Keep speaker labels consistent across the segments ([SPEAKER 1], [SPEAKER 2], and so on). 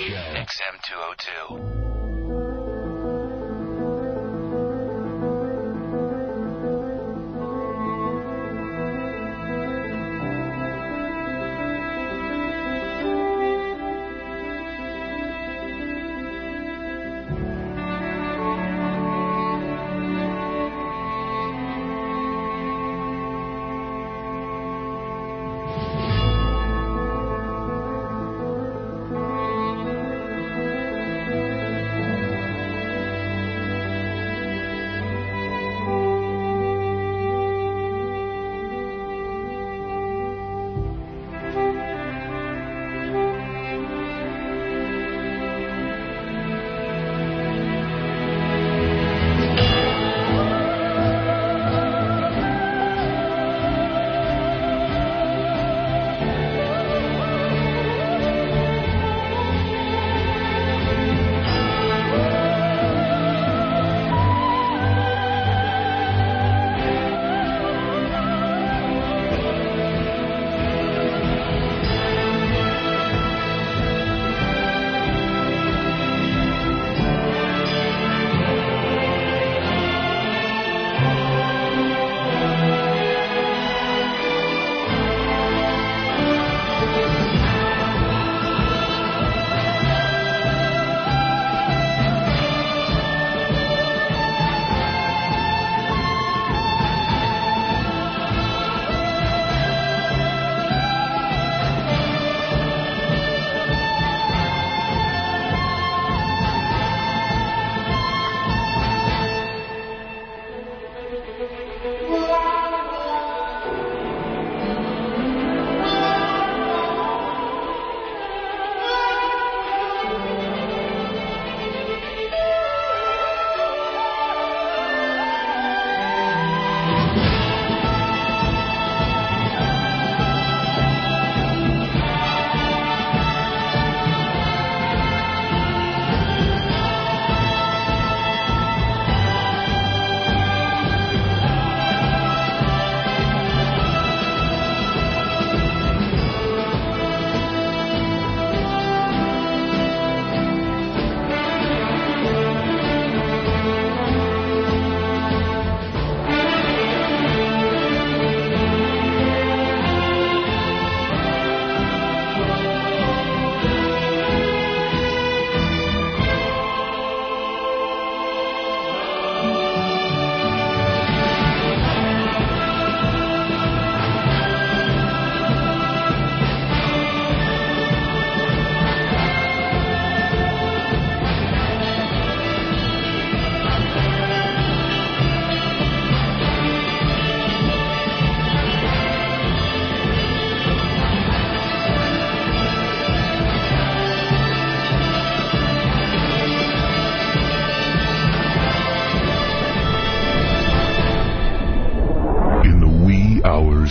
[SPEAKER 1] Show. XM 202.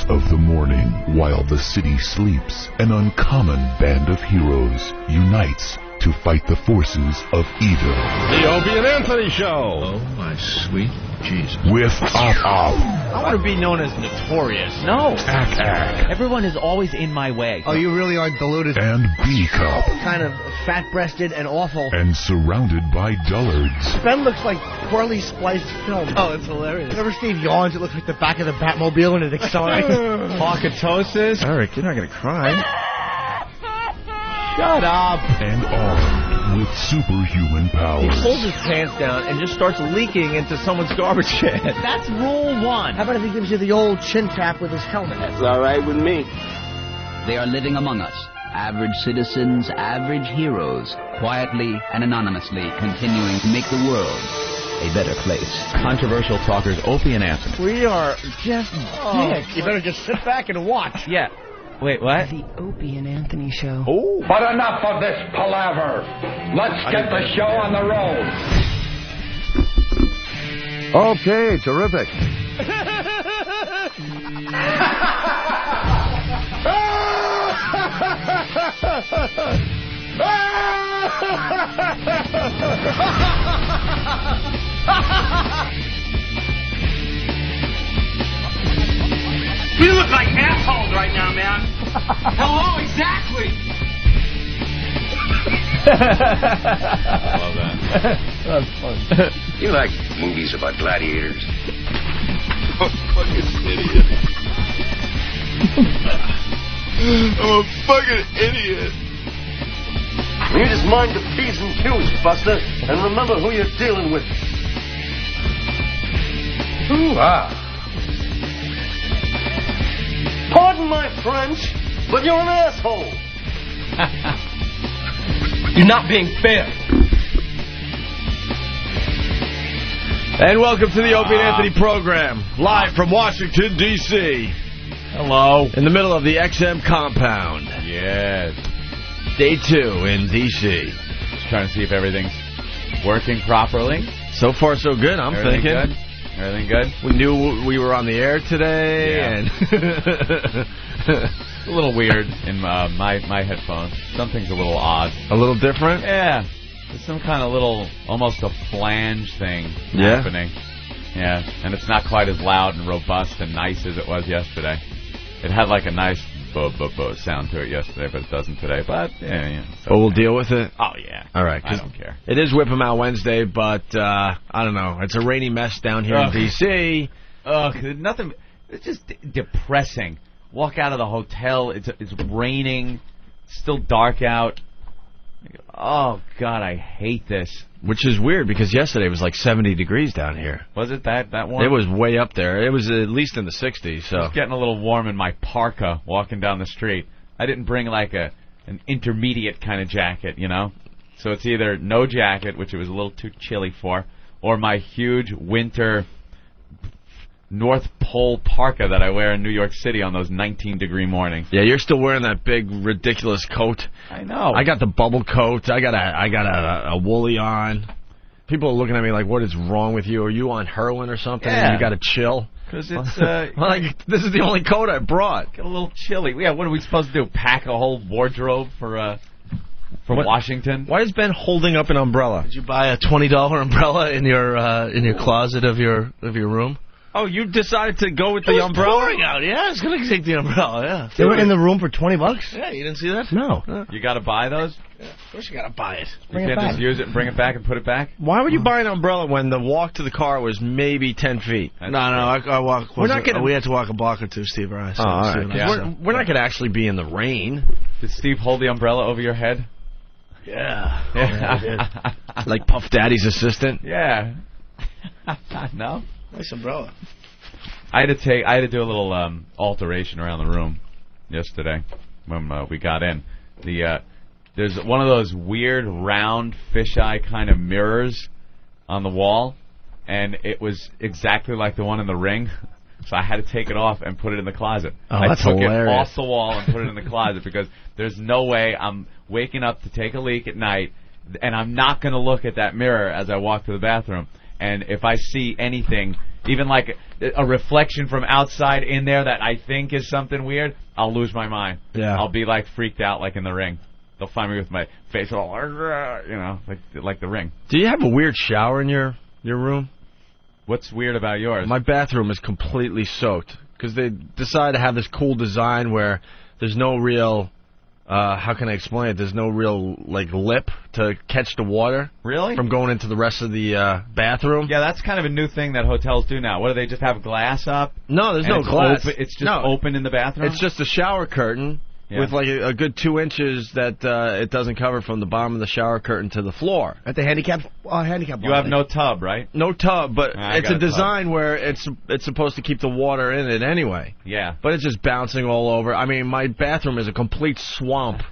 [SPEAKER 2] Of the morning, while the city sleeps, an uncommon band of heroes unites to fight the forces of evil.
[SPEAKER 3] The Opie and Anthony Show.
[SPEAKER 4] Oh, my sweet Jesus.
[SPEAKER 2] With Op.
[SPEAKER 5] I want to be known as notorious. No.
[SPEAKER 2] Ack.
[SPEAKER 5] Everyone is always in my way.
[SPEAKER 6] Oh, you really are deluded.
[SPEAKER 2] And B-Cup.
[SPEAKER 6] Kind of fat-breasted and awful.
[SPEAKER 2] And surrounded by dullards.
[SPEAKER 6] Ben looks like poorly spliced film.
[SPEAKER 5] Oh, it's hilarious.
[SPEAKER 6] Whenever Steve yawns, it looks like the back of the Batmobile when it accelerates.
[SPEAKER 5] Pocketosis.
[SPEAKER 3] Eric, you're not going to cry.
[SPEAKER 5] Shut up.
[SPEAKER 2] And armed with superhuman powers.
[SPEAKER 5] He pulls his pants down and just starts leaking into someone's garbage can. That's rule one.
[SPEAKER 6] How about if he gives you the old chin tap with his helmet?
[SPEAKER 7] That's all right with me.
[SPEAKER 8] They are living among us. Average citizens, average heroes, quietly and anonymously continuing to make the world a better place.
[SPEAKER 5] Controversial talkers Opie and Anthony.
[SPEAKER 6] We are just dicks. You better just sit back and watch.
[SPEAKER 5] Yeah. Wait, what?
[SPEAKER 9] The Opie and Anthony Show.
[SPEAKER 5] Oh.
[SPEAKER 10] But enough of this palaver. Let's get the show on the road.
[SPEAKER 3] Okay, terrific.
[SPEAKER 10] You look like assholes right now, man. Hello, exactly.
[SPEAKER 7] I love that.
[SPEAKER 6] That's fun.
[SPEAKER 1] You like movies about gladiators?
[SPEAKER 7] Fucking idiot. I'm a fucking idiot.
[SPEAKER 10] You just mind the P's and Q's, Buster, and remember who you're dealing with. Ooh-ah. Pardon my French, but you're an asshole. You're not being fair.
[SPEAKER 3] And welcome to the Opie and Anthony program, live from Washington, D.C.
[SPEAKER 5] Hello.
[SPEAKER 3] In the middle of the XM compound.
[SPEAKER 7] Yes.
[SPEAKER 3] Day 2 in D.C.
[SPEAKER 7] Just trying to see if everything's working properly.
[SPEAKER 3] So far, so good, I'm
[SPEAKER 7] Everything
[SPEAKER 3] thinking.
[SPEAKER 7] Good? Everything good?
[SPEAKER 3] We knew we were on the air today, and
[SPEAKER 7] a little weird in my headphones. Something's a little odd.
[SPEAKER 3] A little different?
[SPEAKER 7] Yeah. There's some kind of little, almost a flange thing happening. Yeah. And it's not quite as loud and robust and nice as it was yesterday. It had like a nice bo sound to it yesterday, but it doesn't today. But, yeah.
[SPEAKER 3] But we'll deal with it?
[SPEAKER 7] Oh, yeah.
[SPEAKER 3] All right.
[SPEAKER 7] I don't care.
[SPEAKER 3] It is Whip 'em Out Wednesday, but I don't know. It's a rainy mess down here in D.C.
[SPEAKER 7] Nothing. It's just depressing. Walk out of the hotel. It's raining. It's still dark out. Oh, God, I hate this.
[SPEAKER 3] Which is weird, because yesterday it was like 70 degrees down here.
[SPEAKER 7] Was it that warm?
[SPEAKER 3] It was way up there. It was at least in the 60s. So.
[SPEAKER 7] I was getting a little warm in my parka walking down the street. I didn't bring like an intermediate kind of jacket, you know? So it's either no jacket, which it was a little too chilly for, or my huge winter North Pole parka that I wear in New York City on those 19-degree mornings.
[SPEAKER 3] Yeah, you're still wearing that big, ridiculous coat.
[SPEAKER 7] I know.
[SPEAKER 3] I got the bubble coat. I got a woolly on. People are looking at me like, what is wrong with you? Are you on heroin or something?
[SPEAKER 7] Yeah.
[SPEAKER 3] You got to chill?
[SPEAKER 7] Because it's...
[SPEAKER 3] this is the only coat I brought.
[SPEAKER 7] Get a little chilly. Yeah, what are we supposed to do? Pack a whole wardrobe for Washington?
[SPEAKER 3] Why is Ben holding up an umbrella?
[SPEAKER 6] Did you buy a $20 umbrella in your closet of your room?
[SPEAKER 3] Oh, you decided to go with the umbrella?
[SPEAKER 6] Pouring out. Yeah, I was going to take the umbrella, yeah. They were in the room for $20? Yeah, you didn't see that? No.
[SPEAKER 7] You got to buy those?
[SPEAKER 6] Yeah, of course you got to buy it.
[SPEAKER 7] You can't just use it and bring it back and put it back?
[SPEAKER 3] Why would you buy an umbrella when the walk to the car was maybe 10 feet?
[SPEAKER 6] I walk. We had to walk a block or two, Steve or I. So
[SPEAKER 3] all right. We're not going to actually be in the rain.
[SPEAKER 7] Did Steve hold the umbrella over your head?
[SPEAKER 6] Yeah.
[SPEAKER 3] I did. Like Puff Daddy's assistant?
[SPEAKER 7] Yeah. No?
[SPEAKER 6] Nice umbrella.
[SPEAKER 7] I had to do a little alteration around the room yesterday when we got in. There's one of those weird round fisheye kind of mirrors on the wall, and it was exactly like the one in the Ring. So I had to take it off and put it in the closet.
[SPEAKER 3] I took
[SPEAKER 7] it off the wall and put it in the closet because there's no way I'm waking up to take a leak at night, and I'm not going to look at that mirror as I walk to the bathroom. And if I see anything, even like a reflection from outside in there that I think is something weird, I'll lose my mind.
[SPEAKER 3] Yeah.
[SPEAKER 7] I'll be like freaked out like in the Ring. They'll find me with my face all, like the Ring.
[SPEAKER 3] Do you have a weird shower in your room?
[SPEAKER 7] What's weird about yours?
[SPEAKER 3] My bathroom is completely soaked because they decided to have this cool design where there's no real, how can I explain it? There's no real lip to catch the water.
[SPEAKER 7] Really?
[SPEAKER 3] From going into the rest of the bathroom.
[SPEAKER 7] Yeah, that's kind of a new thing that hotels do now. What do they just have glass up?
[SPEAKER 3] No, there's no glass.
[SPEAKER 7] It's just open in the bathroom?
[SPEAKER 3] It's just a shower curtain. Yeah. With like a good 2 inches that it doesn't cover from the bottom of the shower curtain to the floor.
[SPEAKER 6] At the handicap
[SPEAKER 7] You have no tub, right?
[SPEAKER 3] No tub, but it's a design where it's supposed to keep the water in it anyway.
[SPEAKER 7] Yeah.
[SPEAKER 3] But it's just bouncing all over. I mean, my bathroom is a complete swamp.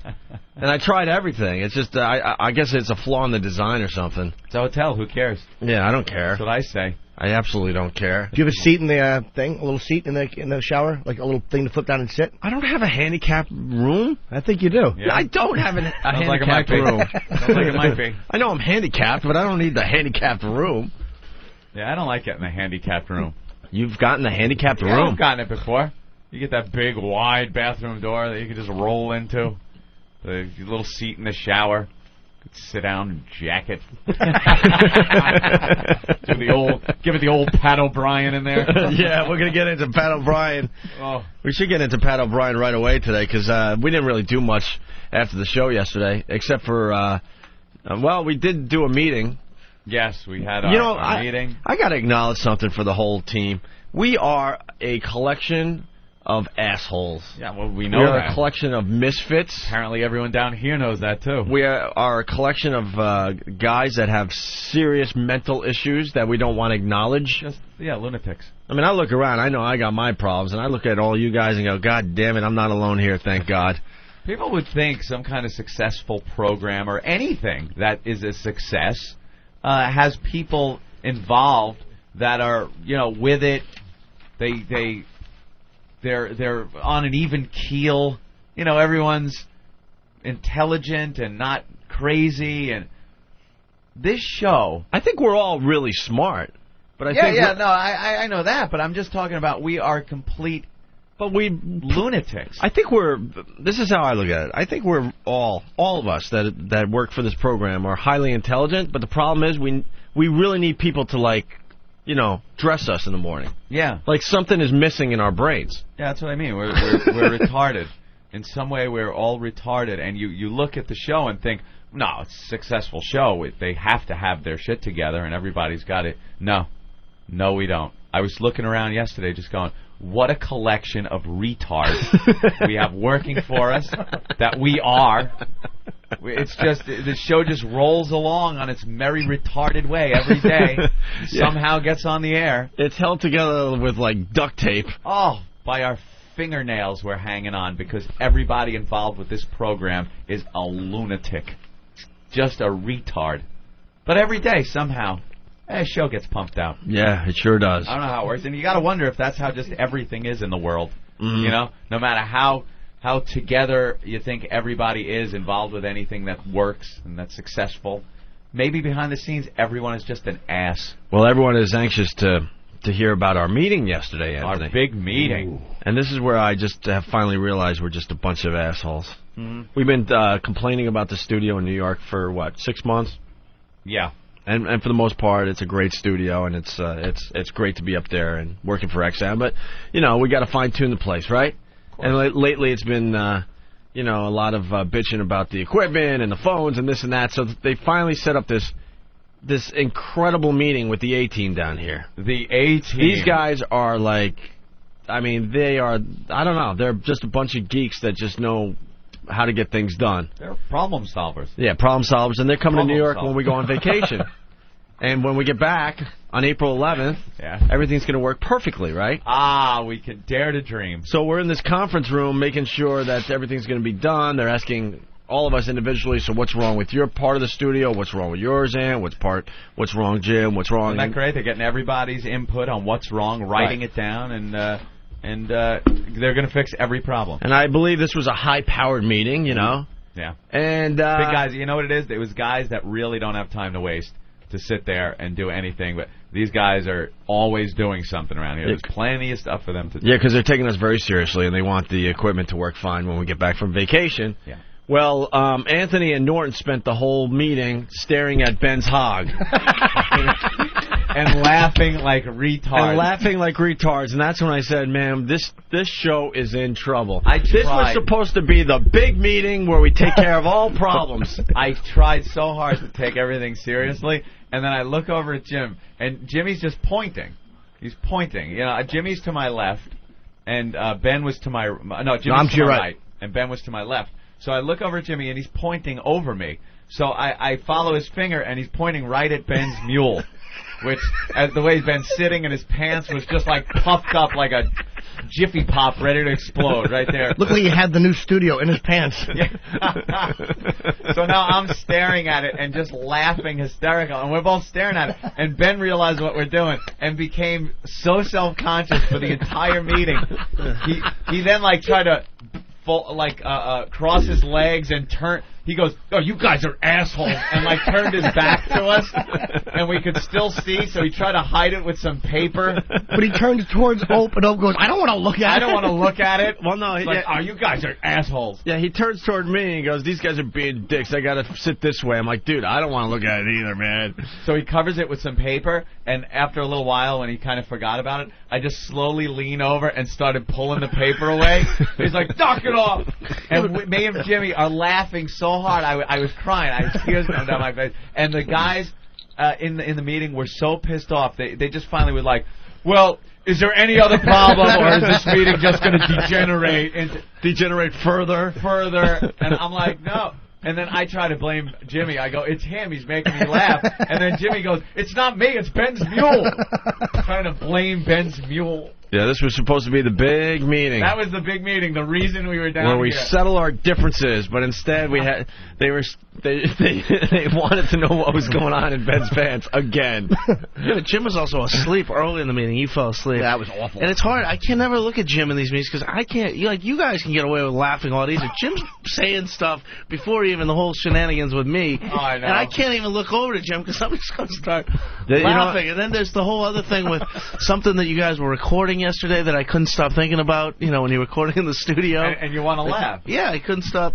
[SPEAKER 3] And I tried everything. It's just, I guess it's a flaw in the design or something.
[SPEAKER 7] It's a hotel. Who cares?
[SPEAKER 3] Yeah, I don't care.
[SPEAKER 7] That's what I say.
[SPEAKER 3] I absolutely don't care.
[SPEAKER 6] Do you have a seat in the thing? A little seat in the shower? Like a little thing to flip down and sit?
[SPEAKER 3] I don't have a handicapped room.
[SPEAKER 6] I think you do.
[SPEAKER 3] Yeah. I don't have a handicapped room.
[SPEAKER 7] Sounds like it might be.
[SPEAKER 3] I know I'm handicapped, but I don't need the handicapped room.
[SPEAKER 7] Yeah, I don't like getting the handicapped room.
[SPEAKER 3] You've gotten the handicapped room?
[SPEAKER 7] I've gotten it before. You get that big, wide bathroom door that you can just roll into. The little seat in the shower. Sit down and jack it. Give it the old Pat O'Brien in there.
[SPEAKER 3] Yeah, we're going to get into Pat O'Brien.
[SPEAKER 7] Oh.
[SPEAKER 3] We should get into Pat O'Brien right away today because we didn't really do much after the show yesterday, except for Well, we did do a meeting.
[SPEAKER 7] Yes, we had our meeting.
[SPEAKER 3] I got to acknowledge something for the whole team. We are a collection of assholes.
[SPEAKER 7] Yeah, well, we know
[SPEAKER 3] we are
[SPEAKER 7] that.
[SPEAKER 3] a collection of misfits.
[SPEAKER 7] Apparently everyone down here knows that, too.
[SPEAKER 3] We are a collection of guys that have serious mental issues that we don't want to acknowledge.
[SPEAKER 7] Lunatics.
[SPEAKER 3] I mean, I look around. I know I got my problems, and I look at all you guys and go, God damn it, I'm not alone here, thank God.
[SPEAKER 7] People would think some kind of successful program or anything that is a success has people involved that are, with it. They're on an even keel. Everyone's intelligent and not crazy. And this show,
[SPEAKER 3] I think we're all really smart. But I
[SPEAKER 7] I know that. But I'm just talking about we are complete.
[SPEAKER 3] But we
[SPEAKER 7] lunatics.
[SPEAKER 3] I think this is how I look at it. I think we're all of us that work for this program are highly intelligent, but the problem is we really need people to dress us in the morning.
[SPEAKER 7] Yeah.
[SPEAKER 3] Like something is missing in our brains.
[SPEAKER 7] Yeah, that's what I mean. We're retarded. In some way we're all retarded, and you look at the show and think, no, it's a successful show. They have to have their shit together and everybody's got it. No, we don't. I was looking around yesterday just going, what a collection of retards we have working for us, that we are. It's just, the show just rolls along on its merry retarded way every day. Somehow gets on the air.
[SPEAKER 3] It's held together with, duct tape.
[SPEAKER 7] Oh, by our fingernails we're hanging on because everybody involved with this program is a lunatic. Just a retard. But every day, somehow, a show gets pumped out.
[SPEAKER 3] Yeah, it sure does.
[SPEAKER 7] I don't know how it works. And you got to wonder if that's how just everything is in the world. Mm-hmm. No matter how together you think everybody is involved with anything that works and that's successful, maybe behind the scenes everyone is just an ass.
[SPEAKER 3] Well, everyone is anxious to hear about our meeting yesterday, Anthony.
[SPEAKER 7] Our big meeting.
[SPEAKER 3] Ooh. And this is where I just have finally realized we're just a bunch of assholes.
[SPEAKER 7] Mm-hmm.
[SPEAKER 3] We've been complaining about the studio in New York for, 6 months?
[SPEAKER 7] Yeah.
[SPEAKER 3] And for the most part, it's a great studio, and it's great to be up there and working for XM. But, we got to fine-tune the place, right? And lately it's been, a lot of bitching about the equipment and the phones and this and that. So they finally set up this incredible meeting with the A-Team down here.
[SPEAKER 7] The A-Team.
[SPEAKER 3] These guys are they are, I don't know, they're just a bunch of geeks that just know how to get things done.
[SPEAKER 7] They're problem solvers.
[SPEAKER 3] Yeah, problem solvers, and they're coming to New York when we go on vacation. And when we get back on April 11th, everything's going to work perfectly, right?
[SPEAKER 7] We can dare to dream.
[SPEAKER 3] So we're in this conference room making sure that everything's going to be done. They're asking all of us individually, so what's wrong with your part of the studio? What's wrong with yours, Ann? What's wrong, Jim? What's wrong?
[SPEAKER 7] Isn't that great? They're getting everybody's input on what's wrong, writing it down, and they're going to fix every problem.
[SPEAKER 3] And I believe this was a high-powered meeting,
[SPEAKER 7] Yeah.
[SPEAKER 3] And
[SPEAKER 7] big guys, you know what it is? It was guys that really don't have time to waste to sit there and do anything, but these guys are always doing something around here. There's plenty of stuff for them to do.
[SPEAKER 3] Yeah, because they're taking us very seriously, and they want the equipment to work fine when we get back from vacation.
[SPEAKER 7] Yeah.
[SPEAKER 3] Well, Anthony and Norton spent the whole meeting staring at Ben's hog.
[SPEAKER 7] And laughing like retards.
[SPEAKER 3] And that's when I said, man, this show is in trouble.
[SPEAKER 7] This
[SPEAKER 3] was supposed to be the big meeting where we take care of all problems.
[SPEAKER 7] I tried so hard to take everything seriously, and then I look over at Jim, and Jimmy's just pointing. He's pointing. Jimmy's to my left, and Ben was to my... No, Jimmy's to my right, and Ben was to my left. So I look over at Jimmy, and he's pointing over me. So I follow his finger, and he's pointing right at Ben's mule. Which, as the way he's been sitting in his pants, was just puffed up like a Jiffy Pop ready to explode right there.
[SPEAKER 6] Look like he had the new studio in his pants.
[SPEAKER 7] Yeah. So now I'm staring at it and just laughing hysterical, and we're both staring at it. And Ben realized what we're doing and became so self-conscious for the entire meeting. He then tried to cross his legs and turn. He goes, "Oh, you guys are assholes," and turned his back to us, and we could still see. So he tried to hide it with some paper.
[SPEAKER 6] But he turned towards Opie, and Opie goes, "I don't want to look at it.
[SPEAKER 7] I don't want to look at it."
[SPEAKER 3] Well, no,
[SPEAKER 7] "Oh, you guys are assholes."
[SPEAKER 3] Yeah, he turns toward me and he goes, "These guys are being dicks. I got to sit this way." I'm like, "Dude, I don't want to look at it either, man."
[SPEAKER 7] So he covers it with some paper, and after a little while, when he kind of forgot about it, I just slowly lean over and started pulling the paper away. He's like, "Knock it off!" And me and Jimmy are laughing so so hard. I was crying. I had tears coming down my face. And the guys in the meeting were so pissed off. They just finally were like, well, is there any other problem, or is this meeting just going to degenerate
[SPEAKER 3] further?
[SPEAKER 7] And I'm like, no. And then I try to blame Jimmy. I go, it's him. He's making me laugh. And then Jimmy goes, it's not me. It's Ben's mule. Trying to blame Ben's mule.
[SPEAKER 3] Yeah, this was supposed to be the big meeting.
[SPEAKER 7] That was the big meeting. The reason we were down here.
[SPEAKER 3] Where we settle our differences, but instead they wanted to know what was going on in Ben's pants again.
[SPEAKER 6] Yeah, Jim was also asleep early in the meeting. He fell asleep.
[SPEAKER 5] That was awful.
[SPEAKER 6] And it's hard. I can never look at Jim in these meetings because I can't. You guys can get away with laughing all easy. Jim's saying stuff before even the whole shenanigans with me.
[SPEAKER 7] Oh, I know.
[SPEAKER 6] And I can't even look over to Jim because somebody's going to start laughing. And then there's the whole other thing with something that you guys were recording yesterday that I couldn't stop thinking about, when you're recording in the studio.
[SPEAKER 7] And you want to laugh.
[SPEAKER 6] Yeah, I couldn't stop.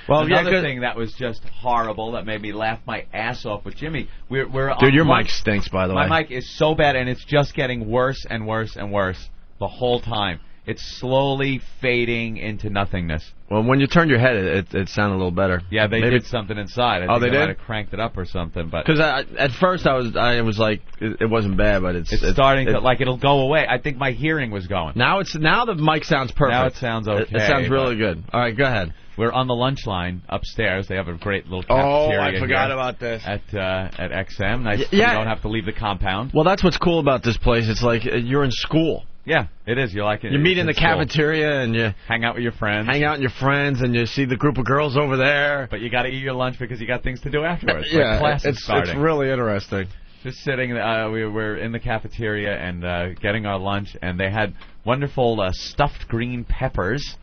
[SPEAKER 7] Well, another thing that was just horrible that made me laugh my ass off with Jimmy. We're
[SPEAKER 3] Dude, your mic stinks, by the way.
[SPEAKER 7] My mic is so bad, and it's just getting worse and worse and worse the whole time. It's slowly fading into nothingness.
[SPEAKER 3] Well, when you turned your head, it sounded a little better.
[SPEAKER 7] Yeah, they did something inside. I think
[SPEAKER 3] they did?
[SPEAKER 7] might have cranked it up or something.
[SPEAKER 3] Because at first I was like, it wasn't bad, but it's
[SPEAKER 7] starting to it'll go away. I think my hearing was going.
[SPEAKER 3] Now the mic sounds perfect.
[SPEAKER 7] Now it sounds okay.
[SPEAKER 3] It sounds really good. All right, go ahead.
[SPEAKER 7] We're on the lunch line upstairs. They have a great little cafeteria.
[SPEAKER 3] Oh, I forgot about this.
[SPEAKER 7] At XM. Nice.
[SPEAKER 3] Yeah.
[SPEAKER 7] You don't have to leave the compound.
[SPEAKER 3] Well, that's what's cool about this place. It's like you're in school.
[SPEAKER 7] Yeah, it is. You like it.
[SPEAKER 3] You meet in the cafeteria and you
[SPEAKER 7] hang out with your friends.
[SPEAKER 3] And you see the group of girls over there.
[SPEAKER 7] But you got to eat your lunch because you got things to do afterwards.
[SPEAKER 3] Yeah,
[SPEAKER 7] class is starting.
[SPEAKER 3] It's really interesting.
[SPEAKER 7] Just sitting, we were in the cafeteria and getting our lunch, and they had wonderful stuffed green peppers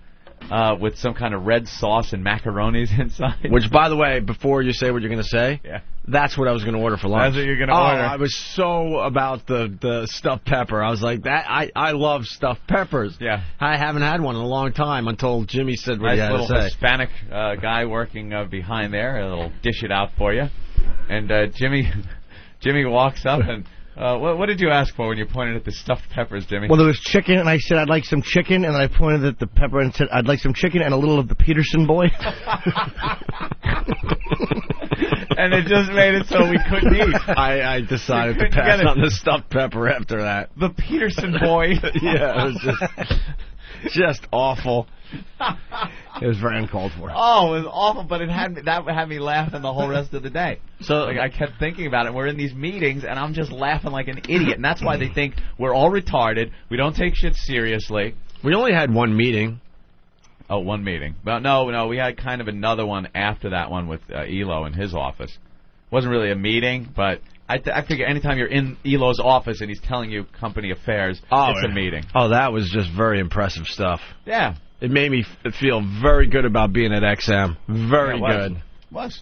[SPEAKER 7] with some kind of red sauce and macaronis inside.
[SPEAKER 3] Which, by the way, before you say what you're going to say, that's what I was going to order for lunch.
[SPEAKER 7] That's what you're going to order.
[SPEAKER 3] I was so about the stuffed pepper. I was like, I love stuffed peppers.
[SPEAKER 7] Yeah.
[SPEAKER 3] I haven't had one in a long time until Jimmy said what he had to say.
[SPEAKER 7] Nice little Hispanic guy working behind there. He'll dish it out for you. And Jimmy walks up and... what did you ask for when you pointed at the stuffed peppers, Jimmy?
[SPEAKER 6] Well, there was chicken, and I said I'd like some chicken, and then I pointed at the pepper and said I'd like some chicken and a little of the Peterson boy.
[SPEAKER 7] And it just made it so we couldn't eat.
[SPEAKER 3] I decided to pass on the stuffed pepper after that.
[SPEAKER 7] The Peterson boy.
[SPEAKER 3] Yeah, it was just awful.
[SPEAKER 6] It was very uncalled for.
[SPEAKER 7] Oh, it was awful, but that had me laughing the whole rest of the day. So I kept thinking about it. We're in these meetings, and I'm just laughing like an idiot. And that's why they think we're all retarded. We don't take shit seriously.
[SPEAKER 3] We only had one meeting.
[SPEAKER 7] Oh, one meeting. Well, no, we had kind of another one after that one with Elo in his office. Wasn't really a meeting, but I figure anytime you're in Elo's office and he's telling you company affairs, it's a meeting.
[SPEAKER 3] Oh, that was just very impressive stuff.
[SPEAKER 7] Yeah.
[SPEAKER 3] It made me feel very good about being at XM. Very good.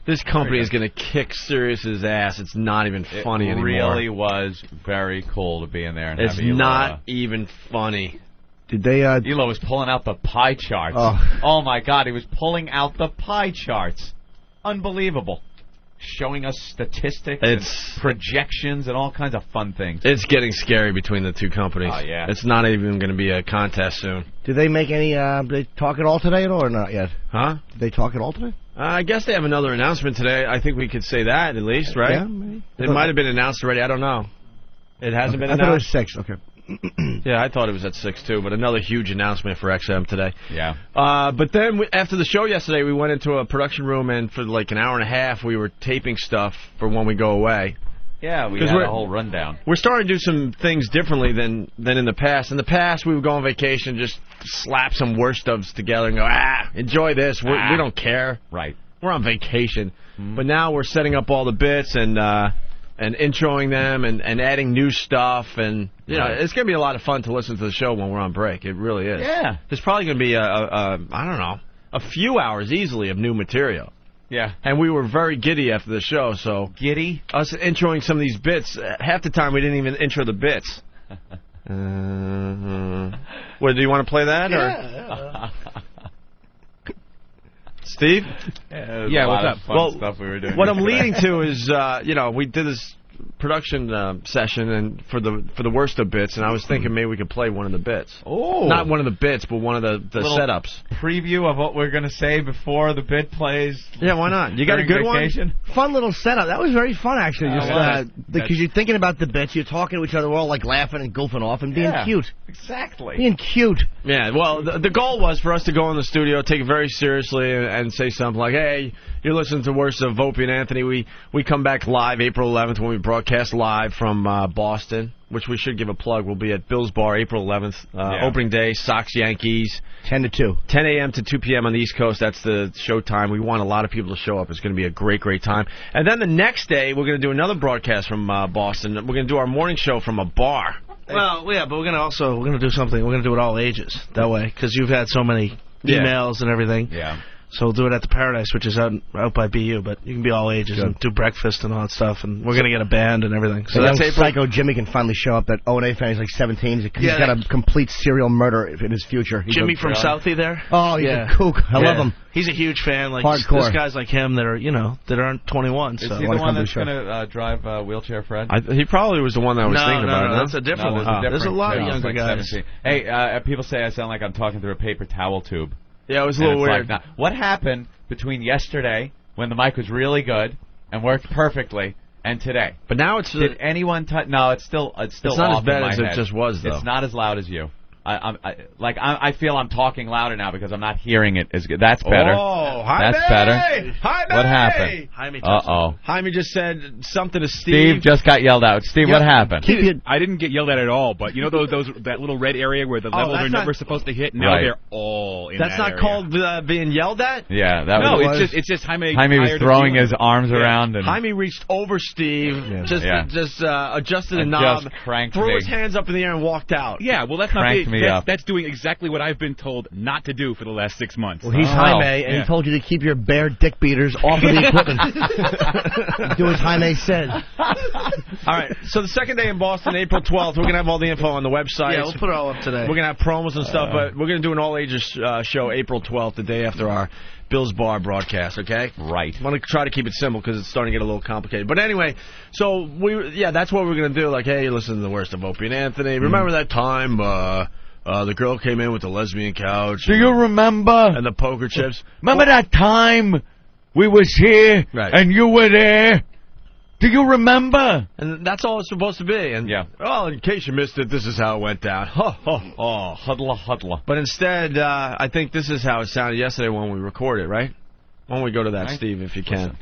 [SPEAKER 3] This company is going to kick Sirius's ass. It's not even funny anymore.
[SPEAKER 7] It really was very cool to be in there. And
[SPEAKER 3] it's not even funny.
[SPEAKER 6] Did they?
[SPEAKER 7] Elo was pulling out the pie charts. Oh my God, he was pulling out the pie charts. Unbelievable. Showing us statistics and projections and all kinds of fun things.
[SPEAKER 3] It's getting scary between the two companies.
[SPEAKER 7] Oh, yeah.
[SPEAKER 3] It's not even going to be a contest soon.
[SPEAKER 6] Did they make any, did they talk at all today or not yet?
[SPEAKER 3] Huh?
[SPEAKER 6] Did they talk at all today?
[SPEAKER 3] I guess they have another announcement today. I think we could say that at least, right?
[SPEAKER 6] Yeah, maybe.
[SPEAKER 3] It might have been announced already. I don't know. It hasn't been announced?
[SPEAKER 6] I thought it was 6. Okay.
[SPEAKER 3] Yeah, I thought it was at 6 too, but another huge announcement for XM today.
[SPEAKER 7] Yeah.
[SPEAKER 3] But then after the show yesterday, we went into a production room, and for like an hour and a half, we were taping stuff for when we go away.
[SPEAKER 7] Yeah, we had a whole rundown.
[SPEAKER 3] We're starting to do some things differently than in the past. In the past, we would go on vacation, just slap some worst ofs together and go, enjoy this. We don't care.
[SPEAKER 7] Right.
[SPEAKER 3] We're on vacation. But now we're setting up all the bits and introing them and adding new stuff. And, you know, it's going to be a lot of fun to listen to the show when we're on break. It really is.
[SPEAKER 7] Yeah.
[SPEAKER 3] There's probably going to be, I don't know, a few hours easily of new material.
[SPEAKER 7] Yeah.
[SPEAKER 3] And we were very giddy after the show, so...
[SPEAKER 7] Giddy?
[SPEAKER 3] Us introing some of these bits, half the time we didn't even intro the bits. What, do you want to play that?
[SPEAKER 6] Yeah.
[SPEAKER 3] Steve?
[SPEAKER 7] Yeah, what's up? Fun stuff we were doing
[SPEAKER 3] what I'm leading to is, we did this production session and for the worst of bits, and I was thinking maybe we could play one of the bits.
[SPEAKER 7] Oh,
[SPEAKER 3] not one of the bits, but one of the setups.
[SPEAKER 7] Preview of what we're gonna say before the bit plays.
[SPEAKER 3] Yeah, why not? You got a good
[SPEAKER 7] vacation?
[SPEAKER 11] One? Fun little setup. That was very fun, actually. Because you're thinking about the bits, you're talking to each other, we're all like laughing and goofing off and being cute.
[SPEAKER 7] Exactly.
[SPEAKER 11] Being cute.
[SPEAKER 3] Yeah. Well, the goal was for us to go in the studio, take it very seriously, and say something like, "Hey, you're listening to Worst of Opie and Anthony. We come back live April 11th when we broadcast live from Boston, which we should give a plug. We'll be at Bill's Bar April 11th, opening day, Sox Yankees,
[SPEAKER 11] 10 to 2,
[SPEAKER 3] 10 a.m. to 2 p.m. on the East Coast. That's the show time. We want a lot of people to show up. It's going to be a great, great time. And then the next day, we're going to do another broadcast from Boston. We're going to do our morning show from a bar.
[SPEAKER 6] Well, yeah, but we're going to do something. We're going to do it all ages that way because you've had so many emails and everything.
[SPEAKER 7] Yeah.
[SPEAKER 6] So we'll do it at the Paradise, which is out by BU, but you can be all ages and do breakfast and all that stuff, and we're going to get a band and everything.
[SPEAKER 11] So that's Psycho Jimmy can finally show up. That O&A fan, he's like 17. He's got a complete serial murder in his future.
[SPEAKER 6] Jimmy from Southie there?
[SPEAKER 11] Oh, he's a kook. I love him.
[SPEAKER 6] He's a huge fan. Like
[SPEAKER 11] hardcore.
[SPEAKER 6] There's guys like him that are, that aren't 21.
[SPEAKER 7] Is he the one that's going to drive Wheelchair Fred?
[SPEAKER 3] He probably was the one that I was thinking about.
[SPEAKER 6] No, that's a different one. There's a lot of younger guys.
[SPEAKER 7] 17. Hey, people say I sound like I'm talking through a paper towel tube.
[SPEAKER 3] Yeah, it was a little weird.
[SPEAKER 7] Like, what happened between yesterday, when the mic was really good and worked perfectly, and today?
[SPEAKER 3] But now it's...
[SPEAKER 7] Did anyone touch... No, it's still
[SPEAKER 3] it's not as bad as it just was, though.
[SPEAKER 7] It's not as loud as you. I feel I'm talking louder now because I'm not hearing it as good. That's better.
[SPEAKER 3] Oh, Jaime!
[SPEAKER 7] That's better.
[SPEAKER 3] Jaime!
[SPEAKER 7] What happened?
[SPEAKER 3] Jaime just said something to Steve.
[SPEAKER 7] Steve just got yelled out. Steve, what happened?
[SPEAKER 12] I didn't get yelled at all, but you know that little red area where the levels are never supposed to hit? Now they're all in
[SPEAKER 3] That's
[SPEAKER 12] that
[SPEAKER 3] not called being yelled at?
[SPEAKER 7] Yeah, that
[SPEAKER 12] no,
[SPEAKER 7] was...
[SPEAKER 12] it's just Jaime
[SPEAKER 7] was throwing his arms around. And
[SPEAKER 3] Jaime reached over Steve, just adjusted the knob, threw his hands up in the air and walked out.
[SPEAKER 12] Yeah, well, that's not that's doing exactly what I've been told not to do for the last 6 months.
[SPEAKER 11] Well, he's Jaime, and he told you to keep your bare dick beaters off of the equipment. Do as Jaime said.
[SPEAKER 3] All right, so the second day in Boston, April 12th, we're going to have all the info on the website.
[SPEAKER 6] Yeah, we'll put it all up today.
[SPEAKER 3] We're going to have promos and stuff, but we're going to do an all-ages show April 12th, the day after our Bill's Bar broadcast, okay?
[SPEAKER 7] Right.
[SPEAKER 3] I want to try to keep it simple because it's starting to get a little complicated. But anyway, so that's what we're going to do. Like, hey, listen to the Worst of Opie and Anthony. Remember that time the girl came in with the lesbian couch?
[SPEAKER 7] Do you remember?
[SPEAKER 3] And the poker chips.
[SPEAKER 7] Remember that time we was here and you were there? Do you remember?
[SPEAKER 3] And that's all it's supposed to be. And well, in case you missed it, this is how it went down. Huddler. But instead, I think this is how it sounded yesterday when we recorded, right? Why don't we go to that, Steve, if you can?
[SPEAKER 7] Listen.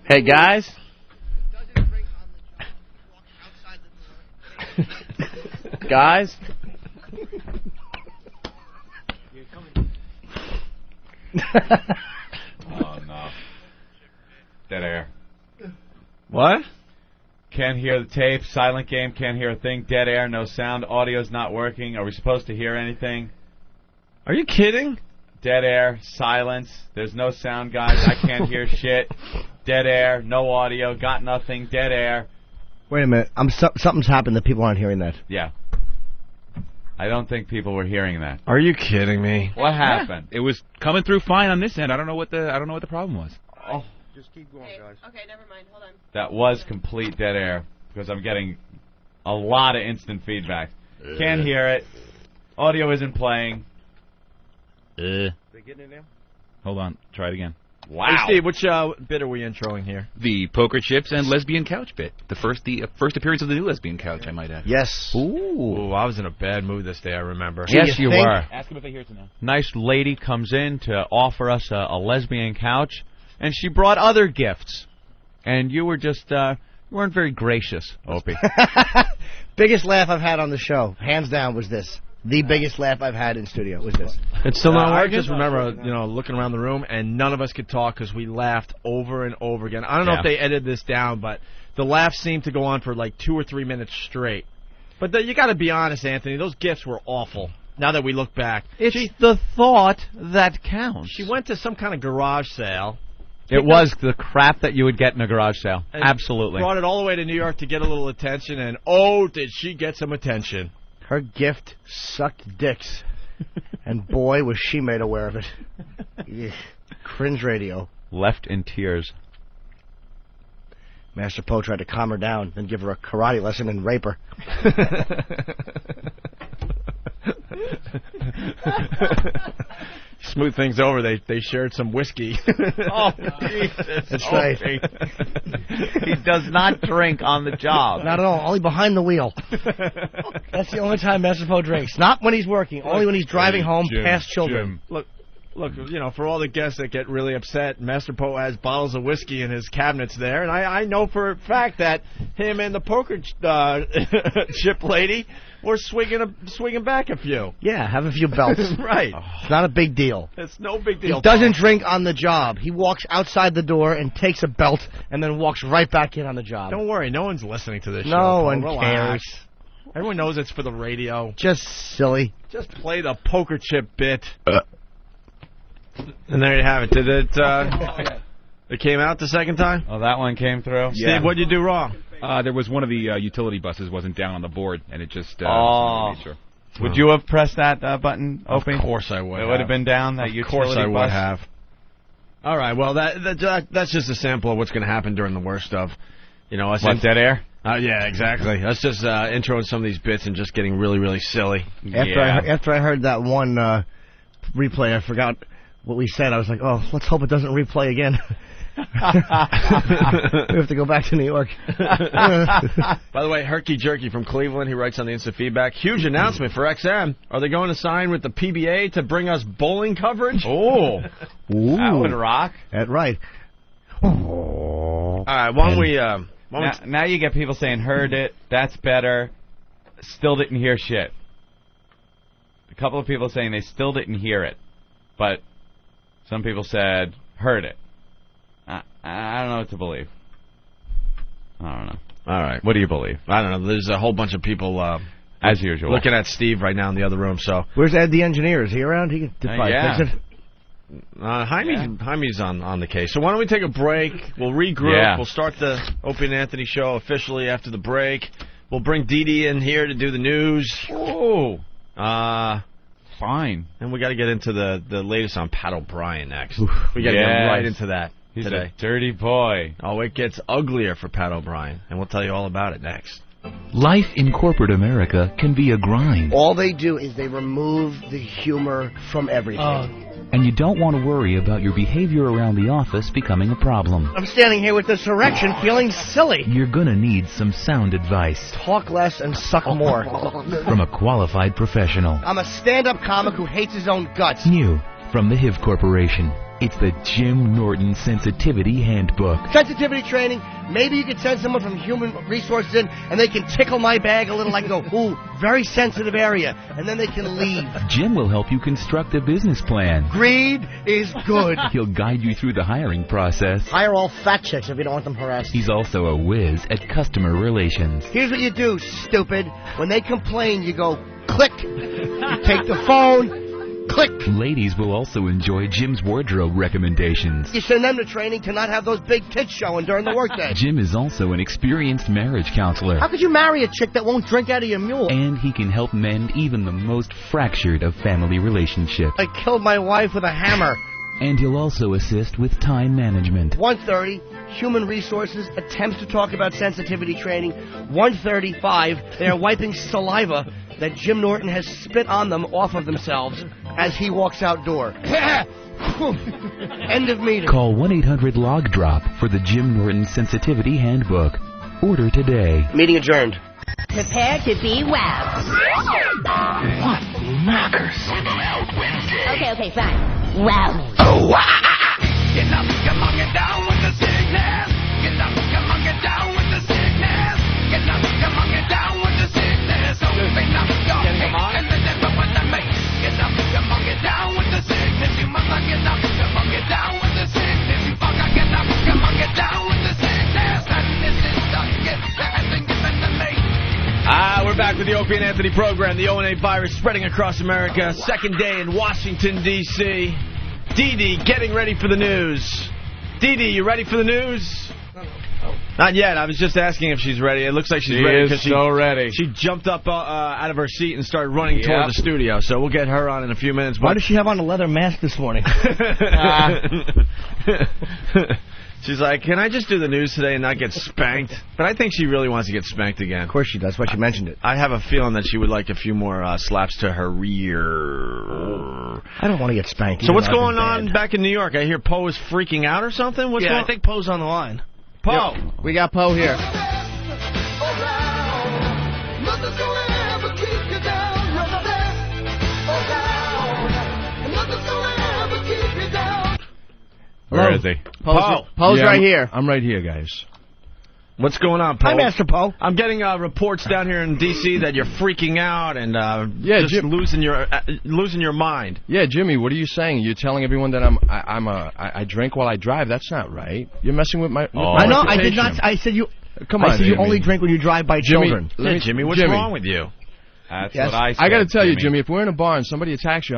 [SPEAKER 3] Hey, guys. Guys.
[SPEAKER 7] Oh, no. Dead air.
[SPEAKER 3] What?
[SPEAKER 7] Can't hear the tape. Silent game. Can't hear a thing. Dead air. No sound. Audio's not working. Are we supposed to hear anything?
[SPEAKER 3] Are you kidding?
[SPEAKER 7] Dead air. Silence. There's no sound, guys. I can't hear shit. Dead air. No audio. Got nothing. Dead air.
[SPEAKER 11] Wait a minute. Something's happened that people aren't hearing that.
[SPEAKER 7] Yeah. I don't think people were hearing that.
[SPEAKER 3] Are you kidding me?
[SPEAKER 7] What happened?
[SPEAKER 12] It was coming through fine on this end. I don't know what the problem was.
[SPEAKER 7] Oh.
[SPEAKER 11] Just keep going, guys.
[SPEAKER 13] Okay, never mind. Hold on.
[SPEAKER 7] That was complete dead air because I'm getting a lot of instant feedback. Can't hear it. Audio isn't playing.
[SPEAKER 11] They getting it now?
[SPEAKER 12] Hold on. Try it again.
[SPEAKER 7] Wow.
[SPEAKER 3] Hey, Steve, which bit are we introing here?
[SPEAKER 12] The poker chips and lesbian couch bit. The first appearance of the new lesbian couch, I might add.
[SPEAKER 11] Yes.
[SPEAKER 3] Ooh, I was in a bad mood this day, I remember.
[SPEAKER 7] Yes, you were.
[SPEAKER 12] Ask him if they hear it now.
[SPEAKER 6] Nice lady comes in to offer us a lesbian couch, and she brought other gifts. And you were just, you weren't very gracious, Opie.
[SPEAKER 11] Biggest laugh I've had on the show, hands down, was this. The biggest laugh I've had in studio was this.
[SPEAKER 3] It's still not working? I just remember, looking around the room, and none of us could talk because we laughed over and over again. I don't know if they edited this down, but the laugh seemed to go on for like 2 or 3 minutes straight. But you got to be honest, Anthony, those gifts were awful. Now that we look back.
[SPEAKER 6] It's the thought that counts.
[SPEAKER 3] She went to some kind of garage sale.
[SPEAKER 6] It was the crap that you would get in a garage sale. Absolutely.
[SPEAKER 3] Brought it all the way to New York to get a little attention, and oh, did she get some attention.
[SPEAKER 11] Her gift sucked dicks, and boy, was she made aware of it. Yeah. Cringe radio.
[SPEAKER 6] Left in tears.
[SPEAKER 11] Master Poe tried to calm her down, then give her a karate lesson and rape her.
[SPEAKER 3] Smooth things over. They shared some whiskey.
[SPEAKER 6] Oh, Jesus.
[SPEAKER 11] That's right.
[SPEAKER 6] He does not drink on the job.
[SPEAKER 11] Not at all. Only behind the wheel. That's the only time Master Poe drinks. Not when he's working. Only when he's driving home past children.
[SPEAKER 3] Look, for all the guests that get really upset, Master Poe has bottles of whiskey in his cabinets there, and I know for a fact that him and the poker chip lady were swinging back a few.
[SPEAKER 11] Yeah, have a few belts.
[SPEAKER 3] Right.
[SPEAKER 11] It's not a big deal.
[SPEAKER 3] It's no big deal.
[SPEAKER 11] He doesn't drink on the job. He walks outside the door and takes a belt and then walks right back in on the job.
[SPEAKER 3] Don't worry, no one's listening to this show.
[SPEAKER 11] No one cares.
[SPEAKER 3] Everyone knows it's for the radio.
[SPEAKER 11] Just silly.
[SPEAKER 3] Just play the poker chip bit. And there you have it. Did it? It came out the second time?
[SPEAKER 7] Oh, that one came through?
[SPEAKER 3] Yeah. Steve, what'd you do wrong?
[SPEAKER 12] There was one of the utility buses wasn't down on the board, and it just...
[SPEAKER 7] Sure. Would you have pressed that button, Opie?
[SPEAKER 3] Of course I would.
[SPEAKER 7] It would have been down, that utility bus?
[SPEAKER 3] Of course I would have. All right, well, that's just a sample of what's going to happen during the worst of, us...
[SPEAKER 7] What, dead air?
[SPEAKER 3] Yeah, exactly. That's just introing some of these bits and just getting really, really silly.
[SPEAKER 11] After I heard that one replay, I forgot what we said. I was like, oh, let's hope it doesn't replay again. We have to go back to New York.
[SPEAKER 3] By the way, Herky Jerky from Cleveland, he writes on the instant feedback, huge announcement for XM. Are they going to sign with the PBA to bring us bowling coverage?
[SPEAKER 7] Oh, that would rock.
[SPEAKER 11] That's right.
[SPEAKER 3] All right, why don't we...
[SPEAKER 7] Now you get people saying, heard it, that's better, still didn't hear shit. A couple of people saying they still didn't hear it, but some people said, heard it. I don't know what to believe. I don't know.
[SPEAKER 3] All right.
[SPEAKER 7] What do you believe?
[SPEAKER 3] I don't know. There's a whole bunch of people,
[SPEAKER 7] as usual,
[SPEAKER 3] looking at Steve right now in the other room. So
[SPEAKER 11] where's Ed the engineer? Is he around? He can fix it.
[SPEAKER 3] Jaime's on the case. So why don't we take a break? We'll regroup. Yeah. We'll start the Opie and Anthony show officially after the break. We'll bring Dee Dee in here to do the news.
[SPEAKER 7] Oh.
[SPEAKER 3] Fine. And we got to get into the latest on Pat O'Brien next. We got to get right into that.
[SPEAKER 7] He's
[SPEAKER 3] today.
[SPEAKER 7] A dirty boy.
[SPEAKER 3] Oh, it gets uglier for Pat O'Brien, and we'll tell you all about it next.
[SPEAKER 14] Life in corporate America can be a grind.
[SPEAKER 11] All they do is they remove the humor from everything.
[SPEAKER 14] And you don't want to worry about your behavior around the office becoming a problem.
[SPEAKER 11] I'm standing here with this erection feeling silly.
[SPEAKER 14] You're going to need some sound advice.
[SPEAKER 11] Talk less and suck more.
[SPEAKER 14] From a qualified professional.
[SPEAKER 11] I'm a stand-up comic who hates his own guts.
[SPEAKER 14] New from the HIV Corporation. It's the Jim Norton Sensitivity Handbook.
[SPEAKER 11] Sensitivity training. Maybe you could send someone from Human Resources in, and they can tickle my bag a little. I can go, ooh, very sensitive area, and then they can leave.
[SPEAKER 14] Jim will help you construct a business plan.
[SPEAKER 11] Greed is good.
[SPEAKER 14] He'll guide you through the hiring process.
[SPEAKER 11] Hire all fat chicks if you don't want them harassed.
[SPEAKER 14] He's also a whiz at customer relations.
[SPEAKER 11] Here's what you do, stupid. When they complain, you go, click. You take the phone. Click.
[SPEAKER 14] Ladies will also enjoy Jim's wardrobe recommendations.
[SPEAKER 11] You send them to training to not have those big tits showing during the workday.
[SPEAKER 14] Jim is also an experienced marriage counselor.
[SPEAKER 11] How could you marry a chick that won't drink out of your mule?
[SPEAKER 14] And he can help mend even the most fractured of family relationships.
[SPEAKER 11] I killed my wife with a hammer.
[SPEAKER 14] And he'll also assist with time management.
[SPEAKER 11] 1:30, Human Resources attempts to talk about sensitivity training. 1:35, they are wiping saliva that Jim Norton has spit on them off of themselves as he walks outdoor. End of meeting.
[SPEAKER 14] Call 1-800-LOG-DROP for the Jim Norton Sensitivity Handbook. Order today.
[SPEAKER 11] Meeting adjourned.
[SPEAKER 13] Prepare to be wowed.
[SPEAKER 15] What knockers?
[SPEAKER 13] Okay, fine. Wow.
[SPEAKER 15] Oh, wow. Get up, come on, get down with the sickness. Get up, come on, get down with the sickness. Get up, come on, get down with the sickness. Open up your head and the devil with the mate. Get up, come on, get down with the sickness. You must not get up, come on, get down with the sickness. You fucker, get up, come on, get down with the sickness. And this is the gift that has been given to me.
[SPEAKER 3] We're back with the Opie and Anthony program. The O&A virus spreading across America. Second day in Washington, D.C. Dee Dee getting ready for the news. Dee Dee, you ready for the news? Not yet. I was just asking if she's ready. It looks like she's ready.
[SPEAKER 7] She is so ready.
[SPEAKER 3] She jumped up out of her seat and started running toward the studio. So we'll get her on in a few minutes.
[SPEAKER 11] Why does she have on a leather mask this morning?
[SPEAKER 3] She's like, can I just do the news today and not get spanked? But I think she really wants to get spanked again.
[SPEAKER 11] Of course she does. That's why she mentioned it.
[SPEAKER 3] I have a feeling that she would like a few more slaps to her rear.
[SPEAKER 11] I don't want to get spanked.
[SPEAKER 3] So what's going on back in New York? I hear Poe is freaking out or something? What's going on?
[SPEAKER 6] I think Poe's on the line.
[SPEAKER 3] Poe!
[SPEAKER 11] Yep. We got Poe here.
[SPEAKER 7] Where is he?
[SPEAKER 11] Poe's right here.
[SPEAKER 16] I'm right here, guys.
[SPEAKER 3] What's going on, Poe?
[SPEAKER 11] Hi, Master Poe.
[SPEAKER 3] I'm getting reports down here in D.C. that you're freaking out and just
[SPEAKER 16] Jim,
[SPEAKER 3] losing your mind.
[SPEAKER 16] Yeah, Jimmy, what are you saying? You're telling everyone that I drink while I drive. That's not right. You're messing with my.
[SPEAKER 11] I know. I did not. I said you.
[SPEAKER 16] Come on.
[SPEAKER 11] I said you only drink when you drive by children.
[SPEAKER 3] Jimmy, what's wrong with you?
[SPEAKER 7] That's what I said.
[SPEAKER 16] I got to tell you, Jimmy, if we're in a bar and somebody attacks you,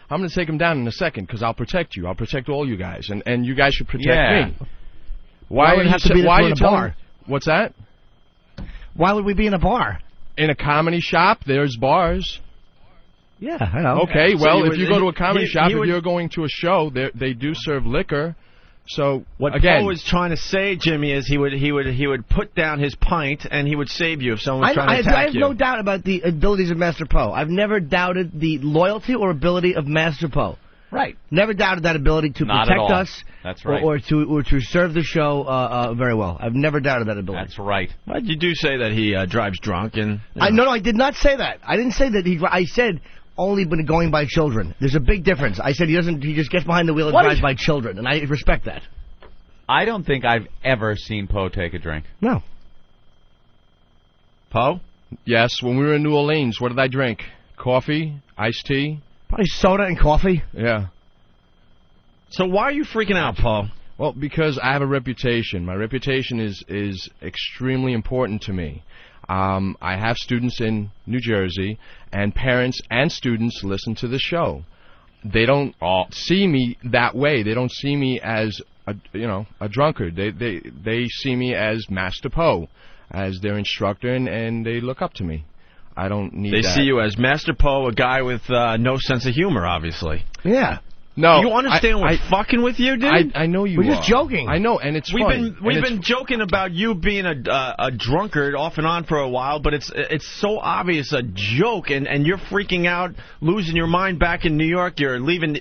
[SPEAKER 16] I'm going to take him down in a second because I'll protect you. I'll protect all you guys, and you guys should protect me. Why would you in a bar? What's that?
[SPEAKER 11] Why would we be in a bar?
[SPEAKER 16] In a comedy shop, there's bars.
[SPEAKER 11] Yeah, I know.
[SPEAKER 16] Okay, well, if you go to a comedy shop, if you're going to a show, they do serve liquor. So
[SPEAKER 3] what
[SPEAKER 16] again,
[SPEAKER 3] Poe was trying to say, Jimmy, is he would put down his pint and he would save you if someone was trying to attack you.
[SPEAKER 11] I have no doubt about the abilities of Master Poe. I've never doubted the loyalty or ability of Master Poe.
[SPEAKER 3] Right.
[SPEAKER 11] Never doubted that ability to protect us.
[SPEAKER 7] That's right.
[SPEAKER 11] or to serve the show very well. I've never doubted that ability.
[SPEAKER 7] That's right.
[SPEAKER 3] But you do say that he drives drunk and.
[SPEAKER 11] No, I did not say that. I didn't say that I said only when going by children. There's a big difference. I said he doesn't. He just gets behind the wheel and drives by children, and I respect that.
[SPEAKER 7] I don't think I've ever seen Poe take a drink.
[SPEAKER 11] No.
[SPEAKER 3] Poe?
[SPEAKER 16] Yes, when we were in New Orleans, what did I drink? Coffee, iced tea.
[SPEAKER 11] Probably soda and coffee.
[SPEAKER 16] Yeah.
[SPEAKER 3] So why are you freaking out, Poe?
[SPEAKER 16] Well, because I have a reputation. My reputation is extremely important to me. I have students in New Jersey, and parents and students listen to the show. They don't see me that way. They don't see me as a drunkard. They see me as Master Poe, as their instructor, and they look up to me. I don't need that.
[SPEAKER 3] They see you as Master Poe, a guy with no sense of humor, obviously.
[SPEAKER 11] Yeah.
[SPEAKER 16] No,
[SPEAKER 3] you understand we're fucking with you, dude?
[SPEAKER 16] I know you.
[SPEAKER 11] We're just joking.
[SPEAKER 16] I know, and it's funny.
[SPEAKER 3] We've been joking about you being a drunkard off and on for a while, but it's so obvious a joke, and you're freaking out, losing your mind back in New York. You're leaving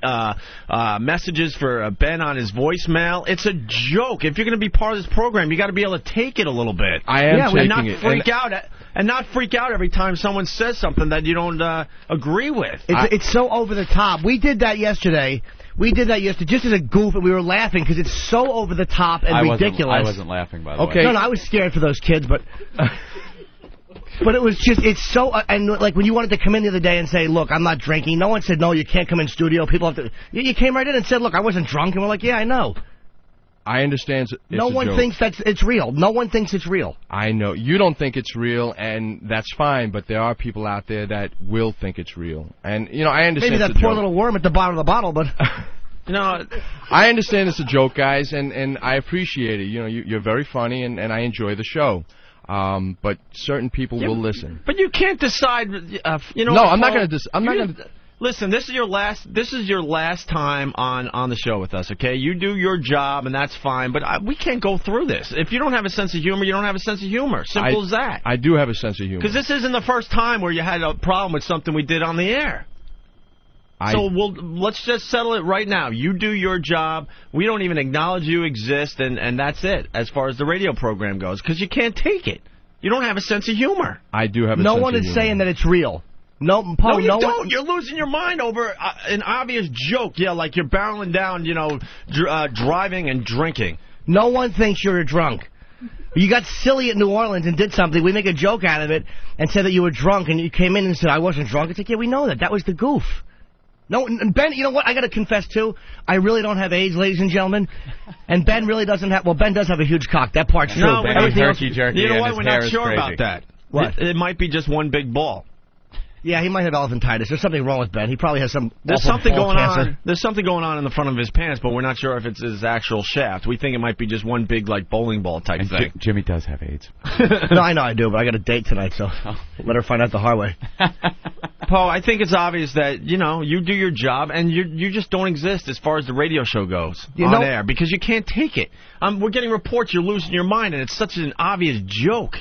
[SPEAKER 3] messages for Ben on his voicemail. It's a joke. If you're going to be part of this program, you got to be able to take it a little bit.
[SPEAKER 16] I am taking
[SPEAKER 3] and not
[SPEAKER 16] it.
[SPEAKER 3] freak out. And not freak out every time someone says something that you don't agree with.
[SPEAKER 11] It's so over the top. We did that yesterday We did that yesterday just as a goof, and we were laughing because it's so over the top and ridiculous.
[SPEAKER 7] I wasn't laughing, by the way.
[SPEAKER 11] Okay. No, I was scared for those kids, but... But it was just, it's so, and like when you wanted to come in the other day and say, look, I'm not drinking, no one said, no, you can't come in studio, people have to, you came right in and said, look, I wasn't drunk, and we're like, yeah, I know.
[SPEAKER 16] I understand it's
[SPEAKER 11] no one
[SPEAKER 16] joke.
[SPEAKER 11] thinks it's real. No one thinks it's real.
[SPEAKER 16] I know. You don't think it's real, and that's fine, but there are people out there that will think it's real. And, you know, I understand
[SPEAKER 11] maybe that
[SPEAKER 16] it's a
[SPEAKER 11] poor
[SPEAKER 16] joke.
[SPEAKER 11] little worm at the bottom of the bottle, but...
[SPEAKER 16] No, I understand it's a joke, guys, and I appreciate it. You know, you're very funny, and I enjoy the show. But certain people will listen.
[SPEAKER 3] But you can't decide. You know.
[SPEAKER 16] No, I'm not going to. I'm not going to.
[SPEAKER 3] Listen, this is your last time on the show with us. Okay, you do your job, and that's fine. But we can't go through this. If you don't have a sense of humor, you don't have a sense of humor. Simple as that.
[SPEAKER 16] I do have a sense of humor.
[SPEAKER 3] Because this isn't the first time where you had a problem with something we did on the air. So let's just settle it right now. You do your job. We don't even acknowledge you exist, and that's it as far as the radio program goes, because you can't take it. You don't have a sense of humor.
[SPEAKER 16] I do have a sense of humor.
[SPEAKER 11] No one is saying that it's real. No,
[SPEAKER 3] Paul, you don't. You're losing your mind over an obvious joke. Yeah, like you're barreling down, you know, driving and drinking.
[SPEAKER 11] No one thinks you're a drunk. You got silly at New Orleans and did something. We make a joke out of it and said that you were drunk, and you came in and said, I wasn't drunk. It's like, yeah, we know that. That was the goof. No, and Ben, you know what? I got to confess, too. I really don't have AIDS, ladies and gentlemen. And Ben really doesn't have... Well, Ben does have a huge cock. That part's true.
[SPEAKER 3] No,
[SPEAKER 11] Ben.
[SPEAKER 3] Jerky, you know what? We're not sure about that.
[SPEAKER 11] What?
[SPEAKER 3] It might be just one big ball.
[SPEAKER 11] Yeah, he might have elephantitis. There's something wrong with Ben. He probably has some...
[SPEAKER 3] There's something going on. There's something going on in the front of his pants, but we're not sure if it's his actual shaft. We think it might be just one big, like, bowling ball type thing.
[SPEAKER 7] Jimmy does have AIDS.
[SPEAKER 11] No, I know I do, but I got a date tonight, so let her find out the hard way.
[SPEAKER 3] Paul, I think it's obvious that, you know, you do your job, and you just don't exist as far as the radio show goes on air, because you can't take it. We're getting reports you're losing your mind, and it's such an obvious joke.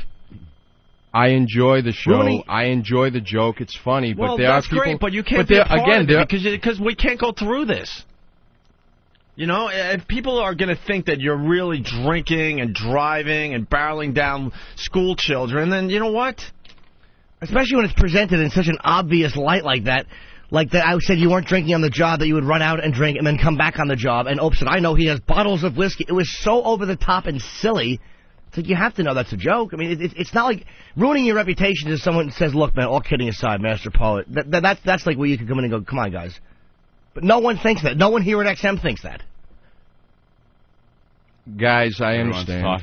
[SPEAKER 16] I enjoy the show. I enjoy the joke. It's funny, but there are people...
[SPEAKER 3] Great, but you can't be a part of it because we can't go through this. You know, if people are going to think that you're really drinking and driving and barreling down school children, then you know what?
[SPEAKER 11] Especially when it's presented in such an obvious light like that. Like that, I said you weren't drinking on the job, that you would run out and drink and then come back on the job. And Opie said, I know he has bottles of whiskey. It was so over the top and silly. It's like you have to know that's a joke. I mean, it's not like ruining your reputation if someone says, look, man, all kidding aside, Master Poet. That's like where you can come in and go, come on, guys. But no one thinks that. No one here at XM thinks that.
[SPEAKER 16] Guys, I understand.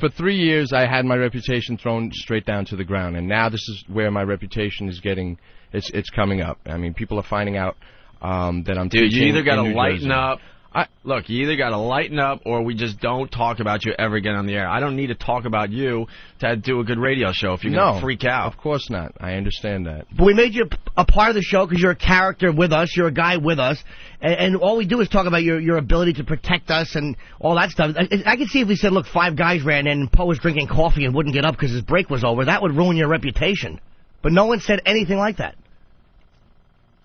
[SPEAKER 16] For 3 years, I had my reputation thrown straight down to the ground, and now this is where my reputation is getting. It's coming up. I mean, people are finding out that I'm.
[SPEAKER 3] Dude, you either got to lighten
[SPEAKER 16] Jersey.
[SPEAKER 3] up. Look, you either got to lighten up, or we just don't talk about you ever again on the air. I don't need to talk about you to do a good radio show if you're going to freak out.
[SPEAKER 16] Of course not. I understand that.
[SPEAKER 11] But we made you a part of the show because you're a character with us. You're a guy with us. And all we do is talk about your ability to protect us and all that stuff. I could see if we said, look, 5 guys ran in and Poe was drinking coffee and wouldn't get up because his break was over. That would ruin your reputation. But no one said anything like that.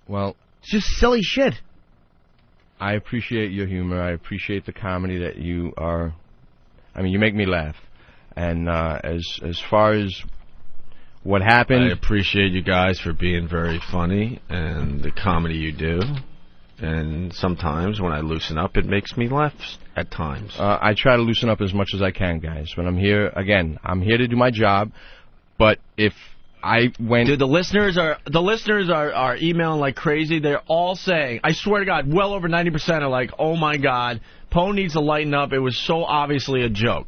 [SPEAKER 16] Well,
[SPEAKER 11] it's just silly shit.
[SPEAKER 16] I appreciate your humor. I appreciate the comedy that you are. I mean, you make me laugh. And as far as what happened,
[SPEAKER 3] I appreciate you guys for being very funny and the comedy you do. And sometimes when I loosen up, it makes me laugh at times.
[SPEAKER 16] I try to loosen up as much as I can, guys. When I'm here, again, I'm here to do my job. But if I went...
[SPEAKER 3] Dude, the listeners are emailing like crazy. They're all saying, I swear to God, well over 90% are like, oh my God, Poe needs to lighten up. It was so obviously a joke.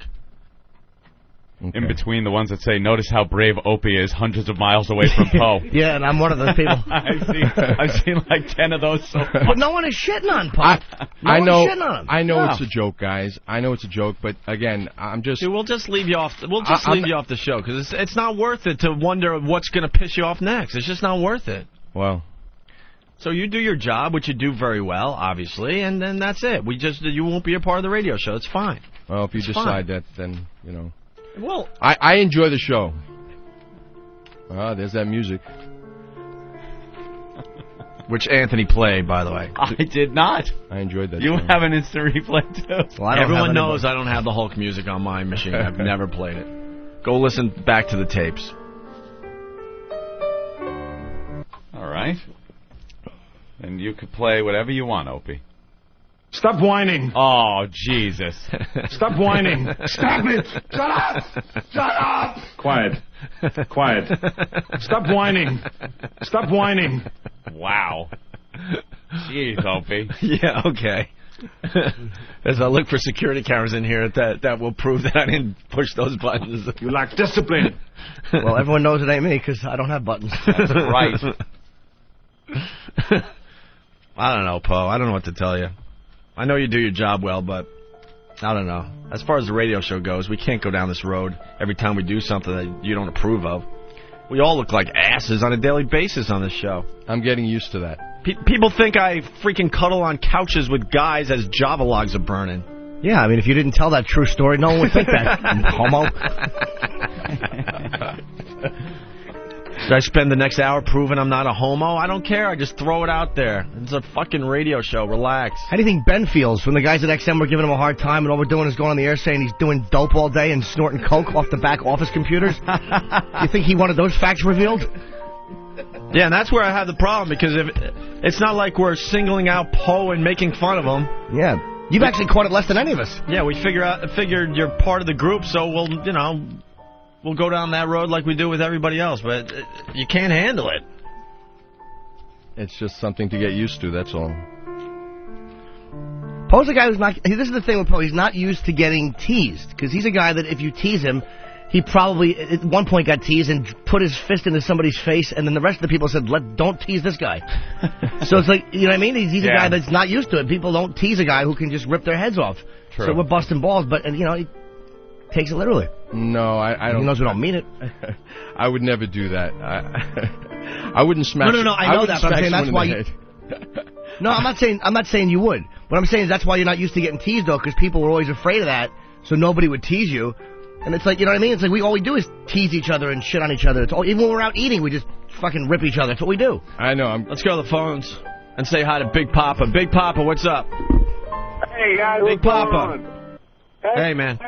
[SPEAKER 7] Okay. In between the ones that say, notice how brave Opie is hundreds of miles away from Poe.
[SPEAKER 11] Yeah, and I'm one of those people.
[SPEAKER 7] I've seen like 10 of those so far.
[SPEAKER 11] But no one is shitting on Poe.
[SPEAKER 16] I know,
[SPEAKER 11] shitting on him.
[SPEAKER 16] I know it's a joke, guys. I know it's a joke, but again, I'm just...
[SPEAKER 3] Dude, we'll just leave you off. We'll just leave you off the show because it's not worth it to wonder what's going to piss you off next. It's just not worth it.
[SPEAKER 16] Well...
[SPEAKER 3] So you do your job, which you do very well, obviously, and then that's it. You won't be a part of the radio show. It's fine.
[SPEAKER 16] Well, if you decide that, then, you know...
[SPEAKER 3] Well,
[SPEAKER 16] I enjoy the show. There's that music.
[SPEAKER 3] Which Anthony played, by the way.
[SPEAKER 7] I did not.
[SPEAKER 16] I enjoyed that.
[SPEAKER 7] You have an instant replay, too.
[SPEAKER 3] Well, everyone knows I don't have the Hulk music on my machine. I've never played it. Go listen back to the tapes.
[SPEAKER 7] All right. And you could play whatever you want, Opie.
[SPEAKER 17] Stop whining.
[SPEAKER 7] Oh, Jesus.
[SPEAKER 17] Stop whining. Stop it. Shut up. Shut up. Quiet. Quiet. Stop whining. Stop whining.
[SPEAKER 7] Wow. Jeez, Opie.
[SPEAKER 3] Yeah, okay. As I look for security cameras in here, that will prove that I didn't push those buttons.
[SPEAKER 17] You lack discipline.
[SPEAKER 11] Well, everyone knows it ain't me because I don't have buttons.
[SPEAKER 7] That's right.
[SPEAKER 3] I don't know, Poe. I don't know what to tell you. I know you do your job well, but I don't know. As far as the radio show goes, we can't go down this road every time we do something that you don't approve of. We all look like asses on a daily basis on this show.
[SPEAKER 16] I'm getting used to that.
[SPEAKER 3] People think I freaking cuddle on couches with guys as Java logs are burning.
[SPEAKER 11] Yeah, I mean, if you didn't tell that true story, no one would think that. Homo.
[SPEAKER 3] Should I spend the next hour proving I'm not a homo? I don't care. I just throw it out there. It's a fucking radio show. Relax.
[SPEAKER 11] How do you think Ben feels when the guys at XM were giving him a hard time and all we're doing is going on the air saying he's doing dope all day and snorting coke off the back office computers? You think he wanted those facts revealed?
[SPEAKER 3] Yeah, and that's where I have the problem, because it's not like we're singling out Poe and making fun of him.
[SPEAKER 11] Yeah. You've actually caught it less than any of us.
[SPEAKER 3] Yeah, we figured you're part of the group, so we'll go down that road like we do with everybody else, but you can't handle it.
[SPEAKER 16] It's just something to get used to, that's all.
[SPEAKER 11] Poe's a guy who's not... This is the thing with Poe. He's not used to getting teased, because he's a guy that if you tease him, he probably at one point got teased and put his fist into somebody's face, and then the rest of the people said, don't tease this guy. So it's like, you know what I mean? He's a guy that's not used to it. People don't tease a guy who can just rip their heads off.
[SPEAKER 16] True.
[SPEAKER 11] So we're busting balls, but, he takes it literally.
[SPEAKER 16] No, I don't.
[SPEAKER 11] He knows we don't mean it.
[SPEAKER 16] I would never do that. I wouldn't smack.
[SPEAKER 11] No, I know that, but I'm saying that's why you... No, I'm not saying you would. What I'm saying is that's why you're not used to getting teased, though, because people were always afraid of that, so nobody would tease you. And it's like, you know what I mean? It's like all we do is tease each other and shit on each other. Even when we're out eating, we just fucking rip each other. That's what we do.
[SPEAKER 16] I know.
[SPEAKER 3] Let's go to the phones and say hi to Big Papa. Big Papa, what's up?
[SPEAKER 18] Hey, guys.
[SPEAKER 3] Big Papa. Hey, man.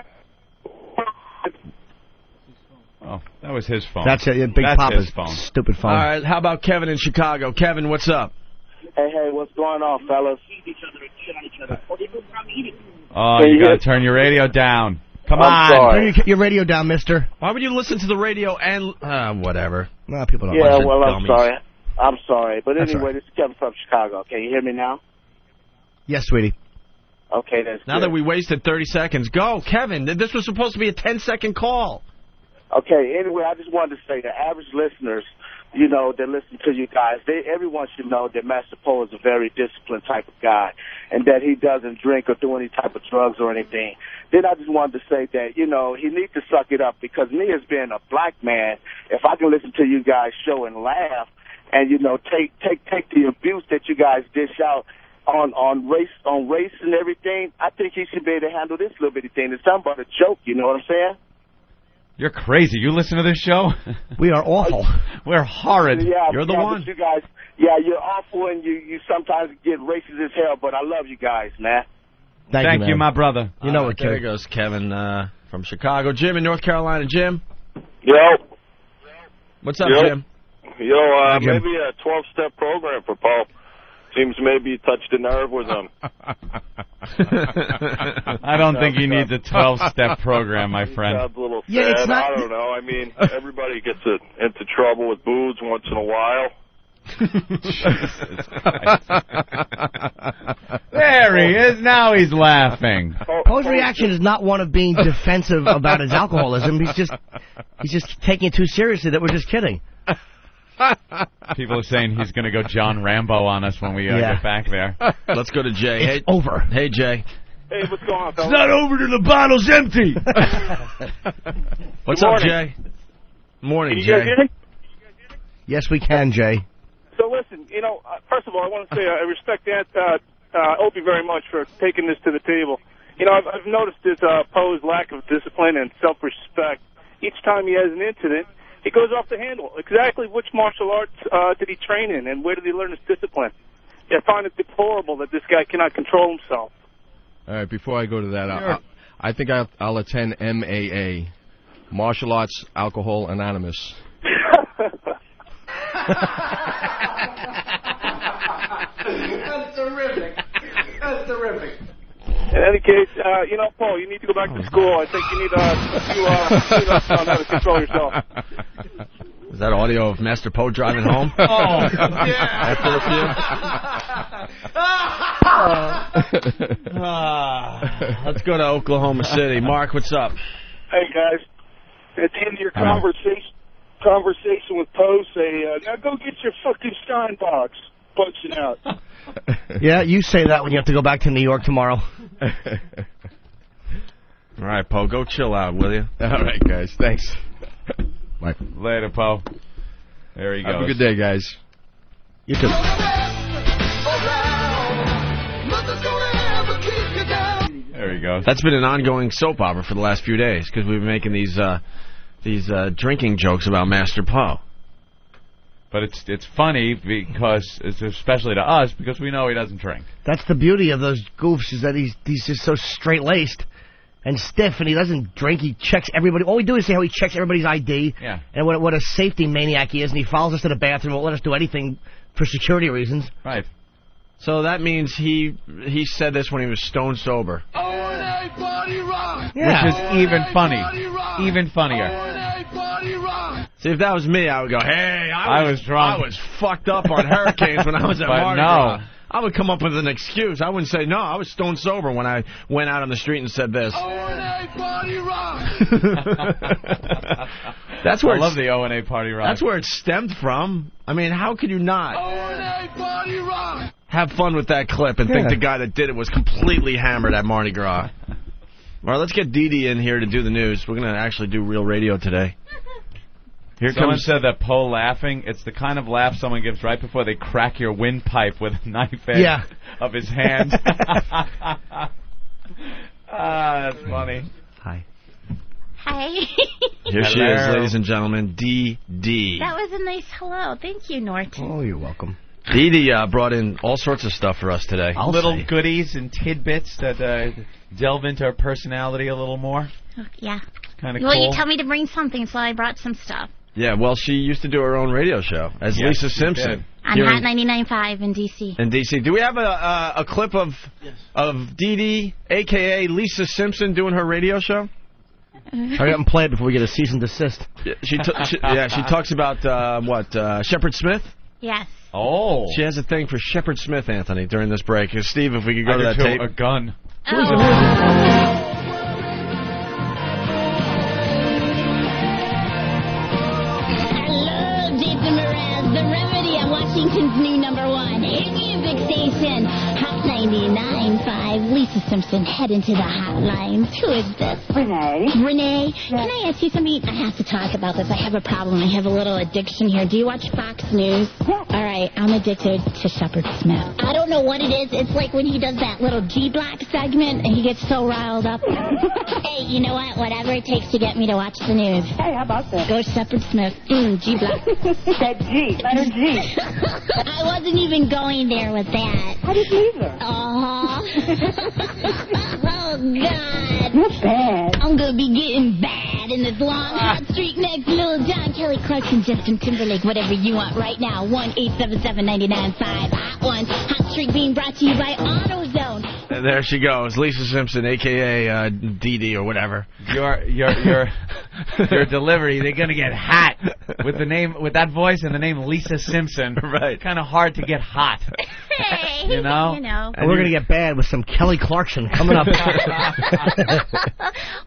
[SPEAKER 7] Oh, that was his phone.
[SPEAKER 11] That's it. Yeah, Big Papa's phone. Stupid phone.
[SPEAKER 3] All right, how about Kevin in Chicago? Kevin, what's up?
[SPEAKER 18] Hey, what's going on, fellas?
[SPEAKER 7] Oh, you got to turn your radio down. Come on.
[SPEAKER 11] Turn your radio down, mister.
[SPEAKER 3] Why would you listen to the radio and... whatever.
[SPEAKER 11] No, people don't.
[SPEAKER 18] Yeah,
[SPEAKER 11] listen.
[SPEAKER 18] well, I'm
[SPEAKER 11] Dummies.
[SPEAKER 18] sorry. I'm sorry. But
[SPEAKER 11] That's
[SPEAKER 18] anyway,
[SPEAKER 11] right.
[SPEAKER 18] This is Kevin from Chicago. Can you hear me now?
[SPEAKER 11] Yes, sweetie.
[SPEAKER 18] Okay, that's
[SPEAKER 3] Now
[SPEAKER 18] good.
[SPEAKER 3] that we wasted 30 seconds, go, Kevin. This was supposed to be a 10-second call.
[SPEAKER 18] Okay, anyway, I just wanted to say the average listeners, that listen to you guys, everyone should know that Master Poe is a very disciplined type of guy and that he doesn't drink or do any type of drugs or anything. Then I just wanted to say that, he needs to suck it up, because me as being a black man, if I can listen to you guys show and laugh and, take the abuse that you guys dish out on race and everything, I think he should be able to handle this little bitty thing. It's something but a joke, you know what I'm saying?
[SPEAKER 7] You're crazy. You listen to this show?
[SPEAKER 11] We are awful.
[SPEAKER 7] We're horrid.
[SPEAKER 18] Yeah,
[SPEAKER 3] You're the one.
[SPEAKER 18] You guys, you're awful, and you sometimes get racist as hell, but I love you guys, man.
[SPEAKER 11] Thank
[SPEAKER 7] you, my brother.
[SPEAKER 11] You know what,
[SPEAKER 3] There
[SPEAKER 11] Kevin.
[SPEAKER 3] goes Kevin from Chicago. Jim in North Carolina. Jim?
[SPEAKER 19] Yo.
[SPEAKER 3] What's up,
[SPEAKER 19] Yo.
[SPEAKER 3] Jim?
[SPEAKER 19] Yo,
[SPEAKER 3] Jim.
[SPEAKER 19] maybe a 12-step program for Paul. Seems maybe you touched a nerve with him.
[SPEAKER 7] I don't think he needs a 12-step program, my friend.
[SPEAKER 19] Sounds a little sad.
[SPEAKER 11] Yeah, it's not-
[SPEAKER 19] I don't know. I mean, everybody gets into trouble with booze once in a while.
[SPEAKER 7] There he is. Now he's laughing.
[SPEAKER 11] Poe's reaction is not one of being defensive about his alcoholism. He's just taking it too seriously that we're just kidding.
[SPEAKER 7] People are saying he's going to go John Rambo on us when we get back there.
[SPEAKER 3] Let's go to Jay.
[SPEAKER 11] It's over.
[SPEAKER 3] Hey, Jay.
[SPEAKER 19] Hey, what's going on, fellas?
[SPEAKER 3] It's not over till the bottle's empty. What's up, Jay? Morning,
[SPEAKER 19] Can you guys
[SPEAKER 3] Jay.
[SPEAKER 19] hear me?
[SPEAKER 11] Yes, we can, Jay.
[SPEAKER 19] So listen, first of all, I want to say I respect Opie very much for taking this to the table. I've noticed this Poe's lack of discipline and self-respect. Each time he has an incident, he goes off the handle. Exactly which martial arts did he train in, and where did he learn his discipline? I find it deplorable that this guy cannot control himself.
[SPEAKER 16] All right, before I go to that, I think I'll attend MAA, Martial Arts Alcohol Anonymous.
[SPEAKER 15] That's terrific.
[SPEAKER 11] That's terrific.
[SPEAKER 19] In any case, Paul, you need to go back to school. I think you need to on how to control yourself.
[SPEAKER 3] Is that audio of Master Poe driving home?
[SPEAKER 15] Oh,
[SPEAKER 3] yeah. Let's go to Oklahoma City. Mark, what's up?
[SPEAKER 19] Hey, guys. At the end of your conversation with Poe, say, now go get your fucking Stein box. Punching out.
[SPEAKER 11] Yeah, you say that when you have to go back to New York tomorrow.
[SPEAKER 3] All right, Poe, go chill out, will you?
[SPEAKER 16] All right, guys. Thanks. Bye.
[SPEAKER 7] Later, Poe. There he goes.
[SPEAKER 16] Have a good day, guys.
[SPEAKER 11] You too.
[SPEAKER 7] There he goes.
[SPEAKER 3] That's been an ongoing soap opera for the last few days because we've been making these drinking jokes about Master Poe.
[SPEAKER 7] But it's funny because, especially to us, because we know he doesn't drink.
[SPEAKER 11] That's the beauty of those goofs, is that he's just so straight-laced and stiff, and he doesn't drink. He checks everybody. All we do is say how he checks everybody's ID, and what a safety maniac he is, and he follows us to the bathroom, won't let us do anything for security reasons.
[SPEAKER 7] Right.
[SPEAKER 3] So that means he said this when he was stone sober.
[SPEAKER 11] Yeah.
[SPEAKER 7] Which is even funny. Even funnier.
[SPEAKER 3] See, if that was me, I would go, hey,
[SPEAKER 7] I was drunk.
[SPEAKER 3] I was fucked up on hurricanes when I was at Mardi Gras. I would come up with an excuse. I wouldn't say, no, I was stone sober when I went out on the street and said this. That's where
[SPEAKER 7] I love the O&A Party Rock.
[SPEAKER 3] That's where it stemmed from. I mean, how could you not have fun with that clip and think the guy that did it was completely hammered at Mardi Gras? All right, let's get Dee Dee in here to do the news. We're going to actually do real radio today.
[SPEAKER 7] Someone said that Poe laughing, it's the kind of laugh someone gives right before they crack your windpipe with a knife edge of his hand. That's funny.
[SPEAKER 11] Hi.
[SPEAKER 20] Hi.
[SPEAKER 3] Here she is, ladies and gentlemen, Dee Dee.
[SPEAKER 20] That was a nice hello. Thank you, Norton.
[SPEAKER 11] Oh, you're welcome.
[SPEAKER 3] Dee Dee brought in all sorts of stuff for us today.
[SPEAKER 7] Little goodies and tidbits that delve into her personality a little more.
[SPEAKER 20] Oh, yeah.
[SPEAKER 7] Kind of
[SPEAKER 20] cool.
[SPEAKER 7] cool.
[SPEAKER 20] You tell me to bring something, so I brought some stuff.
[SPEAKER 3] Yeah, well, she used to do her own radio show as Lisa Simpson.
[SPEAKER 20] On Hot 99.5 in D.C.
[SPEAKER 3] In D.C. Do we have a clip of Dee Dee, a.k.a. Lisa Simpson, doing her radio show?
[SPEAKER 11] Hurry up and play it before we get a cease and desist.
[SPEAKER 3] Yeah, she talks about, Shepard Smith?
[SPEAKER 20] Yes.
[SPEAKER 7] Oh.
[SPEAKER 3] She has a thing for Shepard Smith, Anthony, during this break. Steve, if we could go to that tape.
[SPEAKER 7] A gun.
[SPEAKER 20] Washington's new #1 hit music station, Hot 99.5. Lisa Simpson, head into the hotlines. Who is this? Renee. Can I ask you something? I have to talk about this. I have a problem. I have a little addiction here. Do you watch Fox News? Yeah. All right, I'm addicted to Shepard Smith. I don't know what it is. It's like when he does that little G-Block segment, and he gets so riled up. Hey, you know what? Whatever it takes to get me to watch the news.
[SPEAKER 21] Hey, how about that?
[SPEAKER 20] Go Shepard Smith. G-Block.
[SPEAKER 21] That G, letter G.
[SPEAKER 20] I wasn't even going there with that.
[SPEAKER 21] I didn't either.
[SPEAKER 20] Oh, God.
[SPEAKER 21] Not bad.
[SPEAKER 20] I'm going to be getting bad in this long hot streak next Lil Jon, Kelly Clarkson, Justin Timberlake, whatever you want right now. 1-877-99.5. Hot one. Hot streak being brought to you by AutoZone.
[SPEAKER 3] And there she goes, Lisa Simpson, a.k.a. Dee Dee or whatever.
[SPEAKER 7] Your delivery, they're gonna get hot with that voice and the name Lisa Simpson.
[SPEAKER 3] Right.
[SPEAKER 7] Kind of hard to get hot.
[SPEAKER 20] Hey,
[SPEAKER 7] you know.
[SPEAKER 11] And we're gonna get bad with some Kelly Clarkson coming up.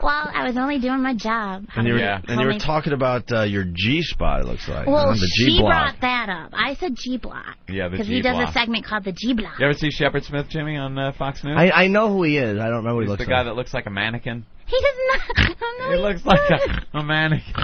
[SPEAKER 20] Well, I was only doing my job.
[SPEAKER 3] And you were talking about your G-spot, it looks like.
[SPEAKER 20] Well,
[SPEAKER 3] the
[SPEAKER 20] she brought that up. I said G-Block.
[SPEAKER 7] Yeah, the G-Block.
[SPEAKER 20] Because he does a segment called the G-Block.
[SPEAKER 7] You ever see Shepard Smith, Jimmy, on Fox News?
[SPEAKER 11] I know who he is. I don't know what he looks like.
[SPEAKER 7] He's the guy that looks like a mannequin.
[SPEAKER 20] He does not. I don't know.
[SPEAKER 7] He looks like a mannequin.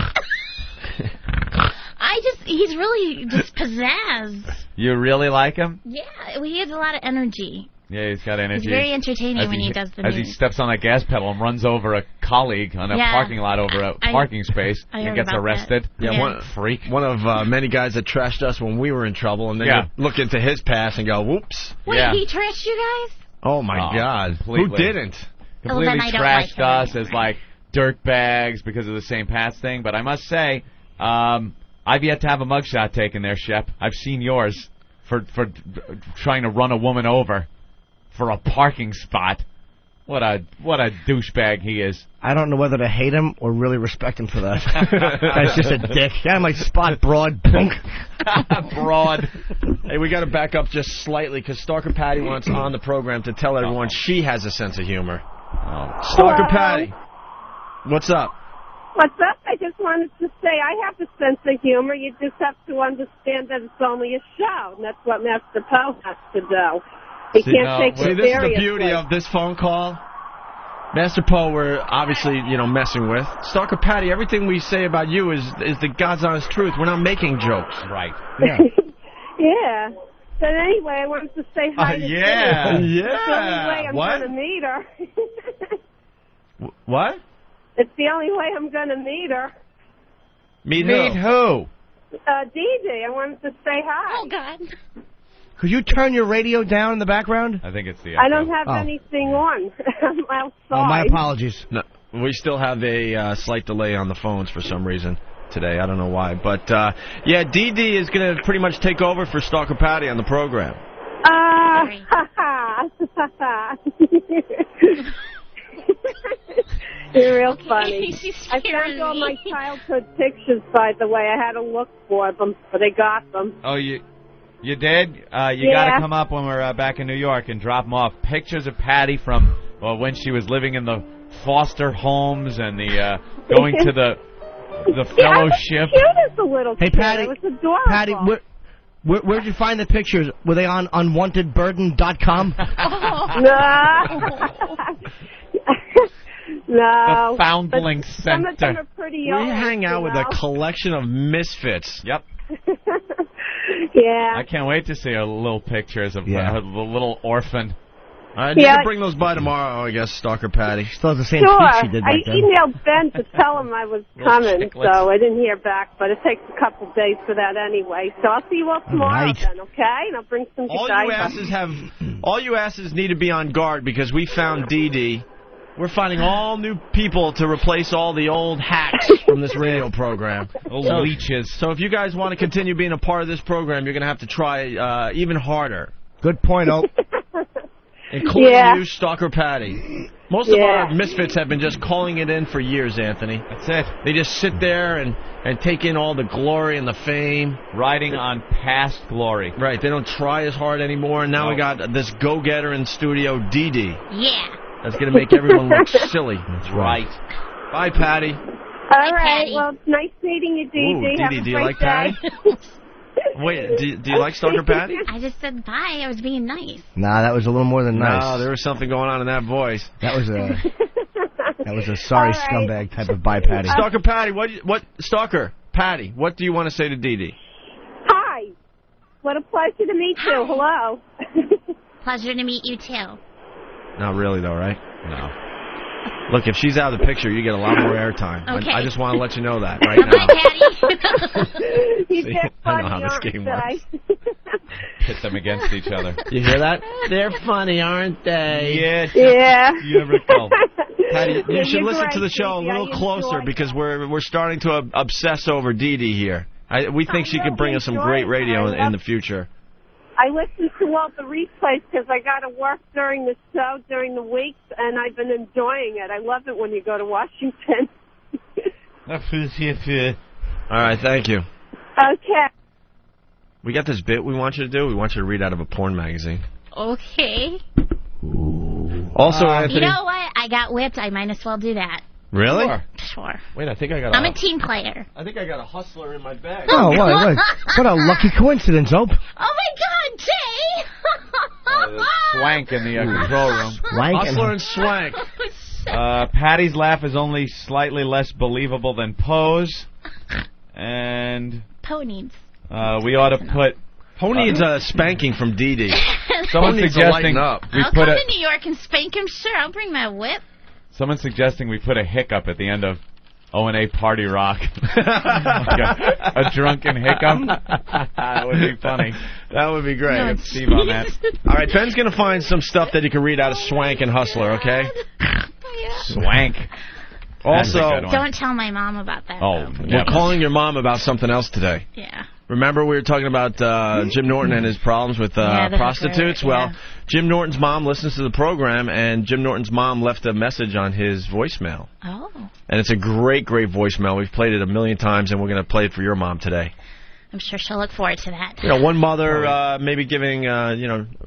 [SPEAKER 20] He's really just pizzazz.
[SPEAKER 7] You really like him?
[SPEAKER 20] Yeah, he has a lot of energy.
[SPEAKER 7] Yeah, he's got energy.
[SPEAKER 20] He's very entertaining when he does the news.
[SPEAKER 7] As he steps on that gas pedal and runs over a colleague on a parking lot over a parking space and gets arrested.
[SPEAKER 3] One freak. One of many guys that trashed us when we were in trouble, and then you look into his past and go, whoops.
[SPEAKER 20] Wait, he trashed you guys?
[SPEAKER 3] Oh, my God.
[SPEAKER 7] Completely.
[SPEAKER 3] Who didn't?
[SPEAKER 7] Completely trashed us as, like, dirt bags because of the same past thing. But I must say, I've yet to have a mugshot taken there, Shep. I've seen yours for trying to run a woman over. for a parking spot. What a douchebag he is.
[SPEAKER 11] I don't know whether to hate him or really respect him for that. That's just a dick. Yeah, my spot, broad.
[SPEAKER 7] Broad.
[SPEAKER 3] Hey, we got to back up just slightly because Stalker Patty wants on the program to tell everyone she has a sense of humor. Stalker Patty, what's up?
[SPEAKER 4] What's up? I just wanted to say I have a sense of humor. You just have to understand that it's only a show, and that's what Master Poe has to do. He can't take it seriously.
[SPEAKER 3] This is the beauty of this phone call. Master Poe, we're obviously, messing with. Stalker Patty, everything we say about you is the God's honest truth. We're not making jokes.
[SPEAKER 7] Right.
[SPEAKER 4] Yeah. Yeah. But anyway, I wanted to say hi to
[SPEAKER 3] yeah.
[SPEAKER 4] Jenny.
[SPEAKER 3] Yeah.
[SPEAKER 4] It's the only way I'm going to meet her.
[SPEAKER 3] What?
[SPEAKER 4] It's the only way I'm going to meet her.
[SPEAKER 3] Meet
[SPEAKER 7] who?
[SPEAKER 4] Dee Dee. I wanted to say hi.
[SPEAKER 13] Oh, God.
[SPEAKER 11] Could you turn your radio down in the background?
[SPEAKER 7] I think it's the
[SPEAKER 4] I don't have anything on. I'm outside.
[SPEAKER 11] Oh, my apologies.
[SPEAKER 3] No, we still have a slight delay on the phones for some reason today. I don't know why. But, yeah, Dee Dee is going to pretty much take over for Stalker Patty on the program.
[SPEAKER 4] You're real funny. I found all my childhood pictures, by the way. I had to look for them, but I got them.
[SPEAKER 7] Oh, you did? You got to come up when we're back in New York and drop them off. Pictures of Patty from when she was living in the foster homes and the going to the fellowship.
[SPEAKER 4] Cute as a little kid.
[SPEAKER 11] Hey, Patty.
[SPEAKER 4] It was adorable.
[SPEAKER 11] Patty, where'd you find the pictures? Were they on unwantedburden.com?
[SPEAKER 4] No.
[SPEAKER 7] The Foundling
[SPEAKER 4] Some of them
[SPEAKER 7] Center.
[SPEAKER 4] are pretty old.
[SPEAKER 3] We hang out with a collection of misfits.
[SPEAKER 7] Yep.
[SPEAKER 4] Yeah.
[SPEAKER 7] I can't wait to see her little pictures of the little orphan.
[SPEAKER 3] You can bring those by tomorrow, I guess, Stalker Patty.
[SPEAKER 11] Still has the same
[SPEAKER 4] Sure.
[SPEAKER 11] feet she did back
[SPEAKER 4] I
[SPEAKER 11] then.
[SPEAKER 4] emailed Ben to tell him I was coming,
[SPEAKER 3] chiclets.
[SPEAKER 4] so I didn't hear back, but it takes a couple of days for that anyway. So I'll see you all tomorrow
[SPEAKER 3] right.
[SPEAKER 4] then, okay? And I'll bring some
[SPEAKER 3] All you asses need to be on guard because we found Dee Dee. We're finding all new people to replace all the old hacks from this radio program.
[SPEAKER 7] Old leeches.
[SPEAKER 3] So if you guys want to continue being a part of this program, you're going to have to try even harder.
[SPEAKER 11] Good point, Oak.
[SPEAKER 3] Including you, Stalker Patty. Most of our misfits have been just calling it in for years, Anthony.
[SPEAKER 7] That's it.
[SPEAKER 3] They just sit there and take in all the glory and the fame.
[SPEAKER 7] Riding on past glory.
[SPEAKER 3] Right. They don't try as hard anymore. And now we got this go-getter in studio, Dee Dee.
[SPEAKER 13] Yeah.
[SPEAKER 3] That's going to make everyone look silly.
[SPEAKER 11] That's
[SPEAKER 3] right. Bye, Patty.
[SPEAKER 4] All right. Well, it's nice meeting you, Dee Dee.
[SPEAKER 3] Dee Dee, do you like Patty? Wait, do you like Stalker Patty?
[SPEAKER 13] I just said bye. I was being nice.
[SPEAKER 11] Nah, that was a little more than nice.
[SPEAKER 3] No, there was something going on in that voice.
[SPEAKER 11] That was a sorry scumbag type of bye, Patty.
[SPEAKER 3] Stalker Patty, Stalker Patty, what do you want to say to Dee Dee?
[SPEAKER 4] Hi. What a pleasure to meet you. Hello.
[SPEAKER 13] Pleasure to meet you, too.
[SPEAKER 3] Not really, though, right? No. Look, if she's out of the picture, you get a lot more airtime.
[SPEAKER 13] Okay.
[SPEAKER 3] I just want to let you know that right now. See, I know how this game works.
[SPEAKER 7] Pit them against each other.
[SPEAKER 3] You hear that? They're funny, aren't they?
[SPEAKER 4] Yeah.
[SPEAKER 3] Patty, you should listen to the show a little closer because we're starting to obsess over Dee Dee here. We think she could bring us some great radio in the future.
[SPEAKER 4] I listen to all the replays because I got to work during the show during the weeks, and I've been enjoying it. I love it when you go to Washington.
[SPEAKER 3] All right, thank you.
[SPEAKER 4] Okay.
[SPEAKER 3] We got this bit we want you to do. We want you to read out of a porn magazine.
[SPEAKER 13] Okay.
[SPEAKER 3] Also, Anthony.
[SPEAKER 13] You know what? I got whipped. I might as well do that.
[SPEAKER 3] Really?
[SPEAKER 13] Sure.
[SPEAKER 3] Wait, I think I got.
[SPEAKER 13] I'm a team player.
[SPEAKER 3] I think I got a hustler in my bag.
[SPEAKER 11] Oh, what a lucky coincidence, Ope.
[SPEAKER 13] Oh my God, Jay!
[SPEAKER 7] Swank in the control room.
[SPEAKER 3] Hustler and Swank.
[SPEAKER 7] Patty's laugh is only slightly less believable than Poe's, and
[SPEAKER 13] Poe needs.
[SPEAKER 7] we ought to put.
[SPEAKER 3] Poe needs a spanking from Dee Dee.
[SPEAKER 7] Someone suggesting
[SPEAKER 3] up.
[SPEAKER 13] I'll come to New York and spank him. Sure, I'll bring my whip.
[SPEAKER 7] Someone's suggesting we put a hiccup at the end of O&A Party Rock. a drunken hiccup. That would be funny.
[SPEAKER 3] That would be great.
[SPEAKER 7] No, Steve on that.
[SPEAKER 3] All right, Ben's going to find some stuff that he can read out of Swank and Hustler, okay?
[SPEAKER 7] Swank.
[SPEAKER 3] Also,
[SPEAKER 13] don't tell my mom about that.
[SPEAKER 7] Oh,
[SPEAKER 3] we're calling your mom about something else today.
[SPEAKER 13] Yeah.
[SPEAKER 3] Remember we were talking about Jim Norton and his problems with prostitutes? Well, Jim Norton's mom listens to the program, and Jim Norton's mom left a message on his voicemail.
[SPEAKER 13] Oh.
[SPEAKER 3] And it's a great, great voicemail. We've played it a million times, and we're going to play it for your mom today.
[SPEAKER 13] I'm sure she'll look forward to that.
[SPEAKER 3] You know, one mother maybe giving,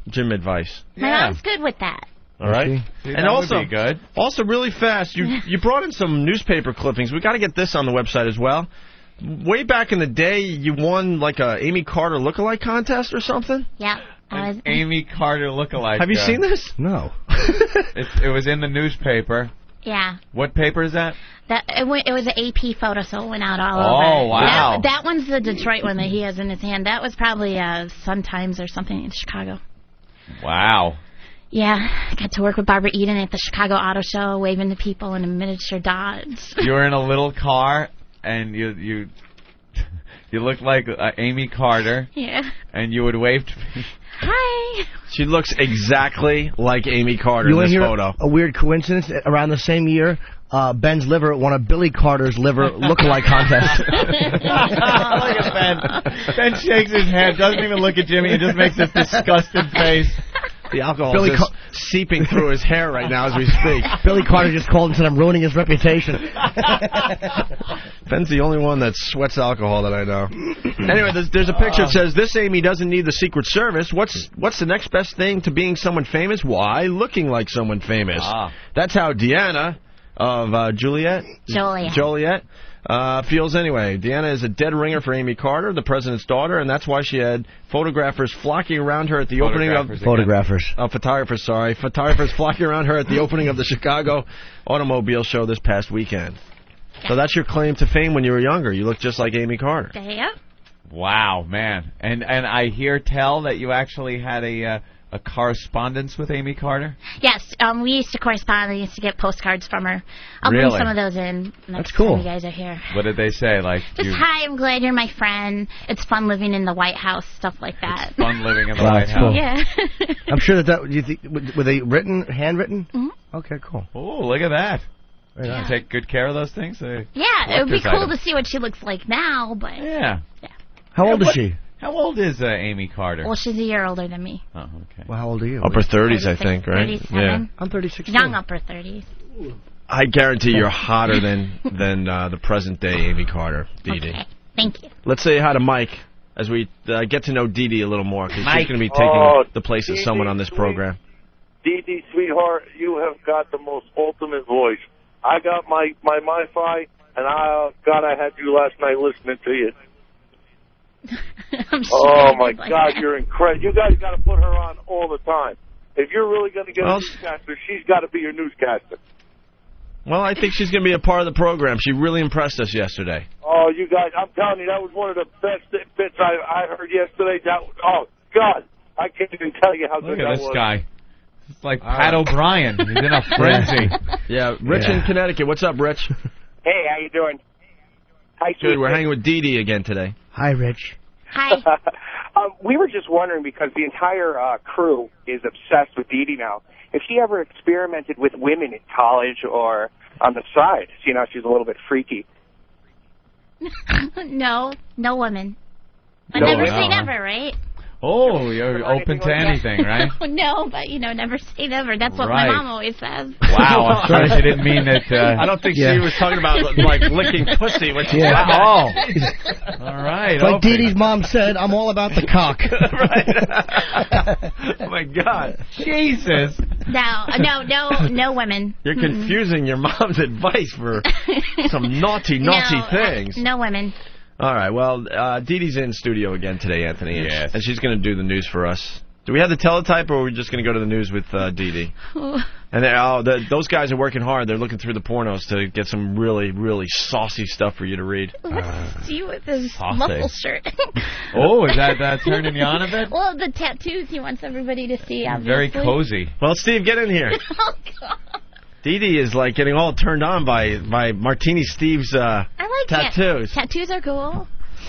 [SPEAKER 3] Jim advice.
[SPEAKER 13] My mom's good with that.
[SPEAKER 3] All right.
[SPEAKER 7] See,
[SPEAKER 3] and
[SPEAKER 7] that
[SPEAKER 3] also,
[SPEAKER 7] would be good.
[SPEAKER 3] Also, really fast, you brought in some newspaper clippings. We got to get this on the website as well. Way back in the day, you won like a Amy Carter lookalike contest or something?
[SPEAKER 13] Yeah.
[SPEAKER 7] Amy Carter lookalike.
[SPEAKER 3] Have you seen this?
[SPEAKER 16] No.
[SPEAKER 7] It was in the newspaper.
[SPEAKER 13] Yeah.
[SPEAKER 7] What paper is that?
[SPEAKER 13] It was an AP photo, so it went out all over.
[SPEAKER 7] Oh, wow.
[SPEAKER 13] That one's the Detroit one that he has in his hand. That was probably Sun-Times or something in Chicago.
[SPEAKER 7] Wow.
[SPEAKER 13] Yeah, I got to work with Barbara Eden at the Chicago Auto Show, waving to people in a miniature Dodge.
[SPEAKER 7] You were in a little car, and you looked like Amy Carter.
[SPEAKER 13] Yeah.
[SPEAKER 7] And you would wave to me.
[SPEAKER 13] Hi.
[SPEAKER 3] She looks exactly like Amy Carter
[SPEAKER 11] You
[SPEAKER 3] in this
[SPEAKER 11] hear
[SPEAKER 3] photo.
[SPEAKER 11] A weird coincidence? Around the same year, Ben's liver won a Billy Carter's liver lookalike contest.
[SPEAKER 7] Look at Ben. Ben shakes his head, doesn't even look at Jimmy, and just makes this disgusted face.
[SPEAKER 3] The alcohol is just seeping through his hair right now as we speak.
[SPEAKER 11] Billy Carter just called and said, I'm ruining his reputation.
[SPEAKER 3] Ben's the only one that sweats alcohol that I know. Anyway, there's a picture that says, this Amy doesn't need the Secret Service. What's the next best thing to being someone famous? Why? Looking like someone famous. That's how Deanna of Joliet feels anyway. Deanna is a dead ringer for Amy Carter, the president's daughter, and that's why she had photographers flocking around her at the opening of... Photographers flocking around her at the opening of the Chicago Automobile Show this past weekend. So that's your claim to fame when you were younger. You look just like Amy Carter.
[SPEAKER 13] Yeah.
[SPEAKER 7] Wow, man. And I hear tell that you actually had a correspondence with Amy Carter?
[SPEAKER 13] Yes, we used to correspond. We used to get postcards from her. I'll
[SPEAKER 7] Really?
[SPEAKER 13] bring some of those in next
[SPEAKER 7] That's cool.
[SPEAKER 13] time you guys are here.
[SPEAKER 7] What did they say?
[SPEAKER 13] Just, hi, I'm glad you're my friend. It's fun living in the White House, stuff like that.
[SPEAKER 7] It's fun living in the White House.
[SPEAKER 11] Cool.
[SPEAKER 13] Yeah.
[SPEAKER 11] I'm sure that you think, were they handwritten?
[SPEAKER 13] Mm-hmm.
[SPEAKER 11] Okay, cool.
[SPEAKER 7] Oh, look at that.
[SPEAKER 11] Very
[SPEAKER 7] You
[SPEAKER 11] nice.
[SPEAKER 7] take good care of those things?
[SPEAKER 13] Yeah, it would be cool to see what she looks like now, but...
[SPEAKER 7] Yeah.
[SPEAKER 11] How old is she?
[SPEAKER 7] How old is Amy Carter?
[SPEAKER 13] Well, she's a year older than me.
[SPEAKER 7] Oh, okay.
[SPEAKER 11] Well, how old are you?
[SPEAKER 3] Upper 30s, I think, right?
[SPEAKER 13] 37.
[SPEAKER 3] Yeah.
[SPEAKER 11] I'm 36.
[SPEAKER 13] Young upper 30s.
[SPEAKER 3] I guarantee you're hotter than the present-day Amy Carter, Dee Dee.
[SPEAKER 13] Okay, thank you.
[SPEAKER 3] Let's say hi to Mike as we get to know Dee Dee a little more, because she's
[SPEAKER 18] Mike.
[SPEAKER 3] going to be taking
[SPEAKER 18] Oh,
[SPEAKER 3] the place of
[SPEAKER 18] Dee
[SPEAKER 3] someone
[SPEAKER 18] Dee,
[SPEAKER 3] on this
[SPEAKER 18] sweet.
[SPEAKER 3] program.
[SPEAKER 18] Dee Dee, sweetheart, you have got the most ultimate voice. I got my MiFi, and God, I had you last night listening to you. Oh, my God, you're incredible. You guys got to put her on all the time. If you're really going to get a newscaster, she's got to be your newscaster.
[SPEAKER 3] Well, I think she's going to be a part of the program. She really impressed us yesterday.
[SPEAKER 18] Oh, you guys, I'm telling you, that was one of the best bits I heard yesterday. Oh, God, I can't even tell you how
[SPEAKER 7] Look
[SPEAKER 18] good
[SPEAKER 7] at
[SPEAKER 18] that
[SPEAKER 7] this
[SPEAKER 18] was.
[SPEAKER 7] guy. It's like Pat O'Brien. He's in a frenzy.
[SPEAKER 3] Yeah, Rich in Connecticut. What's up, Rich?
[SPEAKER 2] Hey, how you doing? Hi,
[SPEAKER 3] Good. We're hanging with Dee Dee again today.
[SPEAKER 11] Hi, Rich.
[SPEAKER 13] Hi.
[SPEAKER 2] We were just wondering, because the entire crew is obsessed with Dee Dee now, if she ever experimented with women in college or on the side, seeing how she's a little bit freaky.
[SPEAKER 13] No women. But
[SPEAKER 7] No
[SPEAKER 13] never
[SPEAKER 7] women.
[SPEAKER 13] say never, right?
[SPEAKER 7] Oh, you're open to anything, right?
[SPEAKER 13] No, but, never say never. That's what
[SPEAKER 7] Right.
[SPEAKER 13] my mom always says.
[SPEAKER 7] Wow, I'm sorry she didn't mean that.
[SPEAKER 3] I don't think she was talking about, like, licking pussy. When she
[SPEAKER 11] Yeah.
[SPEAKER 7] Oh. All right.
[SPEAKER 11] Like
[SPEAKER 7] Opie.
[SPEAKER 11] Dee Dee's mom said, I'm all about the cock.
[SPEAKER 3] Oh, my God.
[SPEAKER 7] Jesus.
[SPEAKER 13] No women.
[SPEAKER 3] You're confusing your mom's advice for some naughty things.
[SPEAKER 13] No women.
[SPEAKER 3] All right, well, Dee Dee's in studio again today, Anthony.
[SPEAKER 7] Yes.
[SPEAKER 3] And she's going to do the news for us. Do we have the teletype, or are we just going to go to the news with Dee Dee? And those guys are working hard. They're looking through the pornos to get some really, really saucy stuff for you to read.
[SPEAKER 13] What's you with this
[SPEAKER 7] saucy.
[SPEAKER 13] muscle shirt?
[SPEAKER 7] Oh, is that turning you on a bit?
[SPEAKER 13] Well, the tattoos he wants everybody to see, obviously.
[SPEAKER 7] Very cozy.
[SPEAKER 3] Well, Steve, get in here.
[SPEAKER 13] Oh, God.
[SPEAKER 3] Dee Dee is like getting all turned on by Martini Steve's
[SPEAKER 13] I like
[SPEAKER 3] tattoos.
[SPEAKER 13] Tattoos are cool.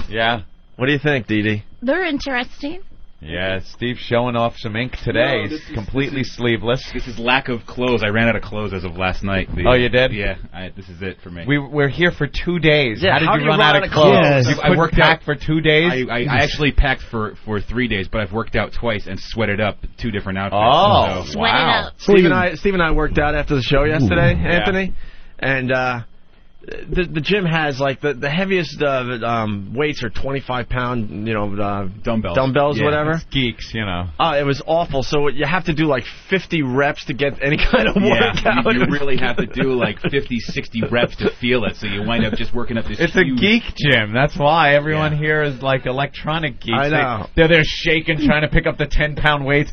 [SPEAKER 7] Yeah.
[SPEAKER 3] What do you think, Dee Dee?
[SPEAKER 13] They're interesting.
[SPEAKER 7] Yeah, Steve's showing off some ink today. He's completely sleeveless.
[SPEAKER 12] This is lack of clothes. I ran out of clothes as of last night.
[SPEAKER 7] Oh, you did?
[SPEAKER 12] Yeah, this is it for me.
[SPEAKER 7] We're here for 2 days.
[SPEAKER 3] Yeah,
[SPEAKER 7] how did you run out of clothes?
[SPEAKER 12] Yes.
[SPEAKER 7] I worked out for 2 days?
[SPEAKER 12] I actually packed for 3 days, but I've worked out twice and sweated up 2 different outfits.
[SPEAKER 7] Oh,
[SPEAKER 12] so.
[SPEAKER 7] wow.
[SPEAKER 3] Steve and I worked out after the show yesterday, Anthony, and the gym has like the heaviest weights are 25-pound, dumbbells, whatever.
[SPEAKER 7] It's geeks, you know.
[SPEAKER 3] It was awful. So you have to do like 50 reps to get any kind of workout.
[SPEAKER 12] You really have to do like 50, 60 reps to feel it. So you wind up just working up this.
[SPEAKER 7] It's a geek gym. That's why everyone here is like electronic geeks.
[SPEAKER 3] I know.
[SPEAKER 7] They're there shaking, trying to pick up the 10-pound weights.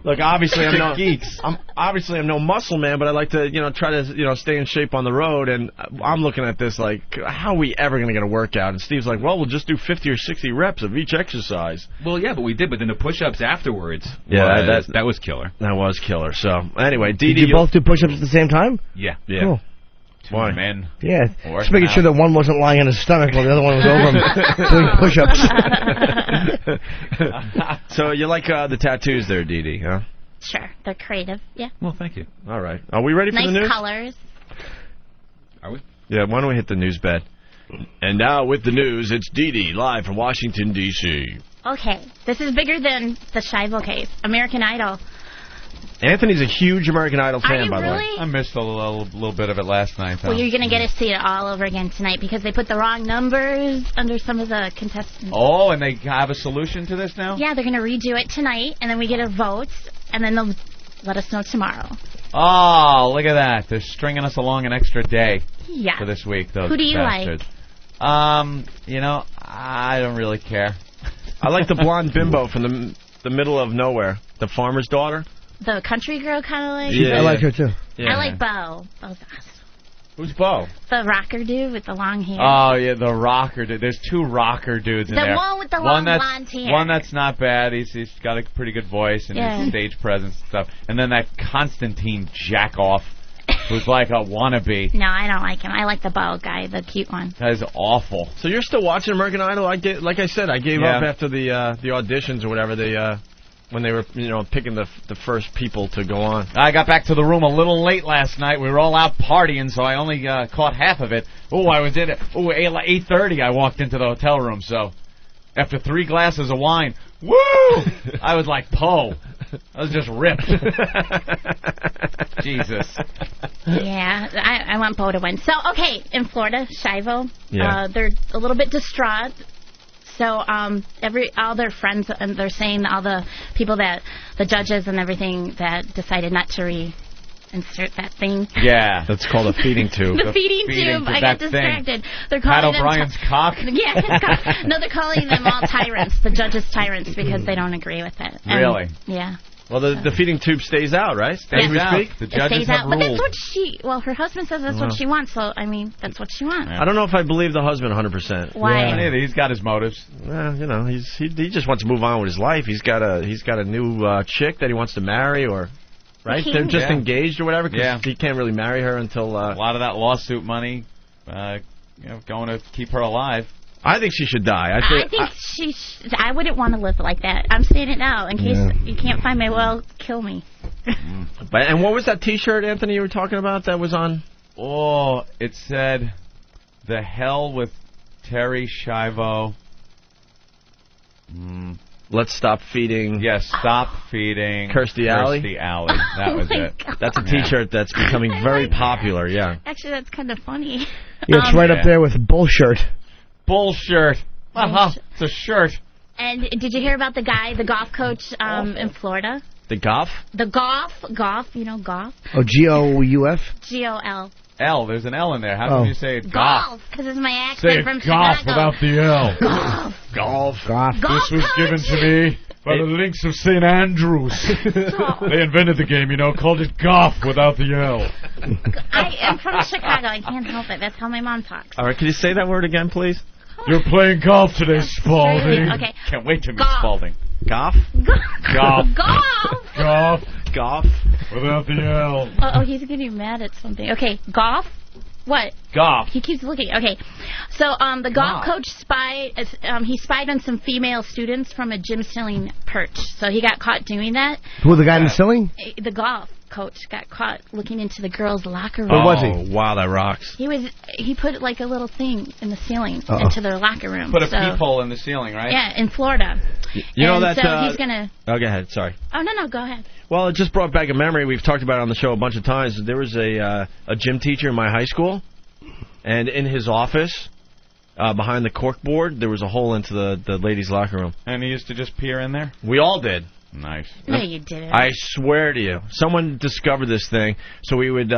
[SPEAKER 3] Look, obviously I'm no muscle man, but I like to, try to, stay in shape on the road. And I'm looking at this like, how are we ever going to get a workout? And Steve's like, well, we'll just do 50 or 60 reps of each exercise.
[SPEAKER 12] Well, yeah, but we did. But then the push-ups afterwards.
[SPEAKER 3] Yeah,
[SPEAKER 12] that was killer.
[SPEAKER 3] That was killer. So anyway, Dee
[SPEAKER 11] Did you both do push-ups at the same time?
[SPEAKER 12] Yeah.
[SPEAKER 11] Cool.
[SPEAKER 7] Two men.
[SPEAKER 11] Yeah, just making sure that one wasn't lying on his stomach while the other one was over him doing push-ups.
[SPEAKER 3] So you like the tattoos there, Dee Dee, huh?
[SPEAKER 13] Sure, they're creative. Yeah.
[SPEAKER 12] Well, thank you.
[SPEAKER 3] All right. Are we ready for the news?
[SPEAKER 13] Nice colors.
[SPEAKER 12] Are we?
[SPEAKER 3] Yeah, why don't we hit the news bed? And now with the news, it's Dee Dee live from Washington, D.C.
[SPEAKER 13] Okay, this is bigger than the Shivo case. American Idol.
[SPEAKER 3] Anthony's a huge American Idol fan,
[SPEAKER 13] Are you
[SPEAKER 3] by the way.
[SPEAKER 13] really?
[SPEAKER 7] I missed a little bit of it last night.
[SPEAKER 13] Well, you're going to get to see it all over again tonight because they put the wrong numbers under some of the contestants.
[SPEAKER 7] Oh, and they have a solution to this now?
[SPEAKER 13] Yeah, they're going to redo it tonight, and then we get a vote, and then they'll let us know tomorrow.
[SPEAKER 7] Oh, look at that. They're stringing us along an extra day
[SPEAKER 13] Yeah.
[SPEAKER 7] for this week, those
[SPEAKER 13] Who do you
[SPEAKER 7] bastards. I don't really care.
[SPEAKER 3] I like the blonde bimbo from the middle of nowhere, the farmer's daughter.
[SPEAKER 13] The country girl kind of like?
[SPEAKER 3] Yeah,
[SPEAKER 11] I like her, too.
[SPEAKER 13] Yeah. I like Bo. Bo's awesome.
[SPEAKER 3] Who's Bo?
[SPEAKER 13] The rocker dude with the long hair.
[SPEAKER 7] Oh, yeah, the rocker dude. There's 2 rocker dudes in there.
[SPEAKER 13] The one with the long blonde hair.
[SPEAKER 7] One that's not bad. He's got a pretty good voice and his stage presence and stuff. And then that Constantine jackoff who's like a wannabe.
[SPEAKER 13] No, I don't like him. I like the Bo guy, the cute one.
[SPEAKER 7] That is awful.
[SPEAKER 3] So you're still watching American Idol? Like I said, I gave up after the auditions or whatever when they were picking the first people to go on.
[SPEAKER 7] I got back to the room a little late last night. We were all out partying, so I only caught half of it. I was in it. 8:30 I walked into the hotel room, so after 3 glasses of wine, woo! I was like Poe. I was just ripped. Jesus.
[SPEAKER 13] Yeah, I want Bo to win. So, okay, in Florida, Shivo, they're a little bit distraught. So all their friends, and they're saying all the people the judges and everything that decided not to insert that thing.
[SPEAKER 7] Yeah.
[SPEAKER 3] That's called a feeding tube.
[SPEAKER 13] The feeding tube. I got distracted. They're calling
[SPEAKER 7] Pat O'Brien's cock?
[SPEAKER 13] Yeah, his cock. No, they're calling them all tyrants, the judges tyrants, because they don't agree with it. And,
[SPEAKER 7] really?
[SPEAKER 13] Yeah.
[SPEAKER 3] Well, the feeding tube stays out, right?
[SPEAKER 7] Stays out. The judges have
[SPEAKER 13] rules.
[SPEAKER 7] But
[SPEAKER 13] that's what her husband says that's what she wants, so, that's what she wants.
[SPEAKER 3] I don't know if I believe the husband 100%.
[SPEAKER 13] Why?
[SPEAKER 7] Yeah, he's got his motives.
[SPEAKER 3] Well, he just wants to move on with his life. He's got a new chick that he wants to marry, or... Right? They're just engaged or whatever, because he can't really marry her until... a
[SPEAKER 7] lot of that lawsuit money, going to keep her alive.
[SPEAKER 3] I think she should die.
[SPEAKER 13] I think I wouldn't want to live like that. I'm saying it now, in case you can't find me. Well, kill me.
[SPEAKER 3] And what was that T-shirt, Anthony, you were talking about that was on?
[SPEAKER 7] Oh, it said, "The hell with Terry Schiavo."
[SPEAKER 3] Let's stop feeding.
[SPEAKER 7] Yes, stop feeding.
[SPEAKER 3] Kirstie Alley.
[SPEAKER 7] Kirstie Alley. That was it.
[SPEAKER 13] God.
[SPEAKER 3] That's a T-shirt that's becoming very popular. Yeah.
[SPEAKER 13] Actually, that's kind of funny.
[SPEAKER 11] Yeah, it's right up there with bullshirt.
[SPEAKER 7] Bullshirt. It's a shirt.
[SPEAKER 13] And did you hear about the guy, the golf coach in Florida?
[SPEAKER 3] The golf?
[SPEAKER 13] The golf, golf.
[SPEAKER 11] Oh, G-O-U-F?
[SPEAKER 13] G-O-L.
[SPEAKER 7] L. There's an L in there. How can you say it?
[SPEAKER 13] Golf. Because it's my accent
[SPEAKER 7] say
[SPEAKER 13] from
[SPEAKER 7] golf
[SPEAKER 13] Chicago.
[SPEAKER 7] without the L.
[SPEAKER 13] Golf.
[SPEAKER 11] Golf.
[SPEAKER 7] This was given to me by the links of St. Andrews. They invented the game, called it golf without the L.
[SPEAKER 13] I am from Chicago. I can't help it. That's how my mom talks.
[SPEAKER 3] All right, can you say that word again, please?
[SPEAKER 7] You're playing golf today, Spalding.
[SPEAKER 13] Okay.
[SPEAKER 7] Can't wait to meet
[SPEAKER 13] Golf.
[SPEAKER 7] Spalding.
[SPEAKER 3] Golf?
[SPEAKER 7] Golf.
[SPEAKER 13] Golf.
[SPEAKER 7] Golf.
[SPEAKER 3] Golf.
[SPEAKER 7] Without the L.
[SPEAKER 13] Oh, he's getting mad at something. Okay, golf. What?
[SPEAKER 7] Golf.
[SPEAKER 13] He keeps looking. Okay. So the golf coach spied on some female students from a gym ceiling perch. So he got caught doing that.
[SPEAKER 11] Who, the guy in the ceiling?
[SPEAKER 13] The golf coach got caught looking into the girls' locker room.
[SPEAKER 3] Where was he? Wow, that rocks.
[SPEAKER 13] He put like a little thing in the ceiling into their locker room.
[SPEAKER 7] Put a peephole in the ceiling, right?
[SPEAKER 13] Yeah, in Florida.
[SPEAKER 3] You know that.
[SPEAKER 13] So he's gonna.
[SPEAKER 3] Oh, go ahead. Sorry.
[SPEAKER 13] Oh no, go ahead.
[SPEAKER 3] Well, it just brought back a memory. We've talked about it on the show a bunch of times. There was a gym teacher in my high school, and in his office, behind the corkboard, there was a hole into the ladies' locker room.
[SPEAKER 7] And he used to just peer in there?
[SPEAKER 3] We all did.
[SPEAKER 7] Nice.
[SPEAKER 13] No, you didn't.
[SPEAKER 3] I swear to you. Someone discovered this thing, so we would,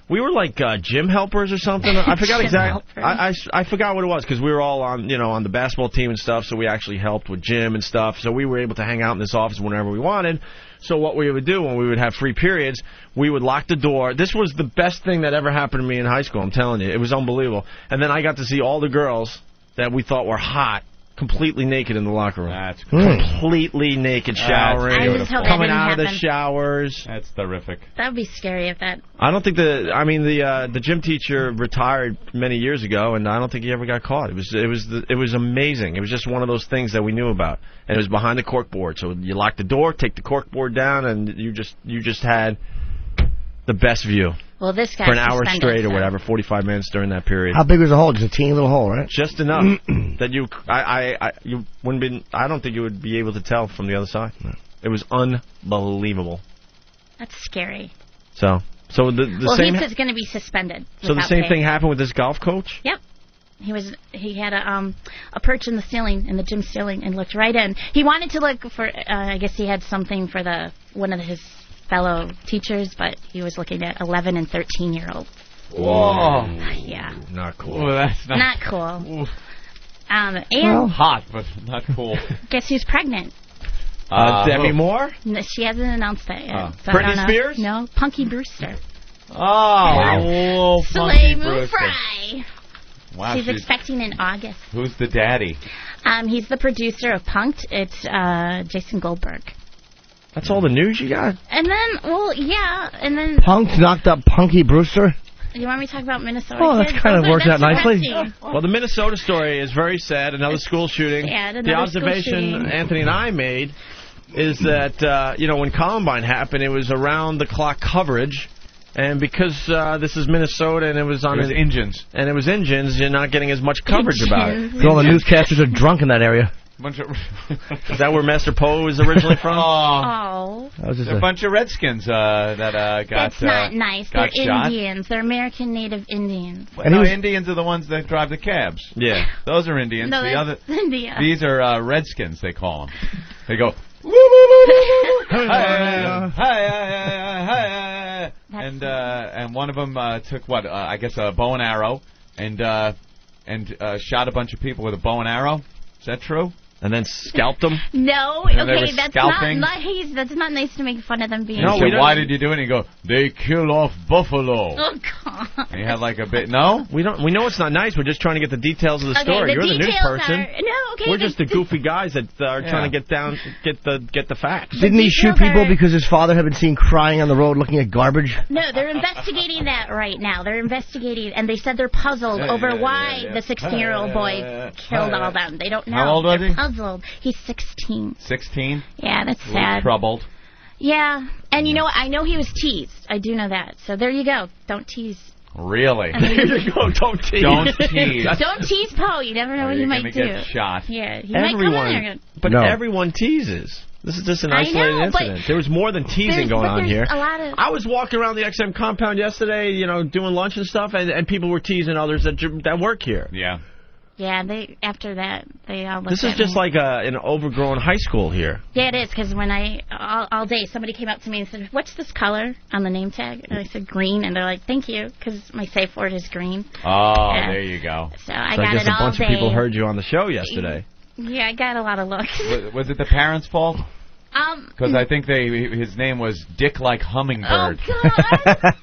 [SPEAKER 3] we were like gym helpers or something. I forgot exactly. I forgot what it was, because we were all on the basketball team and stuff, so we actually helped with gym and stuff, so we were able to hang out in this office whenever we wanted. So what we would do when we would have free periods, we would lock the door. This was the best thing that ever happened to me in high school, I'm telling you. It was unbelievable. And then I got to see all the girls that we thought were hot completely naked in the locker room.
[SPEAKER 7] That's cool.
[SPEAKER 3] Completely naked, showering, coming out of the showers.
[SPEAKER 7] That's terrific.
[SPEAKER 13] That would be scary if that.
[SPEAKER 3] I don't think the gym teacher retired many years ago, and I don't think he ever got caught. It was amazing. It was just one of those things that we knew about, and it was behind the corkboard. So you lock the door, take the corkboard down, and you just had the best view.
[SPEAKER 13] Well, this guy
[SPEAKER 3] for an hour straight or whatever, 45 minutes during that period.
[SPEAKER 11] How big was the hole? Just a teeny little hole, right?
[SPEAKER 3] Just enough that you wouldn't be. I don't think you would be able to tell from the other side. No. It was unbelievable.
[SPEAKER 13] That's scary.
[SPEAKER 3] So the same.
[SPEAKER 13] He's going to be suspended.
[SPEAKER 3] So the same thing happened with this golf coach.
[SPEAKER 13] Yep. He had a perch in the ceiling, in the gym ceiling, and looked right in. He wanted to look for. I guess he had something for one of his fellow teachers, but he was looking at 11 and 13-year-olds.
[SPEAKER 7] Whoa.
[SPEAKER 13] Yeah.
[SPEAKER 3] Not cool.
[SPEAKER 7] Well, that's
[SPEAKER 13] not cool.
[SPEAKER 7] And hot, but not cool.
[SPEAKER 13] Guess who's pregnant?
[SPEAKER 3] Demi Moore?
[SPEAKER 13] No, she hasn't announced that yet. So
[SPEAKER 3] Britney Spears?
[SPEAKER 13] No, Punky Brewster.
[SPEAKER 7] Oh,
[SPEAKER 13] Slay Moo Fry.
[SPEAKER 7] Wow,
[SPEAKER 13] she's expecting in August.
[SPEAKER 7] Who's the daddy?
[SPEAKER 13] He's the producer of Punk'd. It's Jason Goldberg.
[SPEAKER 3] That's all the news you got?
[SPEAKER 13] And then...
[SPEAKER 11] Punk'd knocked up Punky Brewster?
[SPEAKER 13] You want me to talk about Minnesota?
[SPEAKER 11] Oh, that's kind of worked out nicely.
[SPEAKER 3] Well, the Minnesota story is very sad. Another school shooting. The observation Anthony and I made is that, when Columbine happened, it was around-the-clock coverage. And because this is Minnesota and it was
[SPEAKER 7] Indians.
[SPEAKER 3] And it was Indians, you're not getting as much coverage about it.
[SPEAKER 11] All the newscasters are drunk in that area.
[SPEAKER 3] Is that where Master Poe was originally from?
[SPEAKER 7] They're a bunch of Redskins that got
[SPEAKER 13] That's not nice. They're
[SPEAKER 7] shot.
[SPEAKER 13] Indians. They're American Native Indians.
[SPEAKER 7] No, Indians are the ones that drive the cabs.
[SPEAKER 3] Yeah.
[SPEAKER 7] Those are Indians.
[SPEAKER 13] No, that's India.
[SPEAKER 7] These are Redskins, they call them. They go... And one of them took I guess a bow and arrow and shot a bunch of people with a bow and arrow. Is that true?
[SPEAKER 3] And then scalped them?
[SPEAKER 13] No, okay, that's not nice to make fun of them being.
[SPEAKER 7] No, why did you do it? And you go, they kill off buffalo.
[SPEAKER 13] Oh God!
[SPEAKER 7] And you had like a bit. No,
[SPEAKER 3] we don't. We know it's not nice. We're just trying to get the details of the story. You're the news person. We're just the goofy guys that are trying to get the facts.
[SPEAKER 11] Didn't he shoot people because his father had been seen crying on the road looking at garbage?
[SPEAKER 13] No, they're investigating that right now. They're investigating, and they said they're puzzled over why the 16-year-old boy killed all of them. They don't know.
[SPEAKER 7] How old was he?
[SPEAKER 13] Puzzled. He's 16.
[SPEAKER 7] 16?
[SPEAKER 13] Yeah, that's sad.
[SPEAKER 7] Troubled.
[SPEAKER 13] Yeah, and you know what? I know he was teased. I do know that. So there you go. Don't tease.
[SPEAKER 7] Really?
[SPEAKER 3] There you go. Don't tease.
[SPEAKER 7] Don't tease.
[SPEAKER 13] Don't tease Poe. You never know what he might do.
[SPEAKER 7] You're going to get shot.
[SPEAKER 13] Yeah, he might come in there.
[SPEAKER 3] But everyone teases. This is just an isolated incident. There was more than teasing going on here. I was walking around the XM compound yesterday, doing lunch and stuff, and people were teasing others that work here.
[SPEAKER 7] Yeah.
[SPEAKER 13] Yeah, after that, they all looked
[SPEAKER 3] This is just like an overgrown high school here.
[SPEAKER 13] Yeah, it is, because when all day, somebody came up to me and said, what's this color on the name tag? And I said, green, and they're like, thank you, because my safe word is green.
[SPEAKER 7] Oh, there you go.
[SPEAKER 13] So I got it all day.
[SPEAKER 3] a bunch of people heard you on the show yesterday.
[SPEAKER 13] Yeah, I got a lot of looks.
[SPEAKER 7] Was it the parents' fault? Because I think his name was Dick Like Hummingbird.
[SPEAKER 13] Oh, God.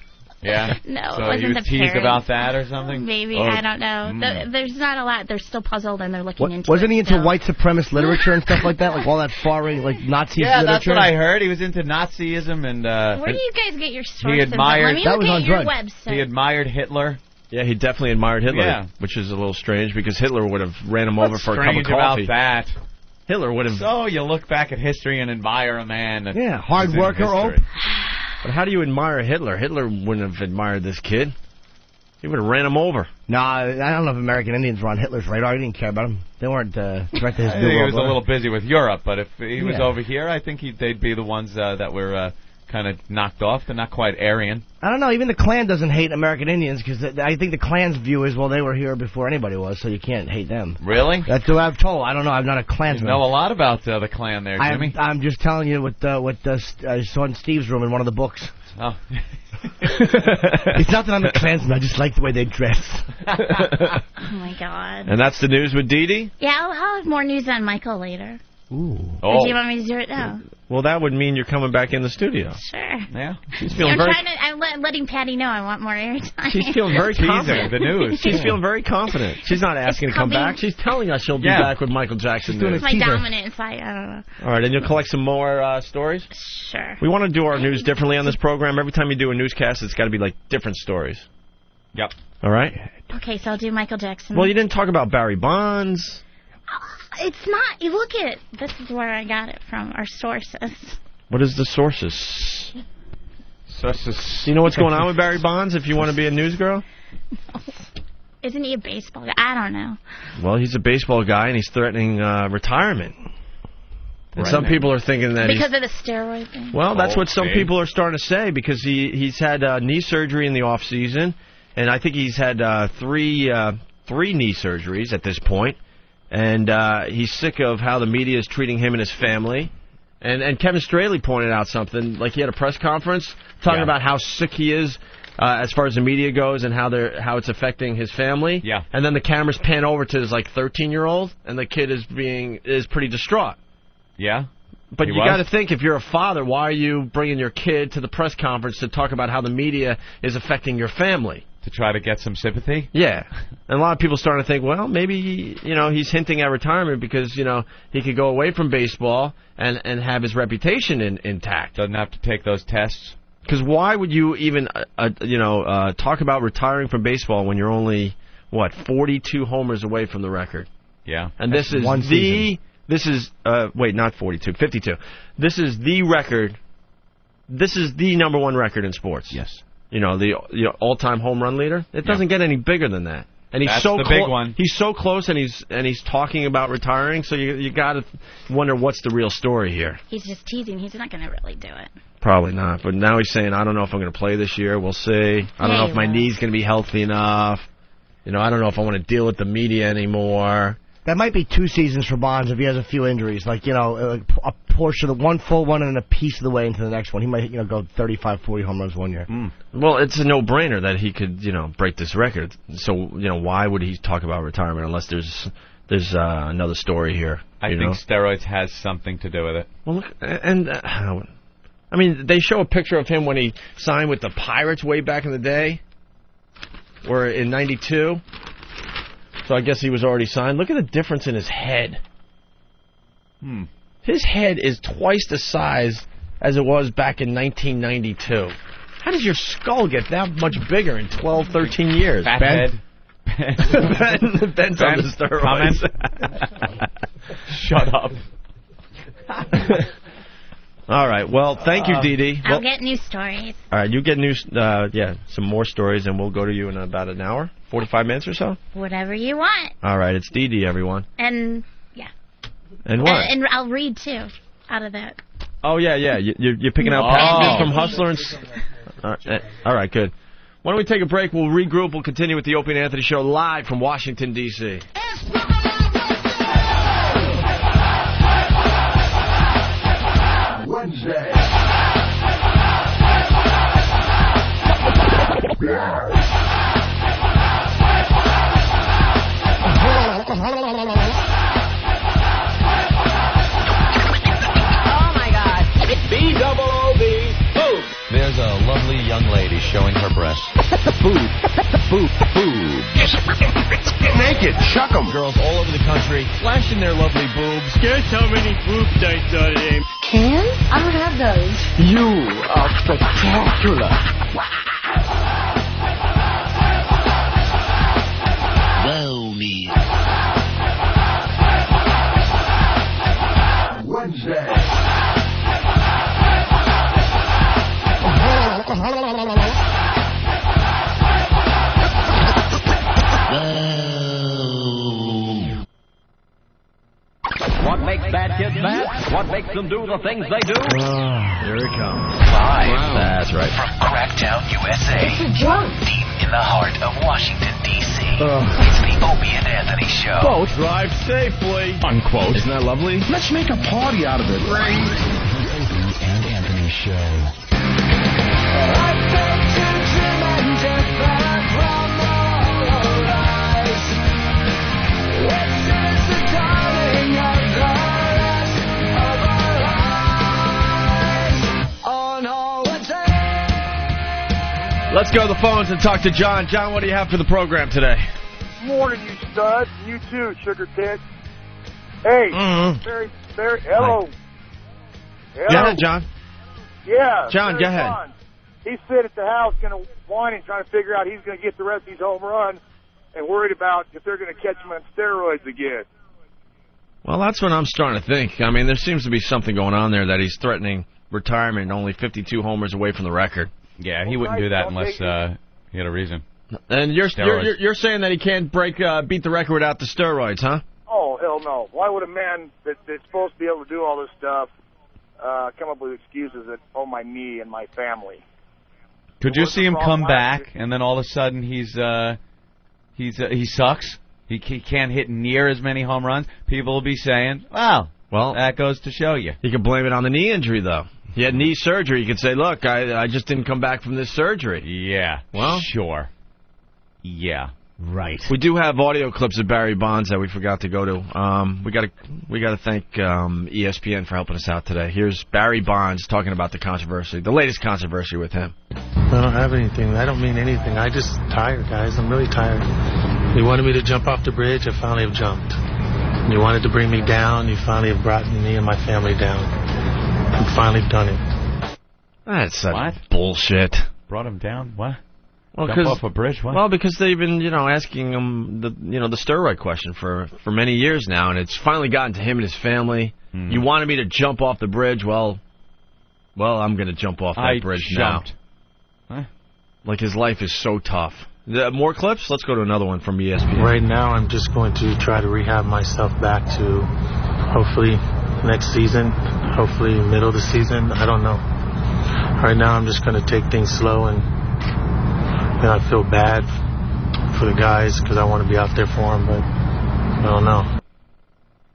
[SPEAKER 7] Yeah?
[SPEAKER 13] No,
[SPEAKER 7] so
[SPEAKER 13] it wasn't
[SPEAKER 7] he was
[SPEAKER 13] the
[SPEAKER 7] teased
[SPEAKER 13] parents.
[SPEAKER 7] about that or something?
[SPEAKER 13] Maybe, I don't know. There's not a lot. They're still puzzled and they're looking into it.
[SPEAKER 11] Wasn't he into white supremacist literature and stuff like that? Like all that far-right, like Nazi literature?
[SPEAKER 7] Yeah, that's what I heard. He was into Nazism and...
[SPEAKER 13] Where do you guys get your sources?
[SPEAKER 7] He admired...
[SPEAKER 13] Let me look at your website.
[SPEAKER 7] He admired Hitler.
[SPEAKER 3] Yeah, he definitely admired Hitler,
[SPEAKER 7] Yeah.
[SPEAKER 3] which is a little strange because Hitler would have ran him over
[SPEAKER 7] What's
[SPEAKER 3] for a cup of
[SPEAKER 7] strange
[SPEAKER 3] coffee.
[SPEAKER 7] about that?
[SPEAKER 3] Hitler would have.
[SPEAKER 7] So you look back at history and admire a man. That
[SPEAKER 11] Yeah, hard
[SPEAKER 7] is in
[SPEAKER 11] worker,
[SPEAKER 7] history.
[SPEAKER 3] But how do you admire Hitler? Hitler wouldn't have admired this kid. He would have ran him over.
[SPEAKER 11] No, I don't know if American Indians were on Hitler's radar. He didn't care about them. They weren't directed his
[SPEAKER 7] I think
[SPEAKER 11] New
[SPEAKER 7] he
[SPEAKER 11] World
[SPEAKER 7] was a
[SPEAKER 11] Order.
[SPEAKER 7] little busy with Europe, but if he was
[SPEAKER 11] Yeah.
[SPEAKER 7] over here, I think they'd be the ones that were kind of knocked off. They're not quite Aryan.
[SPEAKER 11] I don't know. Even the Klan doesn't hate American Indians because I think the Klan's view is, well, they were here before anybody was, so you can't hate them.
[SPEAKER 7] Really?
[SPEAKER 11] That's what I've told. I don't know. I'm not a Klansman.
[SPEAKER 7] You know a lot about the Klan there, Jimmy.
[SPEAKER 11] I'm just telling you what I saw in Steve's room in one of the books.
[SPEAKER 7] Oh.
[SPEAKER 11] It's not that I'm a Klansman. I just like the way they dress.
[SPEAKER 13] Oh, my God.
[SPEAKER 3] And that's the news with Dee Dee?
[SPEAKER 13] Yeah, I'll have more news on Michael later.
[SPEAKER 3] Ooh.
[SPEAKER 13] Or do you want me to do it now?
[SPEAKER 3] Well, that would mean you're coming back in the studio.
[SPEAKER 13] Sure.
[SPEAKER 3] Yeah. She's feeling
[SPEAKER 13] I'm letting Patty know I want more airtime.
[SPEAKER 3] She's feeling very confident.
[SPEAKER 7] The news.
[SPEAKER 3] She's feeling very confident. She's not asking to come back. She's telling us she'll be back with Michael Jackson.
[SPEAKER 13] It's my dominant side. I don't know.
[SPEAKER 3] All right, and you'll collect some more stories?
[SPEAKER 13] Sure.
[SPEAKER 3] We want to do our news differently on this program. Every time you do a newscast, it's got to be like different stories.
[SPEAKER 7] Yep.
[SPEAKER 3] All right?
[SPEAKER 13] Okay, so I'll do Michael Jackson.
[SPEAKER 3] Well, you didn't talk about Barry Bonds.
[SPEAKER 13] It's not. You look at. This is where I got it from. Our sources.
[SPEAKER 3] What is the sources? Sources. You know what's going on with Barry Bonds if you want to be a news girl?
[SPEAKER 13] Isn't he a baseball guy? I don't know.
[SPEAKER 3] Well, he's a baseball guy, and he's threatening retirement. And some people are thinking that
[SPEAKER 13] because of the steroid thing.
[SPEAKER 3] Well, that's what some people are starting to say because he's had knee surgery in the off season, and I think he's had three knee surgeries at this point, and he's sick of how the media is treating him and his family. And Kevin Straley pointed out something, like he had a press conference talking about how sick he is as far as the media goes and how it's affecting his family.
[SPEAKER 7] Yeah.
[SPEAKER 3] And then the cameras pan over to his 13-year-old, and the kid is pretty distraught.
[SPEAKER 7] Yeah.
[SPEAKER 3] But you got to think, if you're a father, why are you bringing your kid to the press conference to talk about how the media is affecting your family?
[SPEAKER 7] To try to get some sympathy?
[SPEAKER 3] Yeah. And a lot of people starting to think, well, maybe, he's hinting at retirement because, he could go away from baseball and have his reputation intact.
[SPEAKER 7] Doesn't have to take those tests.
[SPEAKER 3] Because why would you even, talk about retiring from baseball when you're only, 42 homers away from the record?
[SPEAKER 7] Yeah.
[SPEAKER 3] And this is
[SPEAKER 11] one season.
[SPEAKER 3] This is, not 42, 52. This is the record. This is the number one record in sports.
[SPEAKER 7] Yes.
[SPEAKER 3] The all-time home run leader. It doesn't get any bigger than that. And he's
[SPEAKER 7] That's
[SPEAKER 3] so
[SPEAKER 7] the big one.
[SPEAKER 3] He's so close, and he's talking about retiring. So you got to wonder what's the real story here.
[SPEAKER 13] He's just teasing. He's not going to really do it.
[SPEAKER 3] Probably not. But now he's saying, I don't know if I'm going to play this year. We'll see. I don't know if my knee's going to be healthy enough. I don't know if I want to deal with the media anymore.
[SPEAKER 11] That might be 2 seasons for Bonds if he has a few injuries, a portion of one full one and a piece of the way into the next one. He might, go 35, 40 home runs one year.
[SPEAKER 3] Well, it's a no-brainer that he could, break this record. So, why would he talk about retirement unless there's another story here?
[SPEAKER 7] I think steroids has something to do with it.
[SPEAKER 3] Well, look, and they show a picture of him when he signed with the Pirates way back in the day, or in '92. So I guess he was already signed. Look at the difference in his head. His head is twice the size as it was back in 1992. How does your skull get that much bigger in 12, 13 years?
[SPEAKER 7] Fat head.
[SPEAKER 3] Ben's on the steroids.
[SPEAKER 7] Shut up.
[SPEAKER 3] All right. Well, thank you, Dee Dee.
[SPEAKER 13] I'll get new stories.
[SPEAKER 3] All right. You get some more stories, and we'll go to you in about an hour, 45 minutes or so.
[SPEAKER 13] Whatever you want.
[SPEAKER 3] All right. It's Dee Dee, everyone.
[SPEAKER 13] And, yeah.
[SPEAKER 3] And what?
[SPEAKER 13] And I'll read, too, out of that.
[SPEAKER 3] Oh, yeah. You're picking out passages from Hustler and... All right, good. Why don't we take a break? We'll regroup. We'll continue with the Opie and Anthony Show live from Washington, D.C.
[SPEAKER 15] Wednesday. Oh my God. B-double-O-B. Boob.
[SPEAKER 5] There's a lovely young lady showing her breasts.
[SPEAKER 15] Boob. Boob. Boob. Naked. Chuck 'em.
[SPEAKER 3] Girls all over the country flashing their lovely boobs. Guess how many boobs I saw today?
[SPEAKER 21] Cans? I don't have those.
[SPEAKER 15] You are spectacular. Blow me. Wednesday.
[SPEAKER 8] What makes bad kids bad? What makes them do the things they do?
[SPEAKER 3] Here it comes.
[SPEAKER 8] Live.
[SPEAKER 3] That's right.
[SPEAKER 15] From Cracktown, USA.
[SPEAKER 21] It's a joke.
[SPEAKER 15] Deep in the heart of Washington, D.C. It's the Opie and Anthony Show.
[SPEAKER 3] Quote, drive safely. Unquote. Isn't that lovely?
[SPEAKER 17] Let's make a party out of it.
[SPEAKER 14] Opie and Anthony Show.
[SPEAKER 3] Let's go to the phones and talk to John. John, what do you have for the program today?
[SPEAKER 22] Morning, you stud. You too, sugar tit. Hey, hello.
[SPEAKER 3] Yeah, John.
[SPEAKER 22] Yeah.
[SPEAKER 3] John, go ahead.
[SPEAKER 22] Fun. He's sitting at the house kind of whining, trying to figure out he's going to get the rest of these home runs and worried about if they're going to catch him on steroids again.
[SPEAKER 3] Well, that's what I'm starting to think. I mean, there seems to be something going on there that he's threatening retirement, only 52 homers away from the record.
[SPEAKER 7] Yeah, he wouldn't do that unless he had a reason.
[SPEAKER 3] And you're saying that he can't beat the record without the steroids, huh?
[SPEAKER 22] Oh, hell no. Why would a man that's supposed to be able to do all this stuff come up with excuses that, oh, my knee and my family?
[SPEAKER 7] Could you see him come back and then all of a sudden he sucks? He can't hit near as many home runs. People will be saying, well, that goes to show you.
[SPEAKER 3] You can blame it on the knee injury, though. He had knee surgery. You could say, look, I just didn't come back from this surgery.
[SPEAKER 7] Yeah.
[SPEAKER 3] Well,
[SPEAKER 7] sure. Yeah.
[SPEAKER 3] Right. We do have audio clips of Barry Bonds that we forgot to go to. We got to thank ESPN for helping us out today. Here's Barry Bonds talking about the controversy, the latest controversy with him.
[SPEAKER 23] I don't have anything. I don't mean anything. I just tired, guys. I'm really tired. You wanted me to jump off the bridge. I finally have jumped. You wanted to bring me down. You finally have brought me and my family down. I've finally done it.
[SPEAKER 3] That's bullshit.
[SPEAKER 7] Brought him down? What?
[SPEAKER 3] Well,
[SPEAKER 7] jump off a bridge? What?
[SPEAKER 3] Well, because they've been, asking him the steroid question for many years now, and it's finally gotten to him and his family. You wanted me to jump off the bridge? Well, I'm going to jump off that bridge
[SPEAKER 7] jumped.
[SPEAKER 3] now. Huh? Like his life is so tough. More clips? Let's go to another one from ESPN.
[SPEAKER 23] Right now, I'm just going to try to rehab myself back to hopefully next season, hopefully middle of the season. I don't know. Right now, I'm just going to take things slow, and I feel bad for the guys because I want to be out there for them, but I don't know.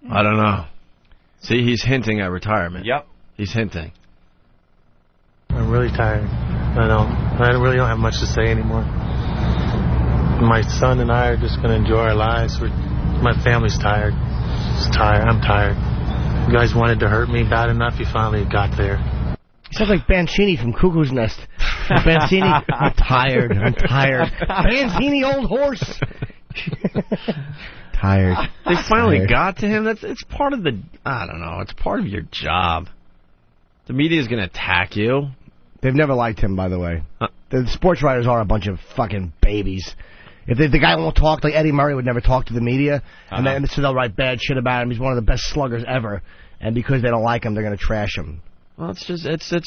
[SPEAKER 3] I don't know. See, he's hinting at retirement.
[SPEAKER 7] Yep.
[SPEAKER 3] He's hinting.
[SPEAKER 23] I'm really tired. I really don't have much to say anymore. My son and I are just going to enjoy our lives. My family's tired. I'm tired. You guys wanted to hurt me bad enough. You finally got there.
[SPEAKER 11] He sounds like Bancini from Cuckoo's Nest. Bancini, I'm tired. Bancini, old horse. Tired.
[SPEAKER 3] They finally got to him. It's part of the. I don't know. It's part of your job. The media's going to attack you.
[SPEAKER 11] They've never liked him, by the way. The sports writers are a bunch of fucking babies. If the guy won't talk, like Eddie Murray would never talk to the media, and then so they'll write bad shit about him. He's one of the best sluggers ever, and because they don't like him, they're going to trash him.
[SPEAKER 3] Well, it's just it's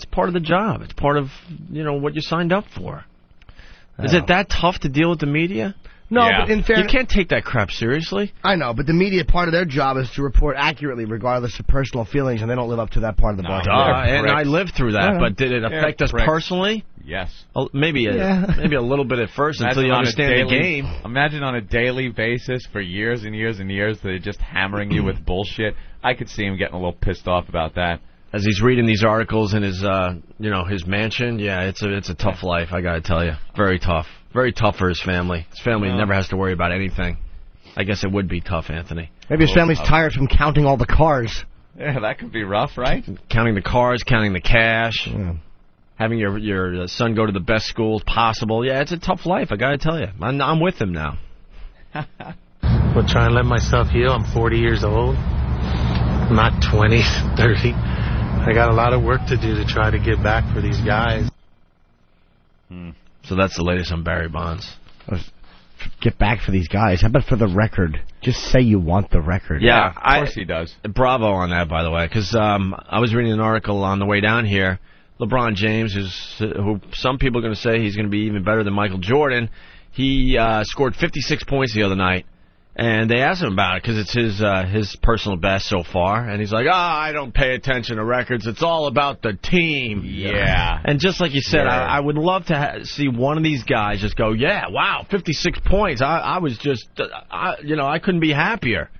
[SPEAKER 3] part of the job. It's part of what you signed up for. Is it that tough to deal with the media?
[SPEAKER 11] No, but in fairness,
[SPEAKER 3] you can't take that crap seriously.
[SPEAKER 11] I know, but the media, part of their job is to report accurately, regardless of personal feelings, and they don't live up to that part of the bar.
[SPEAKER 3] And I lived through that, but did it affect us personally?
[SPEAKER 7] Yes.
[SPEAKER 3] Maybe a little bit at first until you understand the game.
[SPEAKER 7] Imagine on a daily basis for years and years and years they're just hammering you with bullshit. I could see him getting a little pissed off about that.
[SPEAKER 3] As he's reading these articles in his his mansion, it's a tough life, I gotta tell you. Very tough. Very tough for his family. His family never has to worry about anything. I guess it would be tough, Anthony.
[SPEAKER 11] Maybe his family's tired from counting all the cars.
[SPEAKER 7] Yeah, that could be rough, right?
[SPEAKER 3] Counting the cars, counting the cash, having your son go to the best schools possible. Yeah, it's a tough life, I gotta tell you. I'm with him now.
[SPEAKER 23] Well, trying to let myself heal. I'm 40 years old. I'm not 20, 30. I got a lot of work to do to try to get back for these guys.
[SPEAKER 3] So that's the latest on Barry Bonds.
[SPEAKER 11] get back for these guys. How about for the record? Just say you want the record.
[SPEAKER 3] Yeah,
[SPEAKER 7] of course he does.
[SPEAKER 3] Bravo on that, by the way, because I was reading an article on the way down here. LeBron James, who some people are going to say he's going to be even better than Michael Jordan, he scored 56 points the other night. And they asked him about it because it's his personal best so far. And he's like, I don't pay attention to records. It's all about the team.
[SPEAKER 7] Yeah.
[SPEAKER 3] And just like you said, I would love to see one of these guys just go, yeah, wow, 56 points. I was just, I couldn't be happier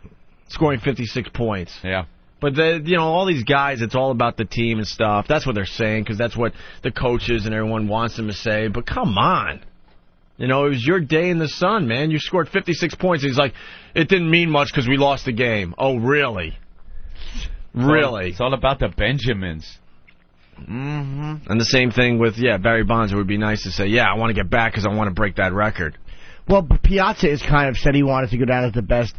[SPEAKER 3] scoring 56 points.
[SPEAKER 7] Yeah.
[SPEAKER 3] But, all these guys, it's all about the team and stuff. That's what they're saying because that's what the coaches and everyone wants them to say. But come on. It was your day in the sun, man. You scored 56 points. He's like, it didn't mean much because we lost the game. Oh, really? Really?
[SPEAKER 7] It's all about the Benjamins.
[SPEAKER 3] Mm-hmm. And the same thing with, Barry Bonds. It would be nice to say, I want to get back because I want to break that record.
[SPEAKER 11] Well, Piazza has kind of said he wanted to go down as the best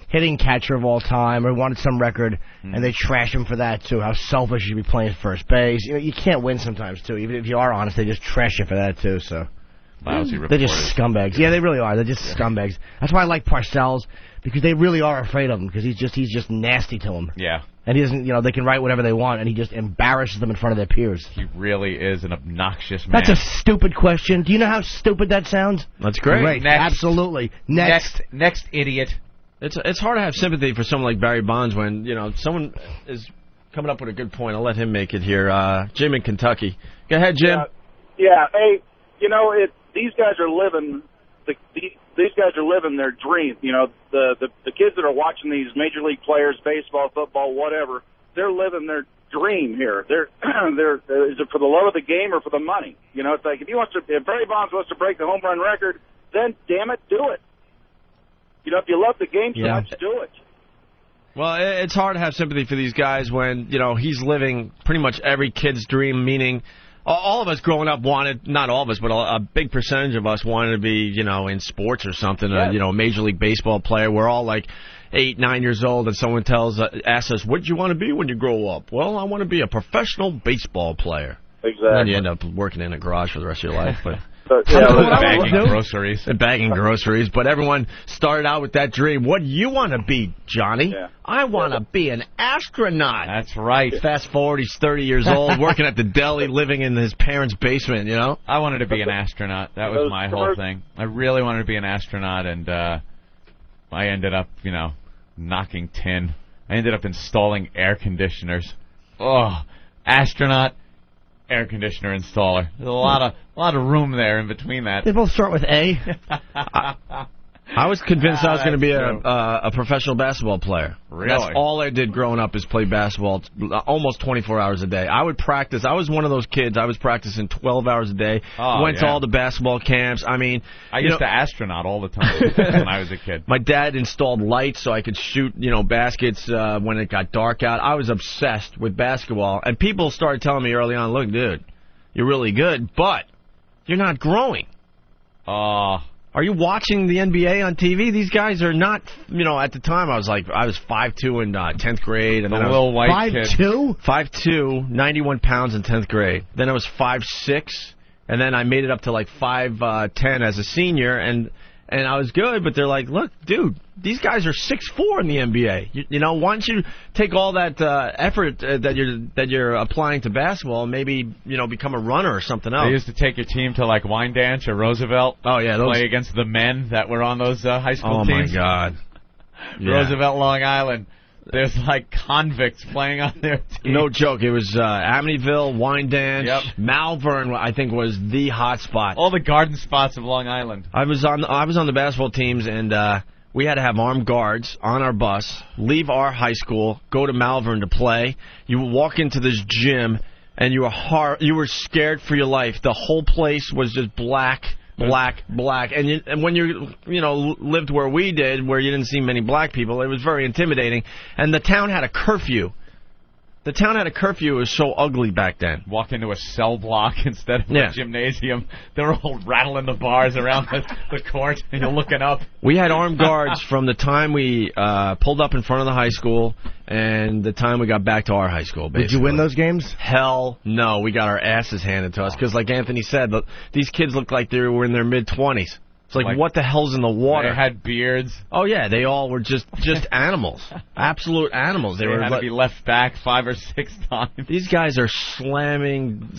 [SPEAKER 11] hitting catcher of all time or wanted some record, and they trash him for that, too. How selfish you should be playing first base. You can't win sometimes, too. Even if you are honest, they just trash you for that, too, so... They're just scumbags. Yeah, they really are. They're just scumbags. That's why I like Parcells, because they really are afraid of him, because he's just nasty to them.
[SPEAKER 7] Yeah.
[SPEAKER 11] And he doesn't, they can write whatever they want, and he just embarrasses them in front of their peers.
[SPEAKER 7] He really is an obnoxious man.
[SPEAKER 11] That's a stupid question. Do you know how stupid that sounds?
[SPEAKER 3] That's great.
[SPEAKER 7] Next.
[SPEAKER 11] Absolutely. Next,
[SPEAKER 7] idiot.
[SPEAKER 3] It's hard to have sympathy for someone like Barry Bonds when, someone is coming up with a good point. I'll let him make it here. Jim in Kentucky. Go ahead, Jim.
[SPEAKER 22] Yeah. Hey, these guys are living these guys are living their dream. The kids that are watching these major league players, baseball, football, whatever, they're living their dream here. They're is it for the love of the game or for the money? It's like if Barry Bonds wants to break the home run record, then damn it, do it. If you love the game so much, do it.
[SPEAKER 3] Well, it's hard to have sympathy for these guys when, he's living pretty much every kid's dream, meaning all of us growing up wanted, not all of us, but a big percentage of us wanted to be, in sports or something, a Major League Baseball player. We're all like 8, 9 years old, and someone asks us, what do you want to be when you grow up? Well, I want to be a professional baseball player.
[SPEAKER 22] Exactly.
[SPEAKER 3] And then you end up working in a garage for the rest of your life, but...
[SPEAKER 7] bagging groceries.
[SPEAKER 3] Bagging groceries. But everyone started out with that dream. What do you want to be, Johnny?
[SPEAKER 22] Yeah.
[SPEAKER 3] I want to be an astronaut.
[SPEAKER 7] That's right.
[SPEAKER 3] Fast forward, he's 30 years old, working at the deli, living in his parents' basement,
[SPEAKER 7] I wanted to be an astronaut. That was my whole thing. I really wanted to be an astronaut, and I ended up, knocking tin. I ended up installing air conditioners. Oh, astronaut. Air conditioner installer. There's a lot of room there in between that.
[SPEAKER 11] They both start with A.
[SPEAKER 3] I was convinced I was going to be a professional basketball player.
[SPEAKER 7] Really?
[SPEAKER 3] That's all I did growing up is play basketball almost 24 hours a day. I would practice. I was one of those kids. I was practicing 12 hours a day. Went to all the basketball camps. I mean,
[SPEAKER 7] I used to astronaut all the time when I was a kid.
[SPEAKER 3] My dad installed lights so I could shoot, baskets when it got dark out. I was obsessed with basketball. And people started telling me early on, look, dude, you're really good, but you're not growing. Are you watching the NBA on TV? These guys are not, at the time I was 5'2" in 10th grade. And
[SPEAKER 7] then a little white kid.
[SPEAKER 11] 5'2"?
[SPEAKER 3] 5'2", 91 pounds in 10th grade. Then I was 5'6", and then I made it up to 5'10" as a senior, and I was good, but they're like, look, dude, these guys are 6'4" in the NBA. Why don't you take all that effort that you're applying to basketball and maybe, become a runner or something else?
[SPEAKER 7] They used to take your team to Wyandanch or Roosevelt.
[SPEAKER 3] Oh, yeah.
[SPEAKER 7] Play against the men that were on those high school teams.
[SPEAKER 3] Oh, my God. Yeah.
[SPEAKER 7] Roosevelt, Long Island. There's convicts playing on their team.
[SPEAKER 3] No joke. It was Amityville, Wyandanch, Malvern, I think, was the hot spot.
[SPEAKER 7] All the garden spots of Long Island.
[SPEAKER 3] I was on the basketball teams, and we had to have armed guards on our bus, leave our high school, go to Malvern to play. You would walk into this gym, and you were scared for your life. The whole place was just black. And when you lived where we did, where you didn't see many black people, it was very intimidating. And the town had a curfew. The town had a curfew. It was so ugly back then.
[SPEAKER 7] Walk into a cell block instead of a gymnasium. They were all rattling the bars around the court, and you're looking up.
[SPEAKER 3] We had armed guards from the time we pulled up in front of the high school and the time we got back to our high school, basically.
[SPEAKER 11] Did you win those games?
[SPEAKER 3] Hell no. We got our asses handed to us because, like Anthony said, these kids looked like they were in their mid-20s. It's like what the hell's in the water?
[SPEAKER 7] They had beards.
[SPEAKER 3] Oh yeah, they all were just animals, absolute animals.
[SPEAKER 7] They had to be left back 5 or 6 times.
[SPEAKER 3] These guys are slam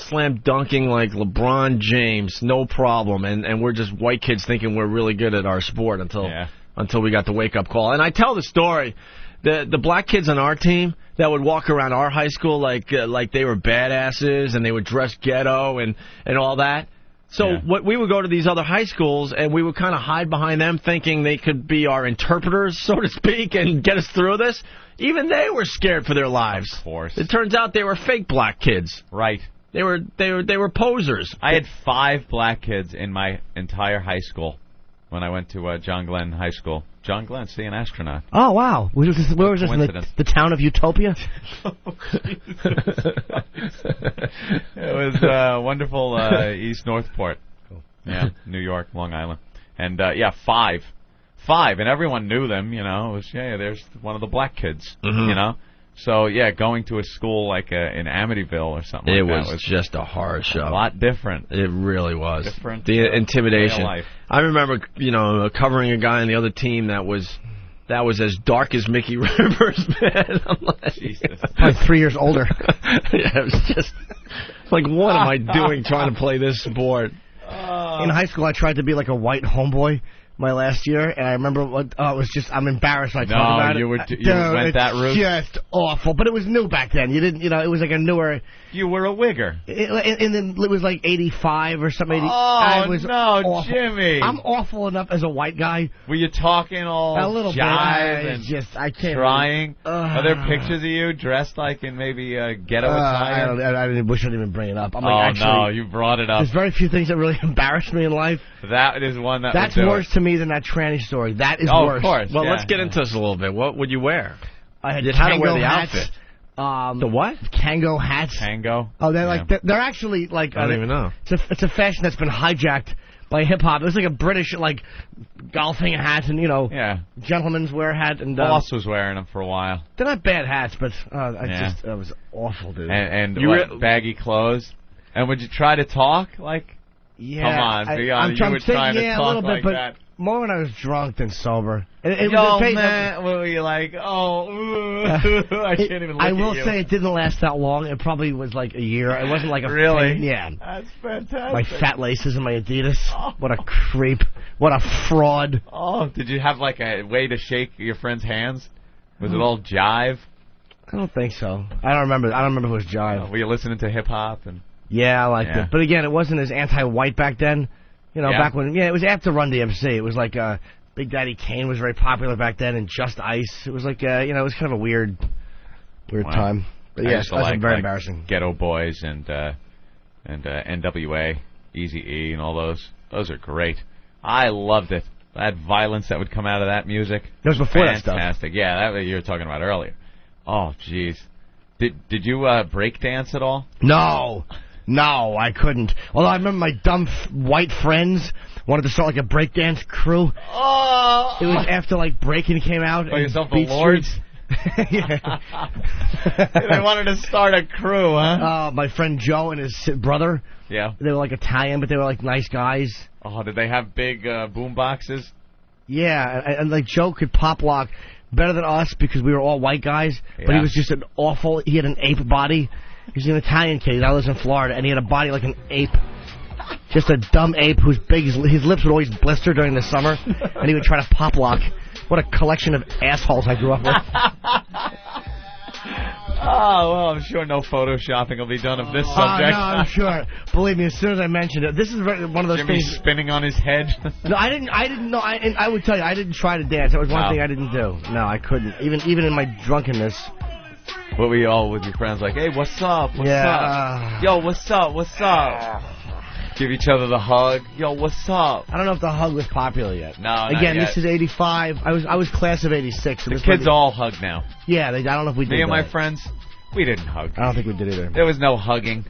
[SPEAKER 3] dunking like LeBron James, no problem, and we're just white kids thinking we're really good at our sport until we got the wake up call. And I tell the story, the black kids on our team that would walk around our high school like they were badasses and they would dress ghetto and all that. So we would go to these other high schools, and we would kind of hide behind them, thinking they could be our interpreters, so to speak, and get us through this. Even they were scared for their lives.
[SPEAKER 7] Of course.
[SPEAKER 3] It turns out they were fake black kids.
[SPEAKER 7] Right.
[SPEAKER 3] They were posers.
[SPEAKER 7] I had 5 black kids in my entire high school when I went to John Glenn High School. John Glenn, see, an astronaut.
[SPEAKER 11] Oh, wow. Where was this? In the town of Utopia?
[SPEAKER 7] It was wonderful East Northport. Cool. Yeah, New York, Long Island. And, 5. 5, and everyone knew them, you know. It was, there's one of the black kids, you know. So, going to a school like in Amityville or something like that
[SPEAKER 3] was just a horror show.
[SPEAKER 7] A lot different.
[SPEAKER 3] It really was.
[SPEAKER 7] Different.
[SPEAKER 3] The intimidation.
[SPEAKER 7] Real life.
[SPEAKER 3] I remember, covering a guy on the other team that was as dark as Mickey Rivers, man. I'm like,
[SPEAKER 7] Jesus.
[SPEAKER 11] Probably 3 years older.
[SPEAKER 3] It was just like, what am I doing trying to play this sport?
[SPEAKER 11] In high school, I tried to be like a white homeboy my last year, and I remember it was just, I'm embarrassed when I talk about it.
[SPEAKER 7] You went that route?
[SPEAKER 11] Just awful, but it was new back then. You didn't, it was like a newer...
[SPEAKER 7] You were a wigger.
[SPEAKER 11] And then it was like 85 or something.
[SPEAKER 7] Awful. Jimmy.
[SPEAKER 11] I'm awful enough as a white guy.
[SPEAKER 7] Were you talking all
[SPEAKER 11] a little
[SPEAKER 7] jive
[SPEAKER 11] bit? I can't.
[SPEAKER 7] Trying? Are there pictures of you dressed like in maybe a ghetto attire?
[SPEAKER 11] I wish I didn't even bring it up.
[SPEAKER 7] No, you brought it up.
[SPEAKER 11] There's very few things that really embarrass me in life.
[SPEAKER 7] That is one
[SPEAKER 11] that's worse to me than that tranny story. That is worse.
[SPEAKER 7] Of course.
[SPEAKER 3] Well, let's get into this a little bit. What would you wear?
[SPEAKER 11] I had
[SPEAKER 3] how to wear the
[SPEAKER 11] hats.
[SPEAKER 3] outfit.
[SPEAKER 11] The
[SPEAKER 3] what?
[SPEAKER 11] Kango hats.
[SPEAKER 7] Kango?
[SPEAKER 11] Oh, they're actually like...
[SPEAKER 3] I don't even know.
[SPEAKER 11] It's a fashion that's been hijacked by hip-hop. It was like a British, golfing hat and, gentleman's wear hat. And
[SPEAKER 7] Boss was wearing them for a while.
[SPEAKER 11] They're not bad hats, but that was awful, dude.
[SPEAKER 7] And baggy clothes. And would you try to talk? Come on, be honest. You were trying to talk
[SPEAKER 11] a little bit,
[SPEAKER 7] like that.
[SPEAKER 11] More when I was drunk than sober.
[SPEAKER 7] Man, were you like, I can't even look at you.
[SPEAKER 11] I will say it didn't last that long. It probably was like a year. It wasn't like a...
[SPEAKER 7] Really?
[SPEAKER 11] Yeah.
[SPEAKER 7] That's fantastic.
[SPEAKER 11] My fat laces and my Adidas. What a creep. What a fraud.
[SPEAKER 7] Oh, did you have like a way to shake your friend's hands? Was it all jive?
[SPEAKER 11] I don't think so. I don't remember if it was jive.
[SPEAKER 7] Were you listening to hip-hop?
[SPEAKER 11] Yeah, I liked it. But again, it wasn't as anti-white back then. Back when, it was after Run DMC. It was like, Big Daddy Kane was very popular back then, and Just Ice. It was like, it was kind of a weird time. But yes, that's very embarrassing.
[SPEAKER 7] Ghetto Boys and NWA, Eazy-E, and all those. Those are great. I loved it. That violence that would come out of that music.
[SPEAKER 11] It was before that stuff.
[SPEAKER 7] Fantastic. Yeah, that you were talking about earlier. Oh, jeez. Did you break dance at all?
[SPEAKER 11] No, I couldn't. Although I remember my dumb white friends wanted to start like a breakdance crew.
[SPEAKER 7] Oh!
[SPEAKER 11] It was after Breaking came out.
[SPEAKER 7] By yourself the Lords? They wanted to start a crew, huh?
[SPEAKER 11] My friend Joe and his brother.
[SPEAKER 7] Yeah.
[SPEAKER 11] They were Italian, but they were nice guys.
[SPEAKER 7] Oh, did they have big boom boxes?
[SPEAKER 11] Yeah, and Joe could pop lock better than us because we were all white guys. Yeah. But he was just he had an ape body. He's an Italian kid. I lives in Florida, and he had a body like an ape. Just a dumb ape whose his lips would always blister during the summer, and he would try to pop lock. What a collection of assholes I grew up with.
[SPEAKER 7] Oh, well, I'm sure no photoshopping will be done of this subject.
[SPEAKER 11] No, I'm sure. Believe me, as soon as I mentioned it, this is one of those
[SPEAKER 7] Jimmy's
[SPEAKER 11] things.
[SPEAKER 7] spinning on his head.
[SPEAKER 11] No, I didn't know. I would tell you, I didn't try to dance. That was one thing I didn't do. No, I couldn't. Even in my drunkenness.
[SPEAKER 7] What were you all with your friends like, hey, what's up? What's up? Yo, what's up? What's up? Give each other the hug. Yo, what's up?
[SPEAKER 11] I don't know if the hug was popular yet.
[SPEAKER 7] No,
[SPEAKER 11] again,
[SPEAKER 7] not yet.
[SPEAKER 11] This is 85. I was class of 86. So
[SPEAKER 7] the kids all hug now.
[SPEAKER 11] Yeah, I don't know if we did.
[SPEAKER 7] Me and my friends, we didn't hug.
[SPEAKER 11] I don't think we did either.
[SPEAKER 7] There was no hugging.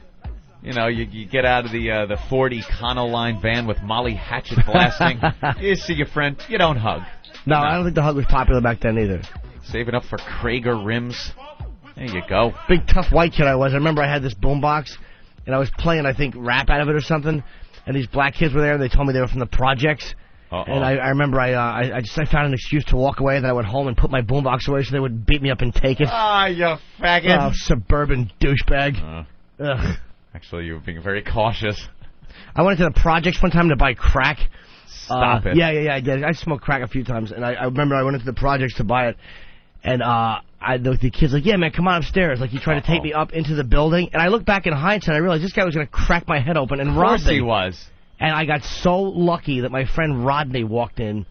[SPEAKER 7] You get out of the 40 Econoline van with Molly Hatchet blasting. You see your friend, you don't hug.
[SPEAKER 11] No, I don't think the hug was popular back then either.
[SPEAKER 7] Saving up for Krager rims. There you go.
[SPEAKER 11] Big tough white kid I was. I remember I had this boombox, and I was playing, I think, rap out of it or something, and these black kids were there, and they told me they were from the projects, And I remember I found an excuse to walk away. Then I went home and put my boombox away so they would beat me up and take it.
[SPEAKER 7] Ah, you faggot.
[SPEAKER 11] Oh, suburban douchebag. Ugh.
[SPEAKER 7] Actually, you were being very cautious.
[SPEAKER 11] I went into the projects one time to buy crack.
[SPEAKER 7] Stop it.
[SPEAKER 11] Yeah, I did. I smoked crack a few times, and I remember I went into the projects to buy it, and the kid's like, yeah, man, come on upstairs. Like, he tried to take me up into the building, and I look back in hindsight, I realized this guy was going to crack my head open and rob me.
[SPEAKER 7] Of course he was.
[SPEAKER 11] And I got so lucky that my friend Rodney walked in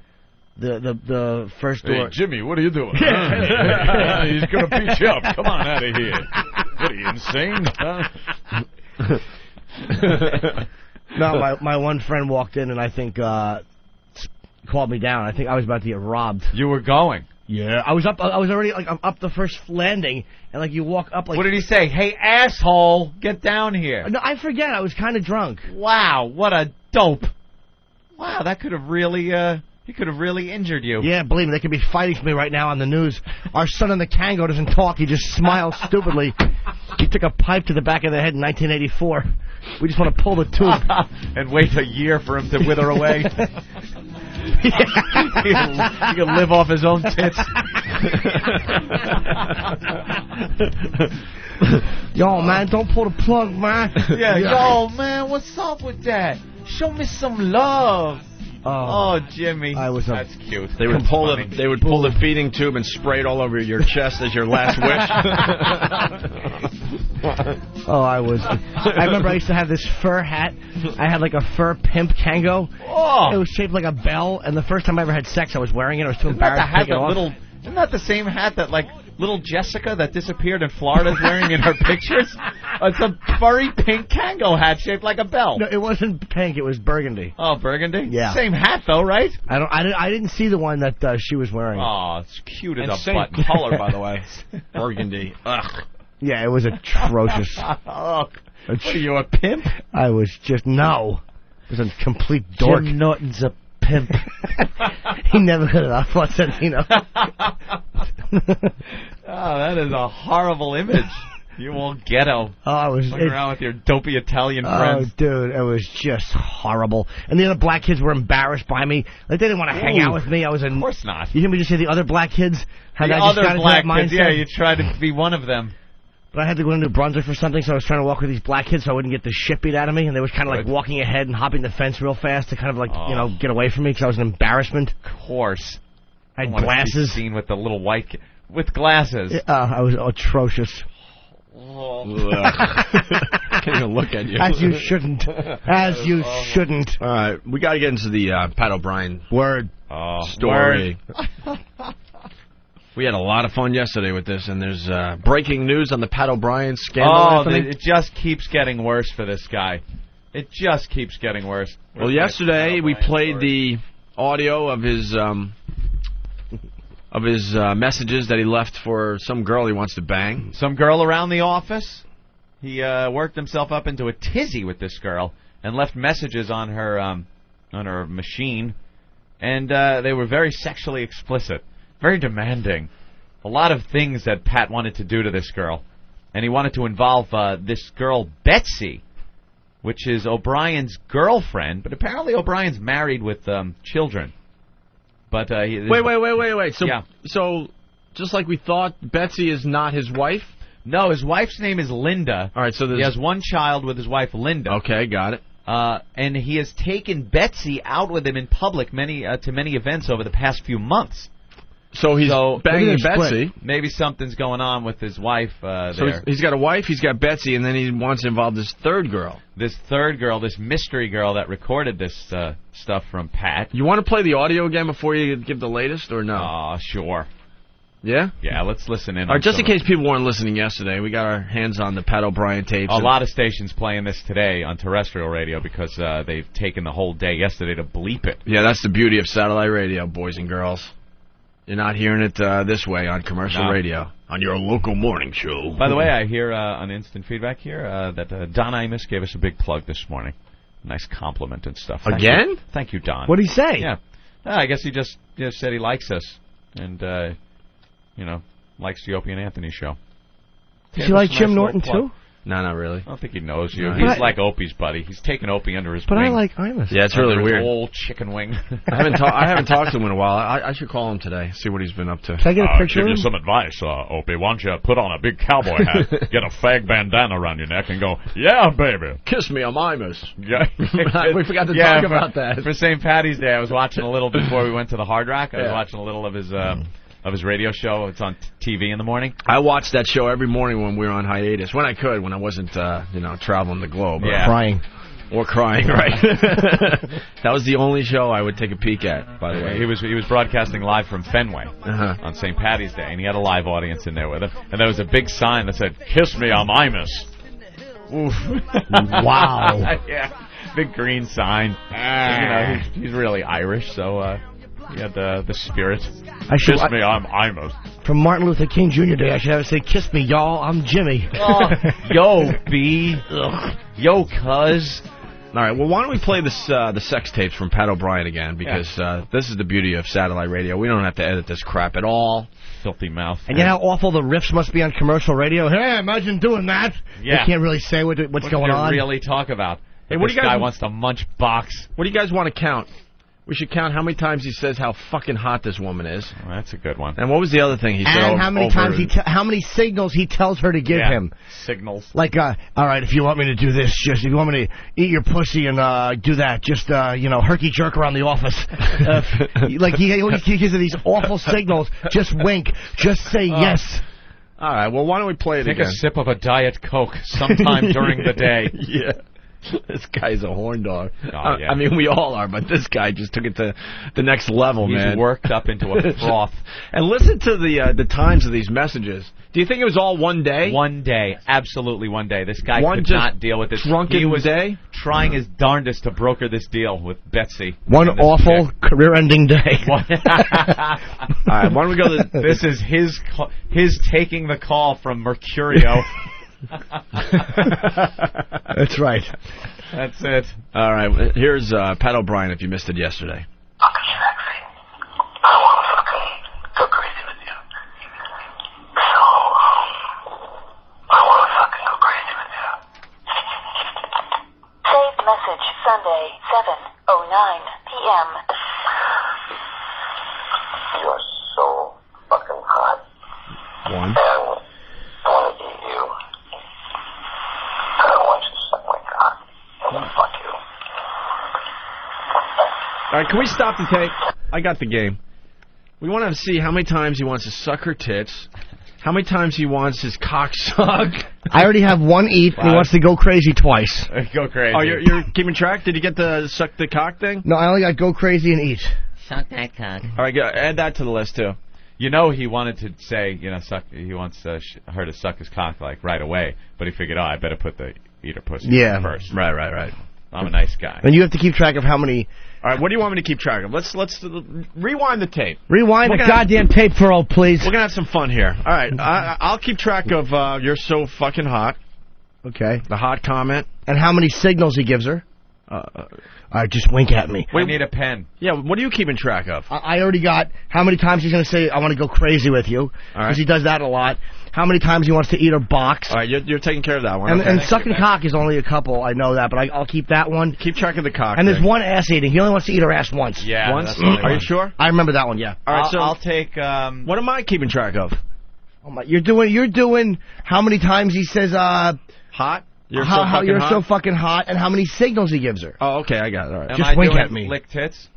[SPEAKER 11] the first door.
[SPEAKER 7] Hey, Jimmy, what are you doing? He's going to beat you up. Come on out of here. What are you, insane?
[SPEAKER 11] No, my one friend walked in and I think called me down. I think I was about to get robbed.
[SPEAKER 7] You were going?
[SPEAKER 11] Yeah, I was already like up the first landing, and like you walk up like.
[SPEAKER 7] What did he say? Hey, asshole, get down here.
[SPEAKER 11] No, I forget. I was kind of drunk.
[SPEAKER 7] Wow, what a dope. Wow, that could have really he could have really injured you.
[SPEAKER 11] Yeah, believe me, they could be fighting for me right now on the news. Our son in the Kango doesn't talk. He just smiles stupidly. He took a pipe to the back of the head in 1984. We just want to pull the tube.
[SPEAKER 7] And wait a year for him to wither away. He can live off his own tits.
[SPEAKER 11] Yo, man, don't pull the plug, man.
[SPEAKER 7] Yeah, yo, man, what's up with that? Show me some love. Oh, Jimmy, that's cute.
[SPEAKER 3] They would pull the feeding tube and spray it all over your chest as your last wish.
[SPEAKER 11] I remember I used to have this fur hat. I had like a fur pimp Kango.
[SPEAKER 7] Oh.
[SPEAKER 11] It was shaped like a bell, and the first time I ever had sex, I was wearing it. I was too embarrassed to take it off.
[SPEAKER 7] Isn't that the same hat that, like, little Jessica that disappeared in Florida is wearing in her pictures? It's a furry pink Kango hat shaped like a bell.
[SPEAKER 11] No, it wasn't pink. It was burgundy.
[SPEAKER 7] Oh, burgundy?
[SPEAKER 11] Yeah.
[SPEAKER 7] Same hat, though, right?
[SPEAKER 11] I didn't see the one that she was wearing.
[SPEAKER 7] Oh, it's cute as a
[SPEAKER 3] same
[SPEAKER 7] button.
[SPEAKER 3] color, by the way. Burgundy. Ugh.
[SPEAKER 11] Yeah, it was atrocious.
[SPEAKER 7] What are you, a pimp?
[SPEAKER 11] I was just, no. I was a complete dork.
[SPEAKER 6] Jim Norton's a pimp.
[SPEAKER 11] He never heard of that Placentino.
[SPEAKER 7] Oh, that is a horrible image. You old ghetto.
[SPEAKER 11] Oh, I was
[SPEAKER 7] walking around with your dopey Italian friends.
[SPEAKER 11] Oh, dude, it was just horrible. And the other black kids were embarrassed by me. Like, they didn't want to hang out with me. I was
[SPEAKER 7] Of course not.
[SPEAKER 11] You hear me just say the other black kids?
[SPEAKER 7] The other black kids, yeah, you tried to be one of them.
[SPEAKER 11] But I had to go to New Brunswick for something, so I was trying to walk with these black kids so I wouldn't get the shit beat out of me. And they was kind of like walking ahead and hopping the fence real fast to kind of like, get away from me because I was an embarrassment.
[SPEAKER 7] Of course.
[SPEAKER 11] I had glasses.
[SPEAKER 7] Seen with the little white kid. With glasses.
[SPEAKER 11] I was atrocious.
[SPEAKER 7] Oh.
[SPEAKER 3] Can't even look at you.
[SPEAKER 11] As you shouldn't. As you shouldn't.
[SPEAKER 3] All right, we got to get into the Pat O'Brien story.
[SPEAKER 7] Word.
[SPEAKER 3] We had a lot of fun yesterday with this, and there's breaking news on the Pat O'Brien scandal.
[SPEAKER 7] It just keeps getting worse for this guy. It just keeps getting worse.
[SPEAKER 3] Well, yesterday we played the audio of his messages that he left for some girl he wants to bang.
[SPEAKER 7] Some girl around the office. He worked himself up into a tizzy with this girl and left messages on her machine, and they were very sexually explicit. Very demanding. A lot of things that Pat wanted to do to this girl. And he wanted to involve this girl, Betsy, which is O'Brien's girlfriend. But apparently O'Brien's married with children. But
[SPEAKER 3] Wait. So just like we thought, Betsy is not his wife?
[SPEAKER 7] No, his wife's name is Linda.
[SPEAKER 3] All right, so
[SPEAKER 7] he has one child with his wife, Linda.
[SPEAKER 3] Okay, got it.
[SPEAKER 7] And he has taken Betsy out with him in public to many events over the past few months.
[SPEAKER 3] So he's banging Betsy.
[SPEAKER 7] Maybe something's going on with his wife there.
[SPEAKER 3] So he's got a wife, he's got Betsy, and then he wants to involve this third girl.
[SPEAKER 7] This mystery girl that recorded this stuff from Pat.
[SPEAKER 3] You want to play the audio again before you give the latest, or no?
[SPEAKER 7] Oh, sure.
[SPEAKER 3] Yeah?
[SPEAKER 7] Yeah, let's listen in.
[SPEAKER 3] All right, just in case people weren't listening yesterday, we got our hands on the Pat O'Brien tapes.
[SPEAKER 7] A lot of stations playing this today on terrestrial radio because they've taken the whole day yesterday to bleep it.
[SPEAKER 3] Yeah, that's the beauty of satellite radio, boys and girls. You're not hearing it this way on commercial radio, on your local morning show.
[SPEAKER 7] By the way, I hear on instant feedback here that Don Imus gave us a big plug this morning. Nice compliment and stuff.
[SPEAKER 3] Again?
[SPEAKER 7] Thank you, Don.
[SPEAKER 11] What did he say?
[SPEAKER 7] Yeah. I guess he just said he likes us and, likes the Opie and Anthony show.
[SPEAKER 11] Does he like Jim Norton, too?
[SPEAKER 3] No, not really.
[SPEAKER 7] I don't think he knows you.
[SPEAKER 3] No.
[SPEAKER 7] He's like Opie's buddy. He's taken Opie under his wing.
[SPEAKER 11] But I like Imus.
[SPEAKER 3] Yeah, it's really weird.
[SPEAKER 7] Old chicken wing.
[SPEAKER 3] I haven't talked to him in a while. I should call him today, see what he's been up to.
[SPEAKER 11] Can I get a picture
[SPEAKER 1] give
[SPEAKER 11] of
[SPEAKER 1] you
[SPEAKER 11] him?
[SPEAKER 1] some advice, Opie. Why don't you put on a big cowboy hat, get a fag bandana around your neck, and go, yeah, baby.
[SPEAKER 3] Kiss me, I'm Imus.
[SPEAKER 7] Yeah.
[SPEAKER 3] We forgot to talk about that.
[SPEAKER 7] For St. Patty's Day, I was watching a little before we went to the Hard Rock. I was watching a little of his radio show. It's on TV in the morning.
[SPEAKER 3] I watched that show every morning when we were on hiatus, when I could, when I wasn't, traveling the globe.
[SPEAKER 11] Crying.
[SPEAKER 3] Or crying, right. That was the only show I would take a peek at, by the way.
[SPEAKER 7] He was broadcasting live from Fenway on St. Patty's Day, and he had a live audience in there with him. And there was a big sign that said, "Kiss me, I'm Imus." Oof.
[SPEAKER 11] Wow.
[SPEAKER 7] Yeah, big green sign. He's really Irish, so he had the spirit. Kiss me, I'm Imus.
[SPEAKER 11] From Martin Luther King Jr. Day, I should have it say, "Kiss me, y'all, I'm Jimmy."
[SPEAKER 7] Oh, yo, B. Yo, cuz.
[SPEAKER 3] All right, well, why don't we play the sex tapes from Pat O'Brien again, because this is the beauty of satellite radio. We don't have to edit this crap at all.
[SPEAKER 7] Filthy mouth.
[SPEAKER 11] And you know how awful the riffs must be on commercial radio? Hey, imagine doing that.
[SPEAKER 7] Yeah.
[SPEAKER 11] They can't really say what's going on.
[SPEAKER 7] What do you really talk about?
[SPEAKER 3] Hey, what
[SPEAKER 7] this
[SPEAKER 3] do you guys
[SPEAKER 7] guy wants to munch box.
[SPEAKER 3] What do you guys want to count? We should count how many times he says how fucking hot this woman is.
[SPEAKER 7] Oh, that's a good one.
[SPEAKER 3] And what was the other thing he said?
[SPEAKER 11] And how many times how many signals he tells her to give him.
[SPEAKER 7] Signals.
[SPEAKER 11] Like, all right, if you want me to do this, if you want me to eat your pussy and do that, just, herky jerk around the office. Like, he gives her these awful signals. Just wink. Just say yes.
[SPEAKER 3] All right, well, why don't we play it
[SPEAKER 7] Take
[SPEAKER 3] again?
[SPEAKER 7] a sip of a Diet Coke sometime during the day.
[SPEAKER 3] Yeah. This guy's a horn dog.
[SPEAKER 7] Oh, yeah.
[SPEAKER 3] I mean, we all are, but this guy just took it to the next level, man.
[SPEAKER 7] He's worked up into a froth.
[SPEAKER 3] And listen to the times of these messages. Do you think it was all one day?
[SPEAKER 7] One day. Absolutely one day. This guy
[SPEAKER 3] One
[SPEAKER 7] could
[SPEAKER 3] just
[SPEAKER 7] not deal with this.
[SPEAKER 3] drunken
[SPEAKER 7] He was
[SPEAKER 3] day?
[SPEAKER 7] trying his darndest to broker this deal with Betsy.
[SPEAKER 11] One awful career-ending day.
[SPEAKER 3] All right, why don't we go to...
[SPEAKER 7] This is his taking the call from Mercurio.
[SPEAKER 11] That's right.
[SPEAKER 7] That's it.
[SPEAKER 3] All right, here's Pat O'Brien if you missed it yesterday.
[SPEAKER 15] Fucking sexy. I want to fucking go crazy with you. So, I want to fucking go crazy with you.
[SPEAKER 21] Saved message Sunday, 7:09 p.m.
[SPEAKER 15] You are so fucking hot.
[SPEAKER 3] One.
[SPEAKER 15] And I want to eat you. I don't want you to suck my cock. I want to fuck you.
[SPEAKER 3] All right, can we stop the tape? I got the game. We want to see how many times he wants to suck her tits, how many times he wants his cock sucked.
[SPEAKER 11] I already have one eat, and he wants to go crazy twice.
[SPEAKER 7] Go crazy.
[SPEAKER 3] Oh, you're keeping track? Did you get the suck the cock thing?
[SPEAKER 11] No, I only got go crazy and eat.
[SPEAKER 13] Suck that cock.
[SPEAKER 3] All right, add that to the list, too.
[SPEAKER 7] You know, he wanted to say, he wants her to suck his cock, like, right away. But he figured, I better put the eater pussy first.
[SPEAKER 3] Right.
[SPEAKER 7] I'm a nice guy.
[SPEAKER 11] And you have to keep track of how many...
[SPEAKER 3] All right, what do you want me to keep track of? Let's rewind the tape.
[SPEAKER 11] Rewind the goddamn tape, Furl, please.
[SPEAKER 3] We're going to have some fun here. All right, I'll keep track of you're so fucking hot.
[SPEAKER 11] Okay.
[SPEAKER 3] The hot comment.
[SPEAKER 11] And how many signals he gives her. All right, just wink at me.
[SPEAKER 7] We need a pen.
[SPEAKER 3] Yeah, what are you keeping track of?
[SPEAKER 11] I already got how many times he's going to say, I want to go crazy with you. Because he does that a lot. How many times he wants to eat her box.
[SPEAKER 3] All right, you're taking care of that one.
[SPEAKER 11] And sucking cock is only a couple, I know that, but I'll keep that one.
[SPEAKER 3] Keep track of the cock.
[SPEAKER 11] And there's one ass eating. He only wants to eat her ass once.
[SPEAKER 7] Yeah.
[SPEAKER 3] Once? Are you sure?
[SPEAKER 11] I remember that one, yeah.
[SPEAKER 3] All right, so
[SPEAKER 7] I'll take...
[SPEAKER 3] what am I keeping track of?
[SPEAKER 11] Oh my, you're doing how many times he says,
[SPEAKER 3] hot?
[SPEAKER 11] How you're so fucking hot, and how many signals he gives her.
[SPEAKER 3] Oh, okay, I got it. All right.
[SPEAKER 11] Just wink at me.
[SPEAKER 7] Lick tits?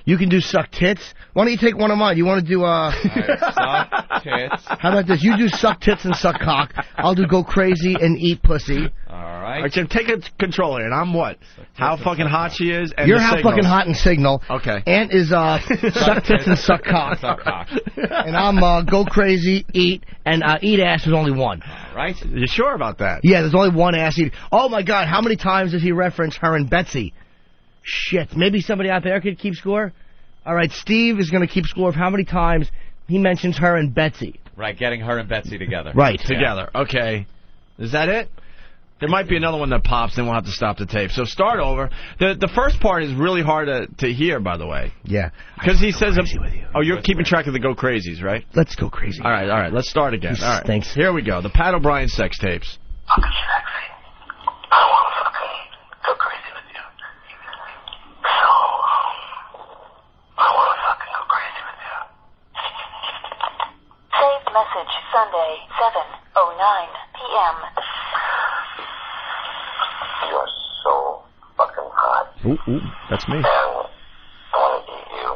[SPEAKER 11] You can do suck tits. Why don't you take one of mine? You want to do
[SPEAKER 7] suck tits.
[SPEAKER 11] How about this? You do suck tits and suck cock. I'll do go crazy and eat pussy.
[SPEAKER 7] All right.
[SPEAKER 3] All right, Jim, take control here. And I'm what? How fucking hot she is. And
[SPEAKER 11] you're
[SPEAKER 3] the
[SPEAKER 11] how
[SPEAKER 3] signals.
[SPEAKER 11] fucking hot and signal.
[SPEAKER 3] Okay.
[SPEAKER 11] Ant is suck tits and suck cock. And I'm go crazy, eat, and eat ass is only one.
[SPEAKER 7] All right.
[SPEAKER 3] You sure about that?
[SPEAKER 11] Yeah, there's only one ass eat. Oh my God, how many times does he reference her and Betsy? Shit, maybe somebody out there could keep score? All right, Steve is going to keep score of how many times he mentions her and Betsy.
[SPEAKER 7] Right, getting her and Betsy together.
[SPEAKER 11] Right.
[SPEAKER 3] Together. Okay. Is that it? There might be another one that pops, then we'll have to stop the tape. So start over. The first part is really hard to hear, by the way.
[SPEAKER 11] Yeah.
[SPEAKER 3] Because he says... Oh, you're keeping track of the go crazies, right?
[SPEAKER 11] Let's go crazy.
[SPEAKER 3] All right. Let's start again. All right.
[SPEAKER 11] Thanks.
[SPEAKER 3] Here we go. The Pat O'Brien sex tapes.
[SPEAKER 15] fucking sexy. I want to fucking go crazy with you. So, I want to fucking go crazy with you.
[SPEAKER 21] Saved message Sunday, 7:09 p.m.
[SPEAKER 15] You are so fucking hot.
[SPEAKER 3] Ooh, that's me.
[SPEAKER 15] And I want to eat you.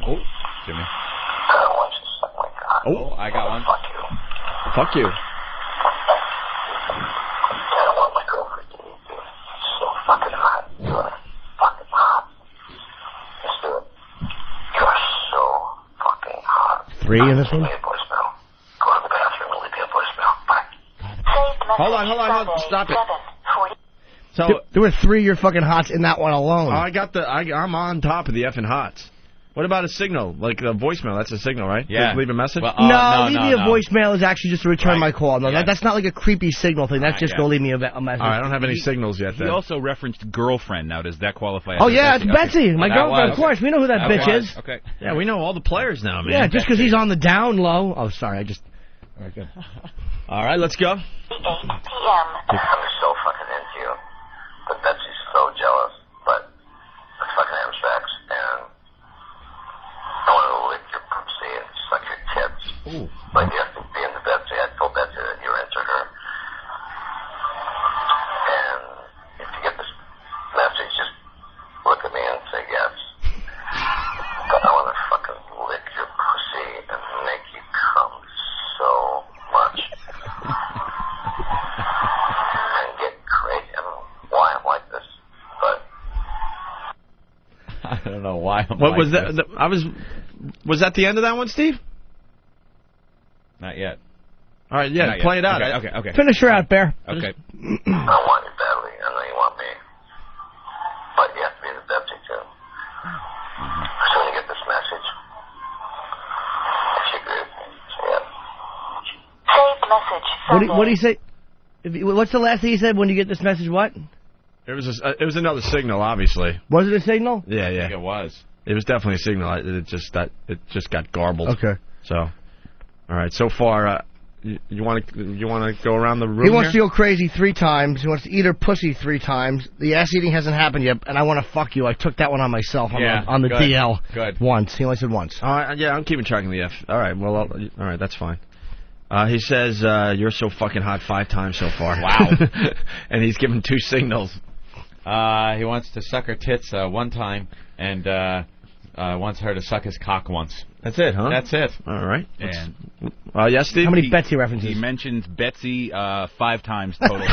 [SPEAKER 7] Oh, Jimmy.
[SPEAKER 15] I want you to suck my cock.
[SPEAKER 7] Oh, I got one.
[SPEAKER 15] Fuck you.
[SPEAKER 3] Fuck you.
[SPEAKER 15] I don't want my girlfriend to eat you. So fucking hot. You are fucking hot. Let's do it. You are so fucking hot.
[SPEAKER 11] 3 in this one?
[SPEAKER 15] Leave me a voicemail. Go to the bathroom and leave me a voicemail. Bye.
[SPEAKER 21] Saved message
[SPEAKER 3] Hold on.
[SPEAKER 21] Sunday,
[SPEAKER 3] Stop it.
[SPEAKER 21] 7:40.
[SPEAKER 3] So
[SPEAKER 11] There were 3 you're fucking hots in that one alone.
[SPEAKER 3] I'm on top of the effing hots. What about a signal? Like a voicemail, that's a signal, right?
[SPEAKER 7] Yeah.
[SPEAKER 3] Just leave a message?
[SPEAKER 7] Well,
[SPEAKER 11] no, leave me a voicemail is actually just to return my call. No, that's not like a creepy signal thing. That's just
[SPEAKER 7] yeah.
[SPEAKER 11] go leave me a message.
[SPEAKER 3] All right, I don't have any signals yet then.
[SPEAKER 12] He also referenced girlfriend. Now, does that qualify?
[SPEAKER 11] Oh,
[SPEAKER 12] as
[SPEAKER 11] yeah,
[SPEAKER 12] Betsy?
[SPEAKER 11] it's Betsy.
[SPEAKER 12] Okay.
[SPEAKER 11] My
[SPEAKER 12] That
[SPEAKER 11] girlfriend,
[SPEAKER 12] was.
[SPEAKER 11] of course. We know who that bitch
[SPEAKER 12] was.
[SPEAKER 11] is.
[SPEAKER 12] Okay.
[SPEAKER 3] Yeah, we know all the players now, man.
[SPEAKER 11] Yeah, just because he's on the down low. Oh, sorry, I just...
[SPEAKER 3] All right, good. All right, let's go.
[SPEAKER 21] 8 p.m.
[SPEAKER 15] I'm so fucking into you. But Betsy's so jealous. But let's fucking have sex. And I want to lick your pussy and suck your tits.
[SPEAKER 3] Ooh.
[SPEAKER 15] But you have to be into Betsy. I told Betsy that you're into her. And if you get this message, just look at me and say yes. But I want to fucking lick your pussy and make you come so much. And get crazy. I don't know why I'm like this, but
[SPEAKER 7] I don't know why I'm
[SPEAKER 3] What
[SPEAKER 7] like
[SPEAKER 3] was that?
[SPEAKER 7] this.
[SPEAKER 3] Was that the end of that one, Steve?
[SPEAKER 7] Not yet.
[SPEAKER 3] All right, yeah,
[SPEAKER 12] Not
[SPEAKER 3] play
[SPEAKER 12] yet.
[SPEAKER 3] it out.
[SPEAKER 12] Okay.
[SPEAKER 11] Finish her out, Bear.
[SPEAKER 12] Okay.
[SPEAKER 15] I want you badly. I know you want me. But you have to be the Betsy, too. So when you get this message, if you agree with me, say yes.
[SPEAKER 21] Saved message Sunday.
[SPEAKER 11] What do you say? What's the last thing you said when you get this message? What?
[SPEAKER 3] It was another signal, obviously.
[SPEAKER 11] Was it a signal?
[SPEAKER 3] Yeah.
[SPEAKER 7] I think it was.
[SPEAKER 3] It was definitely a signal. It just got garbled.
[SPEAKER 11] Okay.
[SPEAKER 3] So, all right. So far, you want to go around the room?
[SPEAKER 11] He wants to
[SPEAKER 3] here?
[SPEAKER 11] go crazy 3 times. He wants to eat her pussy 3 times. The ass eating hasn't happened yet, and I want to fuck you. I took that one on myself on the
[SPEAKER 7] good.
[SPEAKER 11] DL.
[SPEAKER 7] Good.
[SPEAKER 11] Once. He only said once.
[SPEAKER 3] Yeah, I'm keeping track of the F. All right. Well, all right. That's fine. He says you're so fucking hot 5 times so far.
[SPEAKER 7] Wow.
[SPEAKER 3] And he's given 2 signals.
[SPEAKER 7] He wants to suck her tits 1 time and wants her to suck his cock once.
[SPEAKER 3] That's it, huh?
[SPEAKER 7] That's it.
[SPEAKER 3] All right.
[SPEAKER 12] And
[SPEAKER 3] yes, Steve?
[SPEAKER 11] How many Betsy references?
[SPEAKER 12] He mentions Betsy 5 times total.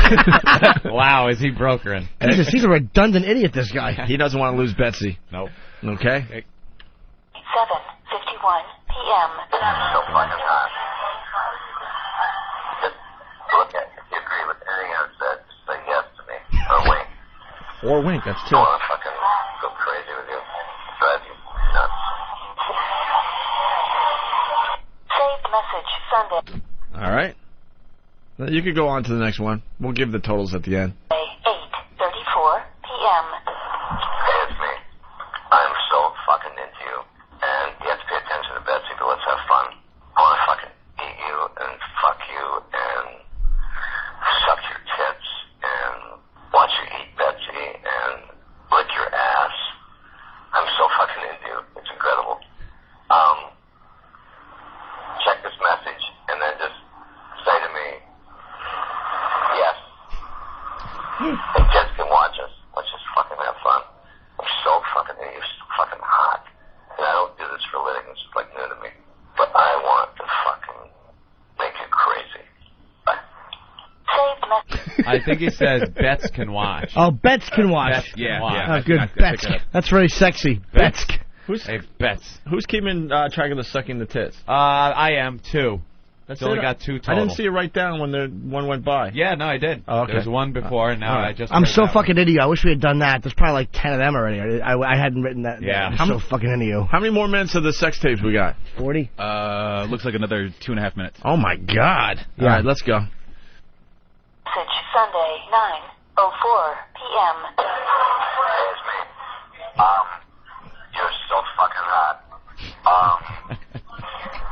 [SPEAKER 7] Wow, is he brokering?
[SPEAKER 11] Jesus, he's a redundant idiot, this guy.
[SPEAKER 3] He doesn't want to lose Betsy.
[SPEAKER 7] Nope.
[SPEAKER 3] Okay.
[SPEAKER 21] 7:51 p.m.
[SPEAKER 15] So fucking hot. Just look at it. If you agree with anything I've said, just say yes to me. Or wink.
[SPEAKER 3] Or wink, that's
[SPEAKER 15] I
[SPEAKER 3] 2.
[SPEAKER 15] want to fucking go crazy with you. Drive you nuts.
[SPEAKER 21] Saved message Sunday,
[SPEAKER 3] All right. You could go on to the next one. We'll give the totals at the end.
[SPEAKER 21] 8:34 p.m.
[SPEAKER 15] Hey, it's me. I'm so fucking into you. And you have to pay attention to Betsy, but let's have fun. I want to fucking eat you and fuck you and suck your tits and watch you eat Betsy and lick your ass. I'm so fucking into you. It's incredible. Check this message and then just say to me, yes. And kids can watch us. Let's just fucking have fun. I'm so fucking into you. You're so fucking hot. And I don't do this for a living. It's just like new to me. But I want to fucking make you crazy. Bye.
[SPEAKER 21] Saved message.
[SPEAKER 7] I think he says Bets can watch.
[SPEAKER 11] Oh, Bets can watch.
[SPEAKER 7] Bets can watch.
[SPEAKER 11] Oh, good. Bets. That's very sexy. Bets.
[SPEAKER 7] Hey, Bets.
[SPEAKER 3] Who's keeping track of the sucking the tits?
[SPEAKER 7] I am, 2.
[SPEAKER 3] That's
[SPEAKER 7] Only
[SPEAKER 3] it?
[SPEAKER 7] got 2 total.
[SPEAKER 3] I didn't see it write down when the one went by.
[SPEAKER 7] Yeah, no, I did.
[SPEAKER 3] Oh, okay.
[SPEAKER 7] There was 1 before, and now
[SPEAKER 3] right.
[SPEAKER 7] I just...
[SPEAKER 11] I'm
[SPEAKER 7] heard
[SPEAKER 11] so
[SPEAKER 7] that
[SPEAKER 11] fucking into you. I wish we had done that. There's probably like 10 of them already. I hadn't written that.
[SPEAKER 7] Yeah.
[SPEAKER 11] I'm so fucking into you.
[SPEAKER 3] How many more minutes of the sex tapes we got?
[SPEAKER 11] 40?
[SPEAKER 12] Looks like another 2.5 minutes.
[SPEAKER 3] Oh, my God.
[SPEAKER 11] Yeah.
[SPEAKER 3] All right, let's go.
[SPEAKER 21] Message Sunday, 9:04 p.m.
[SPEAKER 15] Hey, it's me. You're so fucking hot.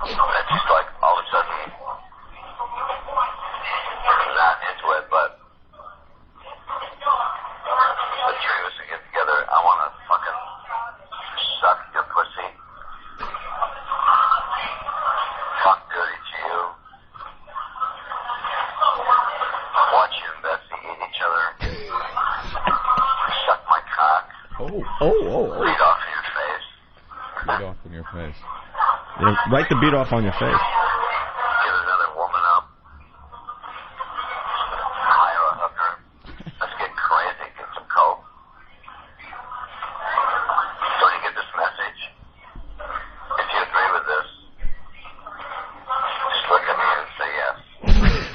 [SPEAKER 15] It's just like all of a sudden, I'm not into it, but
[SPEAKER 9] Beat off in your face.
[SPEAKER 7] Beat off in your face.
[SPEAKER 3] Yeah, write the beat off on your face.
[SPEAKER 9] Get another woman up. Hire a hooker. Let's get crazy. Get some coke. So you get this message. If you agree with this, just look at me and say yes.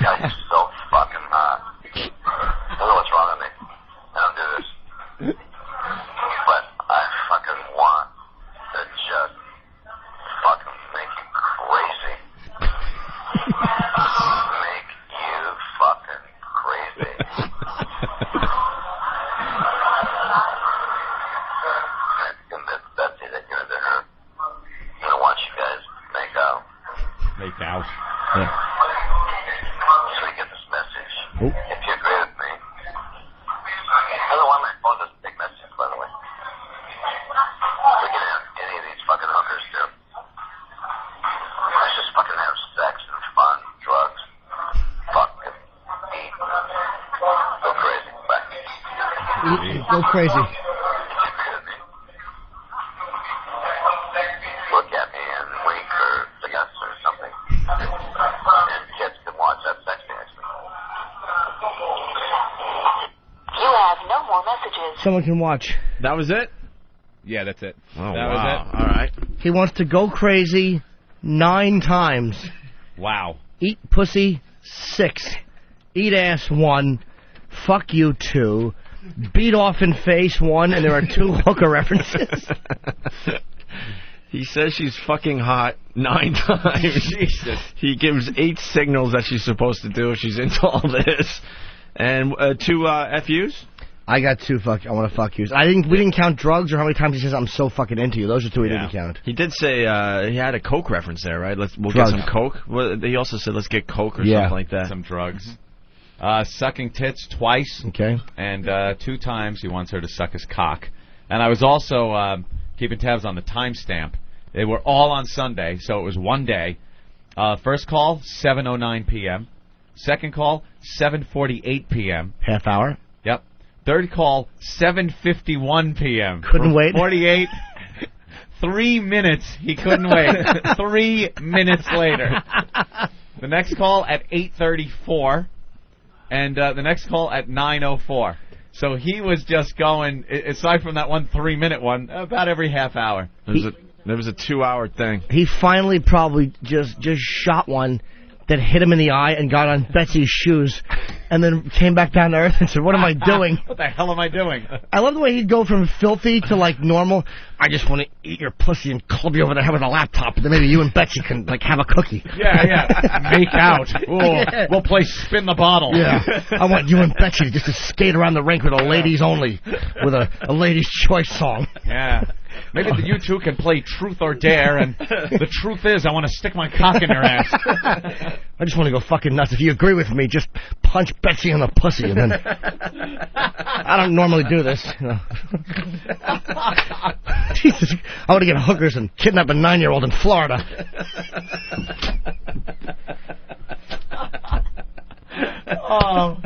[SPEAKER 9] God, you're so fucking hot. I don't know what's wrong with me. I don't do this. But I fucking want to just fucking make you crazy. Make you fucking crazy. Convince Betsy that you're into her. I'm gonna watch you guys make out.
[SPEAKER 7] Make out.
[SPEAKER 3] Yeah.
[SPEAKER 9] So you get this message. If you agree with me. I don't know why my phone doesn't take messages, by the way. We can have any of these fucking hookers do. Let's just fucking have sex and fun, drugs, fucking eat. Go crazy. Bye.
[SPEAKER 11] Go crazy.
[SPEAKER 9] Look at me and wink or yes or something. And kids can watch that sex dance.
[SPEAKER 21] You have no more messages.
[SPEAKER 11] Someone can watch.
[SPEAKER 3] That was it?
[SPEAKER 12] Yeah, that's it.
[SPEAKER 3] Oh,
[SPEAKER 12] that
[SPEAKER 3] wow.
[SPEAKER 12] was it.
[SPEAKER 3] All right.
[SPEAKER 11] He wants to go crazy 9 times.
[SPEAKER 12] Wow.
[SPEAKER 11] Eat pussy 6. Eat ass 1. Fuck you 2. Beat off in face 1, and there are 2 hooker references.
[SPEAKER 3] He says she's fucking hot 9 times. Jesus. He gives 8 signals that she's supposed to do if she's into all this. And 2 FUs?
[SPEAKER 11] I got 2 I want to fuck yous. We didn't count drugs or how many times he says I'm so fucking into you. Those are 2 we didn't count.
[SPEAKER 3] He did say he had a coke reference there, right? We'll
[SPEAKER 11] drugs.
[SPEAKER 3] get some coke. Well, he also said let's get coke or
[SPEAKER 11] Yeah.
[SPEAKER 3] something like that.
[SPEAKER 7] Some drugs. Sucking tits twice.
[SPEAKER 11] Okay.
[SPEAKER 7] And 2 times he wants her to suck his cock. And I was also keeping tabs on the timestamp. They were all on Sunday, so it was one day. First call, 7:09 p.m. Second call, 7:48 p.m.
[SPEAKER 11] Half hour.
[SPEAKER 7] Yep. Third call, 7:51 p.m.
[SPEAKER 11] Couldn't wait.
[SPEAKER 7] 48. 3 minutes. He couldn't wait. 3 minutes later. The next call at 8:34, and the next call at 9:04. So he was just going, aside from that 1 3-minute one, about every half hour.
[SPEAKER 3] There was a 2-hour thing.
[SPEAKER 11] He finally probably just shot one that hit him in the eye and got on Betsy's shoes, and then came back down to earth and said, "What am I doing?
[SPEAKER 7] What the hell am I doing?"
[SPEAKER 11] I love the way he'd go from filthy to like normal. I just want to eat your pussy and club you over the head with a laptop, and then maybe you and Betsy can like have a cookie.
[SPEAKER 7] Yeah. Make out. Ooh,
[SPEAKER 11] Yeah.
[SPEAKER 7] We'll play spin the bottle.
[SPEAKER 11] Yeah. I want you and Betsy just to skate around the rink with a ladies only, with a ladies' choice song.
[SPEAKER 7] Yeah. Maybe you two can play Truth or Dare, and the truth is I want to stick my cock in your ass.
[SPEAKER 11] I just want to go fucking nuts. If you agree with me, just punch Betsy in the pussy, and then... I don't normally do this. You know. Jesus, I want to get hookers and kidnap a 9-year-old in Florida.
[SPEAKER 7] Oh,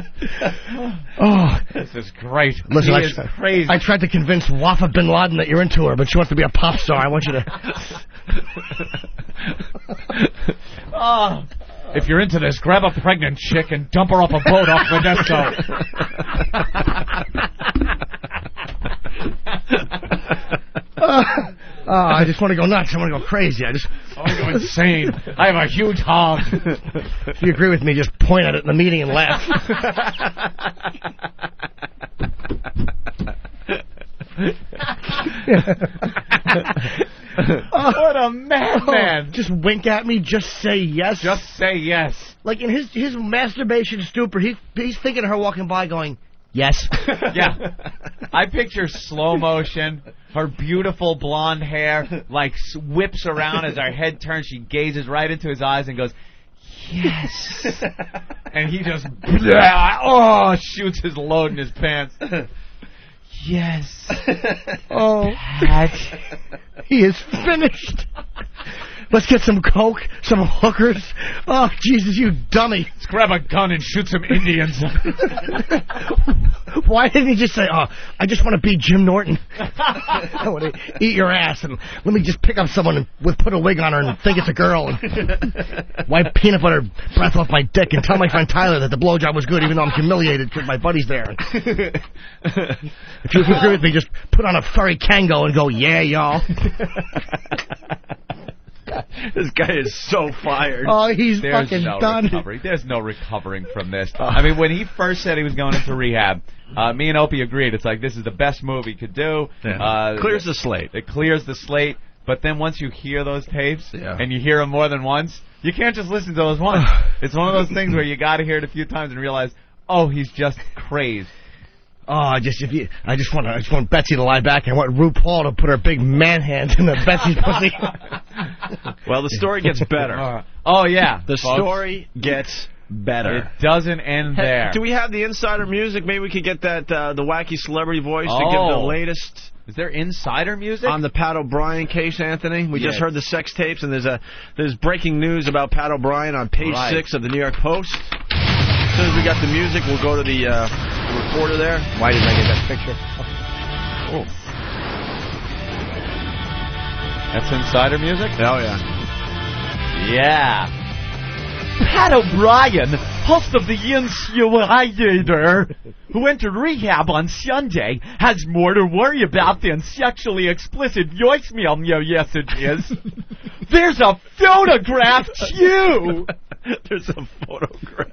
[SPEAKER 7] this is great.
[SPEAKER 11] Listen,
[SPEAKER 7] He is crazy.
[SPEAKER 11] I tried to convince Wafa bin Laden that you're into her, but she wants to be a pop star. I want you to...
[SPEAKER 7] Oh, if you're into this, grab a pregnant chick and dump her off a boat off Modesto.
[SPEAKER 11] I just want to go nuts. I want to go crazy. I
[SPEAKER 7] want to go insane. I have a huge hog.
[SPEAKER 11] If you agree with me, just point at it in the meeting and laugh.
[SPEAKER 7] What a madman.
[SPEAKER 11] Just wink at me. Just say yes.
[SPEAKER 7] Just say yes.
[SPEAKER 11] Like in his masturbation stupor, he's thinking of her walking by going, yes.
[SPEAKER 7] Yeah. I picture slow motion, her beautiful blonde hair, like whips around as her head turns. She gazes right into his eyes and goes, yes. And he just, shoots his load in his pants. Yes.
[SPEAKER 11] Oh, Pat. He is finished. Let's get some coke, some hookers. Oh, Jesus, you dummy.
[SPEAKER 7] Let's grab a gun and shoot some Indians.
[SPEAKER 11] Why didn't he just say, "Oh, I just want to be Jim Norton. I want to eat your ass, and let me just pick up someone and put a wig on her and think it's a girl, and wipe peanut butter breath off my dick, and tell my friend Tyler that the blowjob was good, even though I'm humiliated because my buddy's there." If you agree with me, just put on a furry Kango and go, "Yeah, y'all."
[SPEAKER 3] This guy is so fired.
[SPEAKER 11] Oh, he's fucking done.
[SPEAKER 7] Recovery. There's no recovering from this. I mean, when he first said he was going into rehab, me and Opie agreed. It's like, this is the best move he could do.
[SPEAKER 3] Yeah. Clears the slate.
[SPEAKER 7] It clears the slate. But then once you hear those tapes, and you hear them more than once, you can't just listen to those once. It's one of those things where you got to hear it a few times and realize, oh, he's just crazed.
[SPEAKER 11] Oh, I just want Betsy to lie back, and I want RuPaul to put her big man hand in Betsy's pussy.
[SPEAKER 3] Well, the story gets better.
[SPEAKER 7] Oh yeah,
[SPEAKER 3] the story gets better.
[SPEAKER 7] It doesn't end there.
[SPEAKER 3] Do we have the insider music? Maybe we could get that the wacky celebrity voice to give the latest.
[SPEAKER 7] Is there insider music
[SPEAKER 3] on the Pat O'Brien case, Anthony? We just heard the sex tapes, and there's breaking news about Pat O'Brien on page 6 of the New York Post. As soon as we got the music, we'll go to the reporter there.
[SPEAKER 11] Why didn't I get that picture?
[SPEAKER 3] Oh.
[SPEAKER 7] That's insider music?
[SPEAKER 3] Oh, yeah.
[SPEAKER 7] Yeah. Pat O'Brien, host of the Insider, who entered rehab on Sunday, has more to worry about than sexually explicit voicemail messages. There's a photograph, too!
[SPEAKER 3] There's a photograph.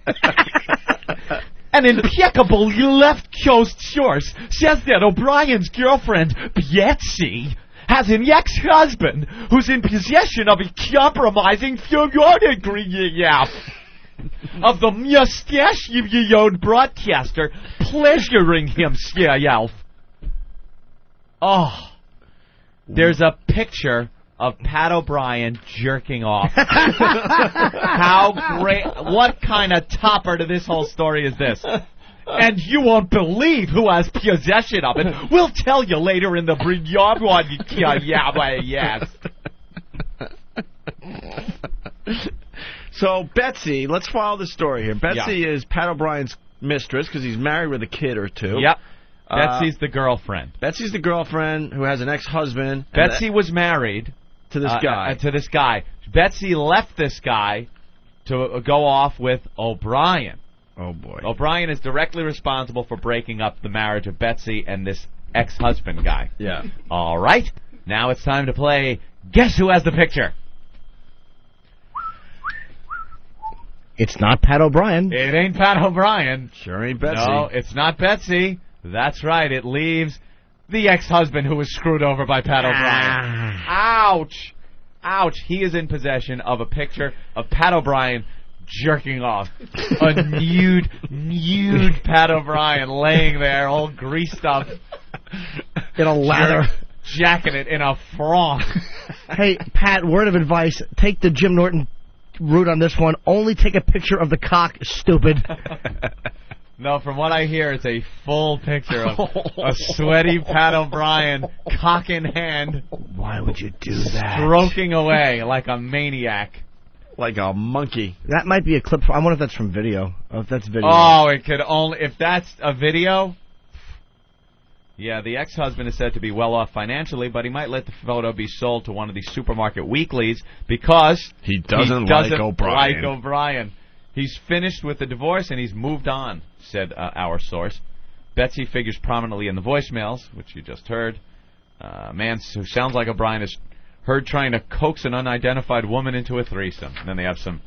[SPEAKER 7] An impeccable left coast source says that O'Brien's girlfriend, Betsy, has an ex-husband who's in possession of a compromising photograph of the mustachioed broadcaster pleasuring himself. Oh, there's a picture of Pat O'Brien jerking off. How great! What kind of topper to this whole story is this? And you won't believe who has possession of it. We'll tell you later in the Brignard one. Yes.
[SPEAKER 3] So, Betsy, let's follow the story here. Betsy is Pat O'Brien's mistress because he's married with a kid or two.
[SPEAKER 7] Yep. Betsy's the girlfriend.
[SPEAKER 3] Betsy's the girlfriend who has an ex-husband.
[SPEAKER 7] Betsy was married
[SPEAKER 3] to this
[SPEAKER 7] guy. Betsy left this guy to go off with O'Brien.
[SPEAKER 3] Oh, boy.
[SPEAKER 7] O'Brien is directly responsible for breaking up the marriage of Betsy and this ex-husband guy.
[SPEAKER 3] Yeah.
[SPEAKER 7] All right. Now it's time to play Guess Who Has the Picture?
[SPEAKER 11] It's not Pat O'Brien.
[SPEAKER 7] It ain't Pat O'Brien.
[SPEAKER 3] Sure ain't Betsy.
[SPEAKER 7] No, it's not Betsy. That's right. It leaves the ex-husband who was screwed over by Pat O'Brien. Ouch. Ouch. He is in possession of a picture of Pat O'Brien jerking off. A nude Pat O'Brien laying there all greased up.
[SPEAKER 11] In a lather.
[SPEAKER 7] Jacking it in a froth.
[SPEAKER 11] Hey, Pat, word of advice. Take the Jim Norton route on this one. Only take a picture of the cock, stupid.
[SPEAKER 7] No, from what I hear, it's a full picture of a sweaty Pat O'Brien, cock in hand.
[SPEAKER 11] Why would you do that?
[SPEAKER 7] Stroking away like a maniac.
[SPEAKER 3] Like a monkey.
[SPEAKER 11] That might be a clip. I wonder if that's from video. Oh, if that's video.
[SPEAKER 7] Oh, it could only... If that's a video... Yeah, the ex-husband is said to be well off financially, but he might let the photo be sold to one of these supermarket weeklies because...
[SPEAKER 3] He doesn't like O'Brien.
[SPEAKER 7] He's finished with the divorce and he's moved on, said our source. Betsy figures prominently in the voicemails, which you just heard. A man who sounds like O'Brien is heard trying to coax an unidentified woman into a threesome. And then they have some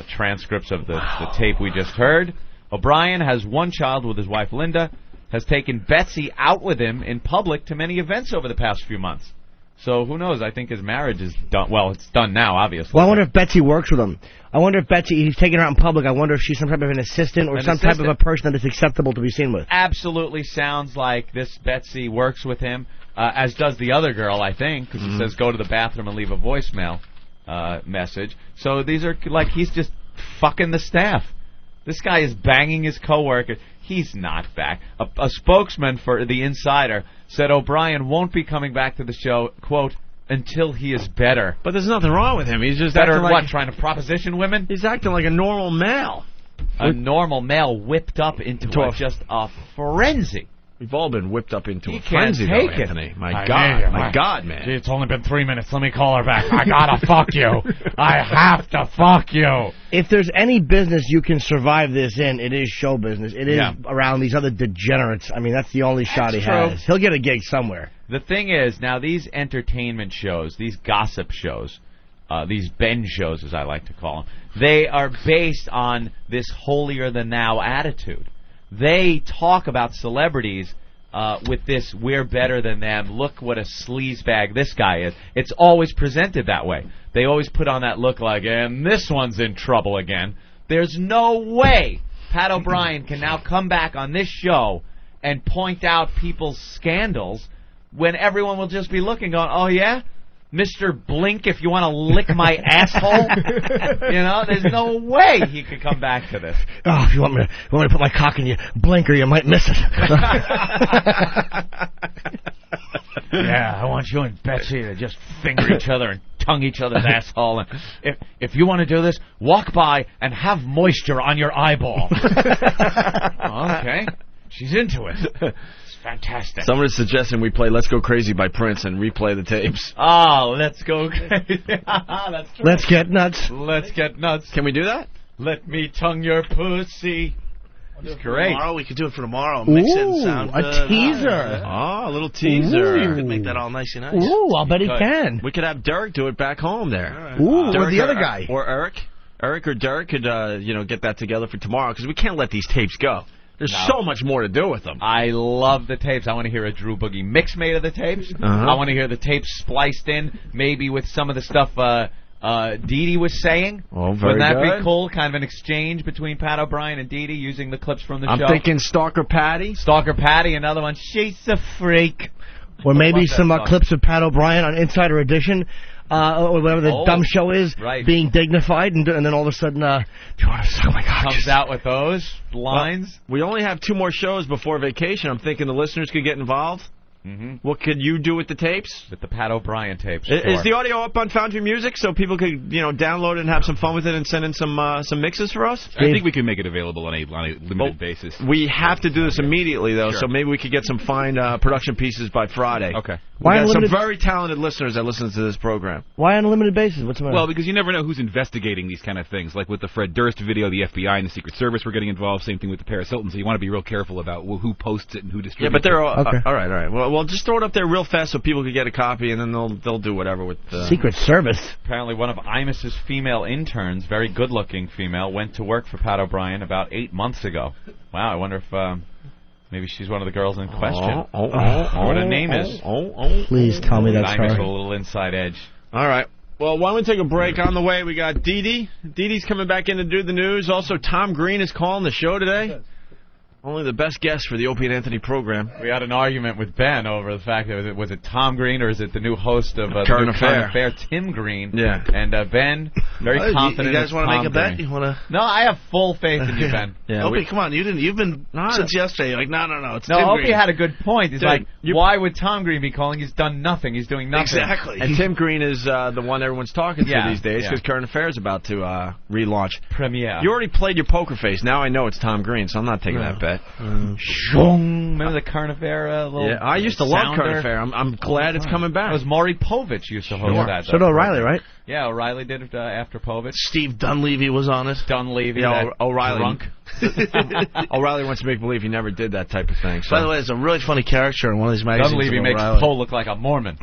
[SPEAKER 7] transcripts of the tape we just heard. O'Brien has one child with his wife Linda, has taken Betsy out with him in public to many events over the past few months. So who knows? I think his marriage is done. Well, it's done now, obviously.
[SPEAKER 11] Well, I wonder if Betsy works with him. I wonder if Betsy, he's taking her out in public. I wonder if she's some type of an assistant or type of a person that is acceptable to be seen with.
[SPEAKER 7] Absolutely sounds like this Betsy works with him, as does the other girl, I think, because it says go to the bathroom and leave a voicemail message. So these are like he's just fucking the staff. This guy is banging his coworker. He's not back. A spokesman for the Insider said O'Brien won't be coming back to the show, quote, until he is better.
[SPEAKER 3] But there's nothing wrong with him. He's just
[SPEAKER 7] better
[SPEAKER 3] acting
[SPEAKER 7] at what,
[SPEAKER 3] like,
[SPEAKER 7] trying to proposition women?
[SPEAKER 3] He's acting like a normal male.
[SPEAKER 7] a normal male whipped up into just a frenzy.
[SPEAKER 3] We've all been whipped up into
[SPEAKER 7] He
[SPEAKER 3] a frenzy,
[SPEAKER 7] can't
[SPEAKER 3] though,
[SPEAKER 7] take it.
[SPEAKER 3] Anthony. My God, man.
[SPEAKER 1] Gee, it's only been 3 minutes. Let me call her back. I gotta fuck you. I have to fuck you.
[SPEAKER 11] If there's any business you can survive this in, it is show business. It is around these other degenerates. I mean, that's the only shot he has. He'll get a gig somewhere.
[SPEAKER 7] The thing is, now these entertainment shows, these gossip shows, these Ben shows, as I like to call them, they are based on this holier-than-thou attitude. They talk about celebrities with this, we're better than them, look what a sleazebag this guy is. It's always presented that way. They always put on that look like, and this one's in trouble again. There's no way Pat O'Brien can now come back on this show and point out people's scandals when everyone will just be looking going, oh yeah? Mr. Blink, if you want to lick my asshole, there's no way he could come back to this.
[SPEAKER 11] Oh, if you want me to put my cock in your blinker, you might miss it.
[SPEAKER 1] Yeah, I want you and Betsy to just finger each other and tongue each other's asshole. And if you want to do this, walk by and have moisture on your eyeball. Okay, she's into it. Fantastic.
[SPEAKER 3] Someone is suggesting we play Let's Go Crazy by Prince and replay the tapes.
[SPEAKER 7] Oh, let's go crazy. That's true.
[SPEAKER 11] Let's get nuts.
[SPEAKER 7] Let's get nuts.
[SPEAKER 3] Can we do that?
[SPEAKER 7] Let me tongue your pussy. It's great.
[SPEAKER 6] Tomorrow, we could do it for tomorrow. Mix it and sound
[SPEAKER 11] a
[SPEAKER 6] good.
[SPEAKER 11] teaser.
[SPEAKER 3] Oh, a little teaser.
[SPEAKER 6] You could make that all nice and nice.
[SPEAKER 11] Ooh, I'll bet he can.
[SPEAKER 3] We could have Derek do it back home there.
[SPEAKER 11] Right. Ooh, or the other guy.
[SPEAKER 3] Or Eric. Eric or Derek could, get that together for tomorrow, because we can't let these tapes go. There's so much more to do with them.
[SPEAKER 7] I love the tapes. I want to hear a Drew Boogie mix made of the tapes. I want to hear the tapes spliced in, maybe with some of the stuff Dee Dee was saying.
[SPEAKER 3] Oh, very
[SPEAKER 7] Wouldn't that
[SPEAKER 3] good.
[SPEAKER 7] be cool? Kind of an exchange between Pat O'Brien and Dee Dee using the clips from the show.
[SPEAKER 3] I'm thinking Stalker Patty.
[SPEAKER 7] Stalker Patty, another one. She's a freak.
[SPEAKER 11] Or maybe some clips of Pat O'Brien on Insider Edition. Or whatever the dumb show is, being dignified, and then all of a sudden, do you want to suck my cock?
[SPEAKER 7] Comes out with those lines.
[SPEAKER 3] Well, we only have 2 more shows before vacation. I'm thinking the listeners could get involved. What could you do with the tapes?
[SPEAKER 7] With the Pat O'Brien tapes.
[SPEAKER 3] Is the audio up on Foundry Music so people could, download it and have some fun with it and send in some mixes for us?
[SPEAKER 12] I think we can make it available on a limited basis.
[SPEAKER 3] We have to do this immediately, though, so maybe we could get some fine production pieces by Friday.
[SPEAKER 12] Okay.
[SPEAKER 3] We got some very talented listeners that listen to this program.
[SPEAKER 11] Why on a limited basis? What's the matter?
[SPEAKER 12] Well, because you never know who's investigating these kind of things. Like with the Fred Durst video, the FBI and the Secret Service were getting involved. Same thing with the Paris Hilton. So you want to be real careful about who posts it and who distributes it.
[SPEAKER 3] Yeah, but they're all, all right. Well, just throw it up there real fast so people can get a copy, and then they'll do whatever with the
[SPEAKER 11] Secret Service.
[SPEAKER 7] Apparently, one of Imus's female interns, very good-looking female, went to work for Pat O'Brien about 8 months ago. Wow, I wonder if maybe she's one of the girls in question. Or what her name is.
[SPEAKER 11] Please tell me that's
[SPEAKER 7] Imus
[SPEAKER 11] her.
[SPEAKER 7] with a little inside edge.
[SPEAKER 3] All right. Well, why don't we take a break? On the way, we got Dee Dee. Dee Dee's coming back in to do the news. Also, Tom Green is calling the show today. Only the best guest for the Opie and Anthony program.
[SPEAKER 7] We had an argument with Ben over the fact that was it Tom Green or is it the new host of
[SPEAKER 3] Current
[SPEAKER 7] Affair, Tim Green?
[SPEAKER 3] Yeah.
[SPEAKER 7] And Ben, very confident.
[SPEAKER 6] You guys want to make a bet?
[SPEAKER 7] Green.
[SPEAKER 6] You want to?
[SPEAKER 7] No, I have full faith in you, Ben.
[SPEAKER 3] Yeah,
[SPEAKER 6] Opie, come on. You've been since yesterday. You're like, no. It's Tim
[SPEAKER 7] Opie
[SPEAKER 6] Green.
[SPEAKER 7] had a good point. He's like, why would Tom Green be calling? He's done nothing. He's doing nothing.
[SPEAKER 6] Exactly.
[SPEAKER 3] And Tim Green is the one everyone's talking to these days because Current Affair is about to relaunch.
[SPEAKER 7] Premiere.
[SPEAKER 3] You already played your poker face. Now I know it's Tom Green, so I'm not taking that bet.
[SPEAKER 7] Remember the Current Affair little
[SPEAKER 3] Yeah, I used to love Current Affair. I'm glad it's coming back.
[SPEAKER 7] It was Maury Povich used to host that.
[SPEAKER 11] So did O'Reilly, right?
[SPEAKER 7] Yeah, O'Reilly did it after Povich.
[SPEAKER 6] Steve Dunleavy was on it.
[SPEAKER 7] Dunleavy,
[SPEAKER 3] yeah, O'Reilly.
[SPEAKER 7] Drunk.
[SPEAKER 3] O'Reilly wants to make believe he never did that type of thing. So.
[SPEAKER 6] By the way, it's a really funny character in one of these magazines.
[SPEAKER 7] Dunleavy makes Poe look like a Mormon.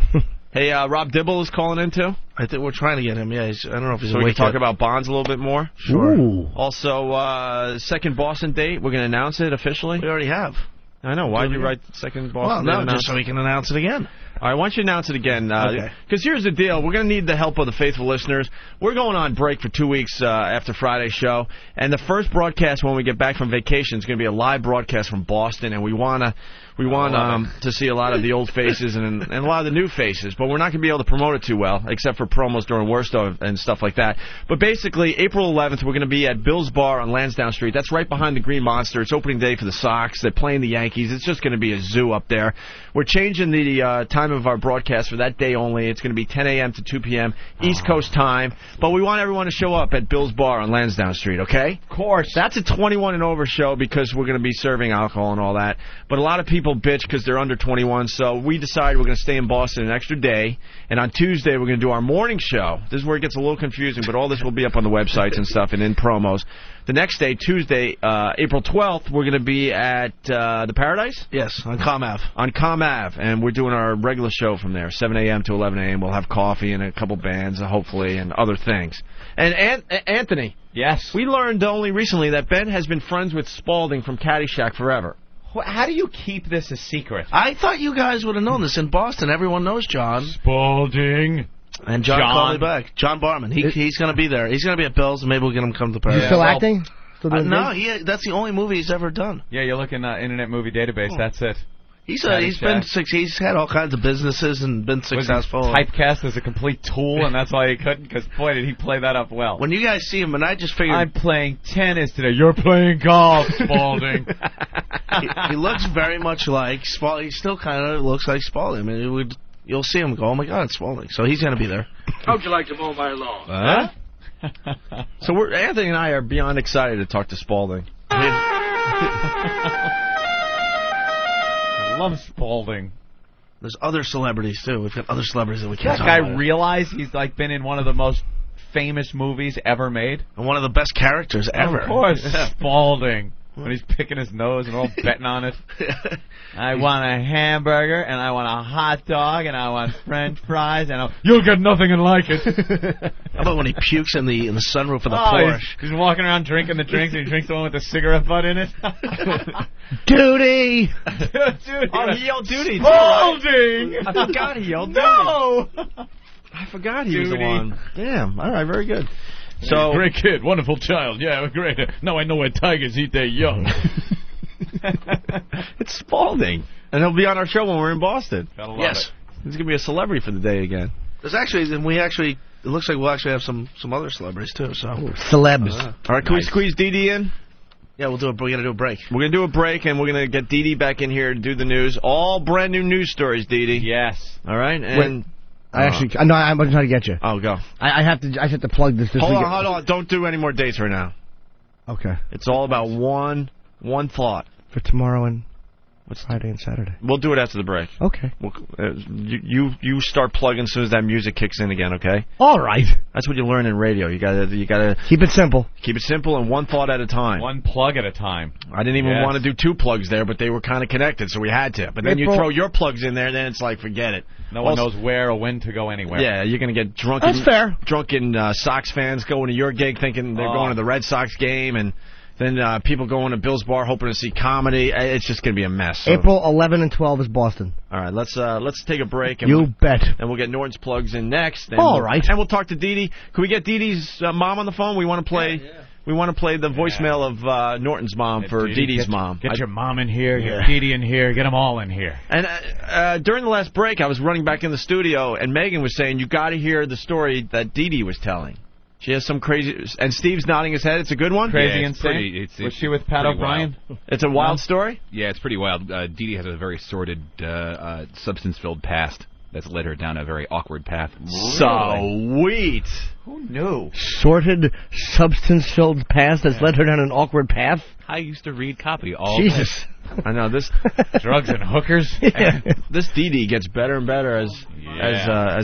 [SPEAKER 3] Hey, Rob Dibble is calling in too.
[SPEAKER 6] I think we're trying to get him. Yeah, I don't know if he's
[SPEAKER 3] so we
[SPEAKER 6] awake
[SPEAKER 3] can talk
[SPEAKER 6] yet.
[SPEAKER 3] about Bonds a little bit more.
[SPEAKER 6] Sure.
[SPEAKER 11] Ooh.
[SPEAKER 3] Also, second Boston date. We're going to announce it officially.
[SPEAKER 6] We already have.
[SPEAKER 3] I know. Why did you write second Boston date?
[SPEAKER 6] Well, no, just so we can announce it again.
[SPEAKER 3] All right, why don't you announce it again? Because here's the deal. We're going to need the help of the faithful listeners. We're going on break for 2 weeks after Friday's show. And the first broadcast when we get back from vacation is going to be a live broadcast from Boston. And we want to see a lot of the old faces and a lot of the new faces. But we're not going to be able to promote it too well, except for promos during Worstow and stuff like that. But basically, April 11th, we're going to be at Bill's Bar on Lansdowne Street. That's right behind the Green Monster. It's opening day for the Sox. They're playing the Yankees. It's just going to be a zoo up there. We're changing the time of our broadcast for that day only. It's going to be 10 a.m. to 2 p.m. East Coast time. But we want everyone to show up at Bill's Bar on Lansdowne Street, okay?
[SPEAKER 1] Of course.
[SPEAKER 3] That's a 21 and over show because we're going to be serving alcohol and all that. But a lot of people bitch because they're under 21, so we decided we're going to stay in Boston an extra day. And on Tuesday, we're going to do our morning show. This is where it gets a little confusing, but all this will be up on the websites and stuff and in promos. The next day, Tuesday, April 12th, we're going to be at the Paradise?
[SPEAKER 6] Yes, on Com Ave.
[SPEAKER 3] On Com Ave, and we're doing our regular show from there, 7 a.m. to 11 a.m. We'll have coffee and a couple bands, hopefully, and other things. And Anthony.
[SPEAKER 1] Yes?
[SPEAKER 3] We learned only recently that Ben has been friends with Spalding from Caddyshack forever.
[SPEAKER 1] How do you keep this a secret?
[SPEAKER 6] I thought you guys would have known this. In Boston, everyone knows John.
[SPEAKER 1] Spalding.
[SPEAKER 6] And John called me back. John Barman. He's going to be there. He's going to be at Bill's, and maybe we'll get him to come to the party.
[SPEAKER 11] He's still acting? Still doing
[SPEAKER 6] no, that's the only movie he's ever done.
[SPEAKER 7] Yeah, you look in Internet Movie Database. That's it.
[SPEAKER 6] He's had all kinds of businesses and been successful.
[SPEAKER 7] Was he typecast as a complete tool, and that's why he couldn't? Because, boy, did he play that up well.
[SPEAKER 6] When you guys see him, and I just figured...
[SPEAKER 7] I'm playing tennis today. You're playing golf, Spalding.
[SPEAKER 6] he looks very much like Spalding. He still kind of looks like Spalding. I mean, you'll see him go, oh, my God, it's Spalding. So he's going to be there.
[SPEAKER 17] How'd you like to mow my lawn?
[SPEAKER 3] So Anthony and I are beyond excited to talk to Spalding.
[SPEAKER 7] I love Spalding.
[SPEAKER 6] There's other celebrities, too. We've got other celebrities that we can't
[SPEAKER 7] talk
[SPEAKER 6] talk
[SPEAKER 7] about. That guy realize he's been in one of the most famous movies ever made?
[SPEAKER 6] And one of the best characters ever.
[SPEAKER 7] Of course, Spalding. When he's picking his nose and we're all betting on it. I want a hamburger, and I want a hot dog, and I want French fries, and you'll get nothing and like it.
[SPEAKER 6] How about when he pukes in the sunroof of the Porsche?
[SPEAKER 7] He's walking around drinking the drinks, and he drinks the one with the cigarette butt in it.
[SPEAKER 11] Duty!
[SPEAKER 7] Duty!
[SPEAKER 3] Oh, he yelled duty.
[SPEAKER 7] Spalding!
[SPEAKER 3] I forgot he yelled duty.
[SPEAKER 7] No!
[SPEAKER 3] I forgot he was the one. Damn. All right, very good.
[SPEAKER 1] So great kid, wonderful child. Yeah, great. Now I know why tigers eat their young.
[SPEAKER 3] It's Spalding, and he'll be on our show when we're in Boston.
[SPEAKER 6] Yes,
[SPEAKER 3] he's gonna be a celebrity for the day again.
[SPEAKER 6] There's actually, it looks like we'll actually have some other celebrities too. So
[SPEAKER 11] celebs.
[SPEAKER 3] All right, can we squeeze Dee Dee in?
[SPEAKER 6] Yeah, we're gonna do a break.
[SPEAKER 3] We're gonna do a break, and we're gonna get Dee Dee back in here to do the news. All brand new news stories, Dee Dee.
[SPEAKER 7] Yes.
[SPEAKER 3] All right, and.
[SPEAKER 11] I'm trying to get you.
[SPEAKER 3] Oh, go.
[SPEAKER 11] I have to plug this.
[SPEAKER 3] Hold on. Don't do any more dates right now.
[SPEAKER 11] Okay.
[SPEAKER 3] It's all about one thought.
[SPEAKER 11] For tomorrow and Friday and Saturday.
[SPEAKER 3] We'll do it after the break.
[SPEAKER 11] Okay.
[SPEAKER 3] You start plugging as soon as that music kicks in again, okay?
[SPEAKER 11] All right.
[SPEAKER 3] That's what you learn in radio. You gotta
[SPEAKER 11] keep it simple.
[SPEAKER 3] Keep it simple and one thought at a time.
[SPEAKER 7] One plug at a time.
[SPEAKER 3] I didn't even want to do two plugs there, but they were kind of connected, so we had to. But then you throw your plugs in there, then it's like, forget it.
[SPEAKER 7] No one knows where or when to go anywhere.
[SPEAKER 3] Yeah, you're going to get drunk.
[SPEAKER 11] That's fair.
[SPEAKER 3] Drunken Sox fans going to your gig thinking they're going to the Red Sox game, and then people going to Bill's Bar hoping to see comedy. It's just going to be a mess. So.
[SPEAKER 11] April 11 and 12 is Boston.
[SPEAKER 3] All right, let's take a break. And
[SPEAKER 11] you bet.
[SPEAKER 3] And we'll get Norton's plugs in next. And
[SPEAKER 11] all right.
[SPEAKER 3] And we'll talk to Dee Dee. Can we get Dee Dee's mom on the phone? We want to play... Yeah. We want to play the voicemail of Norton's mom for Dee Dee's mom.
[SPEAKER 1] Get your mom in here, get Dee Dee in here, get them all in here.
[SPEAKER 3] And during the last break, I was running back in the studio, and Megan was saying, you got to hear the story that Dee Dee was telling. She has some crazy... And Steve's nodding his head. It's a good one?
[SPEAKER 7] Crazy insane? Was she with Pat O'Brien?
[SPEAKER 3] It's a wild story?
[SPEAKER 12] Yeah, it's pretty wild. Dee Dee has a very sordid, substance-filled past that's led her down a very awkward path.
[SPEAKER 3] Sweet.
[SPEAKER 7] Who knew?
[SPEAKER 11] Sorted, substance-filled past that's led her down an awkward path?
[SPEAKER 12] I used to read copy all
[SPEAKER 11] Jesus.
[SPEAKER 3] I know, this...
[SPEAKER 1] Drugs and hookers?
[SPEAKER 11] Yeah.
[SPEAKER 3] This Dee Dee gets better and better as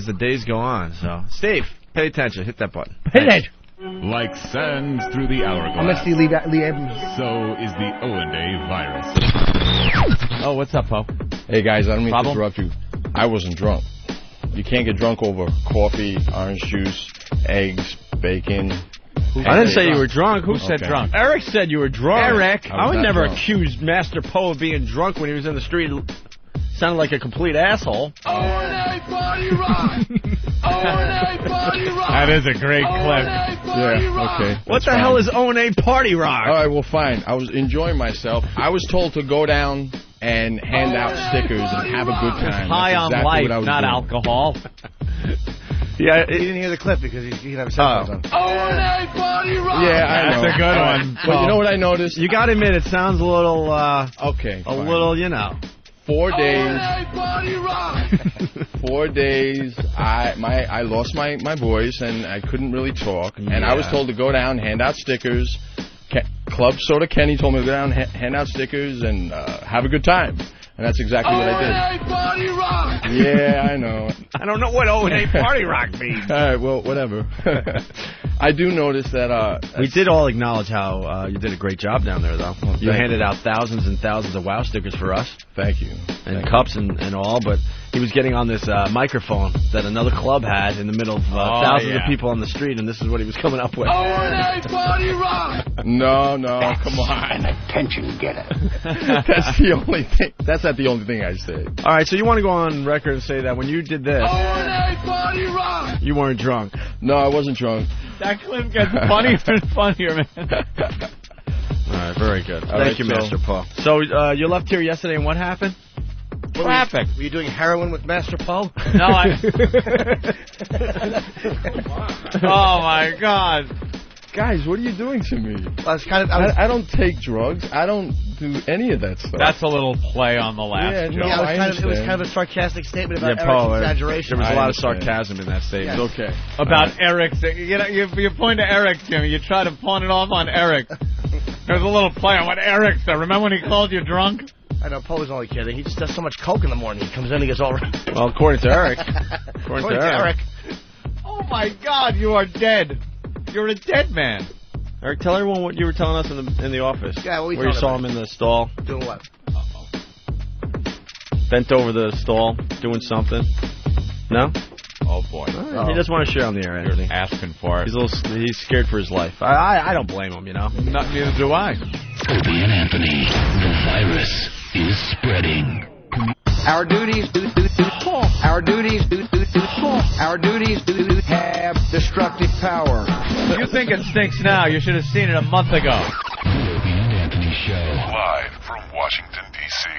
[SPEAKER 3] the days go on. So, Steve, pay attention. Hit that button.
[SPEAKER 11] Hit it.
[SPEAKER 10] Like sands through the hourglass.
[SPEAKER 11] I'm going to see Lee Evans.
[SPEAKER 10] So is the O&A virus.
[SPEAKER 7] Oh, what's up, Poe?
[SPEAKER 16] Hey, guys, I don't mean to interrupt you. I wasn't drunk. You can't get drunk over coffee, orange juice, eggs, bacon.
[SPEAKER 3] I didn't say you were drunk. Who said drunk? Eric said you were drunk.
[SPEAKER 16] Eric.
[SPEAKER 3] I would never accuse Master Poe of being drunk when he was in the street. Sounded like a complete asshole.
[SPEAKER 15] O&A party rock! O&A party rock!
[SPEAKER 1] That is a great clip.
[SPEAKER 16] Yeah, okay.
[SPEAKER 3] What the hell is O&A party rock?
[SPEAKER 16] All right, well, fine. I was enjoying myself. I was told to go down and hand out stickers and have a good time.
[SPEAKER 7] High on life, not alcohol.
[SPEAKER 11] Yeah, he didn't hear the clip because he didn't have his headphones on.
[SPEAKER 15] O&A party rock!
[SPEAKER 16] Yeah, I know.
[SPEAKER 1] That's a good one.
[SPEAKER 16] But you know what I noticed?
[SPEAKER 3] You got to admit, it sounds a little,
[SPEAKER 16] okay,
[SPEAKER 3] a little, you know.
[SPEAKER 16] 4 days. 4 days. I lost my voice and I couldn't really talk. And I was told to go down, hand out stickers. Club Soda Kenny told me to go down, hand out stickers, and have a good time. And that's exactly what I did.
[SPEAKER 15] Party rock!
[SPEAKER 16] Yeah, I know.
[SPEAKER 3] I don't know what O&A party rock means.
[SPEAKER 16] All right, well, whatever. I do notice that...
[SPEAKER 3] we did all acknowledge how you did a great job down there, though.
[SPEAKER 16] Well,
[SPEAKER 3] you handed out thousands and thousands of WOW stickers for us.
[SPEAKER 16] Thank you.
[SPEAKER 3] And cups and all, but he was getting on this microphone that another club had in the middle of thousands of people on the street, and this is what he was coming up with.
[SPEAKER 15] O&A party rock!
[SPEAKER 16] No, come on.
[SPEAKER 15] An attention getter.
[SPEAKER 16] That's the only thing. That's not the only thing I say.
[SPEAKER 3] All right, so you want to go on record and say that when you did this,
[SPEAKER 15] O&A party rock!
[SPEAKER 3] you weren't drunk.
[SPEAKER 16] No, I wasn't drunk.
[SPEAKER 7] That clip gets funnier and funnier, man.
[SPEAKER 3] All right, very good. Thank you,
[SPEAKER 16] so-
[SPEAKER 3] Master Paul. So you left here yesterday, and what happened?
[SPEAKER 11] Traffic. Were you doing heroin with Master Poe?
[SPEAKER 7] No, I... Oh, my God.
[SPEAKER 16] Guys, what are you doing to me?
[SPEAKER 11] I
[SPEAKER 16] don't take drugs. I don't do any of that stuff.
[SPEAKER 7] That's a little play on the last joke.
[SPEAKER 11] It was kind of a sarcastic statement about
[SPEAKER 3] Paul,
[SPEAKER 11] Eric's exaggeration.
[SPEAKER 3] There was a lot of sarcasm in that statement.
[SPEAKER 11] Yes.
[SPEAKER 16] Okay.
[SPEAKER 7] About Eric's... You point to Eric, Jimmy. You try to pawn it off on Eric. There's a little play on what Eric said. Remember when he called you drunk?
[SPEAKER 11] I know, Poe was only kidding. He just does so much coke in the morning. He comes in and he gets all right.
[SPEAKER 3] Well, according to Eric.
[SPEAKER 11] According to Eric.
[SPEAKER 7] Oh, my God, you are dead. You're a dead man.
[SPEAKER 3] Eric, tell everyone what you were telling us in the office.
[SPEAKER 11] Yeah, what
[SPEAKER 3] where you saw him in the stall.
[SPEAKER 11] Doing what?
[SPEAKER 3] Bent over the stall, doing something. No?
[SPEAKER 7] Oh, boy.
[SPEAKER 3] He doesn't want to share on the air, Anthony.
[SPEAKER 7] You're asking for it.
[SPEAKER 3] He's scared for his life. I don't blame him, you know.
[SPEAKER 7] Neither do I.
[SPEAKER 14] Opie and Anthony, the virus is spreading.
[SPEAKER 15] Our duties have destructive power.
[SPEAKER 7] You think it stinks now? You should have seen it a month ago.
[SPEAKER 14] The Opie and Anthony Show.
[SPEAKER 10] Live from Washington, D.C.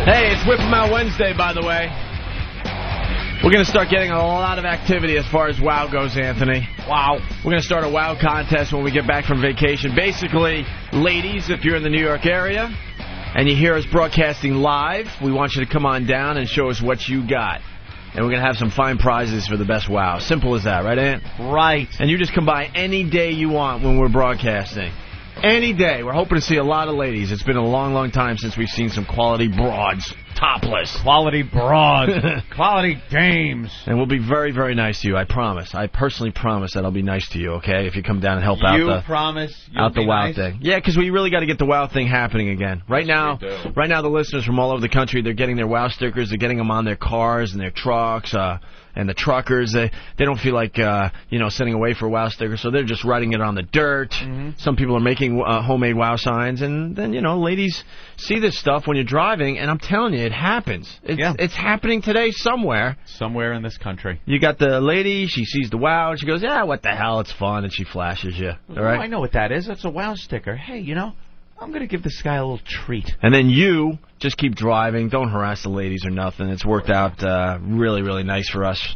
[SPEAKER 3] Hey, it's Whip 'em Out Wednesday, by the way. We're going to start getting a lot of activity as far as WOW goes, Anthony. Wow. We're going to start a WOW contest when we get back from vacation. Basically, ladies, if you're in the New York area and you hear us broadcasting live, we want you to come on down and show us what you got. And we're going to have some fine prizes for the best WOW. Simple as that, right, Ant?
[SPEAKER 7] Right.
[SPEAKER 3] And you just come by any day you want when we're broadcasting. Any day. We're hoping to see a lot of ladies. It's been a long, long time since we've seen some quality broads. Topless.
[SPEAKER 7] Quality broads. Quality dames.
[SPEAKER 3] And we'll be very, very nice to you. I promise. I personally promise that I'll be nice to you, okay? If you come down and help out the...
[SPEAKER 7] promise
[SPEAKER 3] out the WOW
[SPEAKER 7] nice?
[SPEAKER 3] thing. Yeah, because we really got to get the WOW thing happening again. Right now, the listeners from all over the country, they're getting their WOW stickers. They're getting them on their cars and their trucks. And the truckers, they don't feel like, sending away for WOW stickers, so they're just writing it on the dirt. Mm-hmm. Some people are making homemade WOW signs, and then, ladies see this stuff when you're driving, and I'm telling you, it happens. It's happening today somewhere.
[SPEAKER 7] Somewhere in this country.
[SPEAKER 3] You got the lady, she sees the WOW, and she goes, yeah, what the hell, it's fun, and she flashes you. All right?
[SPEAKER 7] Oh, I know what that is. That's a WOW sticker. Hey, I'm going to give this guy a little treat.
[SPEAKER 3] And then you just keep driving. Don't harass the ladies or nothing. It's worked out really, really nice for us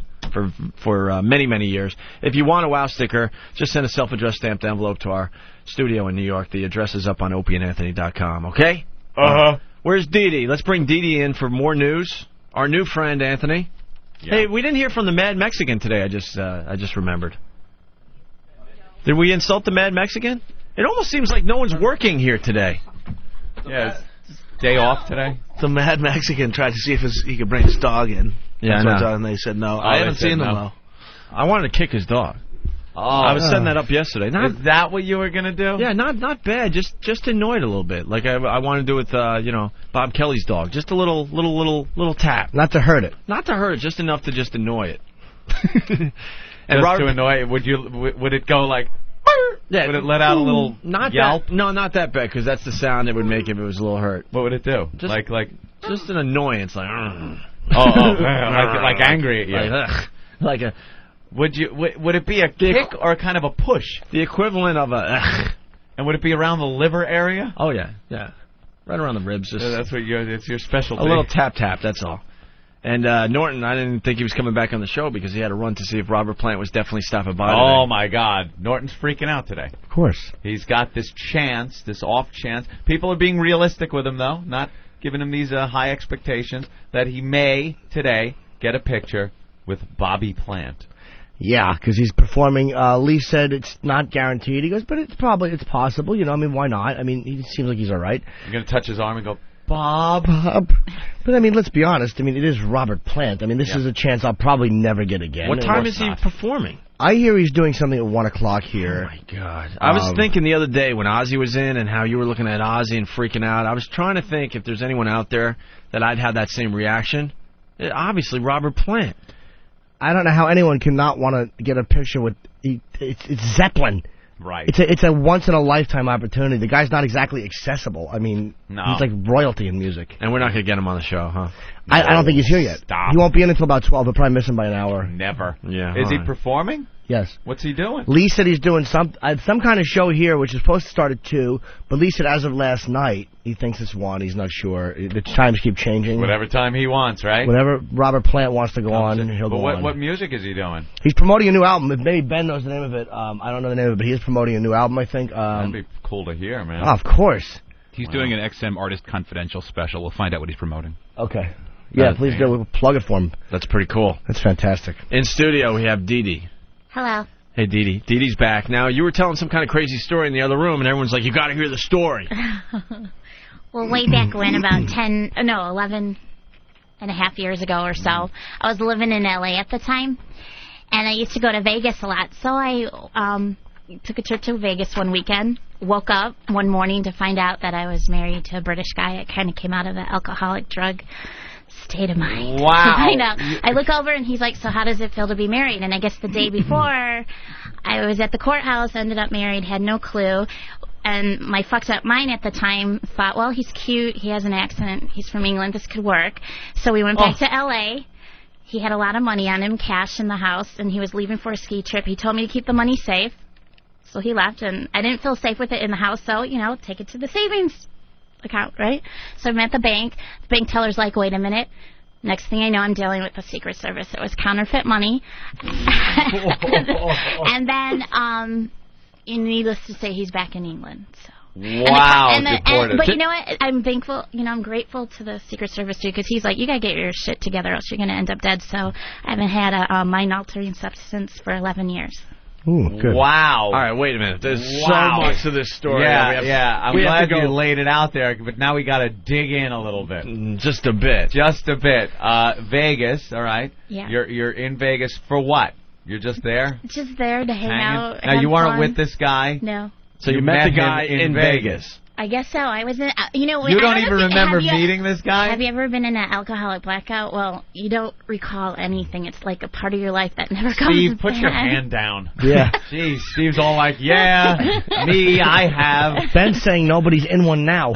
[SPEAKER 3] for many, many years. If you want a WOW sticker, just send a self-addressed stamped envelope to our studio in New York. The address is up on opieandanthony.com, okay?
[SPEAKER 7] Uh-huh.
[SPEAKER 3] Where's Dee Dee? Let's bring Dee Dee in for more news. Our new friend, Anthony. Yeah. Hey, we didn't hear from the Mad Mexican today, I just remembered. Did we insult the Mad Mexican? It almost seems like no one's working here today.
[SPEAKER 7] Yeah, it's day off today.
[SPEAKER 6] The Mad Mexican tried to see if he could bring his dog in.
[SPEAKER 3] Yeah, I know.
[SPEAKER 6] And they said no. I haven't seen them, though.
[SPEAKER 3] I wanted to kick his dog.
[SPEAKER 7] Oh,
[SPEAKER 3] I was setting that up yesterday.
[SPEAKER 7] Is that what you were going to do?
[SPEAKER 3] Yeah, not bad. Just annoy it a little bit. Like I wanted to do with, Bob Kelly's dog. Just a little tap.
[SPEAKER 11] Not to hurt it.
[SPEAKER 3] Not to hurt it, just enough to just annoy it.
[SPEAKER 7] And to annoy it, would it go like... Yeah, would it let out a little yelp?
[SPEAKER 3] No, not that bad, because that's the sound it would make if it was a little hurt.
[SPEAKER 7] What would it do?
[SPEAKER 3] Just,
[SPEAKER 7] like
[SPEAKER 3] just an annoyance, like
[SPEAKER 7] like angry at you.
[SPEAKER 3] Like a.
[SPEAKER 7] Would it be a kick or kind of a push?
[SPEAKER 3] The equivalent of a.
[SPEAKER 7] And would it be around the liver area?
[SPEAKER 3] Oh yeah. Right around the ribs. Just
[SPEAKER 7] that's what it's your specialty.
[SPEAKER 3] A little tap, that's all. And Norton, I didn't think he was coming back on the show because he had to run to see if Robert Plant was definitely stopping by today.
[SPEAKER 7] Oh, my God. Norton's freaking out today.
[SPEAKER 11] Of course.
[SPEAKER 7] He's got this chance, this off chance. People are being realistic with him, though, not giving him these high expectations, that he may, today, get a picture with Bobby Plant.
[SPEAKER 11] Yeah, because he's performing. Lee said it's not guaranteed. He goes, but it's possible. You know, I mean, why not? I mean, he seems like he's all right.
[SPEAKER 7] You're going to touch his arm and go, Bob.
[SPEAKER 11] But, I mean, let's be honest. I mean, it is Robert Plant. I mean, this is a chance I'll probably never get again.
[SPEAKER 3] What time is he performing?
[SPEAKER 11] I hear he's doing something at 1 o'clock here.
[SPEAKER 3] Oh, my God. I was thinking the other day when Ozzy was in and how you were looking at Ozzy and freaking out, I was trying to think if there's anyone out there that I'd have that same reaction. Obviously, Robert Plant.
[SPEAKER 11] I don't know how anyone can not want to get a picture with... It's Zeppelin.
[SPEAKER 7] Right.
[SPEAKER 11] It's a once-in-a-lifetime opportunity. The guy's not exactly accessible. I mean, he's like royalty in music.
[SPEAKER 3] And we're not going to get him on the show, huh?
[SPEAKER 11] I don't think he's here yet.
[SPEAKER 7] Stop.
[SPEAKER 11] He won't be in until about 12. We'll probably miss him by an hour.
[SPEAKER 7] Never.
[SPEAKER 3] Yeah.
[SPEAKER 7] Is he performing?
[SPEAKER 11] Yes.
[SPEAKER 7] What's he doing?
[SPEAKER 11] Lee said he's doing some kind of show here, which is supposed to start at 2, but Lee said as of last night, he thinks it's 1. He's not sure. The times keep changing.
[SPEAKER 7] Whatever time he wants, right?
[SPEAKER 11] Whenever Robert Plant wants to go on, he'll go on.
[SPEAKER 7] What music is he doing?
[SPEAKER 11] He's promoting a new album. Maybe Ben knows the name of it. I don't know the name of it, but he is promoting a new album, I think.
[SPEAKER 7] That'd be cool to hear, man.
[SPEAKER 11] Oh, of course.
[SPEAKER 12] He's doing an XM Artist Confidential special. We'll find out what he's promoting.
[SPEAKER 11] Okay. Yeah, please do. We'll plug it for him.
[SPEAKER 3] That's pretty cool.
[SPEAKER 11] That's fantastic.
[SPEAKER 3] In studio, we have Dee Dee.
[SPEAKER 13] Hello.
[SPEAKER 3] Hey, Dee Dee. Dee Dee's back. Now, you were telling some kind of crazy story in the other room, and everyone's like, you got to hear the story.
[SPEAKER 13] Well, way back when, about 11 and a half years ago or so, I was living in L.A. at the time, and I used to go to Vegas a lot. So I took a trip to Vegas one weekend, woke up one morning to find out that I was married to a British guy. I kind of came out of an alcoholic drug state of mind.
[SPEAKER 7] Wow.
[SPEAKER 13] I know. I look over and he's like, so how does it feel to be married? And I guess the day before, I was at the courthouse, ended up married, had no clue. And my fucked up mind at the time thought, well, he's cute, he has an accent, he's from England, this could work. So we went back to L.A. He had a lot of money on him, cash in the house, and he was leaving for a ski trip. He told me to keep the money safe. So he left, and I didn't feel safe with it in the house, so, take it to the savings account, right? So I'm at the bank. The bank teller's like, wait a minute. Next thing I know, I'm dealing with the Secret Service. It was counterfeit money. And then, needless to say, he's back in England. So.
[SPEAKER 7] Wow,
[SPEAKER 13] but you know what? I'm thankful, I'm grateful to the Secret Service, too, because he's like, you got to get your shit together, else you're going to end up dead. So I haven't had a mind-altering substance for 11 years.
[SPEAKER 11] Ooh, good.
[SPEAKER 7] Wow.
[SPEAKER 3] All right, wait a minute. There's so much to this story.
[SPEAKER 7] Yeah. I'm glad you laid it out there, but now we got to dig in a little bit.
[SPEAKER 3] Just a bit.
[SPEAKER 7] Vegas, all right?
[SPEAKER 13] Yeah.
[SPEAKER 7] You're in Vegas for what? You're just there?
[SPEAKER 13] Just there to hang out.
[SPEAKER 7] Now, you weren't
[SPEAKER 13] fun.
[SPEAKER 7] with this guy?
[SPEAKER 13] No.
[SPEAKER 3] So you met the guy in Vegas.
[SPEAKER 13] I guess so. I was in,
[SPEAKER 7] You don't even remember meeting this guy?
[SPEAKER 13] Have you ever been in an alcoholic blackout? Well, you don't recall anything. It's like a part of your life that never comes
[SPEAKER 7] Steve, put
[SPEAKER 13] back.
[SPEAKER 7] your hand down.
[SPEAKER 11] Yeah.
[SPEAKER 7] Jeez, Steve's all like, yeah, me, I have.
[SPEAKER 11] Ben's saying nobody's in one now.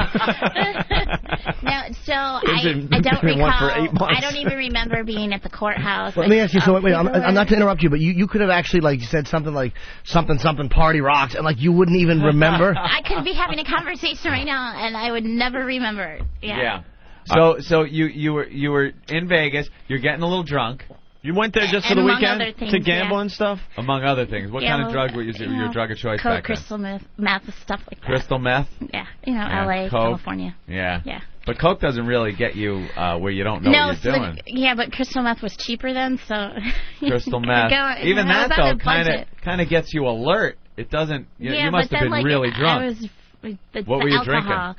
[SPEAKER 13] No, so I don't recall.
[SPEAKER 3] For 8 months.
[SPEAKER 13] I don't even remember being at the courthouse.
[SPEAKER 11] Let me ask you, so wait, I'm not to interrupt you, but you could have actually, like, you said something like, something party rocks, and, like, you wouldn't even remember?
[SPEAKER 13] I could be having a conversation right now, and I would never remember. Yeah.
[SPEAKER 7] So you were in Vegas. You're getting a little drunk.
[SPEAKER 3] You went there just for the weekend
[SPEAKER 13] things,
[SPEAKER 3] to gamble and stuff?
[SPEAKER 7] Among other things. What kind of drug were you? Your drug of choice back then?
[SPEAKER 13] Crystal meth, stuff like that.
[SPEAKER 7] Crystal meth?
[SPEAKER 13] Yeah. L.A.,
[SPEAKER 7] Coke.
[SPEAKER 13] California.
[SPEAKER 7] Yeah.
[SPEAKER 13] Yeah.
[SPEAKER 7] But Coke doesn't really get you where you don't know what you're doing.
[SPEAKER 13] But crystal meth was cheaper then, so...
[SPEAKER 7] Crystal meth. Even that, though, kind of gets you alert. It doesn't... You must have been really drunk. What were you drinking?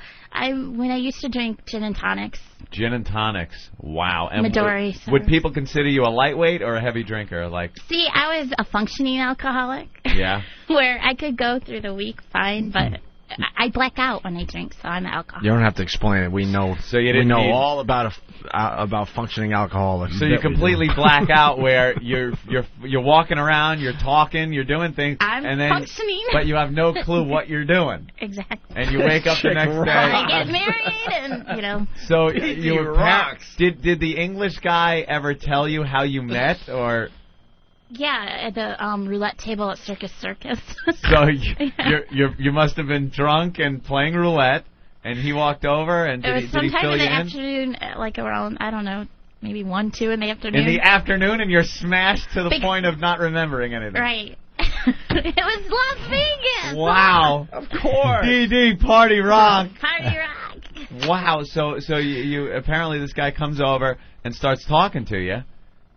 [SPEAKER 13] When I used to drink gin and tonics.
[SPEAKER 7] Gin and tonics. Wow. And
[SPEAKER 13] Midori.
[SPEAKER 7] Would people consider you a lightweight or a heavy drinker?
[SPEAKER 13] See, I was a functioning alcoholic.
[SPEAKER 7] Yeah.
[SPEAKER 13] Where I could go through the week fine, but I black out when I drink, so I'm an alcoholic.
[SPEAKER 3] You don't have to explain it. We know.
[SPEAKER 7] So you didn't
[SPEAKER 3] know all about functioning alcoholics.
[SPEAKER 7] So you completely black out where you're walking around, you're talking, you're doing things,
[SPEAKER 13] and then functioning,
[SPEAKER 7] but you have no clue what you're doing.
[SPEAKER 13] Exactly.
[SPEAKER 7] And you wake up the next day.
[SPEAKER 13] I get married, and
[SPEAKER 7] So you were rocks. Did the English guy ever tell you how you met, or?
[SPEAKER 13] Yeah, at the roulette table at Circus.
[SPEAKER 7] So you must have been drunk and playing roulette, And he walked over, and did he fill you in?
[SPEAKER 13] It was sometime in the afternoon, like around, I don't know, maybe 1, 2 in the afternoon.
[SPEAKER 7] In the afternoon, and you're smashed to the point of not remembering anything.
[SPEAKER 13] Right. It was Las Vegas.
[SPEAKER 7] Wow.
[SPEAKER 13] Of
[SPEAKER 7] course. DD, party rock.
[SPEAKER 13] Party rock.
[SPEAKER 7] Wow. So you apparently this guy comes over and starts talking to you,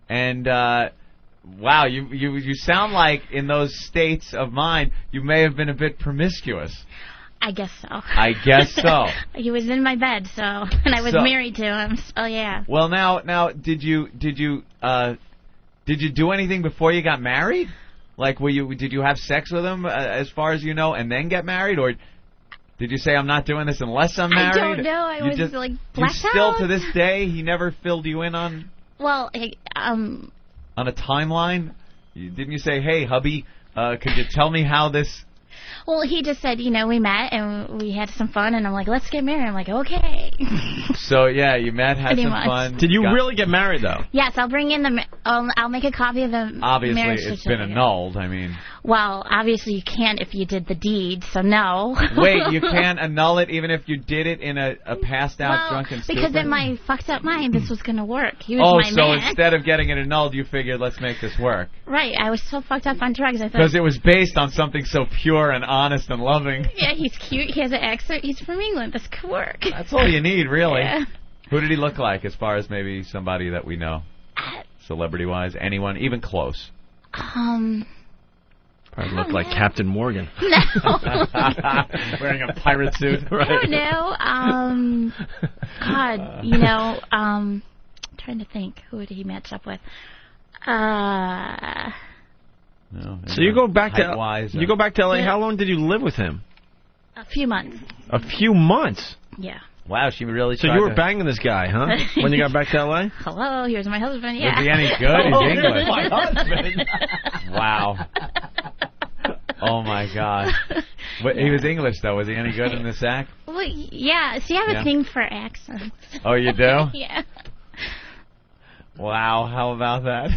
[SPEAKER 7] and wow, you sound like in those states of mind you may have been a bit promiscuous.
[SPEAKER 13] I guess so.
[SPEAKER 7] I guess so.
[SPEAKER 13] He was in my bed, and I was married to him. So yeah.
[SPEAKER 7] Well, now, did you do anything before you got married? Like, did you have sex with him, as far as you know, and then get married, or did you say I'm not doing this unless I'm married?
[SPEAKER 13] I don't know. I was like blacked out.
[SPEAKER 7] Still to this day, he never filled you in on.
[SPEAKER 13] Well,
[SPEAKER 7] on a timeline, didn't you say, "Hey, hubby, could you tell me how this?"
[SPEAKER 13] Well, he just said, we met and we had some fun, and I'm like, let's get married. I'm like, okay.
[SPEAKER 7] So yeah, you met, had some fun.
[SPEAKER 3] Did you really get married though?
[SPEAKER 13] Yes, I'll bring in I'll make a copy of the
[SPEAKER 7] obviously
[SPEAKER 13] marriage
[SPEAKER 7] it's
[SPEAKER 13] certificate.
[SPEAKER 7] been annulled. I mean.
[SPEAKER 13] Well, obviously you can't if you did the deed, so no.
[SPEAKER 7] Wait, you can't annul it even if you did it in a passed out drunken stupor?
[SPEAKER 13] Because in my fucked up mind, this was going to work. He was my man.
[SPEAKER 7] So instead of getting it annulled, you figured, let's make this work.
[SPEAKER 13] Right, I was so fucked up on drugs. I thought
[SPEAKER 7] because it was based on something so pure and honest and loving.
[SPEAKER 13] Yeah, he's cute. He has an accent. He's from England. This could work.
[SPEAKER 7] That's all you need, really.
[SPEAKER 13] Yeah.
[SPEAKER 7] Who did he look like, as far as maybe somebody that we know, celebrity-wise? Anyone, even close?
[SPEAKER 3] Probably looked like Captain Morgan.
[SPEAKER 13] No.
[SPEAKER 7] Wearing a pirate suit.
[SPEAKER 3] Right.
[SPEAKER 13] I don't know. God, trying to think. Who would he match up with?
[SPEAKER 7] No,
[SPEAKER 3] so you go back to LA.
[SPEAKER 13] Yeah.
[SPEAKER 3] How long did you live with him?
[SPEAKER 13] A few months.
[SPEAKER 3] A few months.
[SPEAKER 13] Yeah.
[SPEAKER 7] Wow, she really.
[SPEAKER 3] So you were banging this guy, huh? When you got back to LA?
[SPEAKER 13] Hello, here's my husband. Yeah.
[SPEAKER 7] Was he any good? He's English.
[SPEAKER 3] My husband.
[SPEAKER 7] Wow. Oh my God. He was English though. Was he any good in this act?
[SPEAKER 13] Well, yeah. See, I have a thing for accents.
[SPEAKER 7] Oh, you do?
[SPEAKER 13] Yeah.
[SPEAKER 7] Wow, how about that?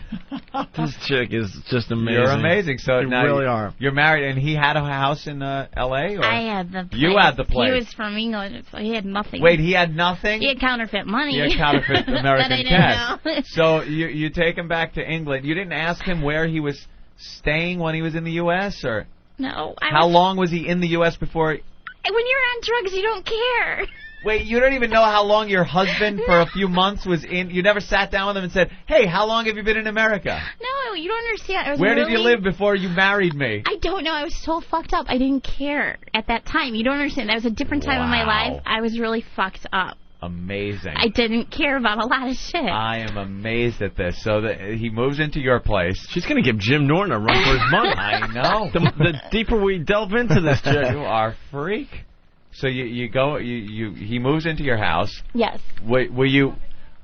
[SPEAKER 3] This chick is just amazing.
[SPEAKER 7] You're amazing. So
[SPEAKER 3] you
[SPEAKER 7] now
[SPEAKER 3] really are.
[SPEAKER 7] You're married, and he had a house in L.A.? Or?
[SPEAKER 13] I had the place.
[SPEAKER 7] You had the place.
[SPEAKER 13] He was from England, so he had nothing.
[SPEAKER 7] Wait, he had nothing?
[SPEAKER 13] He had counterfeit money.
[SPEAKER 7] He had counterfeit American
[SPEAKER 13] that I didn't
[SPEAKER 7] cash.
[SPEAKER 13] know.
[SPEAKER 7] So you take him back to England. You didn't ask him where he was staying when he was in the U.S.? Or
[SPEAKER 13] no.
[SPEAKER 7] How long was he in the U.S. before?
[SPEAKER 13] When you're on drugs, you don't care.
[SPEAKER 7] Wait, you don't even know how long your husband for a few months was in? You never sat down with him and said, hey, how long have you been in America?
[SPEAKER 13] No, you don't understand.
[SPEAKER 7] Where did you live before you married me?
[SPEAKER 13] I don't know. I was so fucked up. I didn't care at that time. You don't understand. That was a different time in my life. I was really fucked up.
[SPEAKER 7] Amazing.
[SPEAKER 13] I didn't care about a lot of shit.
[SPEAKER 7] I am amazed at this. So he moves into your place.
[SPEAKER 3] She's going to give Jim Norton a run for his money.
[SPEAKER 7] I know.
[SPEAKER 3] The deeper we delve into this, chick.
[SPEAKER 7] You are a freak. So he moves into your house.
[SPEAKER 13] Yes.
[SPEAKER 7] Were you?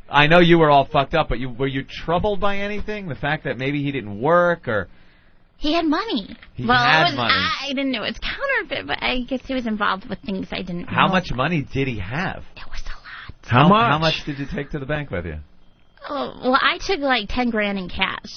[SPEAKER 7] I know you were all fucked up, but were you troubled by anything? The fact that maybe he didn't work, or
[SPEAKER 13] he had money.
[SPEAKER 7] He had money.
[SPEAKER 13] I didn't know it was counterfeit, but I guess he was involved with things I didn't know.
[SPEAKER 7] How much money did he have?
[SPEAKER 13] It was a lot.
[SPEAKER 3] How much?
[SPEAKER 7] How much did you take to the bank with you?
[SPEAKER 13] Oh, well, I took like 10 grand in cash.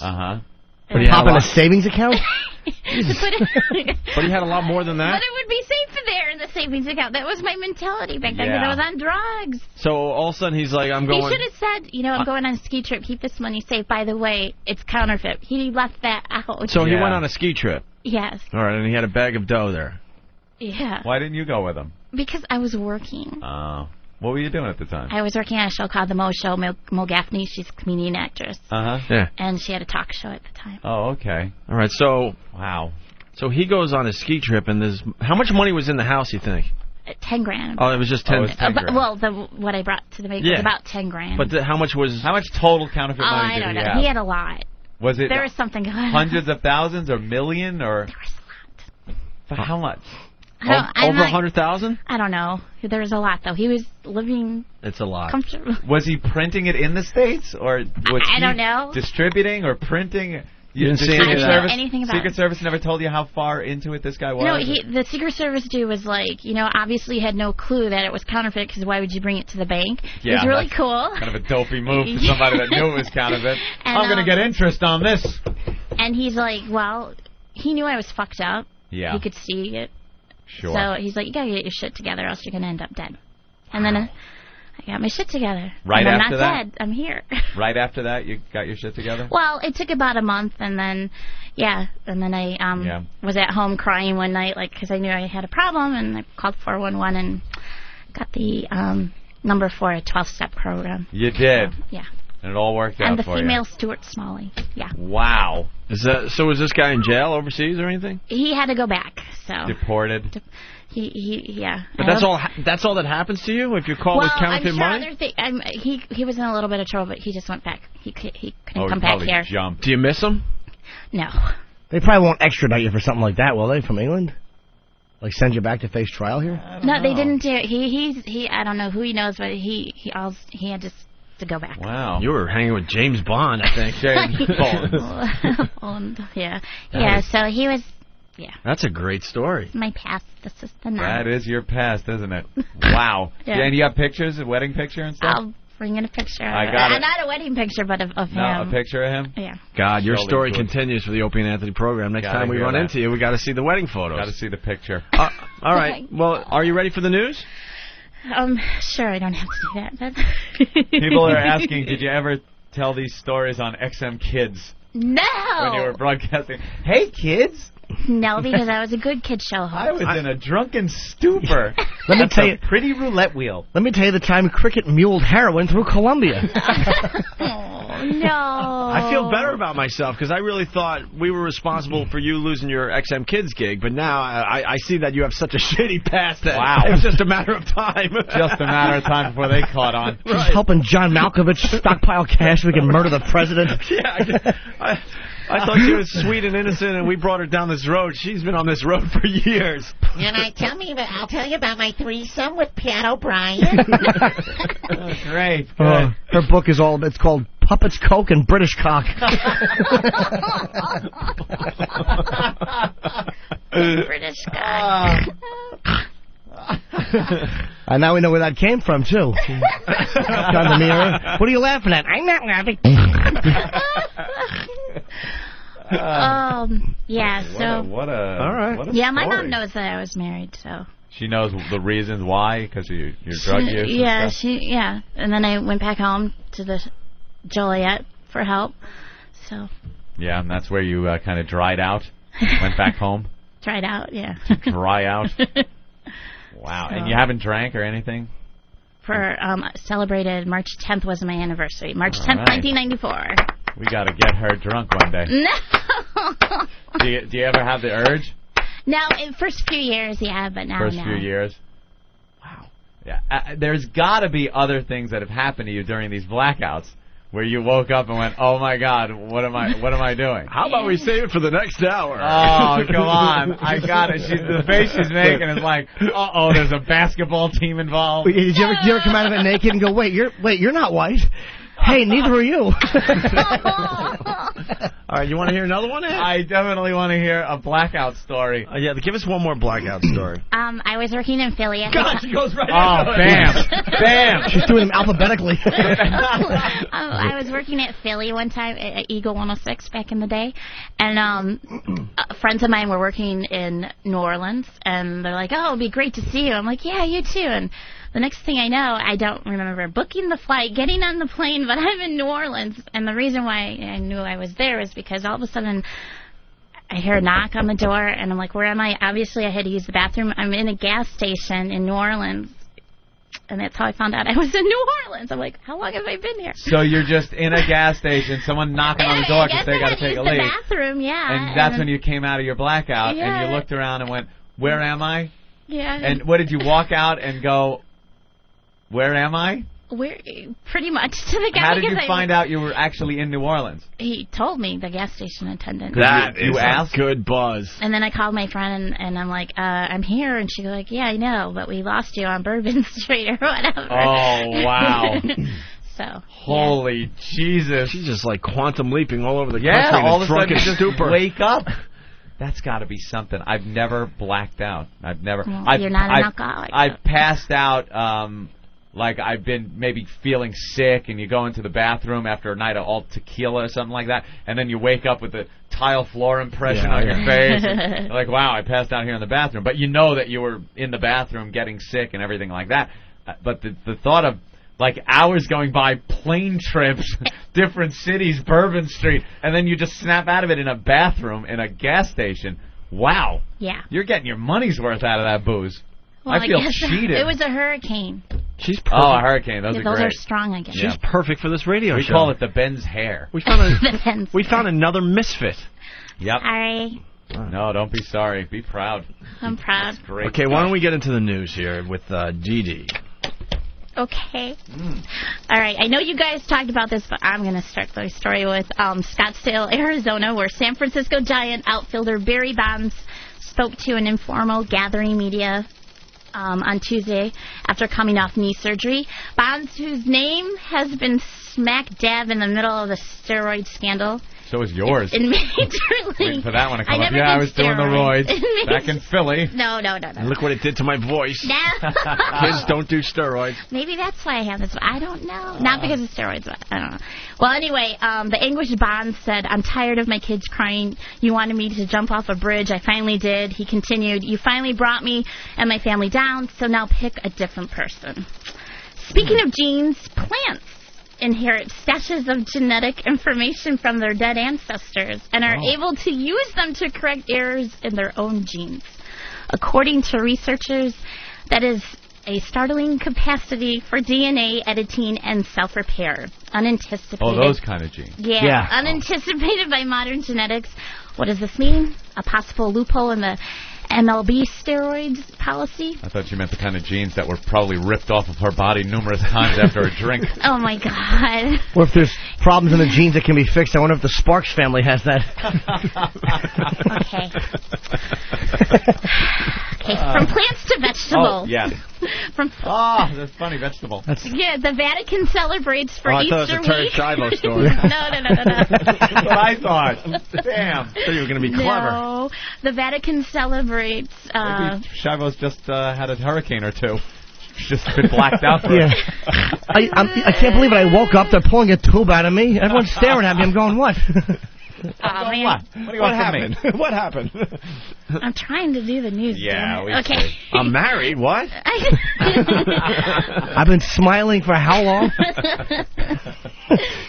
[SPEAKER 11] But you pop in a savings account?
[SPEAKER 3] But he had a lot more than that?
[SPEAKER 13] But it would be safe there in the savings account. That was my mentality back then because I was on drugs.
[SPEAKER 3] So all of a sudden he's like, I'm going...
[SPEAKER 13] He should have said, I'm going on a ski trip. Keep this money safe. By the way, it's counterfeit. He left that out.
[SPEAKER 3] So he went on a ski trip?
[SPEAKER 13] Yes.
[SPEAKER 3] All right, and he had a bag of dough there.
[SPEAKER 13] Yeah.
[SPEAKER 7] Why didn't you go with him?
[SPEAKER 13] Because I was working.
[SPEAKER 7] Oh. What were you doing at the time?
[SPEAKER 13] I was working on a show called The Mo Show. Mo Gaffney, she's a comedian actress.
[SPEAKER 3] Yeah.
[SPEAKER 13] And she had a talk show at the time.
[SPEAKER 7] Oh, okay.
[SPEAKER 3] All right, so...
[SPEAKER 7] Wow.
[SPEAKER 3] So he goes on a ski trip, and how much money was in the house, you think?
[SPEAKER 13] 10 grand.
[SPEAKER 3] Oh, it was just 10
[SPEAKER 7] grand.
[SPEAKER 13] Well, what I brought to the bank was about 10 grand.
[SPEAKER 3] But how much
[SPEAKER 7] total counterfeit money
[SPEAKER 13] I
[SPEAKER 7] did
[SPEAKER 13] don't
[SPEAKER 7] he
[SPEAKER 13] know.
[SPEAKER 7] have?
[SPEAKER 13] He had a lot.
[SPEAKER 7] Was it...
[SPEAKER 13] There was something going on.
[SPEAKER 7] Hundreds of thousands or million or...
[SPEAKER 13] There was a lot.
[SPEAKER 7] For how much?
[SPEAKER 3] Over 100,000?
[SPEAKER 13] I don't know. There was a lot, though. He was living...
[SPEAKER 3] It's a lot.
[SPEAKER 13] Comfortable.
[SPEAKER 7] Was he printing it in the States? Or was
[SPEAKER 13] I don't know.
[SPEAKER 7] Distributing or printing?
[SPEAKER 3] You didn't see
[SPEAKER 13] I didn't know anything about
[SPEAKER 7] Secret Service never told you how far into it this guy was?
[SPEAKER 13] No, the Secret Service dude was like, obviously had no clue that it was counterfeit because why would you bring it to the bank?
[SPEAKER 7] Yeah,
[SPEAKER 13] it was really cool.
[SPEAKER 7] Kind of a dopey move for somebody that knew it was counterfeit.
[SPEAKER 13] And,
[SPEAKER 7] I'm going to get interest on this.
[SPEAKER 13] And he's like, well, he knew I was fucked up.
[SPEAKER 7] Yeah.
[SPEAKER 13] He could see it.
[SPEAKER 7] Sure.
[SPEAKER 13] So he's like, you gotta get your shit together, else you're gonna end up dead. And then I got my shit together.
[SPEAKER 7] Right
[SPEAKER 13] and
[SPEAKER 7] after
[SPEAKER 13] I'm not
[SPEAKER 7] that?
[SPEAKER 13] dead. I'm here.
[SPEAKER 7] Right after that, you got your shit together?
[SPEAKER 13] Well, it took about a month, and then, and then I was at home crying one night, because I knew I had a problem, and I called 411 and got the number for a 12-step program.
[SPEAKER 7] You did?
[SPEAKER 13] So, yeah.
[SPEAKER 7] And it all worked out
[SPEAKER 13] And the
[SPEAKER 7] for
[SPEAKER 13] female Stuart Smalley. Yeah.
[SPEAKER 7] Wow.
[SPEAKER 3] So was this guy in jail overseas or anything?
[SPEAKER 13] He had to go back, so.
[SPEAKER 7] Deported?
[SPEAKER 13] Yeah.
[SPEAKER 3] But that's all that happens to you if you're caught with counterfeit money?
[SPEAKER 13] He was in a little bit of trouble, but he just went back. He couldn't come back
[SPEAKER 3] probably
[SPEAKER 13] here.
[SPEAKER 3] Jumped. Do you miss him?
[SPEAKER 13] No.
[SPEAKER 11] They probably won't extradite you for something like that, will they, from England? Like send you back to face trial here?
[SPEAKER 13] No, they didn't do it. He I don't know who he knows, but he had to go back.
[SPEAKER 3] Wow. You were hanging with James Bond, I think. James Bond.
[SPEAKER 13] Yeah. Yeah, so he was,
[SPEAKER 3] That's a great story.
[SPEAKER 13] my past. This is the now.
[SPEAKER 7] That is your past, isn't it? Wow.
[SPEAKER 13] Yeah.
[SPEAKER 7] And you have pictures, a wedding picture and stuff?
[SPEAKER 13] I'll bring in a picture.
[SPEAKER 7] I got it.
[SPEAKER 13] Not a wedding picture, but of him.
[SPEAKER 7] No, a picture of him?
[SPEAKER 13] Yeah.
[SPEAKER 3] God, your
[SPEAKER 7] Surely
[SPEAKER 3] story
[SPEAKER 7] good.
[SPEAKER 3] continues for the Opie and Anthony program. Next
[SPEAKER 7] Gotta
[SPEAKER 3] time we
[SPEAKER 7] hear
[SPEAKER 3] run
[SPEAKER 7] that.
[SPEAKER 3] into you, we got to see the wedding photos.
[SPEAKER 7] Got to see the picture.
[SPEAKER 3] All right. Well, are you ready for the news?
[SPEAKER 13] Sure, I don't have to do that. But
[SPEAKER 7] People are asking, did you ever tell these stories on XM Kids
[SPEAKER 13] No.
[SPEAKER 7] when you were broadcasting? Hey, kids.
[SPEAKER 13] No, because I was a good kid show host.
[SPEAKER 7] I was in a drunken stupor.
[SPEAKER 11] Let me tell you,
[SPEAKER 1] pretty roulette wheel.
[SPEAKER 11] Let me tell you the time cricket muled heroin through Colombia.
[SPEAKER 13] Oh, no.
[SPEAKER 3] I feel better about myself because I really thought we were responsible for you losing your XM Kids gig, but now I see that you have such a shitty past that it's just a matter of time.
[SPEAKER 7] Just a matter of time before they caught on.
[SPEAKER 11] Just helping John Malkovich stockpile cash so we can murder the president.
[SPEAKER 3] Yeah, I thought she was sweet and innocent, and we brought her down this road. She's been on this road for years.
[SPEAKER 4] And I'll tell you about my threesome with Pat O'Brien.
[SPEAKER 7] Great.
[SPEAKER 11] Her book is it's called Puppets, Coke, and British Cock.
[SPEAKER 13] British guy.
[SPEAKER 11] And now we know where that came from, too. John the mirror. What are you laughing at? I'm not laughing.
[SPEAKER 13] So.
[SPEAKER 7] What a
[SPEAKER 13] Yeah, my
[SPEAKER 7] story.
[SPEAKER 13] mom knows that I was married, so.
[SPEAKER 7] She knows the reasons why, because of your drug use?
[SPEAKER 13] Yeah, and then I went back home to the Joliet for help, so.
[SPEAKER 7] Yeah, and that's where you kind of dried out, went back home.
[SPEAKER 13] Tried out, yeah.
[SPEAKER 7] Dry out. Wow, and you haven't drank or anything?
[SPEAKER 13] Celebrated March 10th was my anniversary. March 10th,
[SPEAKER 7] right.
[SPEAKER 13] 1994.
[SPEAKER 7] We got to get her drunk one day.
[SPEAKER 13] No.
[SPEAKER 7] Do you ever have the urge?
[SPEAKER 13] No, in first few years, yeah, but now
[SPEAKER 7] First
[SPEAKER 13] no.
[SPEAKER 7] few years? Wow. Yeah, there's got to be other things that have happened to you during these blackouts where you woke up and went, "Oh my God, what am I doing?"
[SPEAKER 3] How about we save it for the next hour?
[SPEAKER 7] Oh, come on. I got it. The face she's making is like, uh-oh, there's a basketball team involved.
[SPEAKER 11] Did you ever come out of it naked and go, wait, you're not white? Hey, neither are you.
[SPEAKER 3] All right, you want to hear another one, Ed?
[SPEAKER 7] I definitely want to hear a blackout story.
[SPEAKER 3] Yeah, give us one more blackout story.
[SPEAKER 13] I was working in Philly.
[SPEAKER 3] God, she goes right
[SPEAKER 7] into it. Bam.
[SPEAKER 11] She's doing them alphabetically.
[SPEAKER 13] I was working at Philly one time at Eagle 106 back in the day, and friends of mine were working in New Orleans, and they're like, "Oh, it'd be great to see you." I'm like, "Yeah, you too." And the next thing I know, I don't remember booking the flight, getting on the plane, but I'm in New Orleans. And the reason why I knew I was there is because all of a sudden I hear a knock on the door, and I'm like, where am I? Obviously, I had to use the bathroom. I'm in a gas station in New Orleans. And that's how I found out I was in New Orleans. I'm like, how long have I been here?
[SPEAKER 7] So you're just in a gas station, someone knocking on the door because they got to take a leak.
[SPEAKER 13] The bathroom, yeah.
[SPEAKER 7] And that's when you came out of your blackout, and you looked around and went, where am I?
[SPEAKER 13] Yeah.
[SPEAKER 7] And what did you walk out and go, where am I?
[SPEAKER 13] Pretty much to the guy.
[SPEAKER 7] How did you find out you were actually in New Orleans?
[SPEAKER 13] He told me, the gas station attendant.
[SPEAKER 3] You asked? Good buzz.
[SPEAKER 13] And then I called my friend, and I'm like, I'm here. And she was like, yeah, I know, but we lost you on Bourbon Street or whatever.
[SPEAKER 7] Oh, wow.
[SPEAKER 13] So.
[SPEAKER 7] Holy Jesus.
[SPEAKER 3] She's just like quantum leaping all over the country.
[SPEAKER 7] Yeah, all of a sudden
[SPEAKER 3] drunken
[SPEAKER 7] you just
[SPEAKER 3] stupor.
[SPEAKER 7] wake up. That's got to be something. I've never blacked out. I've never.
[SPEAKER 13] Well, you're not an alcoholic.
[SPEAKER 7] I've passed out like I've been maybe feeling sick, and you go into the bathroom after a night of all tequila or something like that, and then you wake up with the tile floor impression on your face. And you're like, wow, I passed out here in the bathroom. But you know that you were in the bathroom getting sick and everything like that. But the thought of, like, hours going by, plane trips, different cities, Bourbon Street, and then you just snap out of it in a bathroom in a gas station. Wow.
[SPEAKER 13] Yeah.
[SPEAKER 7] You're getting your money's worth out of that booze.
[SPEAKER 13] Well,
[SPEAKER 7] I feel
[SPEAKER 13] guess
[SPEAKER 7] cheated.
[SPEAKER 13] It was a hurricane.
[SPEAKER 3] She's perfect.
[SPEAKER 7] Oh, a hurricane. Those are
[SPEAKER 13] Those
[SPEAKER 7] great.
[SPEAKER 13] are strong, I guess.
[SPEAKER 3] She's perfect for this radio
[SPEAKER 7] we
[SPEAKER 3] show.
[SPEAKER 7] call it the Ben's hair.
[SPEAKER 3] We found
[SPEAKER 13] The Ben's
[SPEAKER 3] we found another misfit.
[SPEAKER 7] Yep.
[SPEAKER 13] Sorry.
[SPEAKER 7] No, don't be sorry. Be proud.
[SPEAKER 13] I'm proud.
[SPEAKER 7] That's great.
[SPEAKER 3] Okay, why don't we get into the news here with Dee.
[SPEAKER 13] Okay. All right. I know you guys talked about this, but I'm going to start the story with Scottsdale, Arizona, where San Francisco Giant outfielder Barry Bonds spoke to an informal gathering media on Tuesday after coming off knee surgery. Bonds, whose name has been smack dab in the middle of the steroid scandal.
[SPEAKER 7] So is yours.
[SPEAKER 13] In Major League.
[SPEAKER 7] Waiting for that one to come up.
[SPEAKER 13] never
[SPEAKER 7] Yeah, I
[SPEAKER 13] did
[SPEAKER 7] was doing the
[SPEAKER 13] steroids.
[SPEAKER 7] roids back in Philly.
[SPEAKER 13] No.
[SPEAKER 3] And look what it did to my voice.
[SPEAKER 13] No.
[SPEAKER 3] Kids don't do steroids.
[SPEAKER 13] Maybe that's why I have this. I don't know. Not because of steroids, but I don't know. Well, anyway, the anguished Bonds said, "I'm tired of my kids crying. You wanted me to jump off a bridge. I finally did." He continued, "You finally brought me and my family down, so now pick a different person." Speaking of genes, plants inherit stashes of genetic information from their dead ancestors and are able to use them to correct errors in their own genes. According to researchers, that is a startling capacity for DNA editing and self-repair. Unanticipated.
[SPEAKER 7] Oh, those kind of genes.
[SPEAKER 13] Yeah. Unanticipated by modern genetics. What does this mean? A possible loophole in the MLB steroids policy?
[SPEAKER 7] I thought you meant the kind of genes that were probably ripped off of her body numerous times after a drink.
[SPEAKER 13] Oh, my God.
[SPEAKER 11] Or if there's problems in the genes that can be fixed, I wonder if the Sparks family has that.
[SPEAKER 13] Okay. From plants to vegetables.
[SPEAKER 7] Oh, yes. That's funny, vegetable.
[SPEAKER 13] Yeah, the Vatican celebrates for Easter
[SPEAKER 3] I thought it was a Terry
[SPEAKER 13] week.
[SPEAKER 3] Schiavo story.
[SPEAKER 13] No.
[SPEAKER 7] That's what I thought. Damn.
[SPEAKER 3] I thought you were going to be clever.
[SPEAKER 13] No, the Vatican celebrates.
[SPEAKER 7] Maybe Schiavo's just had a hurricane or two. She's just been blacked out for
[SPEAKER 11] Yeah. I can't believe it. I woke up, they're pulling a tube out of me. Everyone's staring at me. I'm going, what?
[SPEAKER 13] Oh, man.
[SPEAKER 7] What do you want
[SPEAKER 3] happened? What happened?
[SPEAKER 13] I'm trying to do the news.
[SPEAKER 7] Yeah, we
[SPEAKER 13] okay.
[SPEAKER 7] see.
[SPEAKER 3] I'm married. What?
[SPEAKER 11] I've been smiling for how long?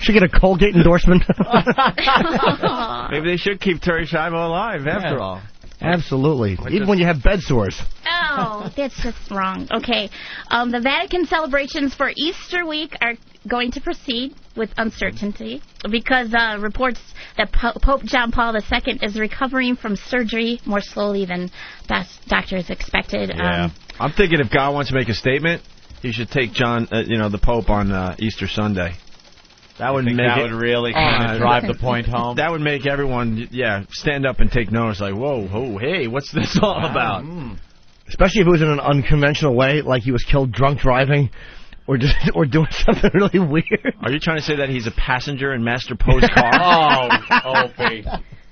[SPEAKER 11] Should get a Colgate endorsement.
[SPEAKER 3] Maybe they should keep Terry Schiavo alive after all.
[SPEAKER 11] Absolutely. Even when you have bed sores.
[SPEAKER 13] Oh, that's just wrong. Okay. The Vatican celebrations for Easter week are going to proceed with uncertainty because reports that Pope John Paul II is recovering from surgery more slowly than doctors expected.
[SPEAKER 3] Yeah. I'm thinking if God wants to make a statement, he should take the Pope on Easter Sunday. That would
[SPEAKER 7] really kind of drive the point home.
[SPEAKER 3] That would make everyone, stand up and take notice. Like, whoa, hey, what's this all about?
[SPEAKER 11] Especially if it was in an unconventional way, like he was killed drunk driving, or doing something really weird.
[SPEAKER 3] Are you trying to say that he's a passenger in Master Poe's car?
[SPEAKER 7] Opie.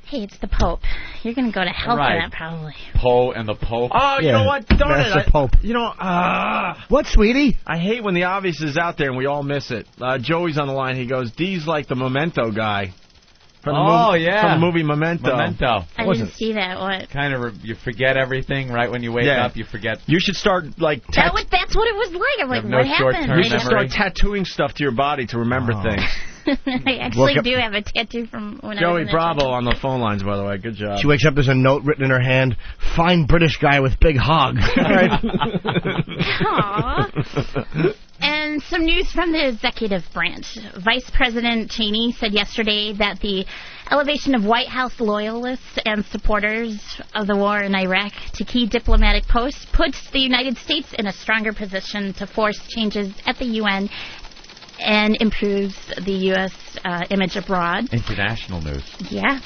[SPEAKER 13] Hey, it's the Pope. You're going to go to hell for that, probably.
[SPEAKER 7] Poe and the Pope.
[SPEAKER 3] Oh, you know what? Darn
[SPEAKER 11] Master
[SPEAKER 3] it.
[SPEAKER 11] Pope. What, sweetie?
[SPEAKER 3] I hate when the obvious is out there and we all miss it. Joey's on the line. He goes, D's like the Memento guy. From the movie Memento.
[SPEAKER 7] Memento.
[SPEAKER 13] I didn't see that. What?
[SPEAKER 7] Kind of, you forget everything right when you wake up. You forget.
[SPEAKER 3] You should start,
[SPEAKER 13] that's what it was like. I'm like,
[SPEAKER 7] no
[SPEAKER 13] what happened?
[SPEAKER 3] You should start tattooing stuff to your body to remember things.
[SPEAKER 13] I actually do have a tattoo from when I was in
[SPEAKER 3] Bravo on the phone lines, by the way. Good job.
[SPEAKER 11] She wakes up, there's a note written in her hand, "Fine British guy with big hog."
[SPEAKER 13] Aww. And some news from the executive branch. Vice President Cheney said yesterday that the elevation of White House loyalists and supporters of the war in Iraq to key diplomatic posts puts the United States in a stronger position to force changes at the UN and improves the U.S. Image abroad.
[SPEAKER 7] International news.
[SPEAKER 13] Yeah.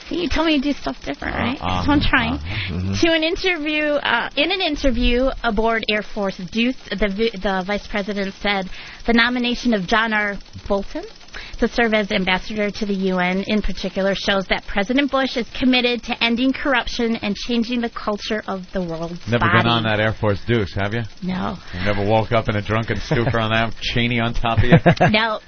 [SPEAKER 13] See, you told me to do stuff different, right? So I'm trying. To an interview, in an interview aboard Air Force Deuce, the vice president said the nomination of John R. Bolton to serve as ambassador to the UN in particular shows that President Bush is committed to ending corruption and changing the culture of the world's
[SPEAKER 7] Never
[SPEAKER 13] body.
[SPEAKER 7] been on that Air Force Deuce, have you?
[SPEAKER 13] No.
[SPEAKER 7] You never woke up in a drunken stupor on that, Cheney on top of you?
[SPEAKER 13] No.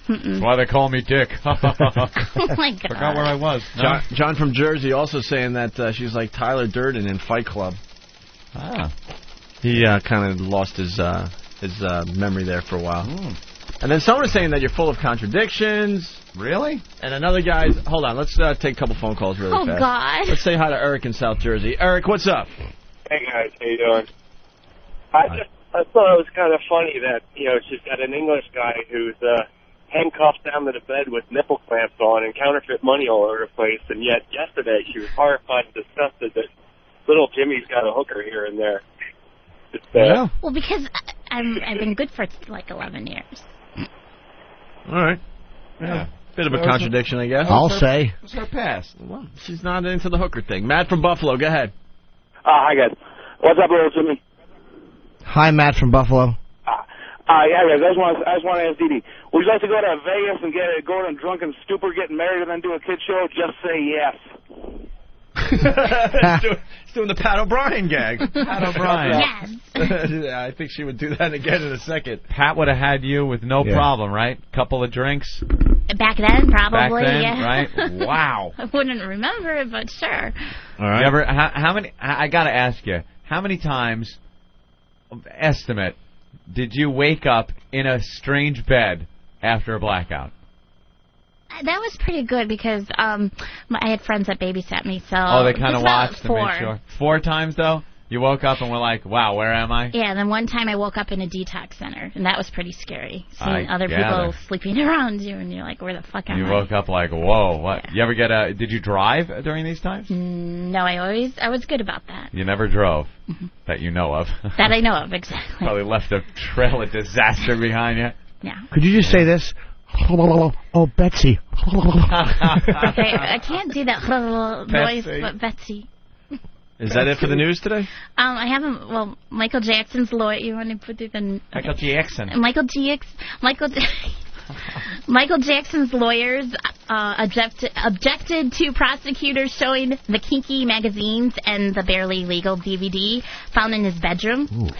[SPEAKER 7] That's why they call me Dick.
[SPEAKER 13] Oh, my God.
[SPEAKER 7] Forgot where I was. No?
[SPEAKER 3] John from Jersey also saying that she's like Tyler Durden in Fight Club.
[SPEAKER 7] Ah.
[SPEAKER 3] He kind of lost his memory there for a while. And then someone is saying that you're full of contradictions.
[SPEAKER 7] Really?
[SPEAKER 3] And another guy's... Hold on, let's take a couple phone calls really fast.
[SPEAKER 13] Oh, God.
[SPEAKER 3] Let's say hi to Eric in South Jersey. Eric, what's up?
[SPEAKER 18] Hey, guys. How you doing? I thought it was kind of funny that, she's got an English guy who's handcuffed down to the bed with nipple clamps on and counterfeit money all over the place, and yet yesterday she was horrified and disgusted that little Jimmy's got a hooker here and there.
[SPEAKER 13] Well, because I've been good for like 11 years.
[SPEAKER 3] All right. Yeah. Bit of a contradiction, I guess.
[SPEAKER 1] I'll say.
[SPEAKER 7] What's her past?
[SPEAKER 3] Well, she's not into the hooker thing. Matt from Buffalo, go ahead.
[SPEAKER 18] Hi, guys. What's up, little Jimmy?
[SPEAKER 11] Hi, Matt from Buffalo.
[SPEAKER 18] Yeah, guys. I just want to ask Dee Dee. Would you like to go to Vegas and go to a drunken stupor, getting married, and then do a kid show? Just say yes.
[SPEAKER 3] He's doing the Pat O'Brien gag.
[SPEAKER 7] Pat O'Brien.
[SPEAKER 13] Yes.
[SPEAKER 3] I think she would do that again in a second.
[SPEAKER 7] Pat would have had you with no problem, right? Couple of drinks.
[SPEAKER 13] Back then, probably.
[SPEAKER 7] Back then,
[SPEAKER 13] yeah.
[SPEAKER 7] right? Wow.
[SPEAKER 13] I wouldn't remember it, but sure.
[SPEAKER 3] All right.
[SPEAKER 7] You ever, how many? I got to ask you, how many times, estimate, did you wake up in a strange bed after a blackout?
[SPEAKER 13] That was pretty good because I had friends that babysat me, so...
[SPEAKER 7] Oh, they kind of watched to
[SPEAKER 13] 4.
[SPEAKER 7] make sure. 4 times, though? You woke up and were like, wow, where am I?
[SPEAKER 13] Yeah, and then one time I woke up in a detox center, and that was pretty scary. Seeing other
[SPEAKER 7] gather.
[SPEAKER 13] people sleeping around you, and you're like, where the fuck am I?
[SPEAKER 7] You woke up like, whoa, what? Yeah. You ever get did you drive during these times?
[SPEAKER 13] No, I was good about that.
[SPEAKER 7] You never drove, that you know of.
[SPEAKER 13] That I know of, exactly.
[SPEAKER 7] Probably left a trail of disaster behind you.
[SPEAKER 13] Yeah.
[SPEAKER 11] Could you just say this? Oh, Betsy.
[SPEAKER 13] Okay, I can't do that voice, but Betsy.
[SPEAKER 3] Is that it for the news today?
[SPEAKER 13] I haven't. Well, Michael Jackson's lawyer. You want to put it in?
[SPEAKER 7] Michael Jackson.
[SPEAKER 13] Michael Jackson's lawyers objected to prosecutors showing the kinky magazines and the barely legal DVD found in his bedroom.
[SPEAKER 11] Ooh.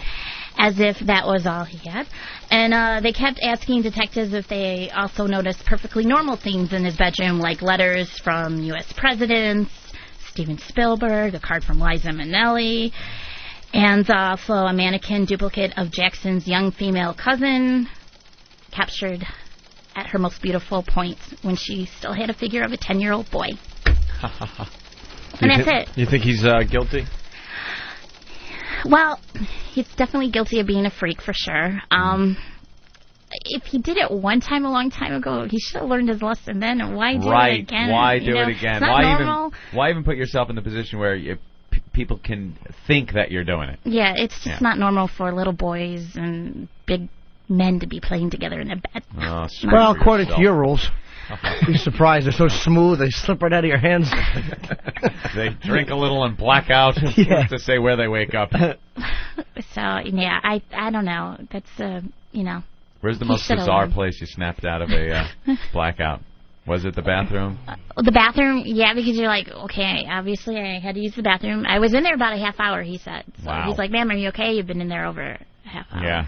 [SPEAKER 13] As if that was all he had. And they kept asking detectives if they also noticed perfectly normal things in his bedroom, like letters from U.S. presidents, Steven Spielberg, a card from Liza Minnelli, and also a mannequin duplicate of Jackson's young female cousin, captured at her most beautiful point when she still had a figure of a 10-year-old boy. And that's it.
[SPEAKER 3] You think he's guilty?
[SPEAKER 13] Well, he's definitely guilty of being a freak for sure. If he did it one time a long time ago, he should have learned his lesson then. And why do it again?
[SPEAKER 7] Why do it again?
[SPEAKER 13] It's not normal.
[SPEAKER 7] Why even put yourself in the position where people can think that you're doing it?
[SPEAKER 13] Yeah, it's just not normal for little boys and big men to be playing together in a bed.
[SPEAKER 7] Oh,
[SPEAKER 11] well, according to your rules. Be surprised. They're so smooth, they slip right out of your hands.
[SPEAKER 7] They drink a little and black out to say where they wake up.
[SPEAKER 13] So, yeah, I don't know. That's,
[SPEAKER 7] Where's the most bizarre place you snapped out of a blackout? Was it the bathroom?
[SPEAKER 13] The bathroom, yeah, because you're like, okay, obviously I had to use the bathroom. I was in there about a half hour, he said. So he's like, ma'am, are you okay? You've been in there over a half hour.
[SPEAKER 7] Yeah.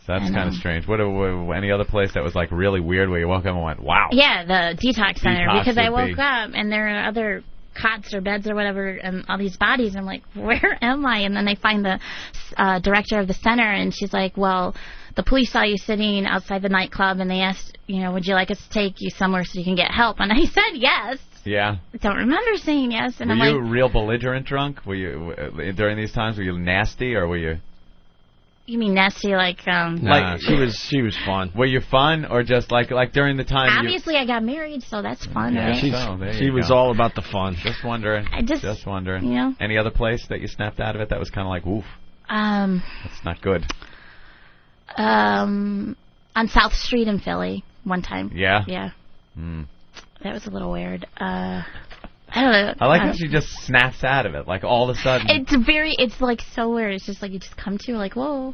[SPEAKER 7] So that's kind of strange. What any other place that was like really weird where you woke up and went, wow?
[SPEAKER 13] Yeah, the detox center, because I woke up and there are other cots or beds or whatever and all these bodies. I'm like, where am I? And then they find the director of the center, and she's like, well, the police saw you sitting outside the nightclub, and they asked, would you like us to take you somewhere so you can get help? And I said yes.
[SPEAKER 7] Yeah.
[SPEAKER 13] I don't remember saying yes. And
[SPEAKER 7] were
[SPEAKER 13] I'm
[SPEAKER 7] you real belligerent drunk? Were you during these times? Were you nasty, or were you?
[SPEAKER 13] You mean nasty, like?
[SPEAKER 3] Like she was fun.
[SPEAKER 7] Were you fun, or just like during the time?
[SPEAKER 13] Obviously, I got married, so that's fun.
[SPEAKER 7] Yeah,
[SPEAKER 13] right?
[SPEAKER 3] She was all about the fun.
[SPEAKER 7] Just wondering. Just wondering.
[SPEAKER 13] You know?
[SPEAKER 7] Any other place that you snapped out of it that was kind of like, oof? That's not good.
[SPEAKER 13] On South Street in Philly one time.
[SPEAKER 7] Yeah.
[SPEAKER 13] Yeah. That was a little weird. I don't know.
[SPEAKER 7] I like how she just snaps out of it, like all of a sudden.
[SPEAKER 13] It's like so weird. It's just like you just come to like, whoa.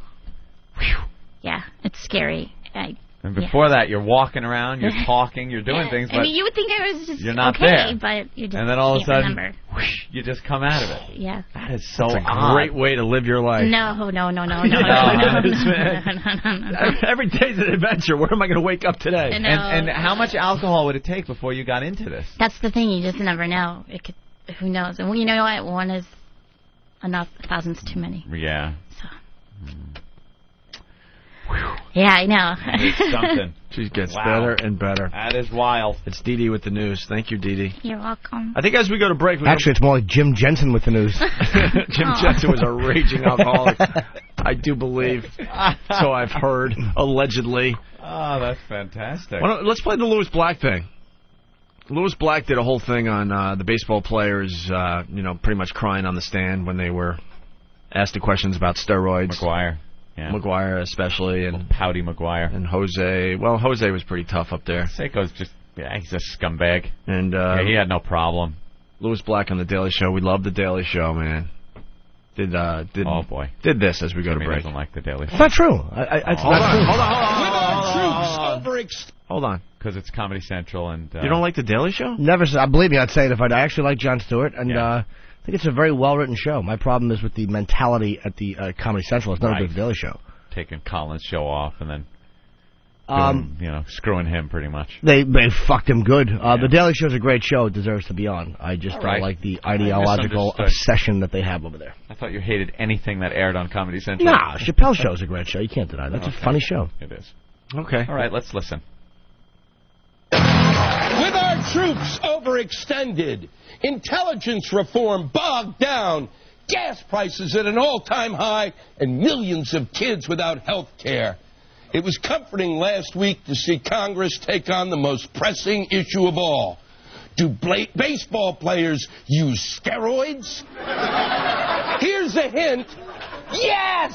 [SPEAKER 13] Whew. Yeah, it's scary.
[SPEAKER 7] And before that, you're walking around, you're talking, you're doing things, but
[SPEAKER 13] I mean, you would think I was just
[SPEAKER 7] you're not
[SPEAKER 13] okay,
[SPEAKER 7] there.
[SPEAKER 13] But you just
[SPEAKER 7] and then all of a
[SPEAKER 13] can't
[SPEAKER 7] sudden,
[SPEAKER 13] remember.
[SPEAKER 7] whoosh, you just come out of it.
[SPEAKER 13] Yeah.
[SPEAKER 7] That is so
[SPEAKER 3] It's a
[SPEAKER 7] odd.
[SPEAKER 3] great way to live your life.
[SPEAKER 13] No.
[SPEAKER 3] Every day's an adventure. Where am I going to wake up today?
[SPEAKER 13] I know.
[SPEAKER 7] And how much alcohol would it take before you got into this?
[SPEAKER 13] That's the thing. You just never know. It could. Who knows? And you know what? One is enough. 1,000's too many.
[SPEAKER 7] Yeah.
[SPEAKER 13] Yeah, I know.
[SPEAKER 7] It's something.
[SPEAKER 3] She gets
[SPEAKER 7] Wow.
[SPEAKER 3] better and better.
[SPEAKER 7] That is wild.
[SPEAKER 3] It's Dee Dee with the news. Thank you, Dee Dee.
[SPEAKER 13] You're welcome.
[SPEAKER 3] I think as we go to break...
[SPEAKER 11] Actually, it's more like Jim Jensen with the news.
[SPEAKER 3] Jim Jensen was a raging alcoholic. I do believe. So I've heard, allegedly.
[SPEAKER 7] Oh, that's fantastic.
[SPEAKER 3] Let's play the Lewis Black thing. Lewis Black did a whole thing on the baseball players, pretty much crying on the stand when they were asked the questions about steroids.
[SPEAKER 7] McGuire. Yeah.
[SPEAKER 3] McGuire especially. And
[SPEAKER 7] pouty McGuire.
[SPEAKER 3] And Jose. Well, Jose was pretty tough up there.
[SPEAKER 7] Seiko's just, he's a scumbag.
[SPEAKER 3] And
[SPEAKER 7] he had no problem.
[SPEAKER 3] Lewis Black on The Daily Show. We love The Daily Show, man.
[SPEAKER 7] Oh, boy.
[SPEAKER 3] Did this as we go to break.
[SPEAKER 7] Doesn't like The Daily Show.
[SPEAKER 11] It's not true. It's not true.
[SPEAKER 3] Hold on.
[SPEAKER 7] Because it's Comedy Central and...
[SPEAKER 3] you don't like The Daily Show?
[SPEAKER 11] Never. Believe me, I'd say it if I actually like Jon Stewart, and I think it's a very well-written show. My problem is with the mentality at the Comedy Central. It's not with The Daily Show.
[SPEAKER 7] Taking Colin's show off and then... screwing him pretty much.
[SPEAKER 11] They fucked him good. The Daily Show's a great show. It deserves to be on. I just don't like the ideological obsession that they have over there.
[SPEAKER 7] I thought you hated anything that aired on Comedy Central.
[SPEAKER 11] Nah, Chappelle's Show's a great show. You can't deny that. That's a funny show.
[SPEAKER 7] It is.
[SPEAKER 3] Okay.
[SPEAKER 7] All right, let's listen.
[SPEAKER 2] With our troops overextended, intelligence reform bogged down, gas prices at an all-time high, and millions of kids without health care, it was comforting last week to see Congress take on the most pressing issue of all. Do baseball players use steroids? Here's a hint. Yes!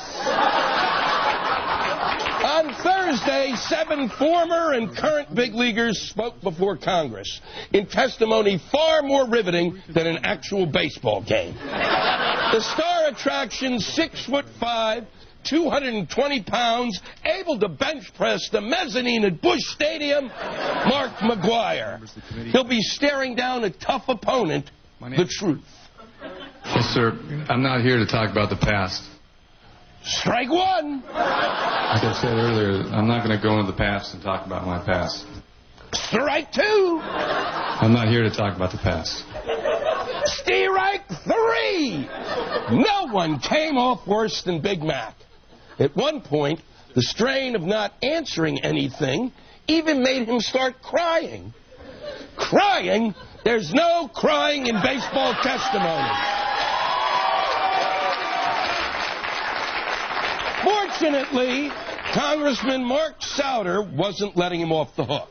[SPEAKER 2] On Thursday, 7 former and current big leaguers spoke before Congress in testimony far more riveting than an actual baseball game. The star attraction, 6'5", 220 pounds, able to bench press the mezzanine at Busch Stadium, Mark McGuire. He'll be staring down a tough opponent, the truth.
[SPEAKER 19] Yes, sir. I'm not here to talk about the past.
[SPEAKER 2] Strike one.
[SPEAKER 19] Like I said earlier, I'm not going to go into the past and talk about my past.
[SPEAKER 2] Strike two.
[SPEAKER 19] I'm not here to talk about the past.
[SPEAKER 2] Strike three. No one came off worse than Big Mac. At one point, the strain of not answering anything even made him start crying. Crying? There's no crying in baseball testimony. Fortunately, Congressman Mark Souder wasn't letting him off the hook.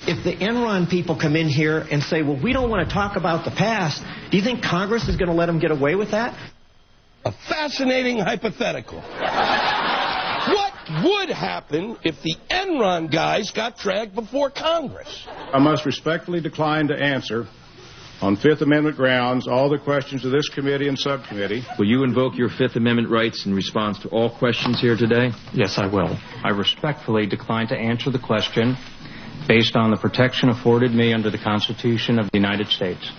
[SPEAKER 20] If the Enron people come in here and say, well, we don't want to talk about the past, do you think Congress is going to let them get away with that?
[SPEAKER 2] A fascinating hypothetical. What would happen if the Enron guys got dragged before Congress?
[SPEAKER 22] I must respectfully decline to answer, on Fifth Amendment grounds, all the questions of this committee and subcommittee.
[SPEAKER 24] Will you invoke your Fifth Amendment rights in response to all questions here today?
[SPEAKER 25] Yes, I will. I respectfully decline to answer the question based on the protection afforded me under the Constitution of the United States.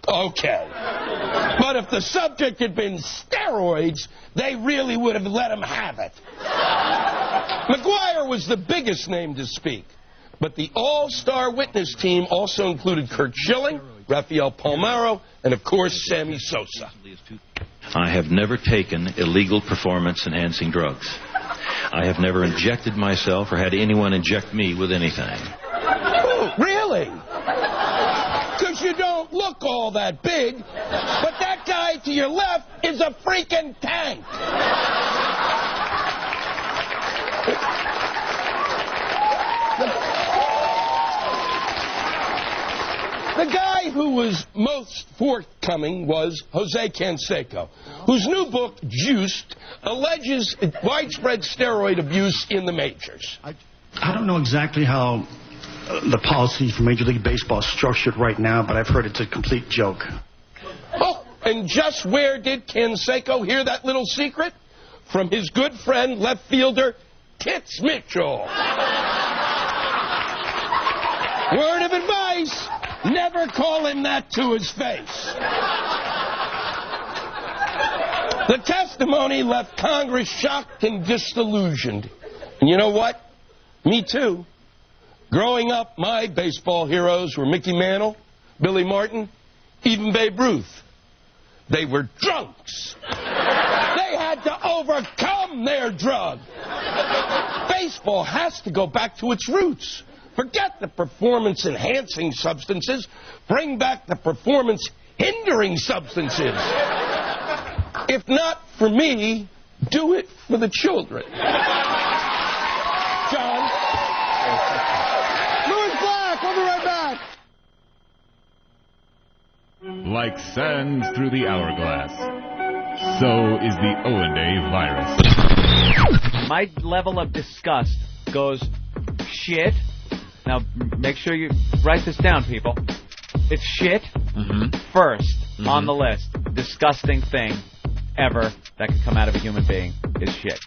[SPEAKER 2] Okay. But if the subject had been steroids, they really would have let him have it. McGuire was the biggest name to speak, but the all-star witness team also included Curt Schilling, Rafael Palmeiro, and, of course, Sammy Sosa.
[SPEAKER 26] I have never taken illegal performance-enhancing drugs. I have never injected myself or had anyone inject me with anything.
[SPEAKER 2] Oh, really? Because you don't look all that big, but that guy to your left is a freaking tank. The guy who was most forthcoming was Jose Canseco, whose new book, Juiced, alleges widespread steroid abuse in the majors.
[SPEAKER 27] I don't know exactly how the policy for Major League Baseball is structured right now, but I've heard it's a complete joke.
[SPEAKER 2] Oh, and just where did Canseco hear that little secret? From his good friend, left fielder Tits Mitchell. face, never call him that to his face. The testimony left Congress shocked and disillusioned. And you know what? Me too. Growing up, my baseball heroes were Mickey Mantle, Billy Martin, even Babe Ruth. They were drunks. They had to overcome their drug. Baseball has to go back to its roots. Forget the performance-enhancing substances. Bring back the performance-hindering substances. If not for me, do it for the children. John?
[SPEAKER 15] Louis Black, we'll be right back.
[SPEAKER 5] Like sands through the hourglass, so is the Owenday virus.
[SPEAKER 1] My level of disgust goes shit. Now, make sure you write this down, people. It's shit first on the list. Disgusting thing ever that could come out of a human being is shit.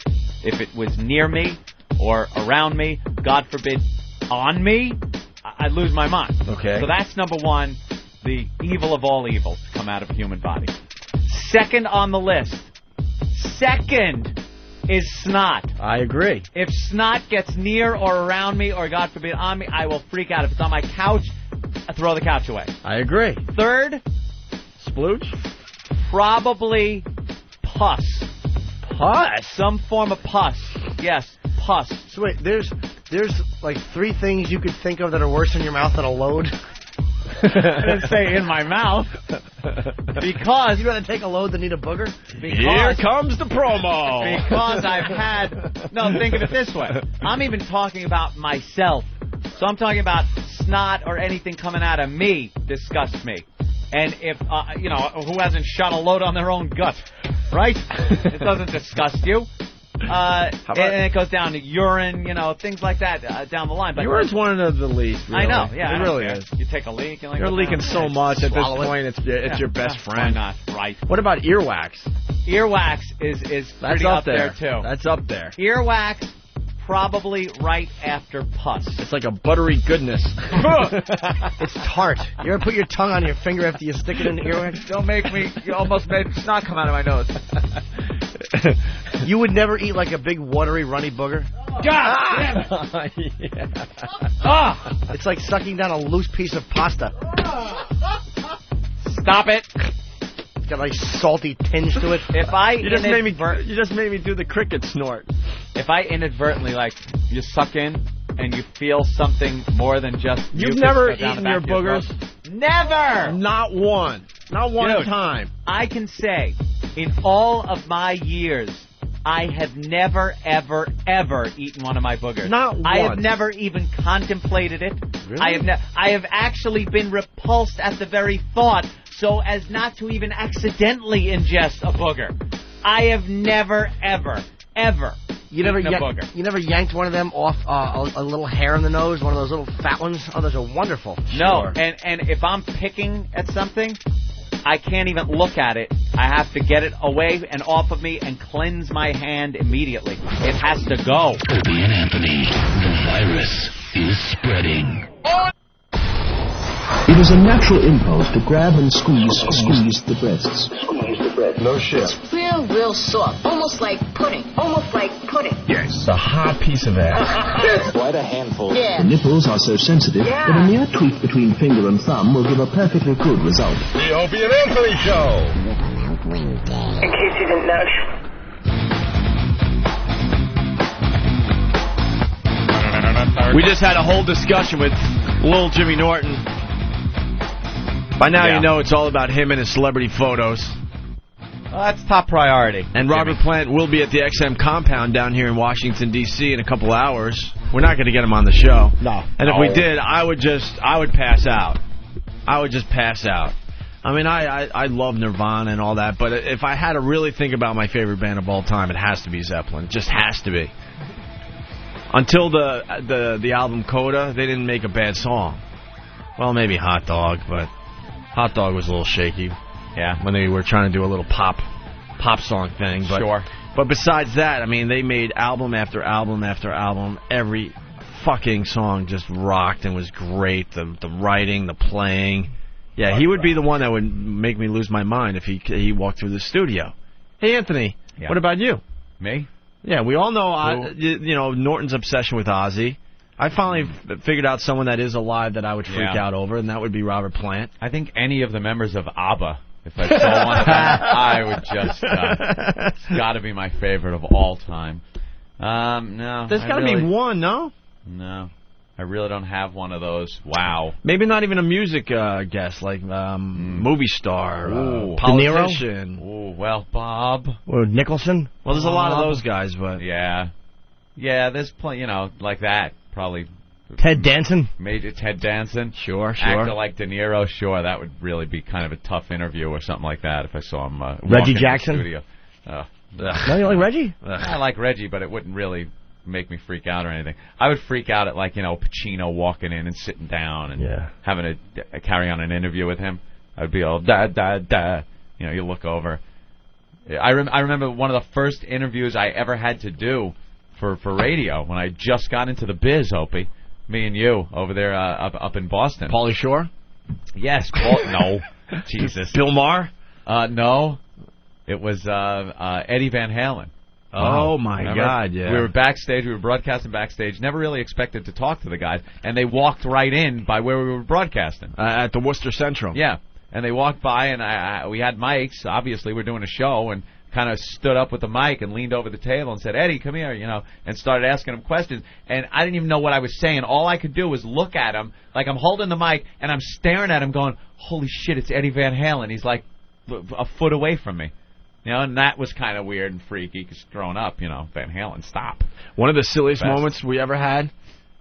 [SPEAKER 1] If it was near me or around me, God forbid, on me, I'd lose my mind.
[SPEAKER 3] Okay.
[SPEAKER 1] So that's number one, the evil of all evils to come out of a human body. Second on the list, is snot.
[SPEAKER 3] I agree.
[SPEAKER 1] If snot gets near or around me or, God forbid, on me, I will freak out. If it's on my couch, I throw the couch away.
[SPEAKER 3] I agree.
[SPEAKER 1] Third,
[SPEAKER 3] splooge?
[SPEAKER 1] Probably pus.
[SPEAKER 3] Pus?
[SPEAKER 1] Some form of pus. Yes, pus.
[SPEAKER 11] So wait, there's like 3 things you could think of that are worse in your mouth than a load?
[SPEAKER 1] I didn't say in my mouth. Because
[SPEAKER 11] you'd rather take a load than eat a booger?
[SPEAKER 3] Here comes the promo.
[SPEAKER 1] Because I've had... No, think of it this way. I'm even talking about myself. So I'm talking about snot or anything coming out of me disgusts me. And if, who hasn't shot a load on their own gut, right? It doesn't disgust you. And it goes down to urine, things like that down the line. But
[SPEAKER 3] urine's one of the least, really.
[SPEAKER 1] I know, yeah.
[SPEAKER 3] It really is.
[SPEAKER 1] You take a leak.
[SPEAKER 3] You're leaking so much at this point, it's your best friend.
[SPEAKER 1] Why not? Right.
[SPEAKER 3] What about earwax?
[SPEAKER 1] Earwax is pretty up there, too.
[SPEAKER 3] That's up there.
[SPEAKER 1] Earwax, probably right after pus.
[SPEAKER 3] It's like a buttery goodness.
[SPEAKER 11] It's tart. You ever put your tongue on your finger after you stick it in the earwax?
[SPEAKER 1] Don't make me... You almost made snot come out of my nose.
[SPEAKER 11] You would never eat like a big watery runny booger?
[SPEAKER 1] God!
[SPEAKER 11] It's like sucking down a loose piece of pasta.
[SPEAKER 1] Stop it.
[SPEAKER 11] It's got like salty tinge to it.
[SPEAKER 1] If I
[SPEAKER 3] you just made me do the cricket snort.
[SPEAKER 1] If I inadvertently, you suck in and you feel something more than just...
[SPEAKER 3] You've never eaten your boogers?
[SPEAKER 1] Never!
[SPEAKER 3] Not one. Not one time.
[SPEAKER 1] I can say, in all of my years, I have never, ever, ever eaten one of my boogers.
[SPEAKER 3] Not once.
[SPEAKER 1] I have never even contemplated it.
[SPEAKER 3] Really?
[SPEAKER 1] I have actually been repulsed at the very thought so as not to even accidentally ingest a booger. I have never, ever, ever eaten a booger.
[SPEAKER 11] You never yanked one of them off a little hair in the nose, one of those little fat ones? Oh, those are wonderful.
[SPEAKER 1] No,
[SPEAKER 11] Sure.
[SPEAKER 1] and if I'm picking at something, I can't even look at it. I have to get it away and off of me and cleanse my hand immediately. It has to go.
[SPEAKER 15] Opie and Anthony, the virus is spreading.
[SPEAKER 8] It is a natural impulse to grab and squeeze the breasts.
[SPEAKER 10] No shit.
[SPEAKER 9] Real soft. Almost like pudding.
[SPEAKER 8] Yes. A hard piece of ass.
[SPEAKER 9] Quite a handful. Yeah.
[SPEAKER 8] The nipples are so sensitive that a mere tweak between finger and thumb will give a perfectly good result.
[SPEAKER 10] The Opie and Anthony Show.
[SPEAKER 9] In case you didn't know.
[SPEAKER 3] We just had a whole discussion with little Jimmy Norton. By now you know it's all about him and his celebrity photos.
[SPEAKER 1] Well, that's top priority.
[SPEAKER 3] And Robert Plant will be at the XM compound down here in Washington, D.C. in a couple hours. We're not going to get him on the show.
[SPEAKER 11] No.
[SPEAKER 3] And if we did, I would pass out. I would just pass out. I mean, I love Nirvana and all that, but if I had to really think about my favorite band of all time, it has to be Zeppelin. It just has to be. Until the album Coda, they didn't make a bad song. Well, maybe Hot Dog, but Hot Dog was a little shaky.
[SPEAKER 1] Yeah.
[SPEAKER 3] When they were trying to do a little pop song thing. But,
[SPEAKER 1] sure.
[SPEAKER 3] But besides that, I mean, they made album after album after album every fucking song just rocked and was great. The writing, the playing. Yeah, he would be the one that would make me lose my mind if he walked through the studio. Hey, Anthony, what about you?
[SPEAKER 7] Me?
[SPEAKER 3] Yeah, we all know Norton's obsession with Ozzy. I finally figured out someone that is alive that I would freak out over, and that would be Robert Plant.
[SPEAKER 7] I think any of the members of ABBA, if I saw one of them, I would just... it's got to be my favorite of all time. No.
[SPEAKER 3] There's got to be one, no?
[SPEAKER 7] No. I really don't have one of those. Wow.
[SPEAKER 3] Maybe not even a music guest, like movie star, politician.
[SPEAKER 7] Ooh, well, Bob.
[SPEAKER 11] Or Nicholson?
[SPEAKER 3] Well, there's a lot of those guys, but...
[SPEAKER 7] Yeah. Yeah, there's plenty, like that. Probably...
[SPEAKER 11] Ted Danson?
[SPEAKER 7] Major Ted Danson.
[SPEAKER 3] Sure.
[SPEAKER 7] Actor like De Niro, sure. That would really be kind of a tough interview or something like that if I saw him
[SPEAKER 11] Reggie Jackson?
[SPEAKER 7] the studio.
[SPEAKER 11] No, you like Reggie?
[SPEAKER 7] I like Reggie, but it wouldn't really make me freak out or anything. I would freak out at Pacino walking in and sitting down and having to carry on an interview with him. I'd be all da. You look over. I remember one of the first interviews I ever had to do for radio when I just got into the biz, Opie. Me and you over there up in Boston.
[SPEAKER 3] Pauly Shore?
[SPEAKER 7] Yes. No. Jesus.
[SPEAKER 3] Bill Maher?
[SPEAKER 7] No. It was Eddie Van Halen.
[SPEAKER 3] Oh, my God, yeah.
[SPEAKER 7] We were backstage. We were broadcasting backstage. Never really expected to talk to the guys. And they walked right in by where we were broadcasting.
[SPEAKER 3] At the Worcester Central.
[SPEAKER 7] Yeah. And they walked by, and we had mics. Obviously, we're doing a show, and kind of stood up with the mic and leaned over the table and said, Eddie, come here, and started asking him questions. And I didn't even know what I was saying. All I could do was look at him like I'm holding the mic, and I'm staring at him going, holy shit, it's Eddie Van Halen. He's like a foot away from me. And that was kind of weird and freaky because growing up, Van Halen, stop.
[SPEAKER 3] One of the silliest moments we ever had,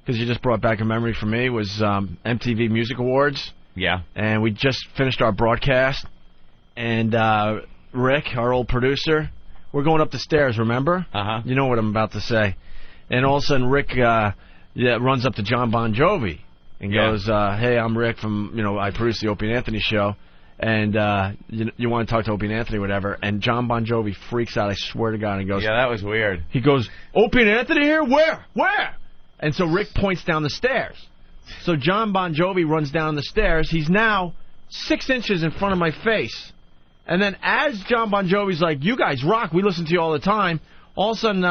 [SPEAKER 3] because you just brought back a memory for me, was MTV Music Awards.
[SPEAKER 7] Yeah.
[SPEAKER 3] And we just finished our broadcast, and Rick, our old producer, we're going up the stairs, remember?
[SPEAKER 7] Uh-huh.
[SPEAKER 3] You know what I'm about to say. And all of a sudden, Rick runs up to John Bon Jovi and goes, hey, I'm Rick from, I produce the Opie and Anthony show. And you want to talk to Opie and Anthony, whatever. And John Bon Jovi freaks out, I swear to God, and goes...
[SPEAKER 7] Yeah, that was weird.
[SPEAKER 3] He goes, Opie and Anthony here? Where? And so Rick points down the stairs. So John Bon Jovi runs down the stairs. He's now 6 inches in front of my face. And then as John Bon Jovi's like, you guys rock, we listen to you all the time, all of a sudden,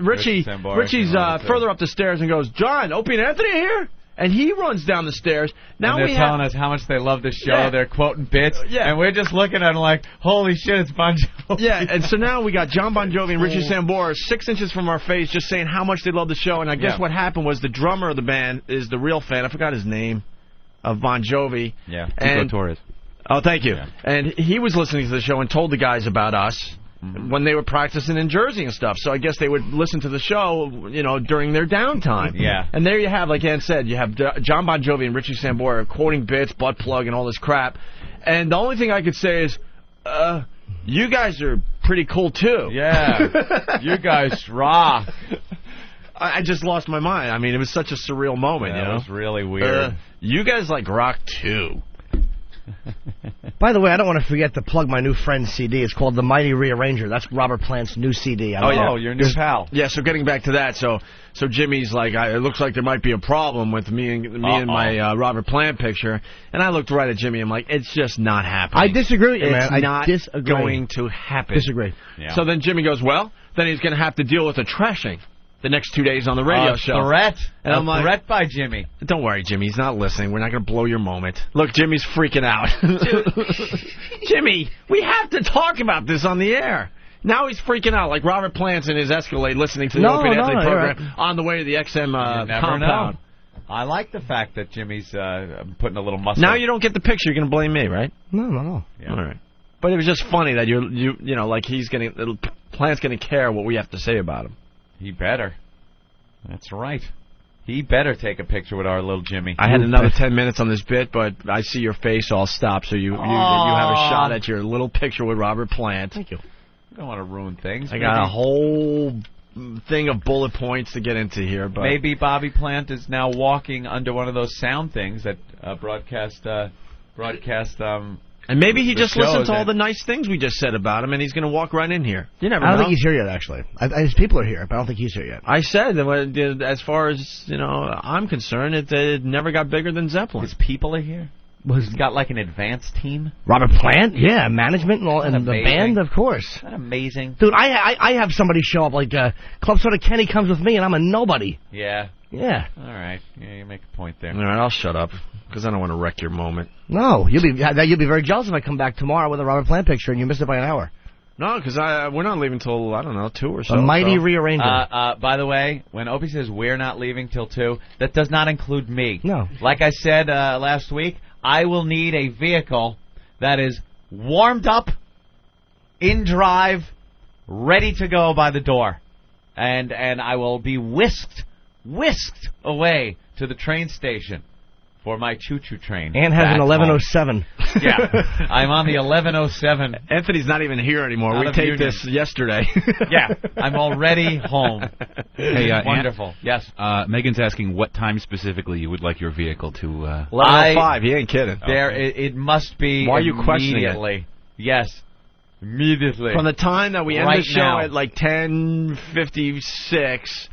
[SPEAKER 3] Richie's further up the stairs and goes, John, Opie and Anthony here? And he runs down the stairs. Now
[SPEAKER 7] and they're telling us how much they love the show. Yeah. They're quoting bits. And we're just looking at them like, holy shit, it's Bon Jovi.
[SPEAKER 3] Yeah, and so now we got John Bon Jovi and Richie Sambora 6 inches from our face just saying how much they love the show. And I guess what happened was the drummer of the band is the real fan. I forgot his name, of Bon Jovi.
[SPEAKER 7] Yeah, Tico Torres.
[SPEAKER 3] Oh, thank you. Yeah. And he was listening to the show and told the guys about us. When they were practicing in Jersey and stuff. So I guess they would listen to the show, during their downtime.
[SPEAKER 7] Yeah.
[SPEAKER 3] And there you have, like Ann said, you have John Bon Jovi and Richie Sambora quoting bits, butt plug, and all this crap. And the only thing I could say is, you guys are pretty cool, too.
[SPEAKER 7] Yeah. You guys rock.
[SPEAKER 3] I just lost my mind. I mean, it was such a surreal moment,
[SPEAKER 7] It was really weird.
[SPEAKER 3] You guys like rock, too.
[SPEAKER 11] By the way, I don't want to forget to plug my new friend's CD. It's called The Mighty Rearranger. That's Robert Plant's new CD.
[SPEAKER 7] Your new pal.
[SPEAKER 3] Yeah, so getting back to that, so Jimmy's like, it looks like there might be a problem with me and my Robert Plant picture. And I looked right at Jimmy. I'm like, it's just not happening.
[SPEAKER 11] I disagree with you, man.
[SPEAKER 3] It's not going to happen.
[SPEAKER 11] Disagree.
[SPEAKER 3] Yeah. So then Jimmy goes, well, then he's going to have to deal with a trashing the next 2 days on the radio show.
[SPEAKER 7] Threat.
[SPEAKER 3] And I'm like,
[SPEAKER 7] threat by Jimmy.
[SPEAKER 3] Don't worry, Jimmy. He's not listening. We're not going to blow your moment. Look, Jimmy's freaking out. Jimmy, we have to talk about this on the air. Now he's freaking out, like Robert Plant's in his Escalade listening to the Opie and Anthony program on the way to the XM compound.
[SPEAKER 7] I like the fact that Jimmy's putting a little muscle.
[SPEAKER 3] Now you don't get the picture. You're going to blame me, right?
[SPEAKER 11] No.
[SPEAKER 3] Yeah. All right. But it was just funny that like Plant's going to care what we have to say about him.
[SPEAKER 7] He better. That's right. He better take a picture with our little Jimmy.
[SPEAKER 3] I had another 10 minutes on this bit, but I see your face all stop, so you have a shot at your little picture with Robert Plant.
[SPEAKER 11] Thank you.
[SPEAKER 7] I don't want to ruin things.
[SPEAKER 3] I got a whole thing of bullet points to get into here. But
[SPEAKER 7] maybe Bobby Plant is now walking under one of those sound things that broadcast
[SPEAKER 3] And maybe he just listened to all
[SPEAKER 7] it.
[SPEAKER 3] the nice things we just said about him, and he's going to walk right in here. You never
[SPEAKER 11] I don't
[SPEAKER 3] know.
[SPEAKER 11] think he's here yet, actually. His people are here, but I don't think he's here yet.
[SPEAKER 3] I said that as far as I'm concerned, it never got bigger than Zeppelin.
[SPEAKER 7] His people are here. He's got like an advanced team.
[SPEAKER 11] Robert Plant, yeah, management and all, and the
[SPEAKER 7] amazing?
[SPEAKER 11] band, of course.
[SPEAKER 7] Isn't that amazing?
[SPEAKER 11] Dude, I have somebody show up like Club Soda Kenny comes with me, and I'm a nobody.
[SPEAKER 7] Yeah.
[SPEAKER 11] Yeah.
[SPEAKER 7] All right. Yeah, you make a point there.
[SPEAKER 3] All right, I'll shut up because I don't want to wreck your moment.
[SPEAKER 11] No, you'll be very jealous if I come back tomorrow with a Robert Plant picture and you miss it by an hour.
[SPEAKER 3] No, because we're not leaving till, I don't know, 2 or so.
[SPEAKER 11] A mighty rearrangement.
[SPEAKER 7] By the way, when Opie says we're not leaving till 2, that does not include me.
[SPEAKER 11] No.
[SPEAKER 7] Like I said last week, I will need a vehicle that is warmed up, in drive, ready to go by the door. And I will be whisked away to the train station for my choo-choo train.
[SPEAKER 11] Ann has an 1107.
[SPEAKER 7] Yeah, I'm on the 1107.
[SPEAKER 3] Anthony's not even here anymore.
[SPEAKER 7] Out
[SPEAKER 3] We
[SPEAKER 7] of
[SPEAKER 3] taped
[SPEAKER 7] Union.
[SPEAKER 3] this yesterday.
[SPEAKER 7] Yeah, I'm already home.
[SPEAKER 6] Hey,
[SPEAKER 7] Wonderful. Yes.
[SPEAKER 6] Megan's asking what time specifically you would like your vehicle to...
[SPEAKER 3] 11:05. He ain't kidding.
[SPEAKER 7] There, it must be.
[SPEAKER 3] Why are you questioning it?
[SPEAKER 7] immediately? Yes, immediately.
[SPEAKER 3] From the time that we end
[SPEAKER 7] Right
[SPEAKER 3] the show
[SPEAKER 7] now.
[SPEAKER 3] at like 10:56.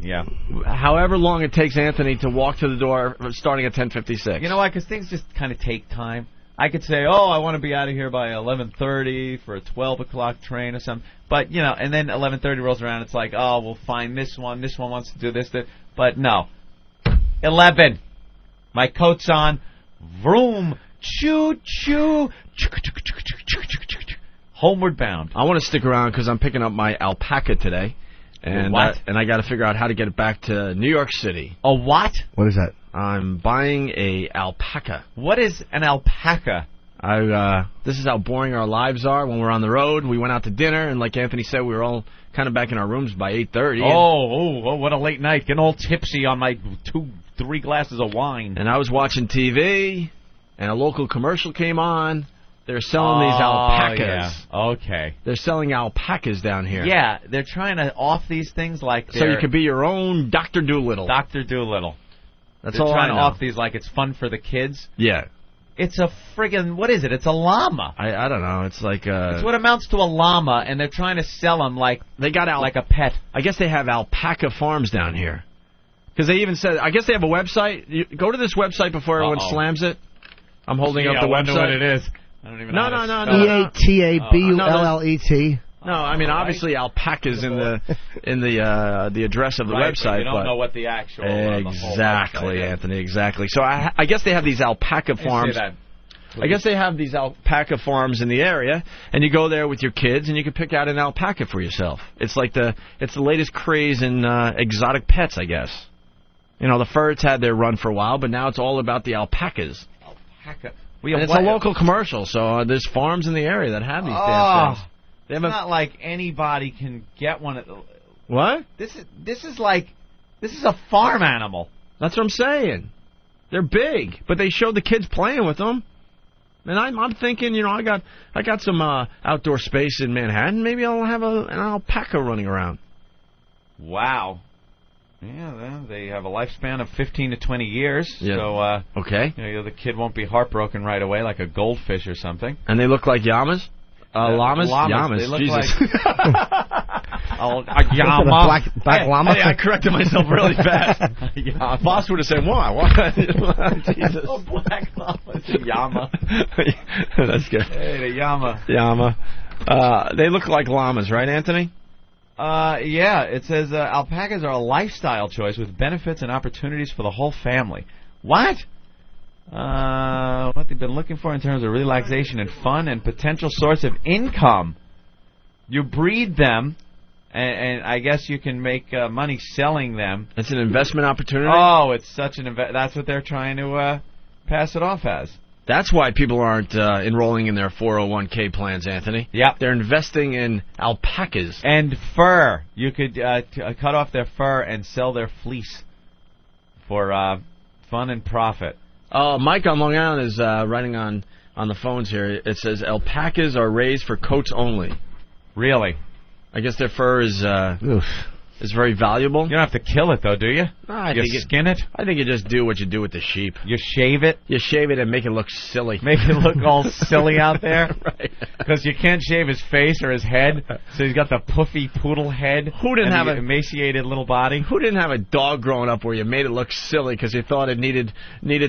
[SPEAKER 7] Yeah.
[SPEAKER 3] However long it takes Anthony to walk to the door, starting at 10:56.
[SPEAKER 7] You know why? Because things just kind of take time. I could say, oh, I want to be out of here by 11:30 for a 12 o'clock train or something. But, and then 11:30 rolls around, it's like, oh, we'll find this one wants to do this. But no. 11. My coat's on. Vroom. Choo-choo. Homeward bound.
[SPEAKER 3] I want to stick around because I'm picking up my alpaca today. And
[SPEAKER 7] what?
[SPEAKER 3] And I got to figure out how to get it back to New York City.
[SPEAKER 7] A what?
[SPEAKER 11] What is that?
[SPEAKER 3] I'm buying a alpaca.
[SPEAKER 7] What is an alpaca?
[SPEAKER 3] This is how boring our lives are when we're on the road. We went out to dinner, and like Anthony said, we were all kind of back in our rooms by 8:30.
[SPEAKER 7] Oh, what a late night. Getting all tipsy on my 2-3 glasses of wine.
[SPEAKER 3] And I was watching TV, and a local commercial came on. They're selling these alpacas.
[SPEAKER 7] Yeah. Okay.
[SPEAKER 3] They're selling alpacas down here.
[SPEAKER 7] Yeah, they're trying to off these things like
[SPEAKER 3] so you could be your own Dr. Doolittle.
[SPEAKER 7] Dr. Doolittle.
[SPEAKER 3] That's
[SPEAKER 7] they're
[SPEAKER 3] all
[SPEAKER 7] trying
[SPEAKER 3] I
[SPEAKER 7] to
[SPEAKER 3] know.
[SPEAKER 7] off these like it's fun for the kids.
[SPEAKER 3] Yeah.
[SPEAKER 7] It's a friggin' what is it? It's a llama.
[SPEAKER 3] I don't know. It's like
[SPEAKER 7] it's what amounts to a llama, and they're trying to sell them like
[SPEAKER 3] they got
[SPEAKER 7] like a pet.
[SPEAKER 3] I guess they have alpaca farms down here. Because they even said, I guess they have a website. You go to this website before everyone slams it. I'm holding up the website.
[SPEAKER 7] I wonder what it is. I don't even know.
[SPEAKER 3] No.
[SPEAKER 11] EATABULLET.
[SPEAKER 3] No, I mean obviously alpacas in the address of the
[SPEAKER 7] right,
[SPEAKER 3] website.
[SPEAKER 7] But you don't know what the actual
[SPEAKER 3] exactly, Anthony. Exactly. So I guess they have these alpaca farms. I guess they have these alpaca farms in the area, and you go there with your kids, and you can pick out an alpaca for yourself. It's like the latest craze in exotic pets, I guess. The ferrets had their run for a while, but now it's all about the alpacas.
[SPEAKER 7] Alpaca.
[SPEAKER 3] And it's a local commercial, so there's farms in the area that have these damn things.
[SPEAKER 7] It's not like anybody can get one.
[SPEAKER 3] What?
[SPEAKER 7] This is a farm animal.
[SPEAKER 3] That's what I'm saying. They're big, but they showed the kids playing with them. And I'm thinking, I got some outdoor space in Manhattan. Maybe I'll have an alpaca running around.
[SPEAKER 7] Wow. Yeah, they have a lifespan of 15 to 20 years.
[SPEAKER 3] Yeah.
[SPEAKER 7] So,
[SPEAKER 3] okay.
[SPEAKER 7] The kid won't be heartbroken right away like a goldfish or something.
[SPEAKER 3] And they look like llamas? Llamas?
[SPEAKER 7] Llamas. They look
[SPEAKER 3] Jesus.
[SPEAKER 7] like... a llama.
[SPEAKER 11] Black llama?
[SPEAKER 3] I corrected myself really fast. Boss would have said, what? Jesus.
[SPEAKER 7] Oh, black llama. It's a llama.
[SPEAKER 3] That's good.
[SPEAKER 7] Hey, the llama.
[SPEAKER 3] Llama. They look like llamas, right, Anthony?
[SPEAKER 7] Yeah, it says alpacas are a lifestyle choice with benefits and opportunities for the whole family. What? What they've been looking for in terms of relaxation and fun and potential source of income. You breed them, and I guess you can make money selling them.
[SPEAKER 3] It's an investment opportunity?
[SPEAKER 7] Oh, it's such an that's what they're trying to pass it off as.
[SPEAKER 3] That's why people aren't enrolling in their 401k plans, Anthony.
[SPEAKER 7] Yeah.
[SPEAKER 3] They're investing in alpacas.
[SPEAKER 7] And fur. You could cut off their fur and sell their fleece for fun and profit.
[SPEAKER 3] Mike on Long Island is writing on the phones here. It says alpacas are raised for coats only.
[SPEAKER 7] Really?
[SPEAKER 3] I guess their fur is is very valuable.
[SPEAKER 7] You don't have to kill it, though, do you?
[SPEAKER 3] You
[SPEAKER 7] skin it?
[SPEAKER 3] I think you just do what you do with the sheep.
[SPEAKER 7] You shave it?
[SPEAKER 3] You shave it and make it look silly.
[SPEAKER 7] Make it look all silly out there?
[SPEAKER 3] Right.
[SPEAKER 7] Because you can't shave his face or his head, so he's got the puffy poodle head.
[SPEAKER 3] Who didn't have
[SPEAKER 7] an emaciated little body?
[SPEAKER 3] Who didn't have a dog growing up where you made it look silly because you thought it needed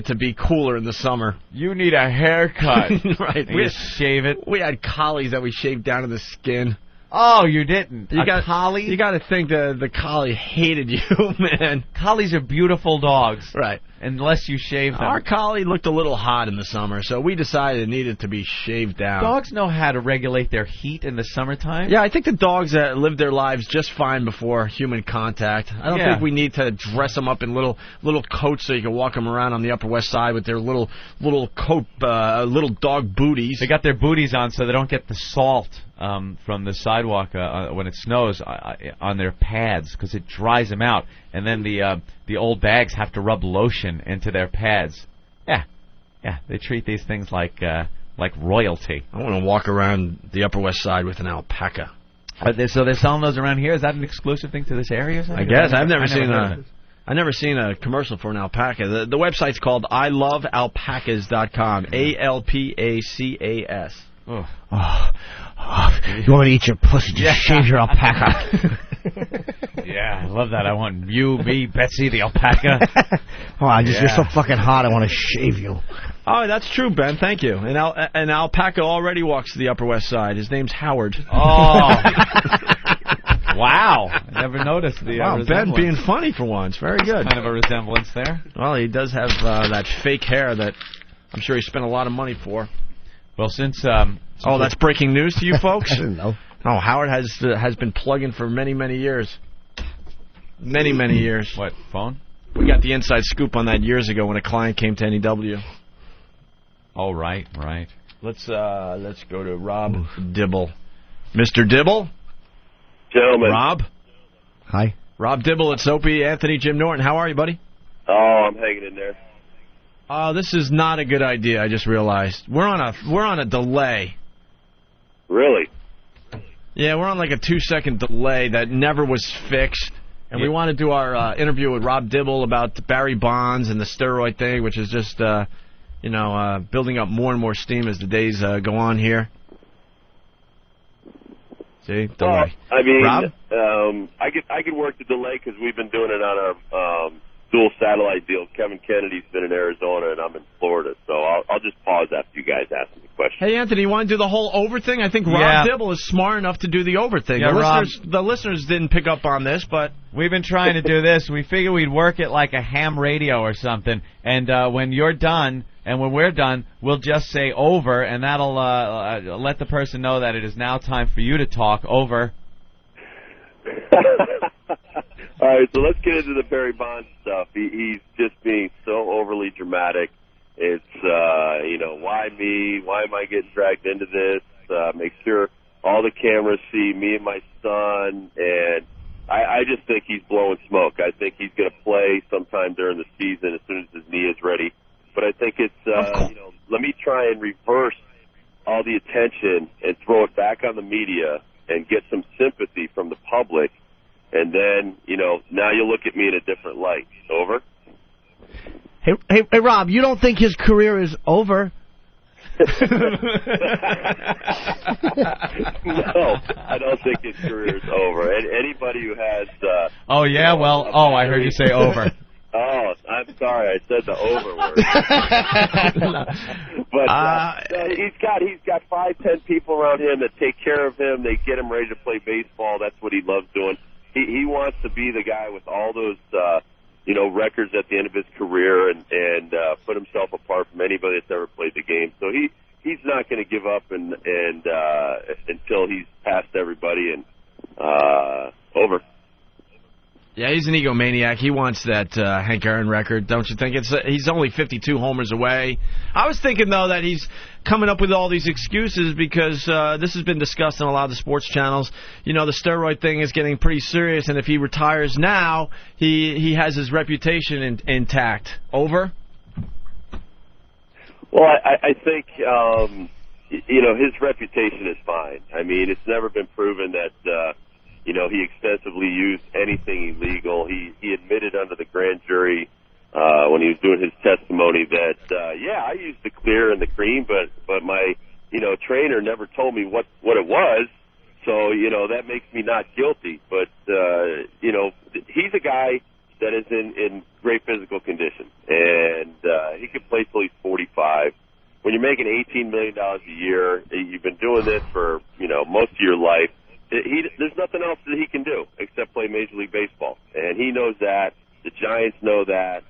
[SPEAKER 3] to be cooler in the summer?
[SPEAKER 7] You need a haircut.
[SPEAKER 3] Right.
[SPEAKER 7] We shave it.
[SPEAKER 3] We had collies that we shaved down to the skin.
[SPEAKER 7] Oh, you didn't. Collie?
[SPEAKER 3] You got to think the collie hated you, man.
[SPEAKER 7] Collies are beautiful dogs.
[SPEAKER 3] Right.
[SPEAKER 7] Unless you shave them.
[SPEAKER 3] Our collie looked a little hot in the summer, so we decided it needed to be shaved down.
[SPEAKER 7] Dogs know how to regulate their heat in the summertime.
[SPEAKER 3] Yeah, I think the dogs live their lives just fine before human contact. I don't think we need to dress them up in little coats so you can walk them around on the Upper West Side with their little coat, little dog booties.
[SPEAKER 7] They got their booties on so they don't get the salt from the sidewalk when it snows on their pads because it dries them out. And then the old bags have to rub lotion into their pads. Yeah, they treat these things like royalty.
[SPEAKER 3] I want to walk around the Upper West Side with an alpaca.
[SPEAKER 7] So they're selling those around here? Is that an exclusive thing to this area or something?
[SPEAKER 3] I guess. I've never seen a commercial for an alpaca. The website's called ilovealpacas.com. ALPACAS.
[SPEAKER 11] You want me to eat your pussy? Just shave your alpaca.
[SPEAKER 7] Yeah, I love that. I want you, me, Betsy, the alpaca.
[SPEAKER 11] You're so fucking hot, I want to shave you.
[SPEAKER 3] Oh, that's true, Ben. Thank you. An alpaca already walks to the Upper West Side. His name's Howard.
[SPEAKER 7] Oh. Wow. I never noticed the
[SPEAKER 3] Ben being funny for once. Very good.
[SPEAKER 7] Kind of a resemblance there.
[SPEAKER 3] Well, he does have that fake hair that I'm sure he spent a lot of money for.
[SPEAKER 7] Well, since
[SPEAKER 3] that's breaking news to you folks?
[SPEAKER 11] I didn't know.
[SPEAKER 3] No, Howard has been plugging for many, many years. Many, many years.
[SPEAKER 7] What, phone?
[SPEAKER 3] We got the inside scoop on that years ago when a client came to NEW.
[SPEAKER 7] Oh, right.
[SPEAKER 3] Let's go to Rob Dibble. Mr. Dibble?
[SPEAKER 4] Gentlemen.
[SPEAKER 3] Rob?
[SPEAKER 11] Hi.
[SPEAKER 3] Rob Dibble, it's Opie, Anthony, Jim Norton. How are you, buddy?
[SPEAKER 4] Oh, I'm hanging in there.
[SPEAKER 3] This is not a good idea, I just realized. We're on a delay.
[SPEAKER 4] Really?
[SPEAKER 3] Yeah, we're on like a 2-second delay that never was fixed. And we want to do our interview with Rob Dibble about Barry Bonds and the steroid thing, which is just, building up more and more steam as the days go on here. See? Delay.
[SPEAKER 4] I mean,
[SPEAKER 3] Rob?
[SPEAKER 4] I could work the delay because we've been doing it on a dual satellite deal. Kevin Kennedy's been in Arizona and I'm in Florida, so I'll just pause after you guys ask me the question.
[SPEAKER 3] Hey, Anthony, you want to do the whole over thing? I think Rob Dibble is smart enough to do the over thing.
[SPEAKER 7] Yeah,
[SPEAKER 3] the listeners didn't pick up on this, but
[SPEAKER 7] we've been trying to do this. We figured we'd work it like a ham radio or something, and when you're done and when we're done, we'll just say over, and that'll let the person know that it is now time for you to talk. Over.
[SPEAKER 4] All right, so let's get into the Barry Bonds stuff. He's just being so overly dramatic. It's, why me? Why am I getting dragged into this? Make sure all the cameras see me and my son. And I just think he's blowing smoke. I think he's going to play sometime during the season as soon as his knee is ready. But I think it's, let me try and reverse all the attention and throw it back on the media and get some sympathy from the public. And then, now you look at me in a different light. Over?
[SPEAKER 11] Hey, Rob, you don't think his career is over?
[SPEAKER 4] No, I don't think his career is over. And anybody who has...
[SPEAKER 7] I heard you say over.
[SPEAKER 4] Oh, I'm sorry, I said the over word. But he's got 5-10 people around him that take care of him. They get him ready to play baseball. That's what he loves doing. He wants to be the guy with all those, records at the end of his career and put himself apart from anybody that's ever played the game. So he's not going to give up and until he's past everybody and over.
[SPEAKER 3] Yeah, he's an egomaniac. He wants that Hank Aaron record, don't you think? He's only 52 homers away. I was thinking, though, that he's coming up with all these excuses because this has been discussed on a lot of the sports channels. The steroid thing is getting pretty serious, and if he retires now, he has his reputation intact. Over?
[SPEAKER 4] Well, I think, his reputation is fine. I mean, it's never been proven that he extensively used anything illegal. He admitted under the grand jury when he was doing his testimony that, I used the clear and the cream, but my, trainer never told me what it was. So, that makes me not guilty. But, he's a guy that is in great physical condition. And he could play till he's 45. When you're making $18 million a year, you've been doing this for, most of your life, there's nothing else that he can do except play Major League Baseball. And he knows that. The Giants know that.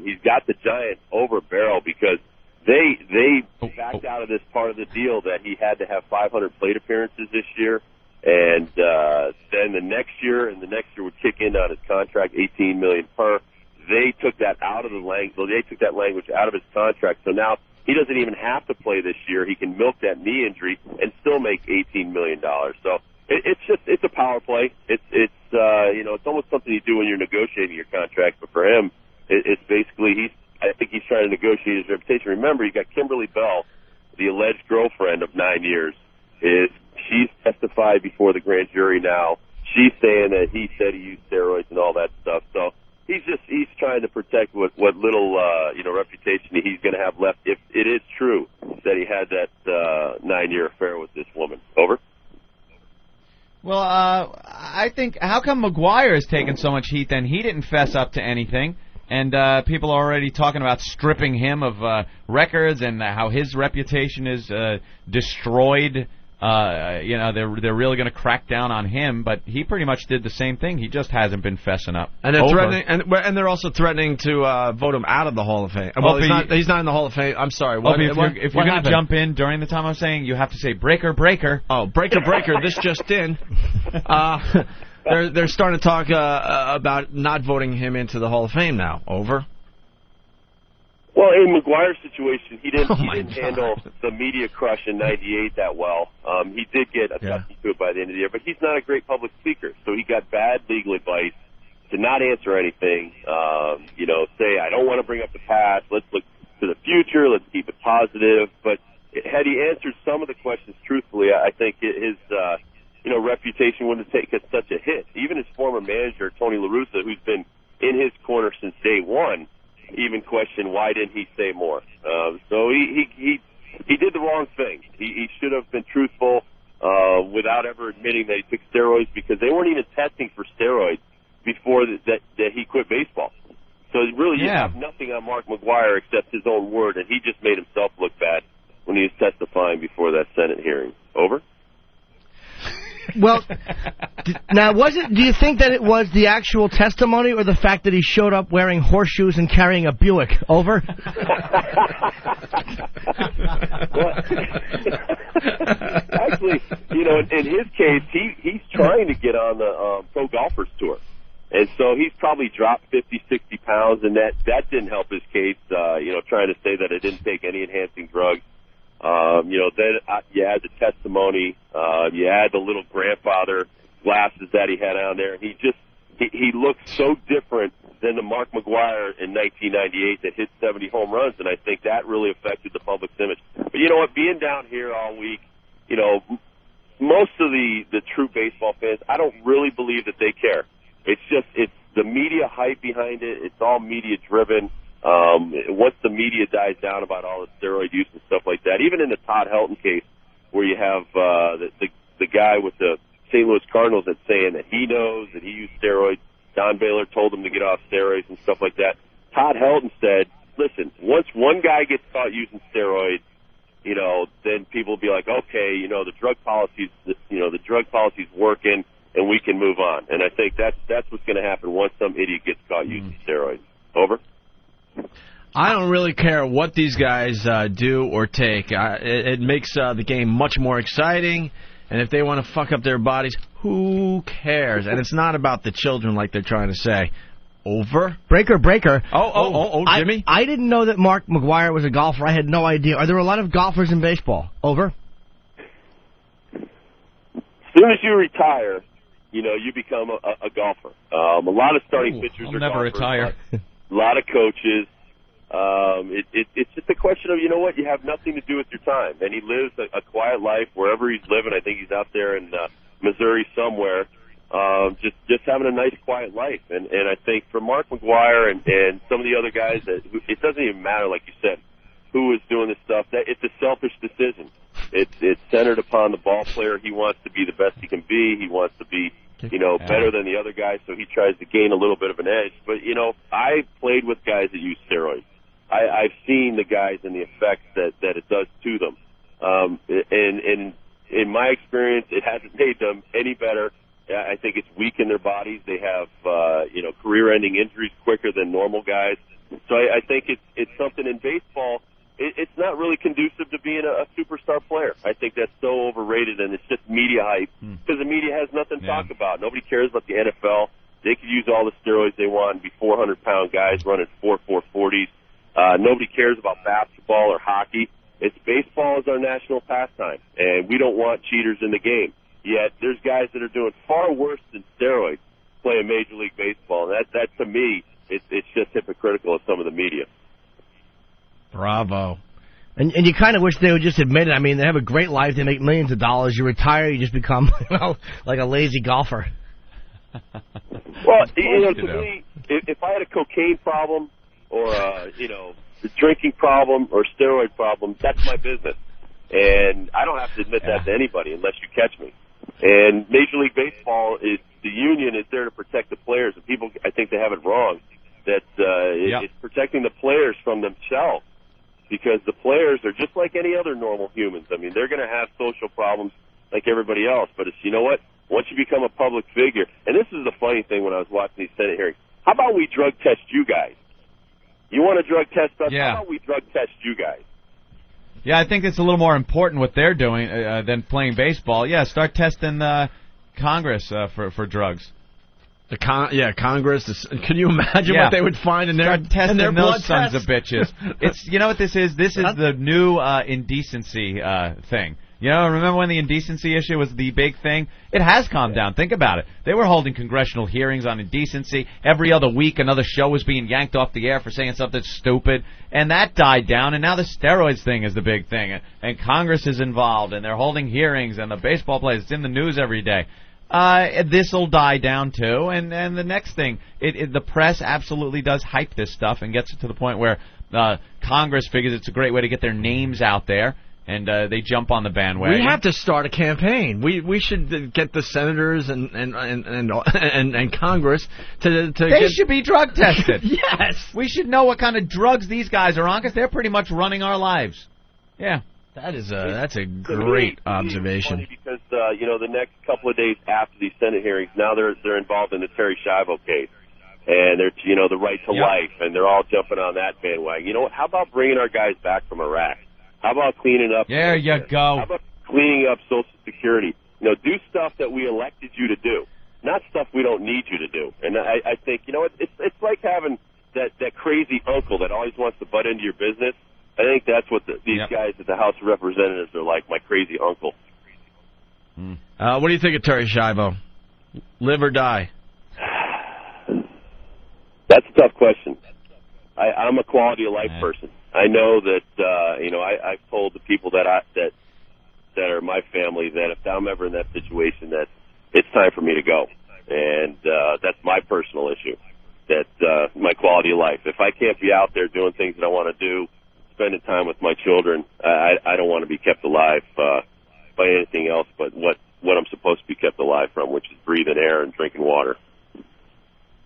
[SPEAKER 4] He's got the Giants over a barrel because they backed out of this part of the deal that he had to have 500 plate appearances this year, and then the next year would kick in on his contract, $18 million per. They took that out of the language. They took that language out of his contract, so now he doesn't even have to play this year. He can milk that knee injury and still make $18 million. So it's a power play. It's almost something you do when you're negotiating your contract, but for him, it's basically I think he's trying to negotiate his reputation. Remember, you got Kimberly Bell, the alleged girlfriend of 9 years. She's testified before the grand jury now. She's saying that he said he used steroids and all that stuff. So he's trying to protect what little reputation he's going to have left if it is true that he had that 9-year affair with this woman. Over.
[SPEAKER 7] Well, I think how come McGuire is taking so much heat then? He didn't fess up to anything. And people are already talking about stripping him of records and how his reputation is destroyed. They're really going to crack down on him, but he pretty much did the same thing. He just hasn't been fessing up.
[SPEAKER 3] And they're threatening, and they're also threatening to vote him out of the Hall of Fame. Well, he's not in the Hall of Fame. I'm sorry.
[SPEAKER 7] Opie, if you're going to jump in during the time I'm saying, you have to say breaker, breaker.
[SPEAKER 3] Oh, breaker, breaker. This just in. They're starting to talk about not voting him into the Hall of Fame now. Over.
[SPEAKER 4] Well, in McGuire's situation, he didn't handle the media crush in '98 that well. He did get accustomed to it by the end of the year, but he's not a great public speaker, so he got bad legal advice to not answer anything. Say I don't want to bring up the past. Let's look to the future. Let's keep it positive. But had he answered some of the questions truthfully, I think his reputation wouldn't have taken such a hit. Even his former manager, Tony La Russa, who's been in his corner since day one, even questioned why didn't he say more. So he did the wrong thing. He should have been truthful without ever admitting that he took steroids, because they weren't even testing for steroids before that he quit baseball. So really you have nothing on Mark McGuire except his own word, and he just made himself look bad when he was testifying before that Senate hearing. Over?
[SPEAKER 11] Well, now, do you think that it was the actual testimony or the fact that he showed up wearing horseshoes and carrying a Buick? Over?
[SPEAKER 4] Actually, in his case, he's trying to get on the Pro Golfers Tour. And so he's probably dropped 50, 60 pounds, and that didn't help his case, trying to say that it didn't take any enhancing drugs. Then you had the testimony, you had the little grandfather glasses that he had on there, and he looked so different than the Mark McGuire in 1998 that hit 70 home runs, and I think that really affected the public's image. But you know what, being down here all week, most of the true baseball fans, I don't really believe that they care. It's the media hype behind it. It's all media driven. Once the media dies down about all the steroid use and stuff like that, even in the Todd Helton case, where you have the guy with the St. Louis Cardinals that's saying that he knows that he used steroids, Don Baylor told him to get off steroids and stuff like that. Todd Helton said, listen, once one guy gets caught using steroids, then people will be like, okay, the drug policy's working, and we can move on. And I think that's what's going to happen once some idiot gets caught using steroids. Over.
[SPEAKER 3] I don't really care what these guys do or take. It makes the game much more exciting. And if they want to fuck up their bodies, who cares? And it's not about the children like they're trying to say. Over.
[SPEAKER 11] Breaker, breaker.
[SPEAKER 3] Oh, Jimmy?
[SPEAKER 11] I didn't know that Mark McGuire was a golfer. I had no idea. Are there a lot of golfers in baseball? Over.
[SPEAKER 4] As soon as you retire, you become a golfer. A lot of starting pitchers are
[SPEAKER 7] never
[SPEAKER 4] golfers.
[SPEAKER 7] Retire.
[SPEAKER 4] A lot of coaches. It's just a question of, you have nothing to do with your time. And he lives a quiet life wherever he's living. I think he's out there in Missouri somewhere. just having a nice, quiet life. And I think for Mark McGwire and some of the other guys, it doesn't even matter, like you said, who is doing this stuff. That it's a selfish decision. It's centered upon the ball player. He wants to be the best he can be. He wants to be, better than the other guys, so he tries to gain a little bit of an edge. But, I played with guys that use steroids. I've seen the guys and the effects that it does to them. And in my experience, it hasn't made them any better. I think it's weakened their bodies. They have, career-ending injuries quicker than normal guys. So I think it's something in baseball. It's not really conducive to being a superstar player. I think that's so overrated, and it's just media hype because the media has nothing to talk about. Nobody cares about the NFL. They could use all the steroids they want and be 400-pound guys running 4.40s. Nobody cares about basketball or hockey. It's baseball is our national pastime, and we don't want cheaters in the game. Yet there's guys that are doing far worse than steroids playing Major League Baseball. And that to me, it's just hypocritical of some of the media.
[SPEAKER 11] Bravo. And you kind of wish they would just admit it. I mean, they have a great life. They make millions of dollars. You retire, you just become like a lazy golfer.
[SPEAKER 4] Well, to me, if I had a cocaine problem or a drinking problem or steroid problem, that's my business. And I don't have to admit that to anybody unless you catch me. And Major League Baseball, the union is there to protect the players. And people, I think they have it wrong, that it's protecting the players from themselves. Because the players are just like any other normal humans. I mean, they're going to have social problems like everybody else. But you know what? Once you become a public figure, and this is the funny thing when I was watching these Senate hearings, how about we drug test you guys? You want to drug test us?
[SPEAKER 7] Yeah.
[SPEAKER 4] How about we drug test you guys?
[SPEAKER 7] Yeah, I think it's a little more important what they're doing than playing baseball. Yeah, start testing Congress for drugs.
[SPEAKER 3] Congress. Can you imagine what they would find in their
[SPEAKER 7] those sons
[SPEAKER 3] tests?
[SPEAKER 7] of bitches? It's what this is. This is the new indecency thing. Remember when the indecency issue was the big thing? It has calmed down. Think about it. They were holding congressional hearings on indecency. Every other week, another show was being yanked off the air for saying something stupid. And that died down, and now the steroids thing is the big thing. And Congress is involved, and they're holding hearings, and the baseball players, it's in the news every day. This will die down, too. And the next thing, the press absolutely does hype this stuff and gets it to the point where Congress figures it's a great way to get their names out there. And they jump on the bandwagon.
[SPEAKER 3] We have to start a campaign. We should get the senators and Congress to
[SPEAKER 7] They should be drug tested.
[SPEAKER 3] Yes.
[SPEAKER 7] We should know what kind of drugs these guys are on because they're pretty much running our lives. Yeah.
[SPEAKER 3] That's a great observation.
[SPEAKER 4] It's funny because the next couple of days after these Senate hearings, now they're involved in the Terry Schiavo case. And they're the right to life, and they're all jumping on that bandwagon. You know what? How about bringing our guys back from Iraq? How about cleaning up?
[SPEAKER 7] There you go.
[SPEAKER 4] How about cleaning up Social Security? Do stuff that we elected you to do, not stuff we don't need you to do. And I think, it's like having that crazy uncle that always wants to butt into your business. I think that's what these guys at the House of Representatives are like, my crazy uncle.
[SPEAKER 3] What do you think of Terry Schiavo? Live or die?
[SPEAKER 4] That's a tough question. I'm a quality of life person. I know that I've told the people that are my family that if I'm ever in that situation, that it's time for me to go, and that's my personal issue. That my quality of life. If I can't be out there doing things that I want to do, spending time with my children, I don't want to be kept alive by anything else but what I'm supposed to be kept alive from, which is breathing air and drinking water.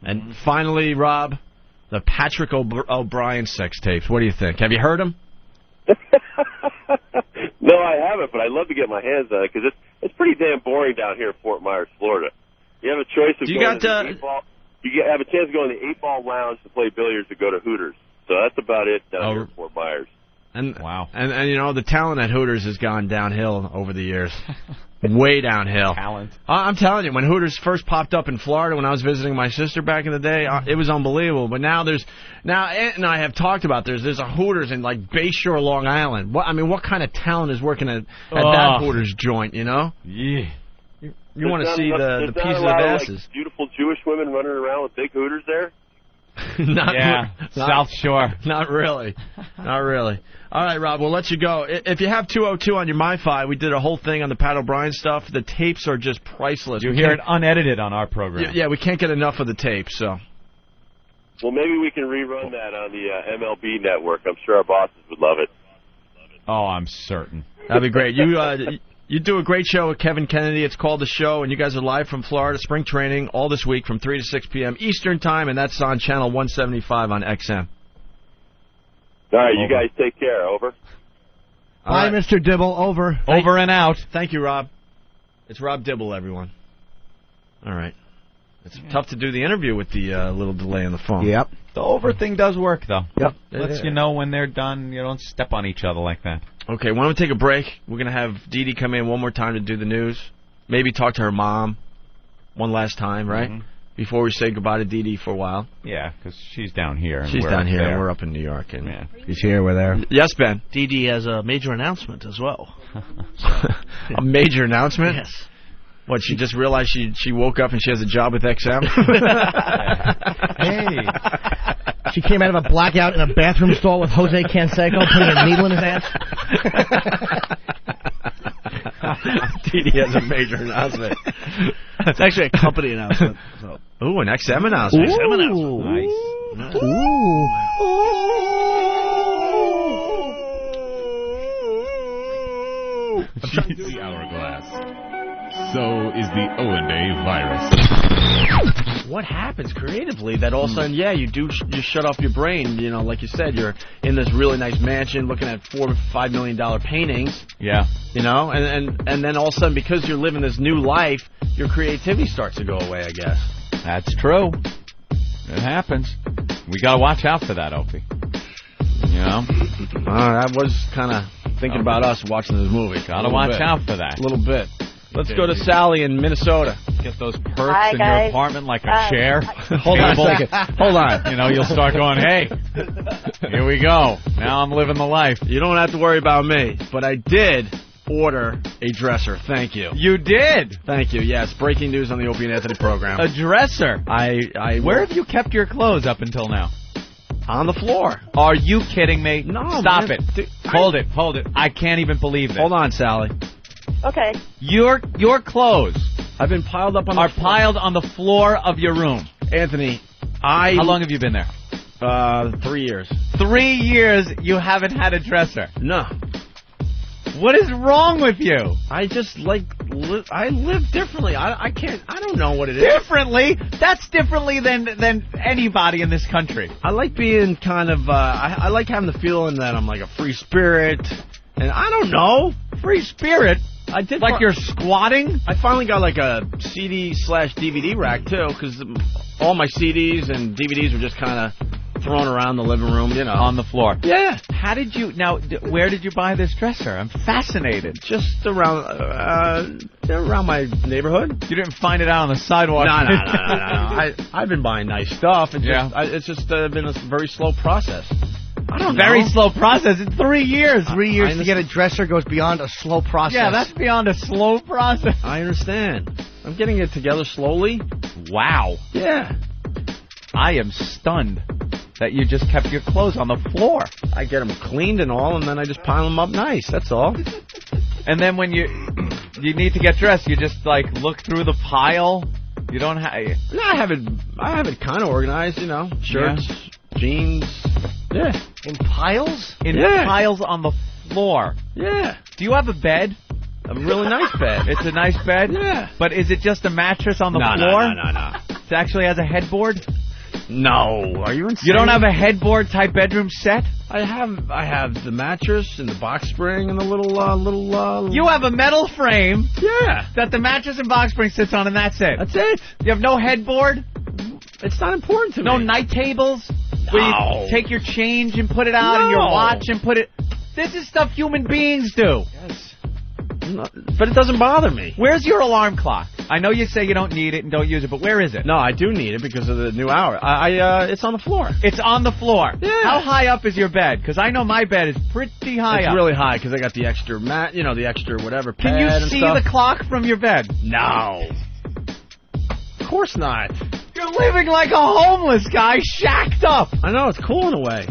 [SPEAKER 3] And finally, Rob, the Patrick O'Brien sex tapes. What do you think? Have you heard them?
[SPEAKER 4] No, I haven't, but I'd love to get my hands on it because it's pretty damn boring down here in Fort Myers, Florida. You have a choice of going to the 8-ball. You have a chance to go in the 8-ball lounge to play billiards or go to Hooters. So that's about it down here in Fort Myers.
[SPEAKER 3] And wow. And the talent at Hooters has gone downhill over the years. Way downhill.
[SPEAKER 7] Talent.
[SPEAKER 3] I'm telling you, when Hooters first popped up in Florida when I was visiting my sister back in the day, it was unbelievable. But now Aunt and I have talked about there's a Hooters in like Bayshore, Long Island. What kind of talent is working at that Hooters joint? Yeah. You want to see the pieces of asses.
[SPEAKER 4] Like, beautiful Jewish women running around with big Hooters there?
[SPEAKER 7] South Shore.
[SPEAKER 3] Not really. Not really. All right, Rob, we'll let you go. If you have 202 on your MiFi, we did a whole thing on the Pat O'Brien stuff. The tapes are just priceless.
[SPEAKER 7] You hear it unedited on our program.
[SPEAKER 3] Yeah, we can't get enough of the tapes, so.
[SPEAKER 4] Well, maybe we can rerun that on the MLB network. I'm sure our bosses would love it.
[SPEAKER 7] Oh, I'm certain.
[SPEAKER 3] That'd be great. You do a great show with Kevin Kennedy. It's called The Show, and you guys are live from Florida, spring training, all this week from 3 to 6 p.m. Eastern Time, and that's on Channel 175 on XM.
[SPEAKER 4] All right, you guys take care. Over.
[SPEAKER 11] Bye, Mr. Dibble. Over.
[SPEAKER 7] Over and out.
[SPEAKER 3] Thank you, Rob. It's Rob Dibble, everyone. All right. It's tough to do the interview with the little delay on the phone.
[SPEAKER 11] Yep.
[SPEAKER 7] The over thing does work, though.
[SPEAKER 11] Yep.
[SPEAKER 7] Lets you know when they're done. You don't step on each other like that.
[SPEAKER 3] Okay, why don't we take a break? We're going to have Dee Dee come in one more time to do the news. Maybe talk to her mom one last time, right? Mm-hmm. Before we say goodbye to Dee Dee for a while.
[SPEAKER 7] Yeah, because she's down here.
[SPEAKER 3] She's down here, and we're up in New York. And
[SPEAKER 11] she's here, we're there.
[SPEAKER 3] Yes, Ben?
[SPEAKER 12] Dee Dee has a major announcement as well.
[SPEAKER 3] A major announcement?
[SPEAKER 12] Yes.
[SPEAKER 3] What, she just realized she woke up and she has a job with XM?
[SPEAKER 11] Hey. She came out of a blackout in a bathroom stall with Jose Canseco putting a needle in his ass.
[SPEAKER 3] Dee Dee has a major announcement.
[SPEAKER 12] It's actually a company announcement. So.
[SPEAKER 3] Ooh, an XM announcement.
[SPEAKER 12] Ooh. XM announcement.
[SPEAKER 3] Nice.
[SPEAKER 11] Ooh.
[SPEAKER 5] The hourglass. So is the Owen-Day virus.
[SPEAKER 3] What happens creatively that all of a sudden, you shut off your brain, like you said, you're in this really nice mansion looking at $4 to $5 million paintings.
[SPEAKER 7] Yeah.
[SPEAKER 3] And then all of a sudden, because you're living this new life, your creativity starts to go away, I guess.
[SPEAKER 7] That's true. It happens. We got to watch out for that, Opie.
[SPEAKER 3] I was kind of thinking about us watching this movie.
[SPEAKER 7] Got to watch out for that.
[SPEAKER 3] A little bit. Let's go to Sally in Minnesota.
[SPEAKER 7] Get those perks in your apartment like a chair.
[SPEAKER 3] Hold on a second. Hold on.
[SPEAKER 7] You'll start going, hey, here we go. Now I'm living the life.
[SPEAKER 3] You don't have to worry about me, but I did order a dresser. Thank you.
[SPEAKER 7] You did?
[SPEAKER 3] Thank you. Yes, breaking news on the Opie and Anthony program.
[SPEAKER 7] A dresser? Where have you kept your clothes up until now?
[SPEAKER 3] On the floor.
[SPEAKER 7] Are you kidding me?
[SPEAKER 3] No,
[SPEAKER 7] Stop
[SPEAKER 3] man.
[SPEAKER 7] it. Hold it. I can't even believe this.
[SPEAKER 3] Hold on, Sally.
[SPEAKER 14] Okay.
[SPEAKER 7] Your clothes
[SPEAKER 3] I've been piled up on
[SPEAKER 7] are piled on the floor of your room.
[SPEAKER 3] Anthony,
[SPEAKER 7] how long have you been there?
[SPEAKER 3] 3 years.
[SPEAKER 7] 3 years you haven't had a dresser?
[SPEAKER 3] No.
[SPEAKER 7] What is wrong with you?
[SPEAKER 3] I just I live differently. I don't know what it is.
[SPEAKER 7] Differently? That's differently than anybody in this country.
[SPEAKER 3] I like being kind of I like having the feeling that I'm like a free spirit, and I don't know.
[SPEAKER 7] Free spirit?
[SPEAKER 3] I did
[SPEAKER 7] like you're squatting?
[SPEAKER 3] I finally got like a CD/DVD rack too, because all my CDs and DVDs were just kind of thrown around the living room,
[SPEAKER 7] on the floor.
[SPEAKER 3] Yeah.
[SPEAKER 7] How did you where did you buy this dresser? I'm fascinated.
[SPEAKER 3] Just around my neighborhood.
[SPEAKER 7] You didn't find it out on the sidewalk?
[SPEAKER 3] No. I've been buying nice stuff. It's just been a very slow process. I don't know.
[SPEAKER 7] Very slow process. In 3 years.
[SPEAKER 11] 3 years to get a dresser goes beyond a slow process.
[SPEAKER 7] Yeah, that's beyond a slow process.
[SPEAKER 3] I understand. I'm getting it together slowly.
[SPEAKER 7] Wow.
[SPEAKER 3] Yeah.
[SPEAKER 7] I am stunned that you just kept your clothes on the floor.
[SPEAKER 3] I get them cleaned and all, and then I just pile them up nice. That's all.
[SPEAKER 7] And then when you need to get dressed, you just look through the pile. You don't have.
[SPEAKER 3] No, I have it kind of organized. Shirts, jeans. Yeah.
[SPEAKER 11] In piles?
[SPEAKER 7] In piles on the floor.
[SPEAKER 3] Yeah.
[SPEAKER 7] Do you have a bed?
[SPEAKER 3] A really nice bed.
[SPEAKER 7] It's a nice bed?
[SPEAKER 3] Yeah.
[SPEAKER 7] But is it just a mattress on the floor?
[SPEAKER 3] No.
[SPEAKER 7] It actually has a headboard?
[SPEAKER 3] No. Are you insane?
[SPEAKER 7] You don't have a headboard type bedroom set?
[SPEAKER 3] I have the mattress and the box spring and the little
[SPEAKER 7] You have a metal frame.
[SPEAKER 3] Yeah.
[SPEAKER 7] That the mattress and box spring sits on, and that's it.
[SPEAKER 3] That's it.
[SPEAKER 7] You have no headboard?
[SPEAKER 3] It's not important to me.
[SPEAKER 7] No night tables? Where you take your change and put it out and your watch and put it... This is stuff human beings do.
[SPEAKER 3] Yes. But it doesn't bother me.
[SPEAKER 7] Where's your alarm clock? I know you say you don't need it and don't use it, but where is it?
[SPEAKER 3] No, I do need it because of the new hour. It's on the floor.
[SPEAKER 7] It's on the floor.
[SPEAKER 3] Yeah.
[SPEAKER 7] How high up is your bed? Because I know my bed is pretty high up.
[SPEAKER 3] It's really high because I got the extra mat, the extra whatever pad.
[SPEAKER 7] Can you
[SPEAKER 3] and
[SPEAKER 7] see
[SPEAKER 3] stuff.
[SPEAKER 7] the clock from your bed?
[SPEAKER 3] No. Of course not.
[SPEAKER 1] You're living like a homeless guy, shacked up.
[SPEAKER 3] I know, it's cool in a way.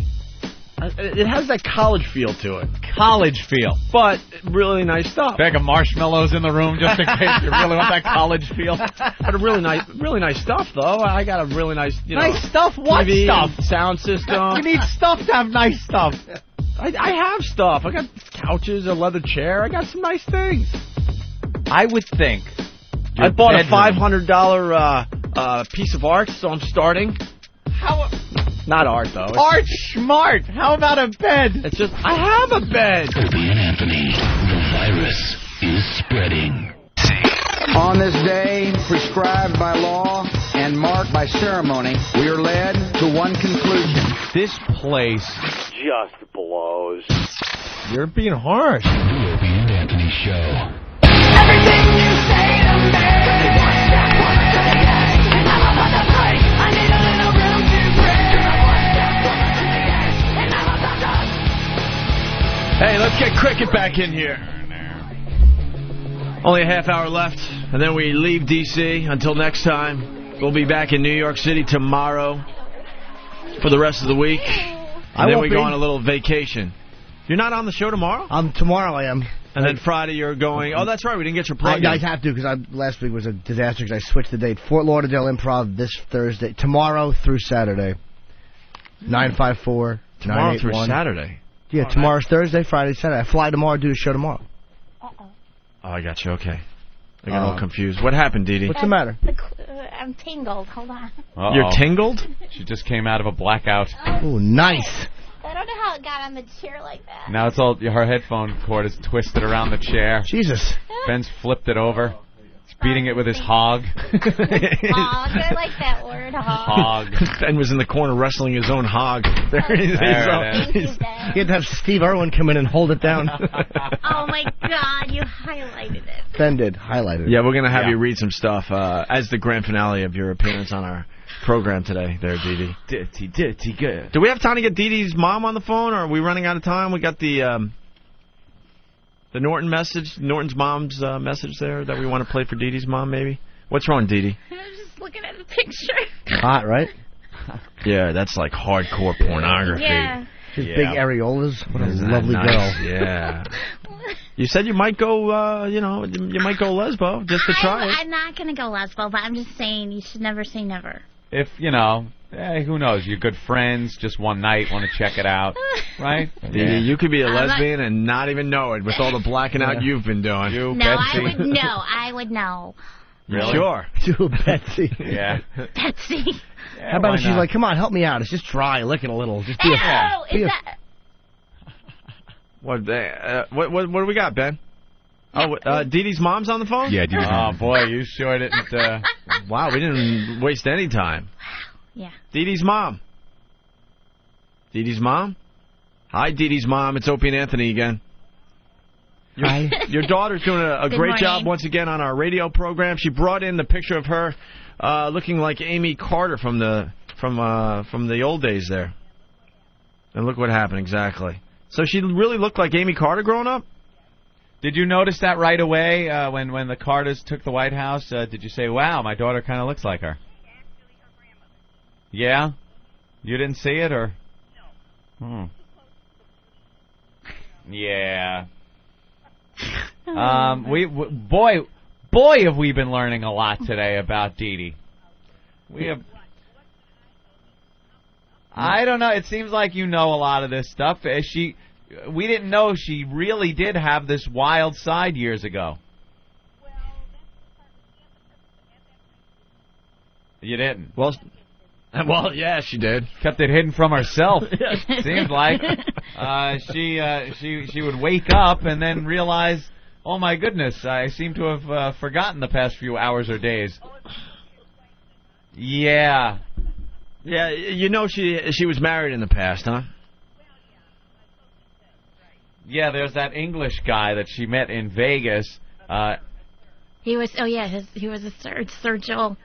[SPEAKER 3] It has that college feel to it.
[SPEAKER 1] College feel.
[SPEAKER 3] But really nice stuff.
[SPEAKER 1] Bag of marshmallows in the room just in case you really want that college feel.
[SPEAKER 3] But really nice stuff, though. I got a really nice,
[SPEAKER 1] nice stuff? What
[SPEAKER 3] TV
[SPEAKER 1] stuff?
[SPEAKER 3] Sound system.
[SPEAKER 1] You need stuff to have nice stuff.
[SPEAKER 3] I have stuff. I got couches, a leather chair. I got some nice things.
[SPEAKER 1] I would think.
[SPEAKER 3] I bought a $500 piece of art, so I'm starting.
[SPEAKER 1] How?
[SPEAKER 3] Not art, though.
[SPEAKER 1] Art smart. How about a bed?
[SPEAKER 3] It's just, I have a bed.
[SPEAKER 15] Opie and Anthony, the virus is spreading.
[SPEAKER 13] On this day, prescribed by law and marked by ceremony, we are led to one conclusion.
[SPEAKER 1] This place
[SPEAKER 4] just blows.
[SPEAKER 1] You're being harsh.
[SPEAKER 15] The Opie and Anthony Show. Everything you say to me. One step closer to the edge, and I'm about to break. I need a little room to breathe. One step closer to the edge, and I'm about to.
[SPEAKER 3] Hey, let's get cricket back in here. Only a half hour left, and then we leave D.C. Until next time. We'll be back in New York City tomorrow for the rest of the week. And then we go on a little vacation. You're not on the show tomorrow?
[SPEAKER 11] Tomorrow I am.
[SPEAKER 3] And then Friday you're going... Oh, that's right. We didn't get your plug.
[SPEAKER 11] I have to because last week was a disaster because I switched the date. Fort Lauderdale Improv this Thursday. Tomorrow through Saturday. 954
[SPEAKER 3] Tomorrow through Saturday?
[SPEAKER 11] Yeah, tomorrow's Thursday, Friday, Saturday. I fly tomorrow, do a show tomorrow.
[SPEAKER 3] Oh, I got you. Okay. I got all confused. What happened, Dee Dee?
[SPEAKER 11] What's the matter?
[SPEAKER 14] I'm tingled. Hold on.
[SPEAKER 7] Uh-oh.
[SPEAKER 3] You're tingled?
[SPEAKER 7] She just came out of a blackout.
[SPEAKER 11] Oh, nice.
[SPEAKER 14] I don't know how it got on the chair like that.
[SPEAKER 7] Now it's all her headphone cord is twisted around the chair.
[SPEAKER 11] Jesus.
[SPEAKER 7] Ben's flipped it over. He's beating it with his hog.
[SPEAKER 14] Hog. I like that word, hog.
[SPEAKER 3] Ben was in the corner wrestling his own hog. There he is.
[SPEAKER 14] Thank you, Ben.
[SPEAKER 11] You had to have Steve Irwin come in and hold it down.
[SPEAKER 14] Oh, my God. You highlighted it.
[SPEAKER 11] Ben did. Highlighted it.
[SPEAKER 3] Yeah, we're going to have you read some stuff as the grand finale of your appearance on our program today there, Dee Dee.
[SPEAKER 1] Dirty girl.
[SPEAKER 3] Do we have time to get Dee Dee's mom on the phone, or are we running out of time? We got the Norton's mom's message there that we want to play for Dee Dee's mom, maybe? What's wrong, Dee Dee?
[SPEAKER 14] I was just looking at the picture.
[SPEAKER 11] Hot, right?
[SPEAKER 3] Yeah, that's like hardcore pornography.
[SPEAKER 14] Yeah.
[SPEAKER 11] She's big areolas. What a lovely
[SPEAKER 3] nice?
[SPEAKER 11] girl.
[SPEAKER 3] Yeah. You said you might go, you might go lesbo just to try it.
[SPEAKER 14] I'm not going to go lesbo, but I'm just saying you should never say never.
[SPEAKER 7] If, who knows? You're good friends, just one night, want to check it out, right?
[SPEAKER 3] Yeah. You could be a lesbian and not even know it with all the blacking out you've been doing.
[SPEAKER 14] I would know.
[SPEAKER 7] Really?
[SPEAKER 3] Sure.
[SPEAKER 11] Do Betsy.
[SPEAKER 7] Yeah.
[SPEAKER 14] Betsy.
[SPEAKER 11] How about if she's like, come on, help me out. It's just dry. Lick it a little. Just be
[SPEAKER 3] What do we got, Ben? Dee Dee's mom's on the phone?
[SPEAKER 7] Yeah, Dee Dee's mom. Oh, boy, you sure didn't...
[SPEAKER 3] Wow, we didn't waste any time.
[SPEAKER 14] Yeah.
[SPEAKER 3] Dee Dee's mom. Dee Dee's mom? Hi, Dee Dee's mom. It's Opie and Anthony again. Your daughter's doing a great job once again on our radio program. She brought in the picture of her looking like Amy Carter from the old days there. And look what happened exactly. So she really looked like Amy Carter growing up?
[SPEAKER 7] Did you notice that right away when the Carters took the White House? Did you say, wow, my daughter kind of looks like her? Yeah? You didn't see it, or? No. Yeah. Boy, have we been learning a lot today about Dee Dee. We have... I don't know. It seems like you know a lot of this stuff. We didn't know she really did have this wild side years ago. You didn't?
[SPEAKER 3] Well, yeah, she did.
[SPEAKER 7] Kept it hidden from herself. Seems like she would wake up and then realize, oh my goodness, I seem to have forgotten the past few hours or days. Yeah.
[SPEAKER 3] Yeah, she was married in the past, huh?
[SPEAKER 7] Yeah, there's that English guy that she met in Vegas.
[SPEAKER 14] He was, he was a Sir Joel.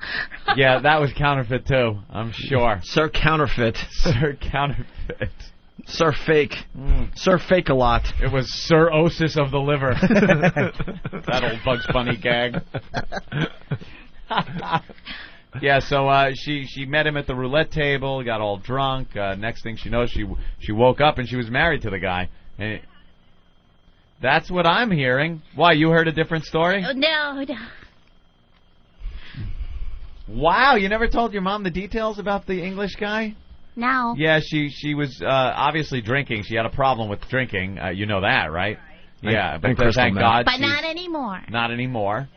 [SPEAKER 7] Yeah, that was counterfeit too, I'm sure.
[SPEAKER 3] Sir Counterfeit.
[SPEAKER 7] Sir Counterfeit.
[SPEAKER 3] Sir Fake. Sir Fake a lot.
[SPEAKER 7] It was Sir Osis of the liver. That old Bugs Bunny gag. Yeah, so she met him at the roulette table, got all drunk. Next thing she knows, she woke up and she was married to the guy. And that's what I'm hearing. Why, you heard a different story?
[SPEAKER 14] No.
[SPEAKER 7] Wow, you never told your mom the details about the English guy?
[SPEAKER 14] No.
[SPEAKER 7] Yeah, she was obviously drinking. She had a problem with drinking. You know that, right? Yeah, but thank God.
[SPEAKER 14] But not anymore.
[SPEAKER 7] Not anymore.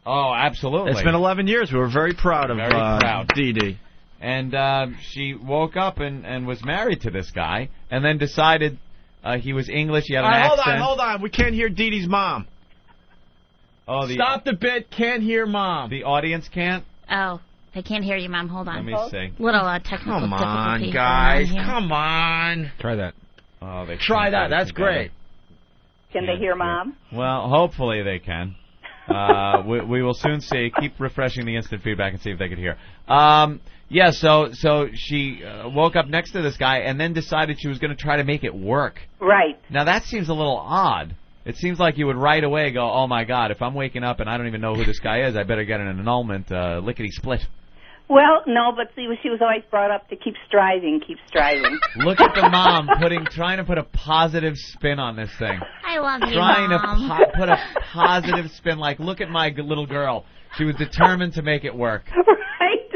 [SPEAKER 7] Oh, absolutely.
[SPEAKER 3] It's been 11 years. We were very proud of Dee Dee.
[SPEAKER 7] And she woke up and was married to this guy, and then decided he was English. He had an accent.
[SPEAKER 3] Hold on. We can't hear Dee Dee's mom.
[SPEAKER 7] Oh,
[SPEAKER 3] Stop the bit. Can't hear mom.
[SPEAKER 7] The audience can't?
[SPEAKER 14] Oh, they can't hear you, Mom. Hold on.
[SPEAKER 7] Let me see.
[SPEAKER 14] Little technical
[SPEAKER 3] Come on,
[SPEAKER 14] difficulties
[SPEAKER 3] guys.
[SPEAKER 14] going on here.
[SPEAKER 3] Come on.
[SPEAKER 7] Try that. Oh, they
[SPEAKER 3] Try that. That's great.
[SPEAKER 16] Can they hear Mom?
[SPEAKER 7] Well, hopefully they can. We will soon see. Keep refreshing the instant feedback and see if they could hear. Yeah, so she woke up next to this guy and then decided she was going to try to make it work.
[SPEAKER 16] Right.
[SPEAKER 7] Now, that seems a little odd. It seems like you would right away go, oh, my God, if I'm waking up and I don't even know who this guy is, I better get an annulment, lickety-split.
[SPEAKER 16] Well, no, but see, she was always brought up to keep striving.
[SPEAKER 7] Look at the mom trying to put a positive spin on this thing.
[SPEAKER 14] I love you,
[SPEAKER 7] Trying
[SPEAKER 14] Mom.
[SPEAKER 7] to put a positive spin, like, look at my little girl. She was determined to make it work.
[SPEAKER 16] Right.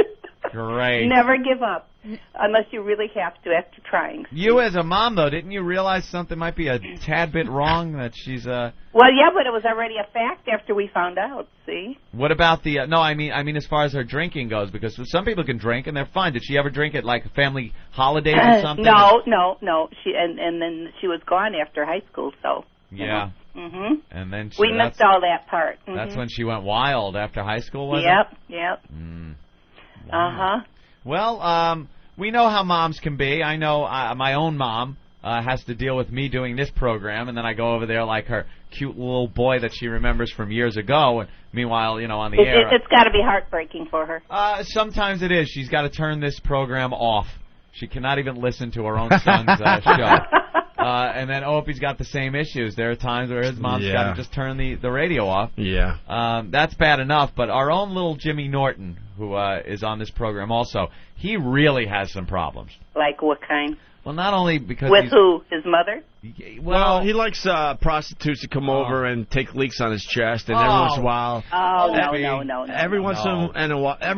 [SPEAKER 7] Great.
[SPEAKER 16] Never give up, unless you really have to after trying.
[SPEAKER 7] You as a mom, though, didn't you realize something might be a tad bit wrong, that she's
[SPEAKER 16] Well, yeah, but it was already a fact after we found out, see?
[SPEAKER 7] What about the... no, I mean as far as her drinking goes, because some people can drink and they're fine. Did she ever drink at, like, family holidays or something?
[SPEAKER 16] No. She and then she was gone after high school, so...
[SPEAKER 7] Yeah.
[SPEAKER 16] Mm-hmm.
[SPEAKER 7] And then
[SPEAKER 16] we missed all that part. Mm-hmm.
[SPEAKER 7] That's when she went wild after high school, was
[SPEAKER 16] it?
[SPEAKER 7] Yep.
[SPEAKER 16] Wow. Uh-huh.
[SPEAKER 7] Well, we know how moms can be. I know my own mom has to deal with me doing this program, and then I go over there like her cute little boy that she remembers from years ago, and meanwhile, on the air...
[SPEAKER 16] It's got to be heartbreaking for her.
[SPEAKER 7] Sometimes it is. She's got to turn this program off. She cannot even listen to her own son's show. And then Opie's got the same issues. There are times where his mom's got to just turn the radio off.
[SPEAKER 3] Yeah.
[SPEAKER 7] That's bad enough, but our own little Jimmy Norton, who is on this program also, he really has some problems.
[SPEAKER 16] Like what kind?
[SPEAKER 7] Well, not only because
[SPEAKER 16] With who? His mother?
[SPEAKER 3] Well, he likes prostitutes to come over and take leaks on his chest, and every once in a while...
[SPEAKER 16] no.
[SPEAKER 3] Every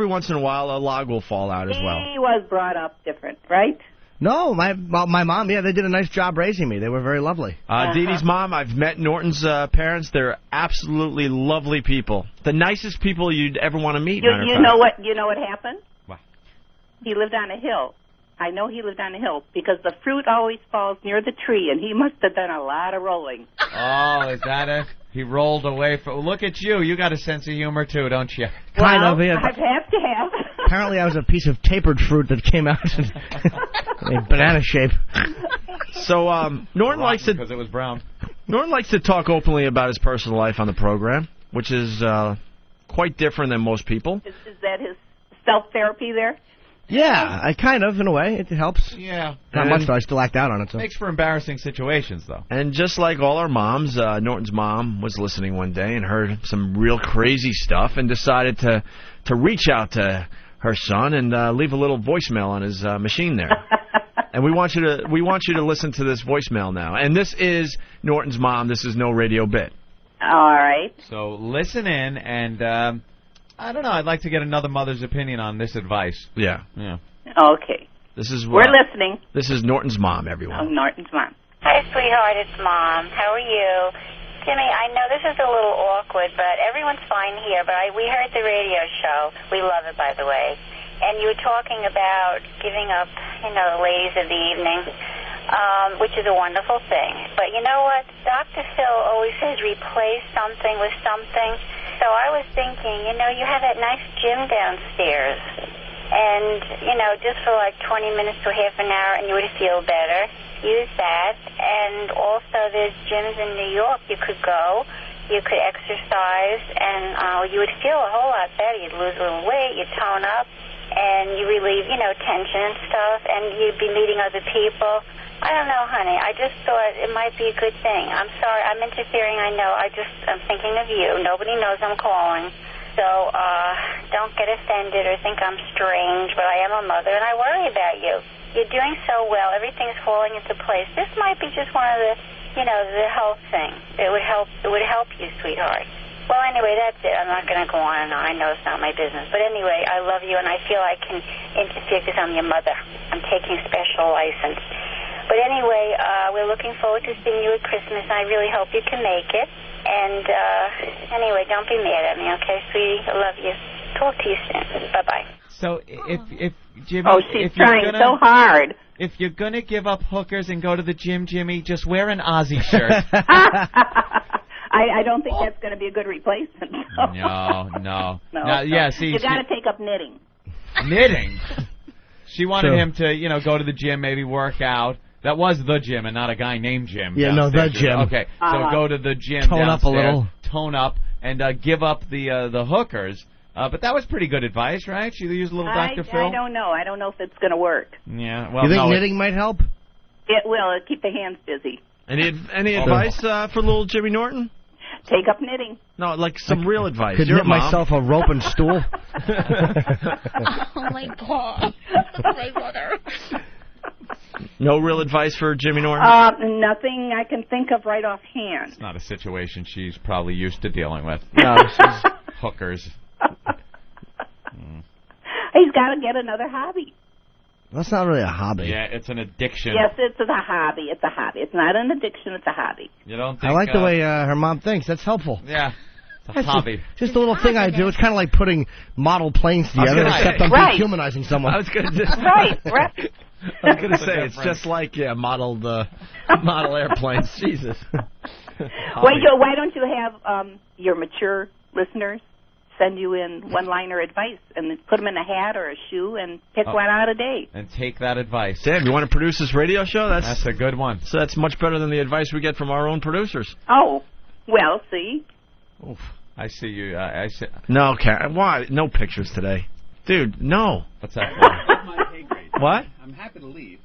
[SPEAKER 3] once in a while, a log will fall out as well.
[SPEAKER 16] He was brought up different, right?
[SPEAKER 11] No, my mom, they did a nice job raising me. They were very lovely.
[SPEAKER 3] Dee Dee's mom, I've met Norton's parents. They're absolutely lovely people. The nicest people you'd ever want to meet.
[SPEAKER 16] You know what happened?
[SPEAKER 7] What?
[SPEAKER 16] He lived on a hill. I know he lived on a hill because the fruit always falls near the tree, and he must have done a lot of rolling.
[SPEAKER 7] Oh, is that it? He rolled away from... Look at you. You got a sense of humor, too, don't you?
[SPEAKER 11] Kind of. Yeah.
[SPEAKER 16] I have to have.
[SPEAKER 11] Apparently I was a piece of tapered fruit that came out in a banana shape.
[SPEAKER 3] So, Norton likes to...
[SPEAKER 7] Because it was brown.
[SPEAKER 3] Norton likes to talk openly about his personal life on the program, which is quite different than most people.
[SPEAKER 16] Is that his self-therapy there?
[SPEAKER 11] Yeah, I kind of, in a way. It helps.
[SPEAKER 7] Yeah.
[SPEAKER 11] Not much, though. I still act out on it. So.
[SPEAKER 7] Makes for embarrassing situations, though.
[SPEAKER 3] And just like all our moms, Norton's mom was listening one day and heard some real crazy stuff and decided to reach out to her son and leave a little voicemail on his machine there. And we want you to listen to this voicemail now. And this is Norton's mom. This is no radio bit.
[SPEAKER 16] All right.
[SPEAKER 7] So listen in, and I don't know. I'd like to get another mother's opinion on this advice.
[SPEAKER 3] Yeah.
[SPEAKER 16] Okay. We're listening.
[SPEAKER 3] This is Norton's mom, everyone.
[SPEAKER 16] Oh, Norton's mom.
[SPEAKER 17] Hi, sweetheart. It's Mom. How are you? Jimmy, I know this is a little awkward, but everyone's fine here. But we heard the radio show. We love it, by the way. And you were talking about giving up, the ladies of the evening, which is a wonderful thing. But you know what? Dr. Phil always says replace something with something. So I was thinking, you have that nice gym downstairs. And, just for like 20 minutes to half an hour and you would feel better. Use that. And also there's gyms in New York you could go. You could exercise and you would feel a whole lot better. You'd lose a little weight, you'd tone up, and you relieve, tension and stuff. And you'd be meeting other people. I don't know, honey. I just thought it might be a good thing. I'm sorry. I'm interfering, I know. I'm thinking of you. Nobody knows I'm calling. So don't get offended or think I'm strange, but I am a mother, and I worry about you. You're doing so well. Everything's falling into place. This might be just one of the, the health thing. It would help you, sweetheart. Well, anyway, that's it. I'm not going to go on and on. I know it's not my business. But anyway, I love you, and I feel I can interfere because I'm your mother. I'm taking special license. But anyway, we're looking forward to seeing you at Christmas, and I really hope you can make it. And anyway, don't be mad at me, okay, sweetie? I love you. Talk to you soon. Bye-bye.
[SPEAKER 18] So if Jimmy...
[SPEAKER 16] Oh, she's trying so hard.
[SPEAKER 18] If you're going to give up hookers and go to the gym, Jimmy, just wear an Ozzy shirt.
[SPEAKER 16] I don't think that's going to be a good replacement.
[SPEAKER 18] No. Yeah, see...
[SPEAKER 16] You got to take up knitting.
[SPEAKER 18] Knitting? She wanted him to, go to the gym, maybe work out. That was the gym and not a guy named Jim.
[SPEAKER 11] Yeah,
[SPEAKER 18] downstairs.
[SPEAKER 11] no, the gym.
[SPEAKER 18] Okay, so go to the gym
[SPEAKER 11] Tone up a little.
[SPEAKER 18] Tone up, and give up the hookers. But that was pretty good advice, right? She used a little Dr. Phil?
[SPEAKER 16] I don't know. I don't know if it's going to work.
[SPEAKER 18] Yeah, well,
[SPEAKER 11] you think knitting might help?
[SPEAKER 16] It will. It'll keep the hands busy.
[SPEAKER 3] Any advice for little Jimmy Norton?
[SPEAKER 16] Take up knitting.
[SPEAKER 3] No, like some real advice.
[SPEAKER 11] Could knit myself a rope and stool.
[SPEAKER 14] Oh, my God. My mother.
[SPEAKER 3] No real advice for Jimmy Norton?
[SPEAKER 16] Nothing I can think of right offhand.
[SPEAKER 18] It's not a situation she's probably used to dealing with.
[SPEAKER 3] No, she's
[SPEAKER 18] hookers.
[SPEAKER 16] He's got to get another hobby.
[SPEAKER 11] That's not really a hobby.
[SPEAKER 18] Yeah, it's an addiction.
[SPEAKER 16] Yes, it's a hobby. It's a hobby. It's not an addiction. It's a hobby.
[SPEAKER 18] You don't think...
[SPEAKER 11] I like the way her mom thinks. That's helpful.
[SPEAKER 18] Yeah, it's a hobby.
[SPEAKER 11] Just a little thing I do. It's kind of like putting model planes together, except I'm dehumanizing someone.
[SPEAKER 3] I was going to
[SPEAKER 16] Right.
[SPEAKER 3] I was going to say, it's just like, model airplanes. Jesus.
[SPEAKER 16] Why don't you have your mature listeners send you in one-liner advice and put them in a hat or a shoe and pick one out a day?
[SPEAKER 18] And take that advice.
[SPEAKER 3] Damn, you want to produce this radio show?
[SPEAKER 18] That's a good one.
[SPEAKER 3] So that's much better than the advice we get from our own producers.
[SPEAKER 16] Oh, well, see?
[SPEAKER 18] Oof. I see you.
[SPEAKER 3] No, why? No pictures today. Dude, no.
[SPEAKER 18] What's that for?
[SPEAKER 3] What?
[SPEAKER 19] I'm happy to leave.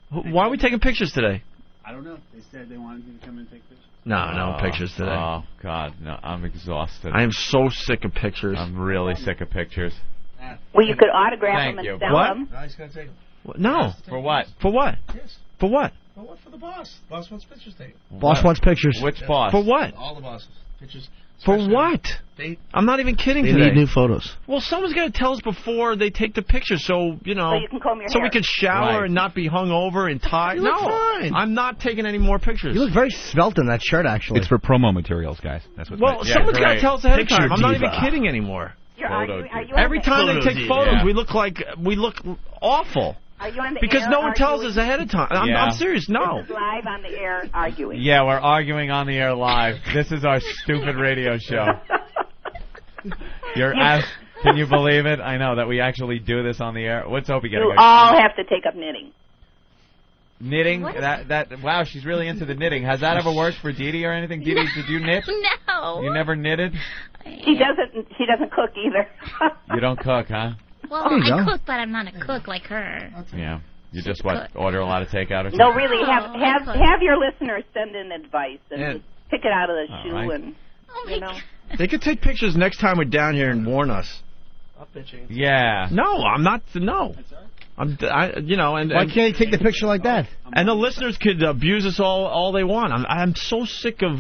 [SPEAKER 3] Why are we taking pictures today?
[SPEAKER 19] I don't know. They said they wanted me to come and take pictures.
[SPEAKER 3] No pictures today.
[SPEAKER 18] Oh, God. No, I'm exhausted.
[SPEAKER 3] I am so sick of pictures.
[SPEAKER 18] I'm really sick of pictures.
[SPEAKER 16] Well, you could autograph them and sell them.
[SPEAKER 19] No, he's going to take them.
[SPEAKER 3] No.
[SPEAKER 18] For what?
[SPEAKER 3] For what?
[SPEAKER 19] Yes.
[SPEAKER 3] For what?
[SPEAKER 19] For what? For the boss. Boss wants pictures taken.
[SPEAKER 11] Boss wants pictures.
[SPEAKER 18] Which boss?
[SPEAKER 3] For what?
[SPEAKER 19] All the bosses. Pictures.
[SPEAKER 3] For what? I'm not even kidding today.
[SPEAKER 11] They need new photos.
[SPEAKER 3] Well, someone's got to tell us before they take the picture, so
[SPEAKER 16] you can comb your
[SPEAKER 3] so
[SPEAKER 16] hair.
[SPEAKER 3] we can shower and not be hung over and tied.
[SPEAKER 11] You look fine.
[SPEAKER 3] I'm not taking any more pictures.
[SPEAKER 11] You look very svelte in that shirt, actually.
[SPEAKER 6] It's for promo materials, guys. That's what.
[SPEAKER 3] Well, someone's got to tell us ahead of time. I'm not even kidding anymore. Every time they take photos, we look awful.
[SPEAKER 16] Are you on the
[SPEAKER 3] because
[SPEAKER 16] air
[SPEAKER 3] no one tells
[SPEAKER 16] arguing?
[SPEAKER 3] us ahead of time. I'm serious. No.
[SPEAKER 16] This is live on the air arguing.
[SPEAKER 18] Yeah, we're arguing on the air live. This is our stupid radio show. Can you believe it? I know that we actually do this on the air. What's Opie getting?
[SPEAKER 16] You all have to take up knitting.
[SPEAKER 18] Knitting? Wow, she's really into the knitting. Has that ever worked for Dee Dee or anything? Dee Dee, did you knit?
[SPEAKER 14] No.
[SPEAKER 18] You never knitted?
[SPEAKER 16] She doesn't cook either.
[SPEAKER 18] You don't cook, huh?
[SPEAKER 14] Well, I cook, but I'm not a cook like her.
[SPEAKER 18] Yeah. You just order a lot of takeout or something?
[SPEAKER 16] No, really. Have your listeners send in advice and pick it out of the shoe and
[SPEAKER 3] They could take pictures next time we're down here and warn us.
[SPEAKER 19] I'll pitch in.
[SPEAKER 3] Yeah. No, I'm not. No.
[SPEAKER 19] That's all right.
[SPEAKER 11] Why can't you take the picture like that?
[SPEAKER 3] And the listeners could abuse us all they want. I'm so sick of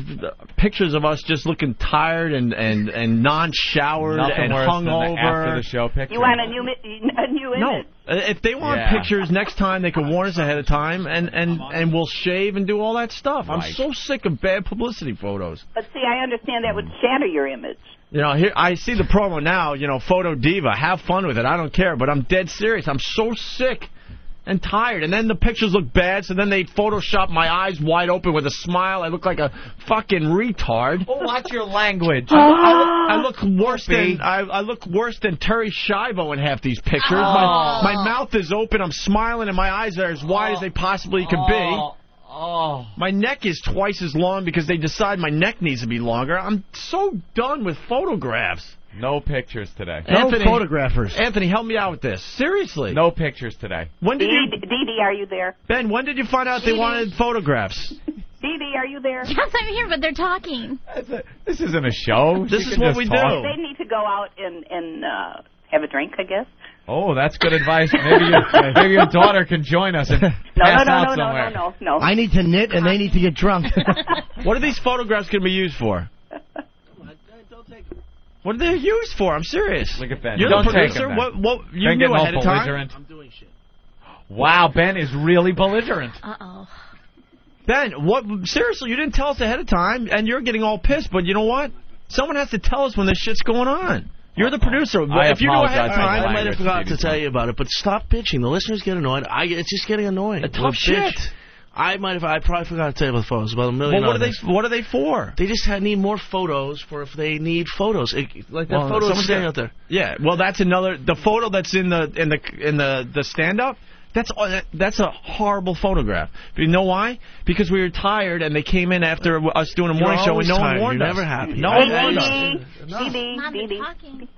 [SPEAKER 3] pictures of us just looking tired and non-showered and hungover.
[SPEAKER 18] After the show picture.
[SPEAKER 16] You want a new image?
[SPEAKER 3] No. If they want pictures next time, they can warn us ahead of time, and we'll shave and do all that stuff. I'm so sick of bad publicity photos.
[SPEAKER 16] But see, I understand that would shatter your image.
[SPEAKER 3] Here I see the promo now, Photo Diva. Have fun with it. I don't care, but I'm dead serious. I'm so sick and tired. And then the pictures look bad, so then they Photoshop my eyes wide open with a smile. I look like a fucking retard.
[SPEAKER 18] Oh, watch your language.
[SPEAKER 3] I look worse than I look worse than Terry Schiavo in half these pictures. My mouth is open. I'm smiling, and my eyes are as wide as they possibly could be.
[SPEAKER 18] Oh.
[SPEAKER 3] My neck is twice as long because they decide my neck needs to be longer. I'm so done with photographs.
[SPEAKER 18] No pictures today.
[SPEAKER 11] No photographers.
[SPEAKER 3] Anthony, help me out with this. Seriously.
[SPEAKER 18] No pictures today.
[SPEAKER 3] When did
[SPEAKER 16] Dee Dee, are you there?
[SPEAKER 3] Ben, when did you find out they wanted photographs?
[SPEAKER 16] Dee Dee, are you there?
[SPEAKER 14] Yes, I'm here, but they're talking.
[SPEAKER 7] This isn't a show.
[SPEAKER 3] This is what we do.
[SPEAKER 16] They need to go out and have a drink, I guess.
[SPEAKER 7] Oh, that's good advice. Maybe your daughter can join us and pass out somewhere.
[SPEAKER 16] No.
[SPEAKER 11] I need to knit, and they need to get drunk.
[SPEAKER 3] What are these photographs going to be used for? What are they used for? I'm serious.
[SPEAKER 7] Look at Ben.
[SPEAKER 3] You're
[SPEAKER 7] Don't
[SPEAKER 3] the
[SPEAKER 7] take
[SPEAKER 3] producer.
[SPEAKER 7] him, Ben.
[SPEAKER 3] What you knew ahead of time?
[SPEAKER 12] I'm doing shit.
[SPEAKER 7] Wow, Ben is really belligerent.
[SPEAKER 14] Uh-oh.
[SPEAKER 3] Ben, seriously, you didn't tell us ahead of time, and you're getting all pissed. But you know what? Someone has to tell us when this shit's going on. You're the producer.
[SPEAKER 7] If
[SPEAKER 3] you know ahead of time,
[SPEAKER 12] I might have forgotten to tell you about it, but stop bitching. The listeners get annoyed. It's just getting annoying.
[SPEAKER 3] A tough shit.
[SPEAKER 12] I probably forgot to tell you about the photos. About $1 million.
[SPEAKER 3] Well, what are they for?
[SPEAKER 12] They just need more photos for if they need photos. That photo is staying out there.
[SPEAKER 3] Yeah. Well, that's another. The photo that's in the stand up. That's a horrible photograph. But you know why? Because we were tired and they came in after us doing a morning show and no one warned us.
[SPEAKER 12] You're never happy.
[SPEAKER 3] No one warned us.
[SPEAKER 16] Dee,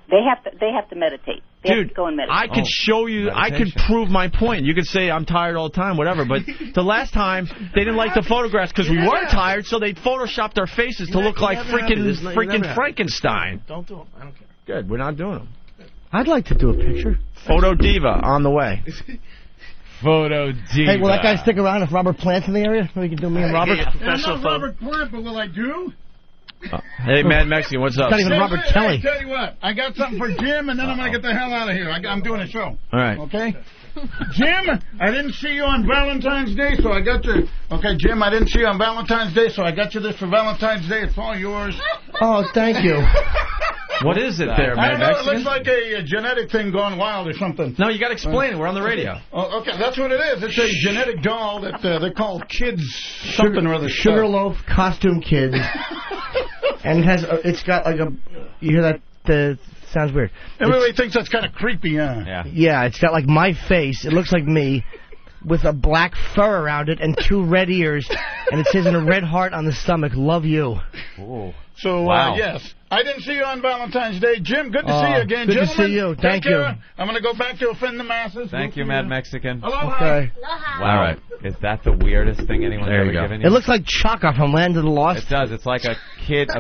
[SPEAKER 16] they have to meditate. They have to go and meditate.
[SPEAKER 3] I could show you. I could prove my point. You could say I'm tired all the time, whatever. But the last time they didn't like the photographs because we were tired, so they photoshopped our faces to look like freaking Frankenstein.
[SPEAKER 12] Don't do them. I don't care.
[SPEAKER 3] Good. We're not doing them.
[SPEAKER 11] I'd like to do a picture.
[SPEAKER 3] Photo diva on the way.
[SPEAKER 7] Photo diva.
[SPEAKER 11] Hey, will that guy stick around if Robert Plant's in the area? We can do me and Robert.
[SPEAKER 10] I'm not Robert Plant, but will I do?
[SPEAKER 3] Hey, Mad Mexican, what's up?
[SPEAKER 11] Not even Robert Kelly.
[SPEAKER 10] I tell you what, I got something for Jim, and then I'm going to get the hell out of here. I'm doing a show.
[SPEAKER 3] All right.
[SPEAKER 10] Okay? Jim, I didn't see you on Valentine's Day, so I got you. Okay, Jim, I didn't see you on Valentine's Day, so I got you this for Valentine's Day. It's all yours.
[SPEAKER 11] Oh, thank you.
[SPEAKER 3] What is it there, Mad
[SPEAKER 10] I don't know,
[SPEAKER 3] Mexican?
[SPEAKER 10] it looks like a genetic thing gone wild or something.
[SPEAKER 3] No, you got to explain it. We're on the radio.
[SPEAKER 10] Oh, okay, that's what it is. It's a genetic doll that they're called Kids something or other.
[SPEAKER 11] Sugarloaf Costume Kids. And it's got like a... You hear that? Sounds weird.
[SPEAKER 10] Everybody thinks that's kind of creepy, huh?
[SPEAKER 11] Yeah, it's got like my face. It looks like me with a black fur around it and 2 red ears. And it says in a red heart on the stomach, love you.
[SPEAKER 3] Ooh.
[SPEAKER 10] So,
[SPEAKER 3] wow.
[SPEAKER 10] Yes. I didn't see you on Valentine's Day. Jim, good to see you again.
[SPEAKER 11] Good
[SPEAKER 10] Gentlemen,
[SPEAKER 11] to see you. Thank you.
[SPEAKER 10] I'm going to go back to offend the masses.
[SPEAKER 7] Thank you, Mad Mexican.
[SPEAKER 10] Aloha.
[SPEAKER 11] Okay.
[SPEAKER 7] Wow. All right. Is that the weirdest thing anyone's ever given you?
[SPEAKER 11] It looks like Chaka from Land of the Lost.
[SPEAKER 7] It does. It's like a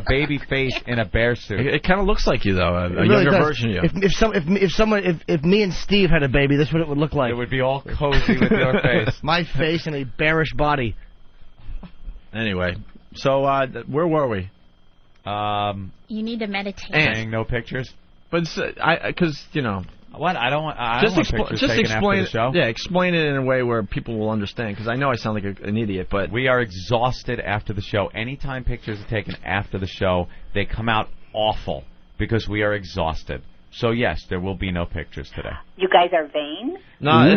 [SPEAKER 7] baby face in a bear suit.
[SPEAKER 3] It kind of looks like you, though. A younger version of you.
[SPEAKER 11] If me and Steve had a baby, this is what it would look like.
[SPEAKER 7] It would be all cozy with your face.
[SPEAKER 11] My face and a bearish body.
[SPEAKER 3] Anyway, so where were we?
[SPEAKER 14] You need to meditate.
[SPEAKER 7] Saying no pictures?
[SPEAKER 3] But because, you know...
[SPEAKER 7] What? I don't want pictures
[SPEAKER 3] just
[SPEAKER 7] taken
[SPEAKER 3] explain
[SPEAKER 7] after the show.
[SPEAKER 3] Yeah, explain it in a way where people will understand, because I know I sound like an idiot, but...
[SPEAKER 7] We are exhausted after the show. Anytime pictures are taken after the show, they come out awful, because we are exhausted. So, yes, there will be no pictures today.
[SPEAKER 16] You guys are vain?
[SPEAKER 3] No,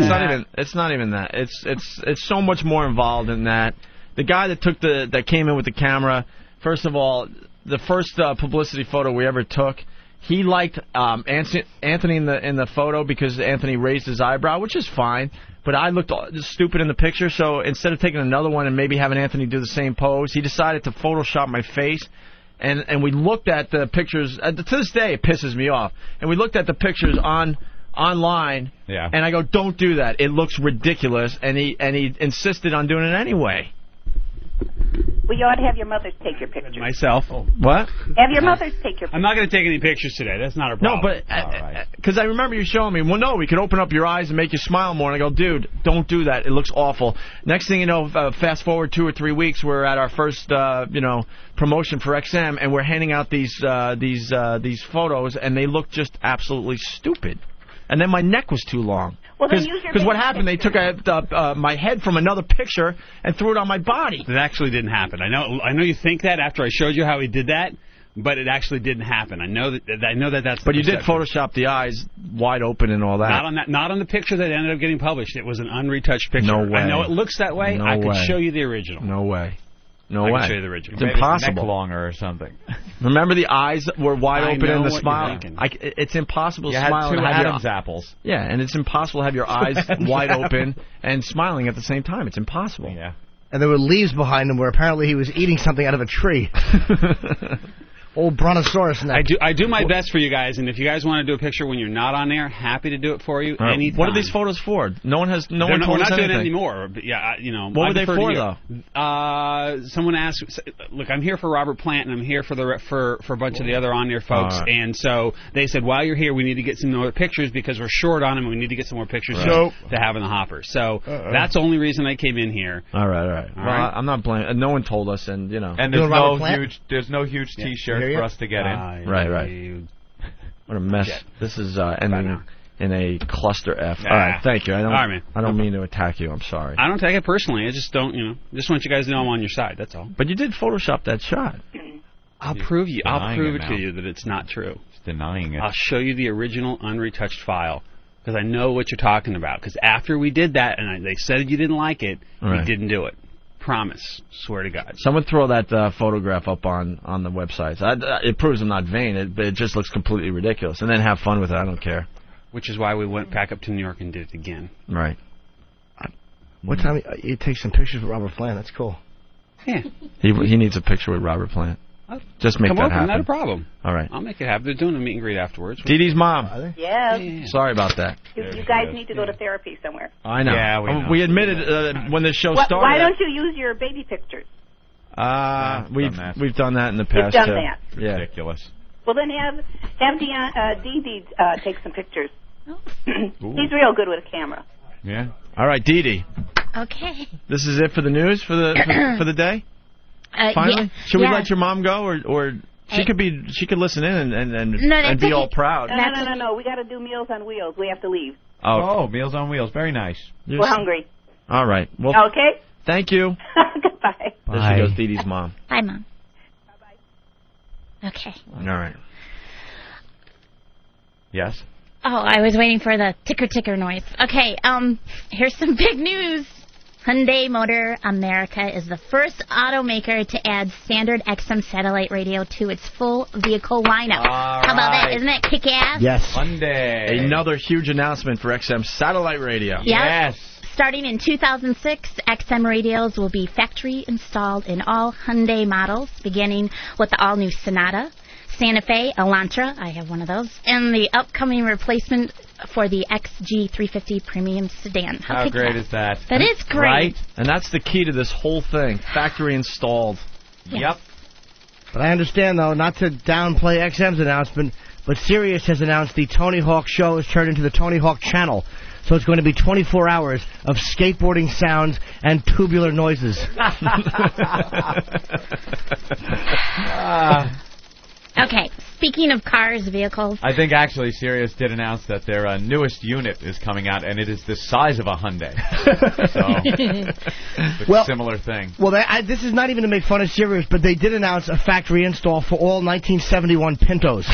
[SPEAKER 3] it's not even that. It's so much more involved than that. The guy that came in with the camera, first of all, the first publicity photo we ever took, he liked Anthony in the photo because Anthony raised his eyebrow, which is fine. But I looked stupid in the picture, so instead of taking another one and maybe having Anthony do the same pose, he decided to Photoshop my face. And we looked at the pictures. To this day, it pisses me off. And we looked at the pictures online.
[SPEAKER 7] Yeah.
[SPEAKER 3] And I go, don't do that. It looks ridiculous. And he insisted on doing it anyway.
[SPEAKER 16] Well, you ought to have your mothers take your pictures.
[SPEAKER 20] Myself.
[SPEAKER 3] What?
[SPEAKER 16] Have your mothers take your pictures.
[SPEAKER 20] I'm not going to take any pictures today. That's not a problem.
[SPEAKER 3] No, but because I remember you showing me, well, no, we could open up your eyes and make you smile more. And I go, dude, don't do that. It looks awful. Next thing you know, fast forward 2 or 3 weeks, we're at our first, promotion for XM, and we're handing out these photos, and they look just absolutely stupid. And then my neck was too long.
[SPEAKER 16] Well, then use your
[SPEAKER 3] Because what happened, they took my head from another picture and threw it on my body.
[SPEAKER 20] That actually didn't happen. I know you think that after I showed you how he did that, but it actually didn't happen. I know that's.
[SPEAKER 3] But you did Photoshop the eyes wide open and all that.
[SPEAKER 20] Not on the picture that ended up getting published. It was an unretouched picture.
[SPEAKER 3] No way.
[SPEAKER 20] I know it looks that way.
[SPEAKER 3] No
[SPEAKER 20] I could
[SPEAKER 3] way.
[SPEAKER 20] show you the original.
[SPEAKER 3] No way. No
[SPEAKER 20] I
[SPEAKER 3] way.
[SPEAKER 20] can show you the original.
[SPEAKER 3] It's impossible.
[SPEAKER 7] Neck longer or something.
[SPEAKER 3] Remember the eyes were wide open and the
[SPEAKER 20] what
[SPEAKER 3] smile.
[SPEAKER 20] you're thinking.
[SPEAKER 3] It's impossible to
[SPEAKER 7] You
[SPEAKER 3] smile
[SPEAKER 7] had 2
[SPEAKER 3] and have
[SPEAKER 7] Adam's apples.
[SPEAKER 3] Yeah, and it's impossible to have your eyes wide open and smiling at the same time. It's impossible.
[SPEAKER 7] Yeah.
[SPEAKER 11] And there were leaves behind him where apparently he was eating something out of a tree. Old brontosaurus neck.
[SPEAKER 20] I do my best for you guys, and if you guys want to do a picture when you're not on air, happy to do it for you anytime.
[SPEAKER 3] What are these photos for? No one told us anything.
[SPEAKER 20] We're not doing it anymore. But yeah,
[SPEAKER 3] What were they for, though?
[SPEAKER 20] Someone asked. Look, I'm here for Robert Plant, and I'm here for a bunch of the other on-air folks.
[SPEAKER 3] Right.
[SPEAKER 20] And so they said, while you're here, we need to get some more pictures because we're short on them, and we need to get some more pictures to have in the hopper. So that's the only reason I came in here.
[SPEAKER 3] All right. Well, I'm not blaming. No one told us, and
[SPEAKER 7] And there's no huge T-shirt for us to get in.
[SPEAKER 3] Right. What a mess. This is ending in a cluster F. All right, thank you. I don't mean to attack you. I'm sorry.
[SPEAKER 20] I don't take it personally. I just don't, just want you guys to know I'm on your side. That's all.
[SPEAKER 3] But you did Photoshop that shot.
[SPEAKER 20] I'll prove it to you that it's not true.
[SPEAKER 7] He's denying it.
[SPEAKER 20] I'll show you the original unretouched file because I know what you're talking about. Because after we did that and they said you didn't like it, we didn't do it. Promise. Swear to God.
[SPEAKER 3] Someone throw that photograph up on the website. It proves I'm not vain, but it just looks completely ridiculous. And then have fun with it. I don't care.
[SPEAKER 20] Which is why we went back up to New York and did it again.
[SPEAKER 3] Right.
[SPEAKER 11] What time you take some pictures with Robert Plant? That's cool.
[SPEAKER 20] Yeah.
[SPEAKER 3] He needs a picture with Robert Plant. Just make that happen.
[SPEAKER 20] Not a problem.
[SPEAKER 3] All right.
[SPEAKER 20] I'll make it happen. They're doing a meet and greet afterwards.
[SPEAKER 3] Dee Dee's mom.
[SPEAKER 16] Yes.
[SPEAKER 3] Sorry about that.
[SPEAKER 16] You guys need to go to therapy somewhere.
[SPEAKER 3] I know.
[SPEAKER 7] Yeah,
[SPEAKER 3] we admitted when the show started.
[SPEAKER 16] Why don't you use your baby pictures?
[SPEAKER 3] We've done that in the past.
[SPEAKER 16] You've done that.
[SPEAKER 3] Yeah.
[SPEAKER 7] Ridiculous.
[SPEAKER 16] Well, then have Dee Dee take some pictures. He's real good with a camera.
[SPEAKER 7] Yeah.
[SPEAKER 3] All right, Dee Dee.
[SPEAKER 14] Okay.
[SPEAKER 3] This is it for the news for the day. Finally, should we let your mom go, or she could listen in and be all proud?
[SPEAKER 16] No. We got to do Meals on Wheels. We have to leave.
[SPEAKER 7] Oh, Meals on Wheels. Very nice.
[SPEAKER 16] We're hungry.
[SPEAKER 3] All right. Well,
[SPEAKER 16] okay.
[SPEAKER 3] Thank you.
[SPEAKER 16] Goodbye.
[SPEAKER 3] There she goes, Dee Dee's mom.
[SPEAKER 14] Bye, Mom. Okay.
[SPEAKER 3] All right.
[SPEAKER 7] Yes.
[SPEAKER 14] Oh, I was waiting for the ticker noise. Okay, here's some big news. Hyundai Motor America is the first automaker to add standard XM satellite radio to its full vehicle lineup. How about that? Isn't that kick-ass?
[SPEAKER 3] Yes.
[SPEAKER 7] Hyundai.
[SPEAKER 3] Another huge announcement for XM satellite radio.
[SPEAKER 14] Yep. Yes. Starting in 2006, XM radios will be factory installed in all Hyundai models, beginning with the all-new Sonata, Santa Fe, Elantra, I have one of those, and the upcoming replacement for the XG350 premium sedan.
[SPEAKER 7] How great is that?
[SPEAKER 14] That is great.
[SPEAKER 3] Right? And that's the key to this whole thing. Factory installed.
[SPEAKER 7] Yep.
[SPEAKER 11] But I understand, though, not to downplay XM's announcement, but Sirius has announced the Tony Hawk show is turned into the Tony Hawk channel. So it's going to be 24 hours of skateboarding sounds and tubular noises.
[SPEAKER 14] Okay, speaking of cars, vehicles.
[SPEAKER 7] I think actually Sirius did announce that their newest unit is coming out, and it is the size of a Hyundai. So, similar thing.
[SPEAKER 11] Well, this is not even to make fun of Sirius, but they did announce a factory install for all 1971 Pintos.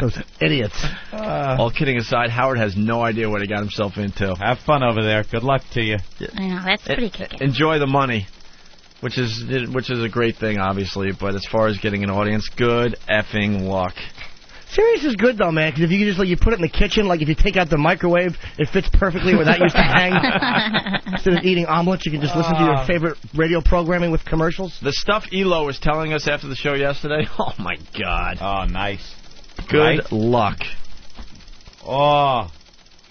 [SPEAKER 11] Those idiots.
[SPEAKER 3] All kidding aside, Howard has no idea what he got himself into.
[SPEAKER 7] Have fun over there. Good luck to you.
[SPEAKER 14] I know, that's pretty kicking.
[SPEAKER 3] Enjoy the money. Which is a great thing, obviously, but as far as getting an audience, good effing luck.
[SPEAKER 11] Sirius is good, though, man, because if you can just, you put it in the kitchen, like if you take out the microwave, it fits perfectly where that used to hang. Instead of eating omelets, you can just listen to your favorite radio programming with commercials.
[SPEAKER 3] The stuff Elo was telling us after the show yesterday, oh, my God.
[SPEAKER 7] Oh, nice.
[SPEAKER 3] Good luck.
[SPEAKER 7] Oh.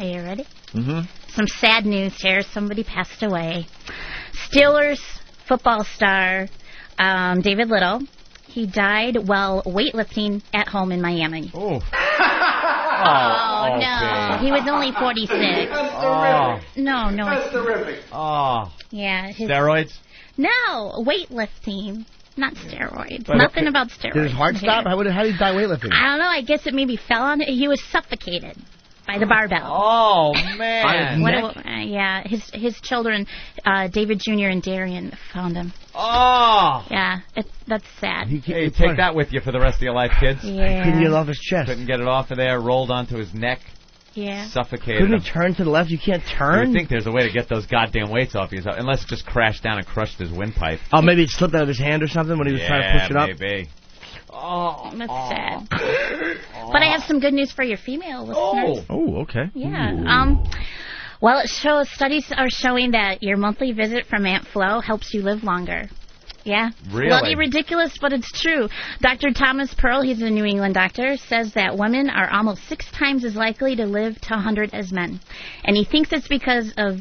[SPEAKER 14] Are you ready?
[SPEAKER 3] Mm-hmm.
[SPEAKER 14] Some sad news here. Somebody passed away. Steelers football star David Little. He died while weightlifting at home in Miami.
[SPEAKER 7] Oh.
[SPEAKER 14] No. He was only 46. No.
[SPEAKER 15] That's terrific.
[SPEAKER 7] Oh.
[SPEAKER 14] Yeah.
[SPEAKER 7] Steroids?
[SPEAKER 14] No, weightlifting. Not steroids. Nothing about steroids.
[SPEAKER 11] Did his heart stop? How did he die weightlifting?
[SPEAKER 14] I don't know. I guess it maybe fell on it. He was suffocated by the barbell.
[SPEAKER 7] Oh, man.
[SPEAKER 14] Yeah, his children, David Jr. and Darian, found him.
[SPEAKER 7] Oh.
[SPEAKER 14] Yeah, that's sad.
[SPEAKER 7] Hey, take that with you for the rest of your life, kids.
[SPEAKER 14] Yeah.
[SPEAKER 11] Couldn't get it off his chest.
[SPEAKER 7] Couldn't get it off of there, rolled onto his neck.
[SPEAKER 14] Yeah.
[SPEAKER 7] Suffocated
[SPEAKER 11] Couldn't
[SPEAKER 7] him.
[SPEAKER 11] he turn to the left? You can't turn?
[SPEAKER 7] I think there's a way to get those goddamn weights off you, unless it just crashed down and crushed his windpipe.
[SPEAKER 11] Oh, maybe it slipped out of his hand or something when he was trying to push it up?
[SPEAKER 7] Maybe.
[SPEAKER 14] Oh, that's sad. But I have some good news for your female listeners.
[SPEAKER 3] Oh, okay.
[SPEAKER 14] Yeah. Well, studies are showing that your monthly visit from Aunt Flo helps you live longer. Yeah.
[SPEAKER 7] Really?
[SPEAKER 14] Bloody ridiculous, but it's true. Dr. Thomas Pearl, he's a New England doctor, says that women are almost 6 times as likely to live to 100 as men. And he thinks it's because of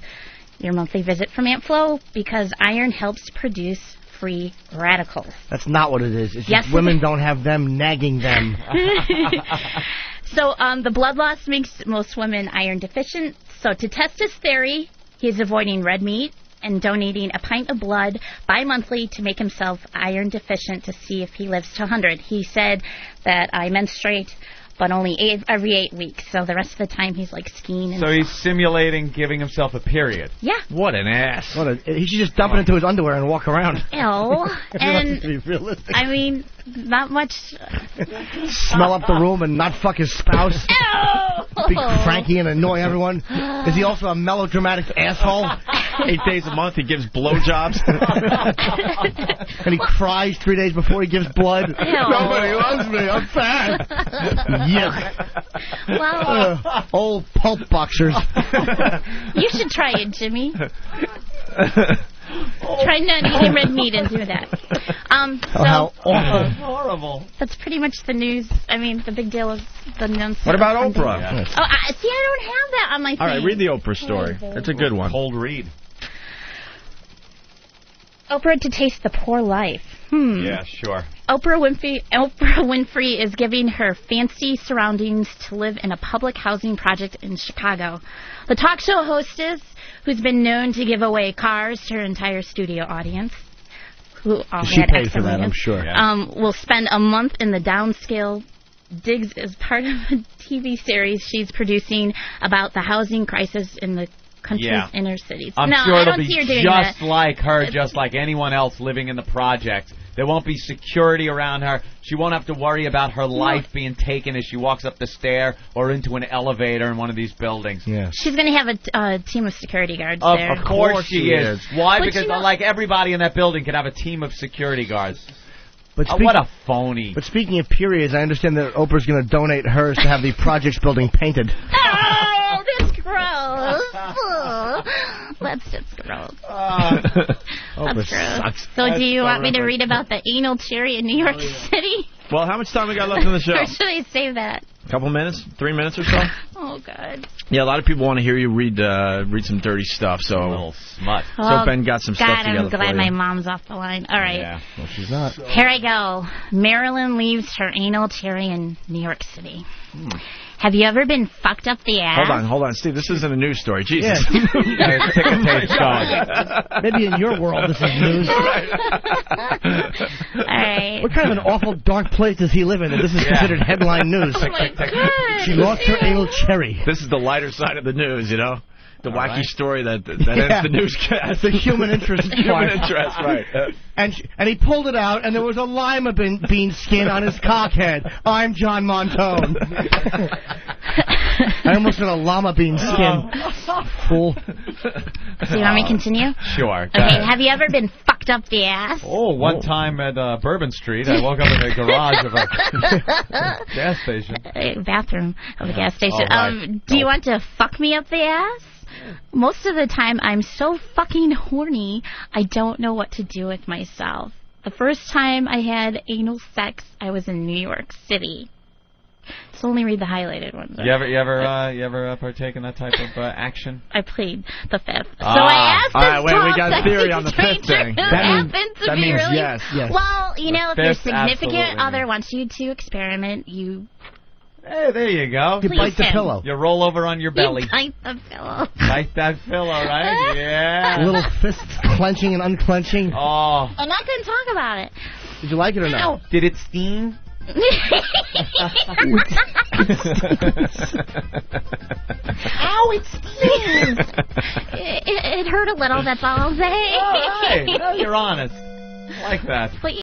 [SPEAKER 14] your monthly visit from Aunt Flo, because iron helps produce free radicals.
[SPEAKER 11] That's not what it is. It's
[SPEAKER 14] Yes,
[SPEAKER 11] just women don't have them nagging them.
[SPEAKER 14] So the blood loss makes most women iron deficient. So to test his theory, he's avoiding red meat and donating a pint of blood bi-monthly to make himself iron deficient to see if he lives to 100. He said that I menstruate, but only every 8 weeks. So the rest of the time he's like skiing. And
[SPEAKER 7] So he's simulating giving himself a period.
[SPEAKER 14] Yeah.
[SPEAKER 7] What an ass.
[SPEAKER 11] He should just dump it into his underwear and walk around.
[SPEAKER 14] Ew. And
[SPEAKER 11] to be realistic.
[SPEAKER 14] I mean, not much.
[SPEAKER 11] Smell up the room and not fuck his spouse. Be cranky and annoy everyone. Is he also a melodramatic asshole?
[SPEAKER 3] 8 days a month he gives blowjobs.
[SPEAKER 11] And he cries 3 days before he gives blood. Nobody loves me. I'm fat. Yuck.
[SPEAKER 14] Well,
[SPEAKER 11] old pulp boxers.
[SPEAKER 14] you should try it, Jimmy. Try not eating red meat and do that.
[SPEAKER 11] How awful.
[SPEAKER 7] Horrible.
[SPEAKER 14] That's pretty much the news. I mean, the big deal is the nonsense.
[SPEAKER 3] What about
[SPEAKER 14] Sunday.
[SPEAKER 3] Oprah?
[SPEAKER 14] Oh, see, I don't have that on my thing.
[SPEAKER 3] All right, read the Oprah story. It's a good one.
[SPEAKER 7] Cold read.
[SPEAKER 14] Oprah to taste the poor life.
[SPEAKER 7] Yeah, sure.
[SPEAKER 14] Oprah Winfrey is giving her fancy surroundings to live in a public housing project in Chicago. The talk show hostess, who's been known to give away cars to her entire studio audience, who all
[SPEAKER 11] She
[SPEAKER 14] had
[SPEAKER 11] paid for that, I'm sure.
[SPEAKER 14] will spend a month in the downscale digs as part of a TV series she's producing about the housing crisis in the country's inner cities.
[SPEAKER 7] I'm
[SPEAKER 14] no,
[SPEAKER 7] sure
[SPEAKER 14] I
[SPEAKER 7] it'll
[SPEAKER 14] don't
[SPEAKER 7] be
[SPEAKER 14] see her doing
[SPEAKER 7] just
[SPEAKER 14] that.
[SPEAKER 7] like her, just like anyone else living in the project. There won't be security around her. She won't have to worry about her life being taken as she walks up the stair or into an elevator in one of these buildings.
[SPEAKER 11] Yeah.
[SPEAKER 14] She's going to have a team of security guards there.
[SPEAKER 7] Of course she is. Why?
[SPEAKER 14] But
[SPEAKER 7] Because
[SPEAKER 14] you know,
[SPEAKER 7] like everybody in that building could have a team of security guards.
[SPEAKER 11] But
[SPEAKER 7] What a phony.
[SPEAKER 11] But speaking of periods, I understand that Oprah's going to donate hers to have the projects building painted.
[SPEAKER 14] Oh, that's gross. That's just gross. That's gross.
[SPEAKER 3] Sucks.
[SPEAKER 14] So do you want me to
[SPEAKER 3] horrific.
[SPEAKER 14] read about the anal cherry in New York City?
[SPEAKER 3] Well, how much time we got left in the show?
[SPEAKER 14] Or should I save that?
[SPEAKER 3] A couple minutes? 3 minutes or so?
[SPEAKER 14] Oh, God.
[SPEAKER 3] Yeah, a lot of people want to hear you read some dirty stuff. So
[SPEAKER 7] A little smut.
[SPEAKER 14] Well,
[SPEAKER 3] So Ben got some stuff
[SPEAKER 14] God,
[SPEAKER 3] together
[SPEAKER 14] I'm glad
[SPEAKER 3] for
[SPEAKER 14] my
[SPEAKER 3] you.
[SPEAKER 14] mom's off the line. All right.
[SPEAKER 7] Yeah.
[SPEAKER 11] Well, she's not.
[SPEAKER 14] Here I go. Marilyn leaves her anal cherry in New York City. Have you ever been fucked up the ass?
[SPEAKER 3] Hold on, Steve. This isn't a news story. Jesus.
[SPEAKER 11] Yeah.
[SPEAKER 7] Ticker tape going.
[SPEAKER 11] Maybe in your world this is news.
[SPEAKER 14] All right.
[SPEAKER 11] What kind of an awful dark place does he live in that this is considered headline news?
[SPEAKER 14] Oh, my God.
[SPEAKER 11] She lost her anal cherry.
[SPEAKER 3] This is the lighter side of the news, you know? The wacky
[SPEAKER 7] right.
[SPEAKER 3] story that ends the newscast.
[SPEAKER 11] The human interest
[SPEAKER 3] Human
[SPEAKER 11] part.
[SPEAKER 3] interest, right.
[SPEAKER 11] And he pulled it out, and there was a lima bean skin on his cockhead. I'm John Montone. I almost got a llama bean skin. Fool.
[SPEAKER 14] So you want me to continue?
[SPEAKER 7] Sure.
[SPEAKER 14] Okay, have you ever been fucked up the ass?
[SPEAKER 7] Oh, one time at Bourbon Street, I woke up in the garage of a gas station.
[SPEAKER 14] Bathroom of a gas station.
[SPEAKER 7] Oh, right.
[SPEAKER 14] Do you want to fuck me up the ass? Most of the time, I'm so fucking horny, I don't know what to do with myself. The first time I had anal sex, I was in New York City. So only read the highlighted ones.
[SPEAKER 7] You ever partake in that type of action?
[SPEAKER 14] I plead the fifth. So I asked this
[SPEAKER 3] all right, wait, we got a
[SPEAKER 14] sexy
[SPEAKER 3] theory on the fifth
[SPEAKER 14] stranger
[SPEAKER 3] thing.
[SPEAKER 14] who
[SPEAKER 3] That means-
[SPEAKER 14] happened to
[SPEAKER 3] that
[SPEAKER 14] be
[SPEAKER 3] means
[SPEAKER 14] really
[SPEAKER 3] yes.
[SPEAKER 14] Well, you know, if your
[SPEAKER 7] fifth,
[SPEAKER 14] significant
[SPEAKER 7] absolutely.
[SPEAKER 14] other wants you to experiment, you
[SPEAKER 7] Hey, there you go.
[SPEAKER 11] You bite the
[SPEAKER 14] Listen.
[SPEAKER 11] pillow.
[SPEAKER 7] You roll over on your belly.
[SPEAKER 14] you bite the pillow.
[SPEAKER 7] Bite that pillow, right? Yeah.
[SPEAKER 11] Little fists clenching and unclenching.
[SPEAKER 7] Oh.
[SPEAKER 14] I'm not going to talk about it.
[SPEAKER 11] Did you like it or not?
[SPEAKER 7] Did it steam?
[SPEAKER 14] Ow, it stings. It hurt a little, that's all I'll say.
[SPEAKER 7] All right. No, you're honest. I like that.
[SPEAKER 14] But